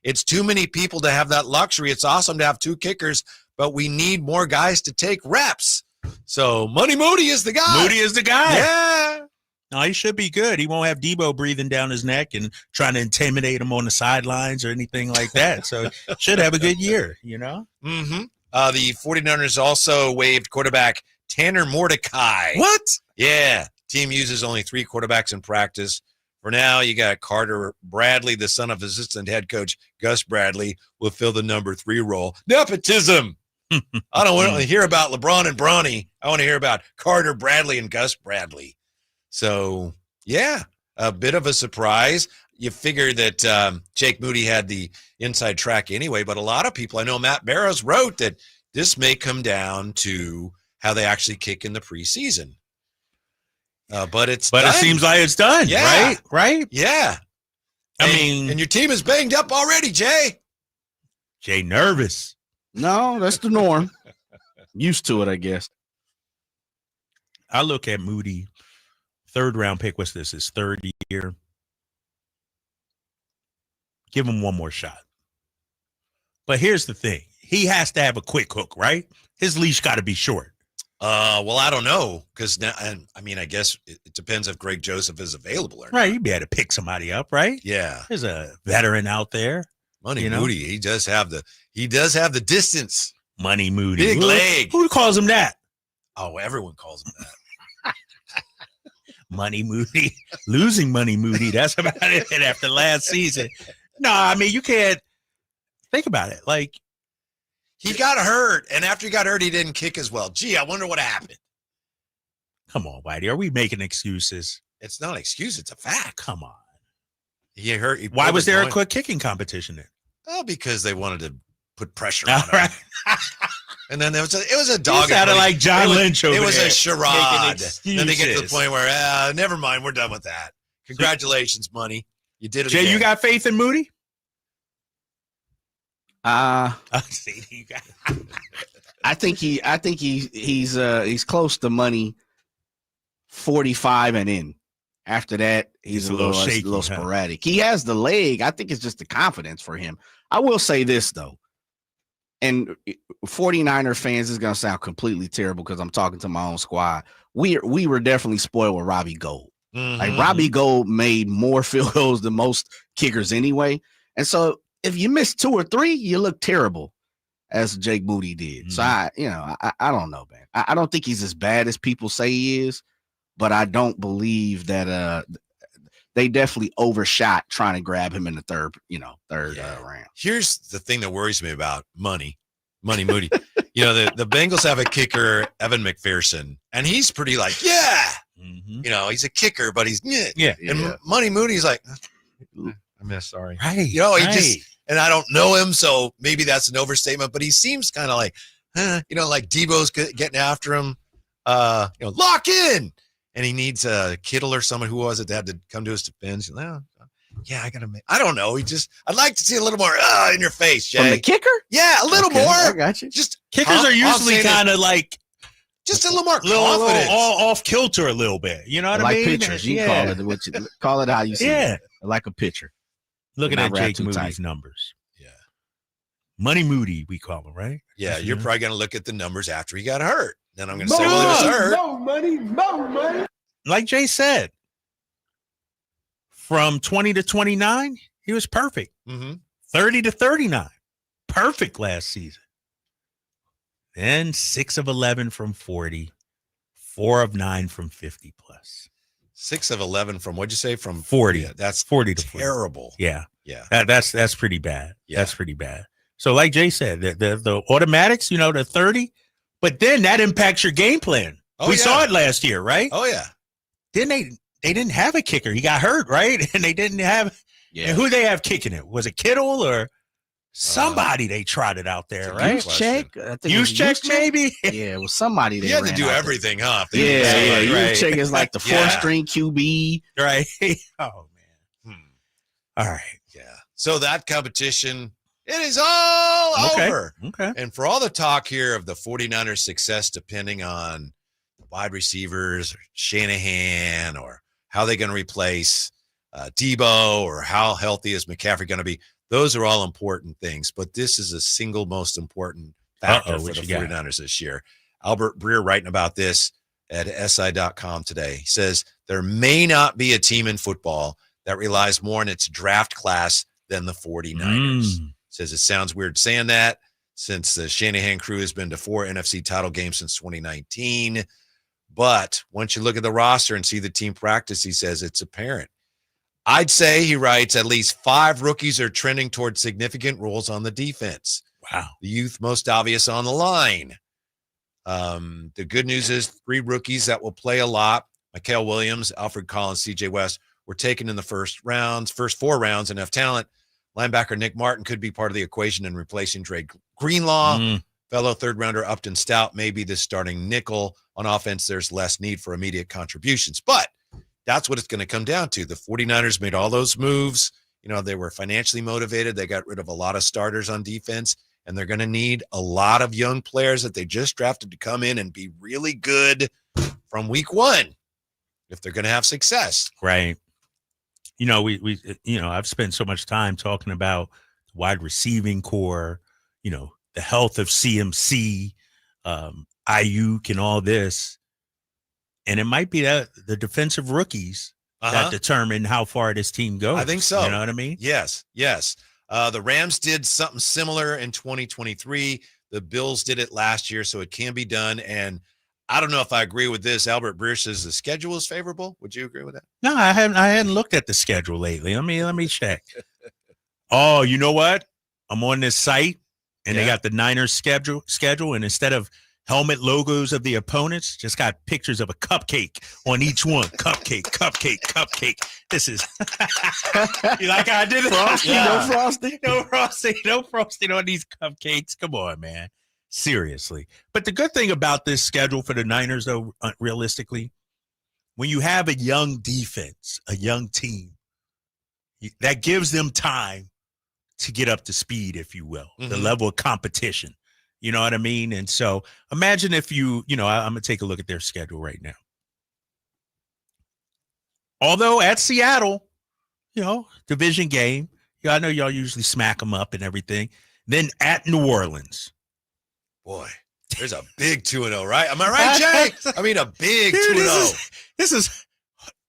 It's too many people to have that luxury. It's awesome to have 2 kickers, but we need more guys to take reps. So Money Moody is the guy. Moody is the guy. Yeah. No, he should be good. He won't have Debo breathing down his neck and trying to intimidate him on the sidelines or anything like that. So should have a good year, you know? Mm-hmm. The 49ers also waived quarterback Tanner Mordecai. What? Yeah. Team uses only 3 quarterbacks in practice. For now, you got Carter Bradley, the son of assistant head coach Gus Bradley, will fill the number 3 role. Nepotism. I don't want to hear about LeBron and Bronny. I want to hear about Carter Bradley and Gus Bradley. So, yeah, a bit of a surprise. You figure that Jake Moody had the inside track anyway, but a lot of people, I know Matt Barrows wrote that this may come down to how they actually kick in the preseason. But it seems like it's done, yeah. Right? Yeah. And your team is banged up already, Jay. Jay nervous. No, that's the norm. Used to it, I guess. I look at Moody, 3rd round pick. What's this? His 3rd year. Give him one more shot. But here's the thing. He has to have a quick hook, right? His leash got to be short. Well, I don't know because I guess it depends if Greg Joseph is available or not. Right, you'd be able to pick somebody up, right? Yeah, there's a veteran out there. Money Moody, he does have the distance. Money Moody, big leg. Who calls him that? Oh, everyone calls him that. Money Moody, losing Money Moody. That's about it after last season. No, I mean you can't think about it like. He got hurt, and after he got hurt, he didn't kick as well. Gee, I wonder what happened. Come on, Whitey. Are we making excuses? It's not an excuse. It's a fact. Come on. He hurt. Why was there a quick kicking competition there? Oh, because they wanted to put pressure on him. And then it was a dog. It sounded like John Lynch over there. It was there a charade. Then they get to the point where, never mind, we're done with that. Congratulations, money. You did it Jay, again. you got faith in Moody? I think he's close to money 45 and in. After that, he's a little shaky, a little sporadic. He has the leg. I think it's just the confidence for him. I will say this, though. And 49er fans is going to sound completely terrible because I'm talking to my own squad. We were definitely spoiled with Robbie Gould. Mm-hmm. Like Robbie Gould made more field goals than most kickers anyway. And so if you miss 2 or 3, you look terrible, as Jake Moody did. Mm-hmm. So I don't know, man. I don't think he's as bad as people say he is, but I don't believe that they definitely overshot trying to grab him in the third round. Here's the thing that worries me about Money Moody. The Bengals have a kicker, Evan McPherson, and he's pretty like, he's a kicker, but he's And Money Moody's like, I miss, sorry. Right. Just, and I don't know him, so maybe that's an overstatement, but he seems kind of like, like Debo's getting after him, lock in. And he needs a Kittle or someone who was it that had to come to his defense. I don't know. I'd like to see a little more in your face, Jay. From the kicker? Yeah, a little more. I got you. Just kickers are usually kind of like just a little more confidence. All off kilter a little bit. You know what I mean? Like pitchers. You call it how you see it. Like a pitcher. Looking at Jake Moody's numbers. Yeah. Money Moody, we call him, right? Yeah, you're probably going to look at the numbers after he got hurt. Then I'm going to say, well, he was hurt. More money. Like Jay said, from 20 to 29, he was perfect. Mm-hmm. 30 to 39, perfect last season. Then 6 of 11 from 40, 4 of 9 from 50 plus. 6 of 11 from, what'd you say? From 40. Yeah, that's 40 to terrible. 40. Yeah. Yeah. That's pretty bad. Yeah. That's pretty bad. So like Jay said, the automatics, the 30, but then that impacts your game plan. We saw it last year, right? Oh, yeah. Then they didn't have a kicker. He got hurt, right? And they didn't have and who they have kicking it? Was it Kittle or somebody they trotted out there, right? Juszczyk, maybe? Yeah, it was somebody they had to do everything, huh? Juszczyk is like the 4th-string QB. Right. Oh, man. All right. Yeah. So that competition, it is all over. Okay. And for all the talk here of the 49ers' success depending on wide receivers or Shanahan or how they're going to replace Debo or how healthy is McCaffrey going to be, those are all important things. But this is a single most important factor for the 49ers this year. Albert Breer writing about this at SI.com today. He says there may not be a team in football that relies more on its draft class than the 49ers. Says it sounds weird saying that since the Shanahan crew has been to 4 NFC title games since 2019. But once you look at the roster and see the team practice, he says it's apparent. I'd say, he writes, at least 5 rookies are trending towards significant roles on the defense. Wow. The youth most obvious on the line. The good news is 3 rookies that will play a lot. Mikael Williams, Alfred Collins, CJ West were taken in the first 4 rounds and have talent. Linebacker Nick Martin could be part of the equation in replacing Dre Greenlaw. Fellow 3rd-rounder Upton Stout may be the starting nickel. On offense, there's less need for immediate contributions. But that's what it's going to come down to. The 49ers made all those moves. They were financially motivated. They got rid of a lot of starters on defense, and they're going to need a lot of young players that they just drafted to come in and be really good from week 1 if they're going to have success. Right. I've spent so much time talking about the wide receiving core, the health of CMC, Ayuk, and all this. And it might be that the defensive rookies that determine how far this team goes. I think so. You know what I mean? Yes. The Rams did something similar in 2023. The Bills did it last year, so it can be done. And I don't know if I agree with this. Albert Breer says the schedule is favorable. Would you agree with that? No, I hadn't looked at the schedule lately. Let me check. Oh, you know what? I'm on this site, and they got the Niners schedule, and instead of helmet logos of the opponents, just got pictures of a cupcake on each one. Cupcake. This is you like how I did it? Frosty, no frosty. No frosting on these cupcakes. Come on, man. Seriously. But the good thing about this schedule for the Niners, though, realistically, when you have a young defense, a young team, that gives them time to get up to speed, if you will, the level of competition. You know what I mean? And so imagine if I'm going to take a look at their schedule right now. Although at Seattle, division game, I know y'all usually smack them up and everything. Then at New Orleans. Boy, there's a big 2-0, right? Am I right, Jay? I mean, a big 2-0. This is,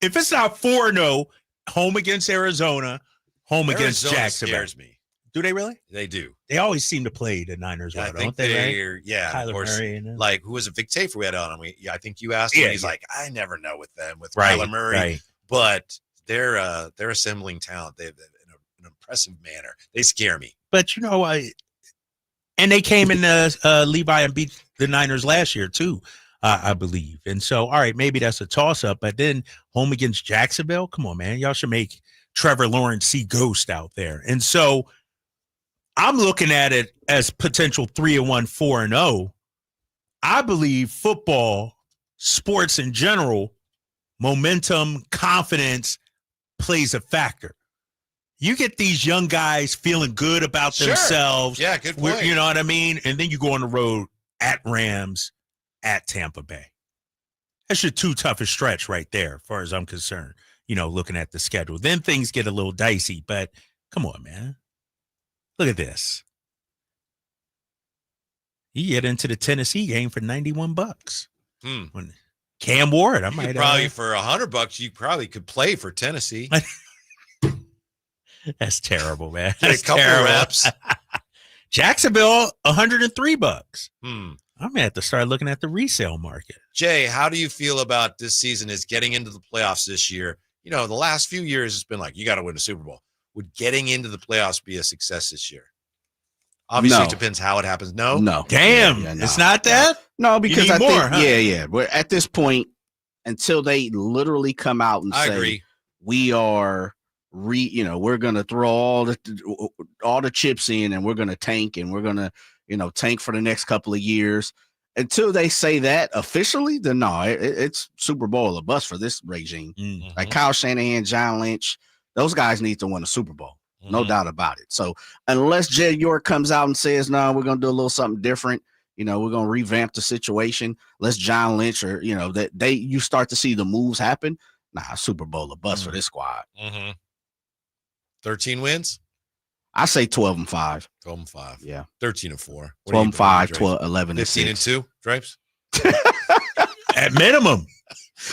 if it's not 4-0, home against Arizona, against Jacksonville. Scares me. Do they really? They do. They always seem to play the Niners well, don't they? Right? Yeah, Kyler of course. Murray and like, who was it? Vic Tafer we had on. I think you asked him. He's like, I never know with them, with Kyler Murray. Right. But they're assembling talent. They have an impressive manner. They scare me. But and they came in Levi and beat the Niners last year too, I believe. And so, all right, maybe that's a toss-up. But then home against Jacksonville, come on, man, y'all should make Trevor Lawrence see ghost out there. And so, I'm looking at it as potential 3-1, 4-0. I believe football, sports in general, momentum, confidence plays a factor. You get these young guys feeling good about themselves. Yeah, good point. You know what I mean? And then you go on the road at Rams, at Tampa Bay. That's your two toughest stretch right there, as far as I'm concerned, looking at the schedule. Then things get a little dicey, but come on, man. Look at this. You get into the Tennessee game for $91. When Cam Ward, I might probably for $100, you probably could play for Tennessee. That's terrible, man. Get a couple reps. Jacksonville, $103. I'm gonna have to start looking at the resale market. Jay, how do you feel about this season? Is getting into the playoffs this year? The last few years it's been like you got to win a Super Bowl. Would getting into the playoffs be a success this year? Obviously, It depends how it happens. No. Damn, no. It's not that. No, because I think, huh? But at this point, until they literally come out and say, agree. We are we're gonna throw all the chips in, and we're gonna tank, and we're gonna tank for the next couple of years. Until they say that officially, then no, it's Super Bowl or bust for this regime. Like Kyle Shanahan, John Lynch, those guys need to win a Super Bowl. No doubt about it. So unless Jed York comes out and says, no, we're going to do a little something different, we're going to revamp the situation. Let's John Lynch or, you start to see the moves happen. Nah, Super Bowl or bust for this squad. 13 wins? I say 12-5. 12-5. Yeah. 13-4. 12-5, 12-11, 15-2, Drapes? At minimum.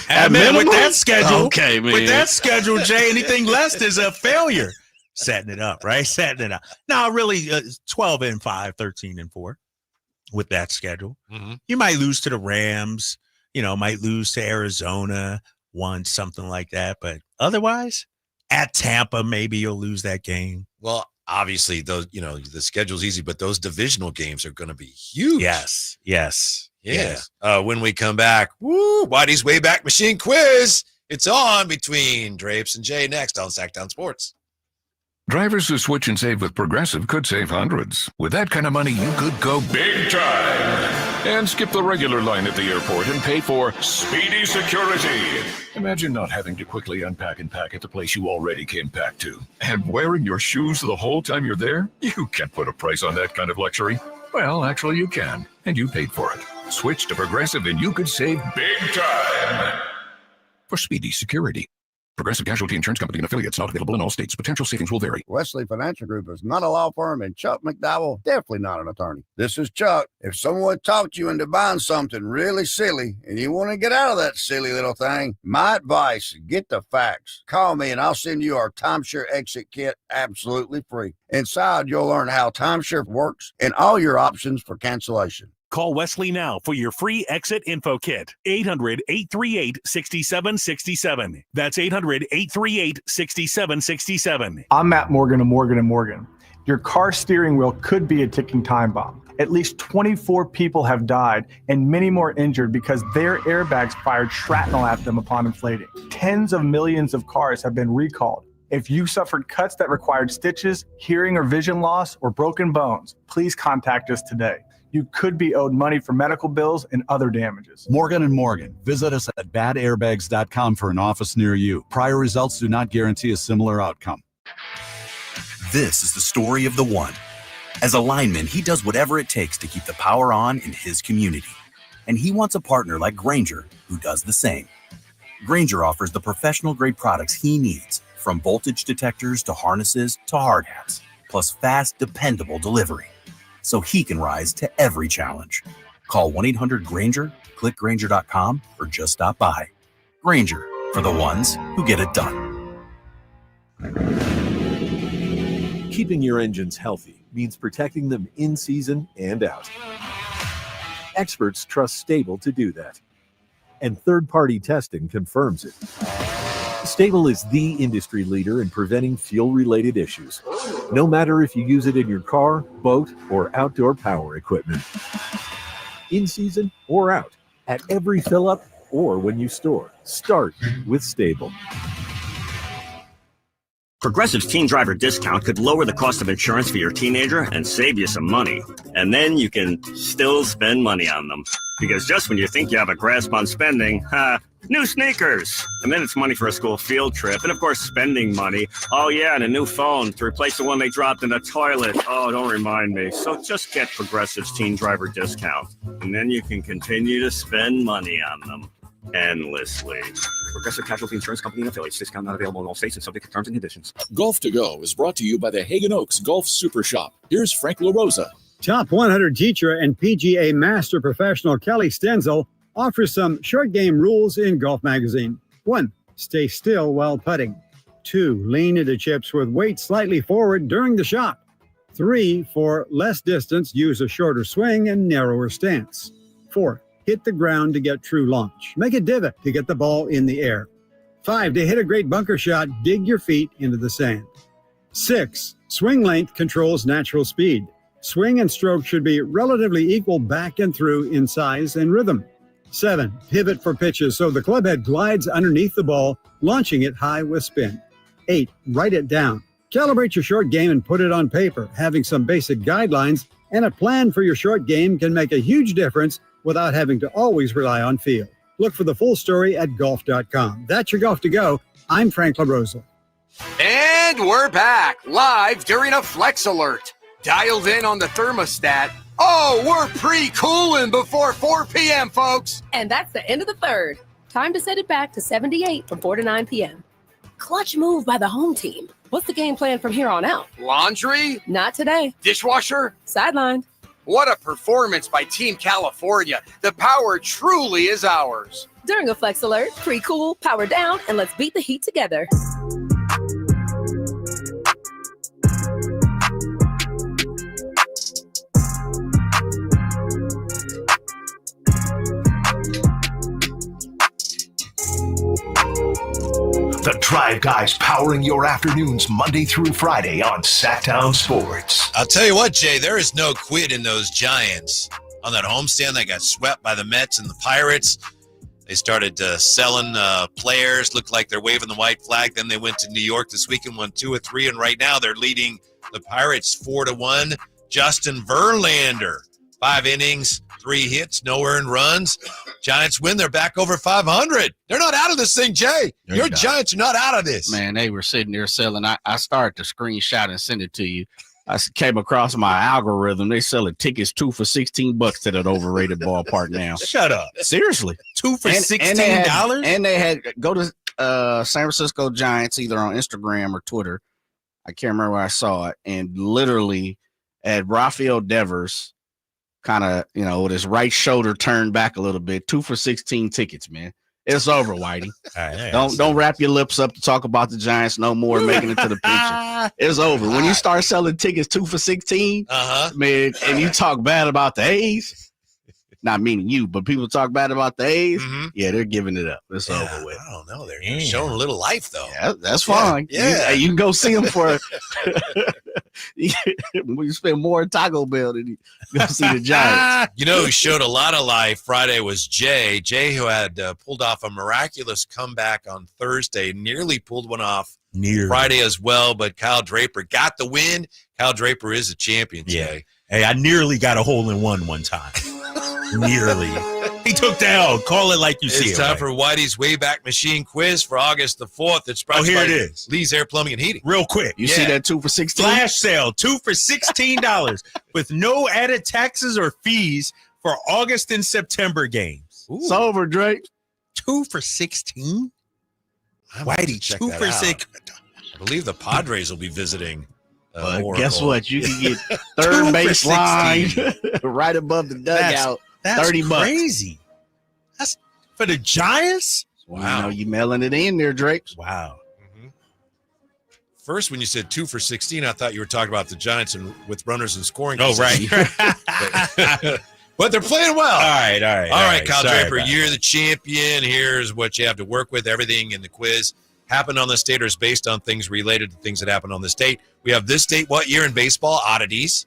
At minimum with that schedule. Okay, man. With that schedule, Jay, anything less is a failure. Setting it up, right? Setting it up. No, really, 12-5, 13-4 with that schedule. You might lose to the Rams, might lose to Arizona, something like that. But otherwise, at Tampa, maybe you'll lose that game. Well, obviously, those, the schedule's easy, but those divisional games are going to be huge. Yes. Yeah. When we come back, Whitey's Way Back Machine quiz. It's on between Drapes and Jay next on Sacktown Sports. Drivers who switch and save with Progressive could save hundreds. With that kind of money, you could go big time and skip the regular line at the airport and pay for speedy security. Imagine not having to quickly unpack and pack at the place you already came packed to. And wearing your shoes the whole time you're there? You can't put a price on that kind of luxury. Well, actually you can, and you paid for it. Switch to Progressive and you could save big time for speedy security. Progressive Casualty Insurance Company and affiliates, not available in all states. Potential savings will vary. Wesley Financial Group is not a law firm, and Chuck McDowell definitely not an attorney. This is Chuck. If someone talked you into buying something really silly and you want to get out of that silly little thing, my advice, get the facts. Call me and I'll send you our timeshare exit kit absolutely free. Inside, you'll learn how timeshare works and all your options for cancellation. Call Wesley now for your free exit info kit. 800-838-6767. That's 800-838-6767. I'm Matt Morgan of Morgan & Morgan. Your car steering wheel could be a ticking time bomb. At least 24 people have died and many more injured because their airbags fired shrapnel at them upon inflating. Tens of millions of cars have been recalled. If you suffered cuts that required stitches, hearing or vision loss, or broken bones, please contact us today. You could be owed money for medical bills and other damages. Morgan & Morgan. Visit us at badairbags.com for an office near you. Prior results do not guarantee a similar outcome. This is the story of the one. As a lineman, he does whatever it takes to keep the power on in his community. And he wants a partner like Grainger who does the same. Grainger offers the professional-grade products he needs, from voltage detectors to harnesses to hard hats, plus fast, dependable delivery, so he can rise to every challenge. Call 1-800-GRAINGER, click Grainger.com, or just stop by. Grainger, for the ones who get it done. Keeping your engines healthy means protecting them in season and out. Experts trust Stable to do that, and third-party testing confirms it. Stable is the industry leader in preventing fuel-related issues, no matter if you use it in your car, boat, or outdoor power equipment. In season or out, at every fill-up or when you store, start with Stable. Progressive's Teen Driver discount could lower the cost of insurance for your teenager and save you some money. And then you can still spend money on them. Because just when you think you have a grasp on spending, new sneakers. And then it's money for a school field trip. And of course, spending money. Oh yeah, and a new phone to replace the one they dropped in the toilet. Oh, don't remind me. So just get Progressive's Teen Driver discount. And then you can continue to spend money on them endlessly. Progressive Casualty Insurance Company and affiliates. Discount not available in all states and subject to terms and conditions. Golf to Go is brought to you by the Hagen Oaks Golf Super Shop. Here's Frank LaRosa. Top 100 teacher and PGA Master Professional Kelly Stenzel offers some short game rules in Golf Magazine. 1. Stay still while putting. 2. Lean into chips with weight slightly forward during the shot. 3. For less distance, use a shorter swing and narrower stance. 4. Hit the ground to get true launch. Make a divot to get the ball in the air. 5. To hit a great bunker shot, dig your feet into the sand. 6. Swing length controls natural speed. Swing and stroke should be relatively equal back and through in size and rhythm. 7. Pivot for pitches so the club head glides underneath the ball, launching it high with spin. 8. Write it down. Calibrate your short game and put it on paper. Having some basic guidelines and a plan for your short game can make a huge difference without having to always rely on feel. Look for the full story at golf.com. That's your Golf to Go. I'm Frank LaRosa. And we're back live during a Flex Alert. Dialed in on the thermostat. Oh, we're pre-cooling before 4 p.m., folks. And that's the end of the third. Time to set it back to 78 from 4 to 9 p.m. Clutch move by the home team. What's the game plan from here on out? Laundry? Not today. Dishwasher? Sidelined. What a performance by Team California. The power truly is ours. During a Flex Alert, pre-cool, power down, and let's beat the heat together. The Drive Guys powering your afternoons Monday through Friday on Sacktown Sports. I'll tell you what, Jay, there is no quit in those Giants. On that homestand, they got swept by the Mets and the Pirates. They started selling players, looked like they're waving the white flag. Then they went to New York this weekend, won 2 of 3, and right now they're leading the Pirates 4-1. Justin Verlander, 5 innings, 3 hits, no earned runs. Giants win. They're back over 500. They're not out of this thing, Jay. Your Giants are not out of this. Man, they were sitting there selling. I started to screenshot and send it to you. I came across my algorithm. They selling tickets 2 for $16 to that overrated ballpark now. Shut up. Seriously. 2 for $16? And they had go to San Francisco Giants either on Instagram or Twitter. I can't remember where I saw it. And literally at Rafael Devers, kind of, with his right shoulder turned back a little bit. 2 for 16 tickets, man. It's over, Whitey. Don't wrap your lips up to talk about the Giants no more making it to the picture. It's over. When you start selling tickets 2 for 16, man, and you talk bad about the A's, not meaning you, but people talk bad about the A's, yeah, they're giving it up. It's over with. I don't know. They're showing a little life, though. Yeah, that's fine. Yeah. You can go see them for we spend more in Taco Bell than you go see the Giants. Who showed a lot of life Friday was Jay. Jay, who had pulled off a miraculous comeback on Thursday, nearly pulled one off Friday as well, but Kyle Draper got the win. Kyle Draper is a champion, Jay. Hey, I nearly got a hole-in-one one time. Nearly. He took down. Call it like you see it. It's time for Whitey's Wayback Machine quiz for August the 4th. It's brought to you by Lee's Air Plumbing and Heating. Real quick. You see that 2 for $16? Flash sale, 2 for $16 with no added taxes or fees for August and September games. It's over, Drake. 2 for 16? Whitey, 2 for 6. I believe the Padres will be visiting. Guess what? You can get third base line right above the dugout. That's $30. Crazy. That's for the Giants? Wow. You mailing it in there, Drake. Wow. First, when you said 2 for 16, I thought you were talking about the Giants with runners and scoring. Oh, right. But they're playing well. All right, Kyle Sorry Draper, you're the champion. Here's what you have to work with. Everything in the quiz happened on this date or is based on things related to things that happened on this date. We have this date, what year in baseball, oddities.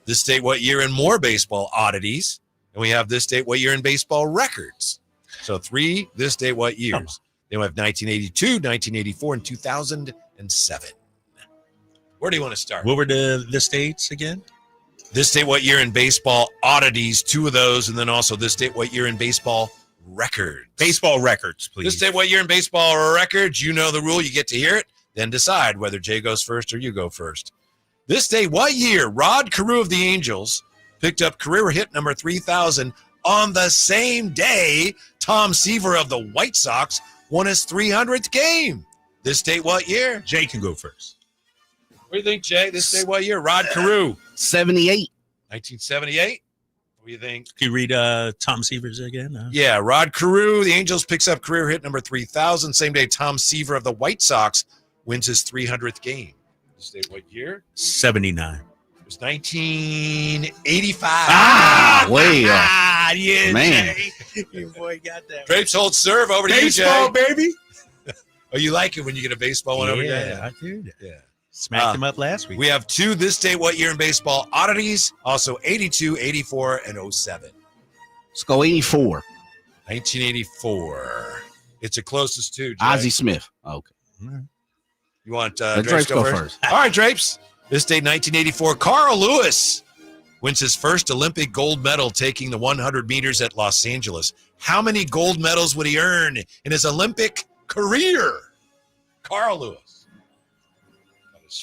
This date, what year in more baseball, oddities. And we have this date, what year in baseball, records. So 3, this date, what years. Then we have 1982, 1984, and 2007. Where do you want to start? What were the states again? This date, what year in baseball, oddities, 2 of those, and then also this date, what year in baseball, records. Baseball records, please. This date, what year in baseball, records. You know the rule. You get to hear it, then decide whether Jay goes first or you go first. This date, what year Rod Carew of the Angels picked up career hit number 3,000 on the same day Tom Seaver of the White Sox won his 300th game. This date, what year? Jay can go first. What do you think, Jay? This date, what year? Rod Carew. 78. 1978. What do you think? Can you read Tom Seaver's again? Yeah, Rod Carew, the Angels picks up career hit number 3,000. Same day Tom Seaver of the White Sox wins his 300th game. This date, what year? 79. It was 1985. Way off. Yeah, Man. Jay. Your boy got that. Drapes hold serve over to you, Jay. Baseball, baby. Oh, you like it when you get a baseball one over there? Yeah, I do. Yeah. Smacked him up last week. We have 2 this date, what year in baseball, oddities, also 82, 84, and 07. Let's go 84. 1984. It's the closest to, Jay. Ozzie Smith. Okay. You want Drapes go first? All right, Drapes. This date, 1984, Carl Lewis wins his first Olympic gold medal taking the 100 meters at Los Angeles. How many gold medals would he earn in his Olympic career? Carl Lewis.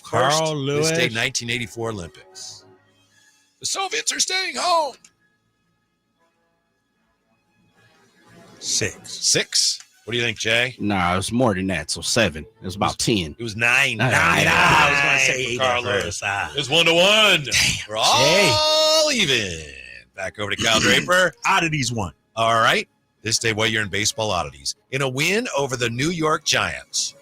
Carl Lewis. This date, 1984 Olympics. The Soviets are staying home. 6. 6? What do you think, Jay? Nah, it was more than that. So 7. It was about 10. It was 9. I was going to say 8. Carl Lewis. It's 1-1. We're all even. Back over to Kyle Draper. Oddities 1. All right. This day, what year in baseball oddities? In a win over the New York Giants,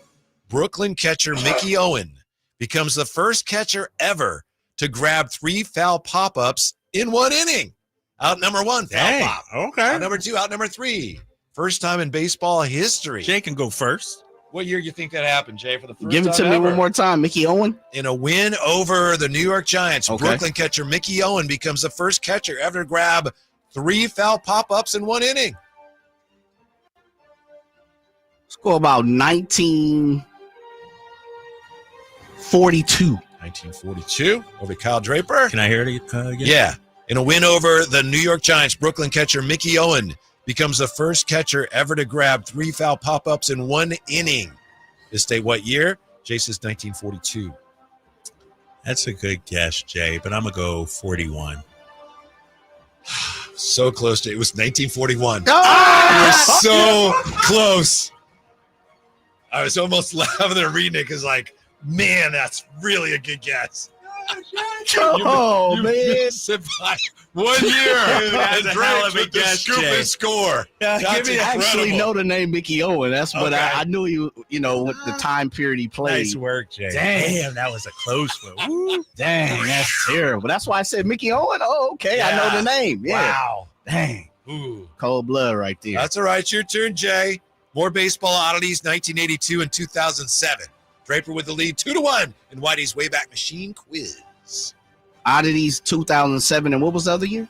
Brooklyn catcher Mickey Owen becomes the first catcher ever to grab 3 foul pop-ups in 1 inning. Out number 1, foul pop. Okay. Out number 2, out number 3. First time in baseball history. Jay can go first. What year do you think that happened, Jay? For the first Give it to time me ever? one more time. Mickey Owen. In a win over the New York Giants, Brooklyn catcher Mickey Owen becomes the first catcher ever to grab 3 foul pop-ups in 1 inning. Let's go about 1942. 1942. Over to Kyle Draper. Can I hear it again? Yeah. In a win over the New York Giants, Brooklyn catcher Mickey Owen becomes the first catcher ever to grab 3 foul pop-ups in 1 inning. This day, what year? Jay says 1942. That's a good guess, Jay, but I'm going to go 41. So close to it. Was 1941. You're so close. I was almost laughing there reading it because, like, man, that's really a good guess. Oh, man. Missed it by 1 year. That's a hell of a guess, scoop Jay. and score. I actually know the name Mickey Owen. That's what I knew you know, with the time period he played. Nice work, Jay. Damn, that was a close one. Woo. Dang, that's terrible. That's why I said Mickey Owen. Oh, okay. Yeah. I know the name. Yeah. Wow. Dang. Ooh. Cold blood right there. That's all right. Your turn, Jay. More baseball oddities, 1982 and 2007. Draper with the lead, 2-1 in Whitey's Wayback Machine quiz. Oddities 2007. And what was the other year?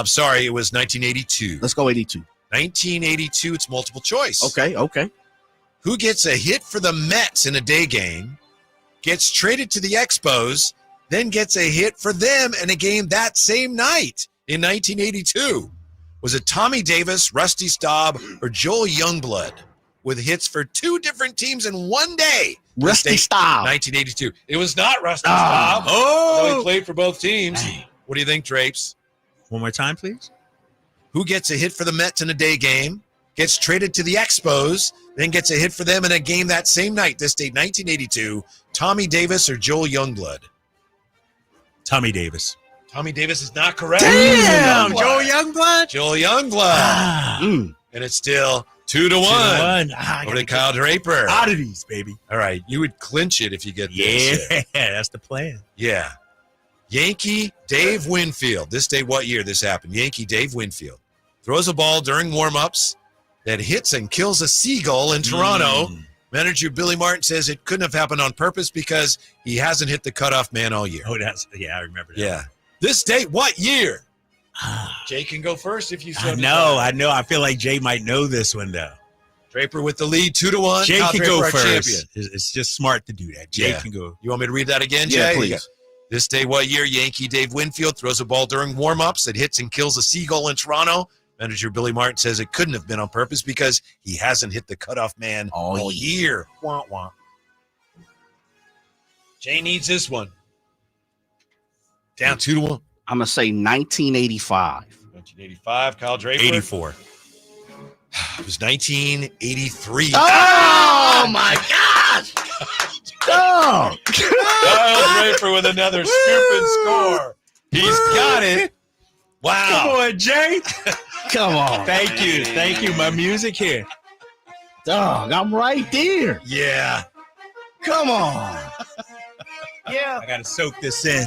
Sorry, it was 1982. Let's go 82. 1982, it's multiple choice. Okay. Who gets a hit for the Mets in a day game, gets traded to the Expos, then gets a hit for them in a game that same night in 1982? Was it Tommy Davis, Rusty Staub, or Joel Youngblood with hits for two different teams in one day? Rusty Staub. 1982. It was not Rusty Staub. Oh! He played for both teams. What do you think, Drapes? One more time, please. Who gets a hit for the Mets in a day game, gets traded to the Expos, then gets a hit for them in a game that same night, this date, 1982? Tommy Davis or Joel Youngblood? Tommy Davis. Tommy Davis is not correct. Damn, Joel Youngblood. Joel Youngblood. And it's still 2-1. Over to Kyle Draper. Oddities, baby. All right, you would clinch it if you get this. Yeah, that's the plan. Yeah. Yankee Dave Winfield. This day, what year this happened? Yankee Dave Winfield throws a ball during warm-ups that hits and kills a seagull in Toronto. Manager Billy Martin says it couldn't have happened on purpose because he hasn't hit the cutoff man all year. Oh, I remember that. Yeah. This date, what year? Jay can go first if you so I know. I feel like Jay might know this one, though. Draper with the lead, 2-1. Jay Kyle can Draper, go our first. champion. It's just smart to do that. Jay can go. You want me to read that again, Jay? Yeah, please. This day, what year? Yankee Dave Winfield throws a ball during warm-ups that hits and kills a seagull in Toronto. Manager Billy Martin says it couldn't have been on purpose because he hasn't hit the cutoff man all year. Wah, wah. Jay needs this one. Down 2-1. I'm going to say 1985. 1985, Kyle Draper. 84. It was 1983. Oh, my gosh. Oh. Kyle Draper with another stupid score. He's got it. Wow. Come on, Jay. Come on. Thank you. My music here. Dog, I'm right there. Yeah. Come on. Yeah. I got to soak this in.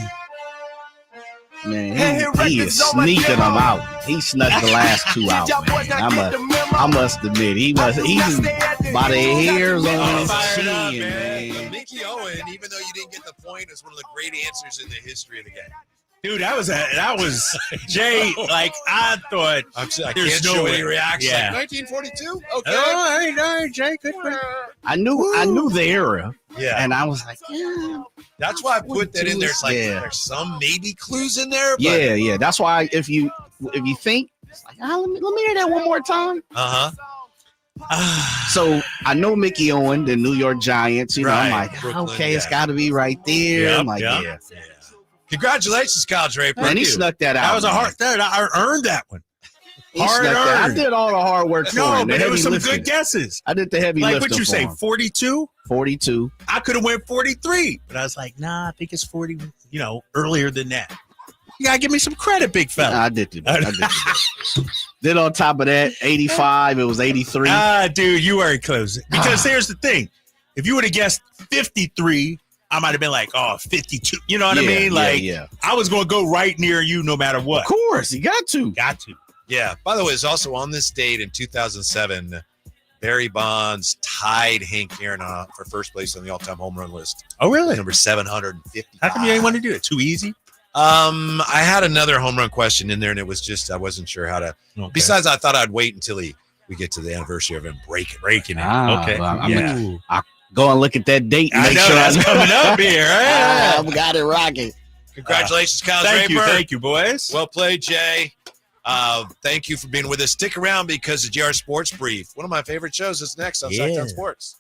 Man, he is sneaking them out. He snuck the last two out, man. I must admit, he's by the hairs on his chin, man. Mickey Owen, even though you didn't get the point, is one of the great answers in the history of the game. Dude, that was Jay. Like I thought, I can't show any reaction. Yeah. Like 1942. Okay. Oh, Jay, good. I knew the era. Yeah. And I was like, yeah. That's why I put that in there. It's like there's some maybe clues in there. But... Yeah. That's why if you think, it's like, let me hear that one more time. So I know Mickey Owen, the New York Giants. You know, I'm like, Brooklyn, okay, it's got to be right there. Yep, I'm like, yeah. Congratulations, Kyle Draper. Man, he snuck that out. That was a hard third. I earned that one. Hard earned. I did all the hard work for him. No, but there was some good guesses. I did the heavy lifting. Like what you say, 42? 42. I could have went 43, but I was like, nah, I think it's 40. You know, earlier than that. You gotta give me some credit, big fella. I did. Then on top of that, 85. It was 83. Dude, you weren't close. Because here's the thing: if you would have guessed 53. I might have been like, 52. You know what I mean? Like, I was going to go right near you no matter what. Of course. You got to. Yeah. By the way, it's also on this date in 2007, Barry Bonds tied Hank Aaron for first place on the all-time home run list. Oh, really? Number 750. How come you didn't want to do it? Too easy? I had another home run question in there, and it was just I wasn't sure how to. Okay. Besides, I thought I'd wait until we get to the anniversary of him breaking it. Okay. Well, I go and look at that date and make sure that's coming up here. I've got it rocking. Congratulations, Kyle Draper. Thank you, boys. Well played, Jay. Thank you for being with us. Stick around because the JR Sports Brief, one of my favorite shows, is next on Sactown Sports.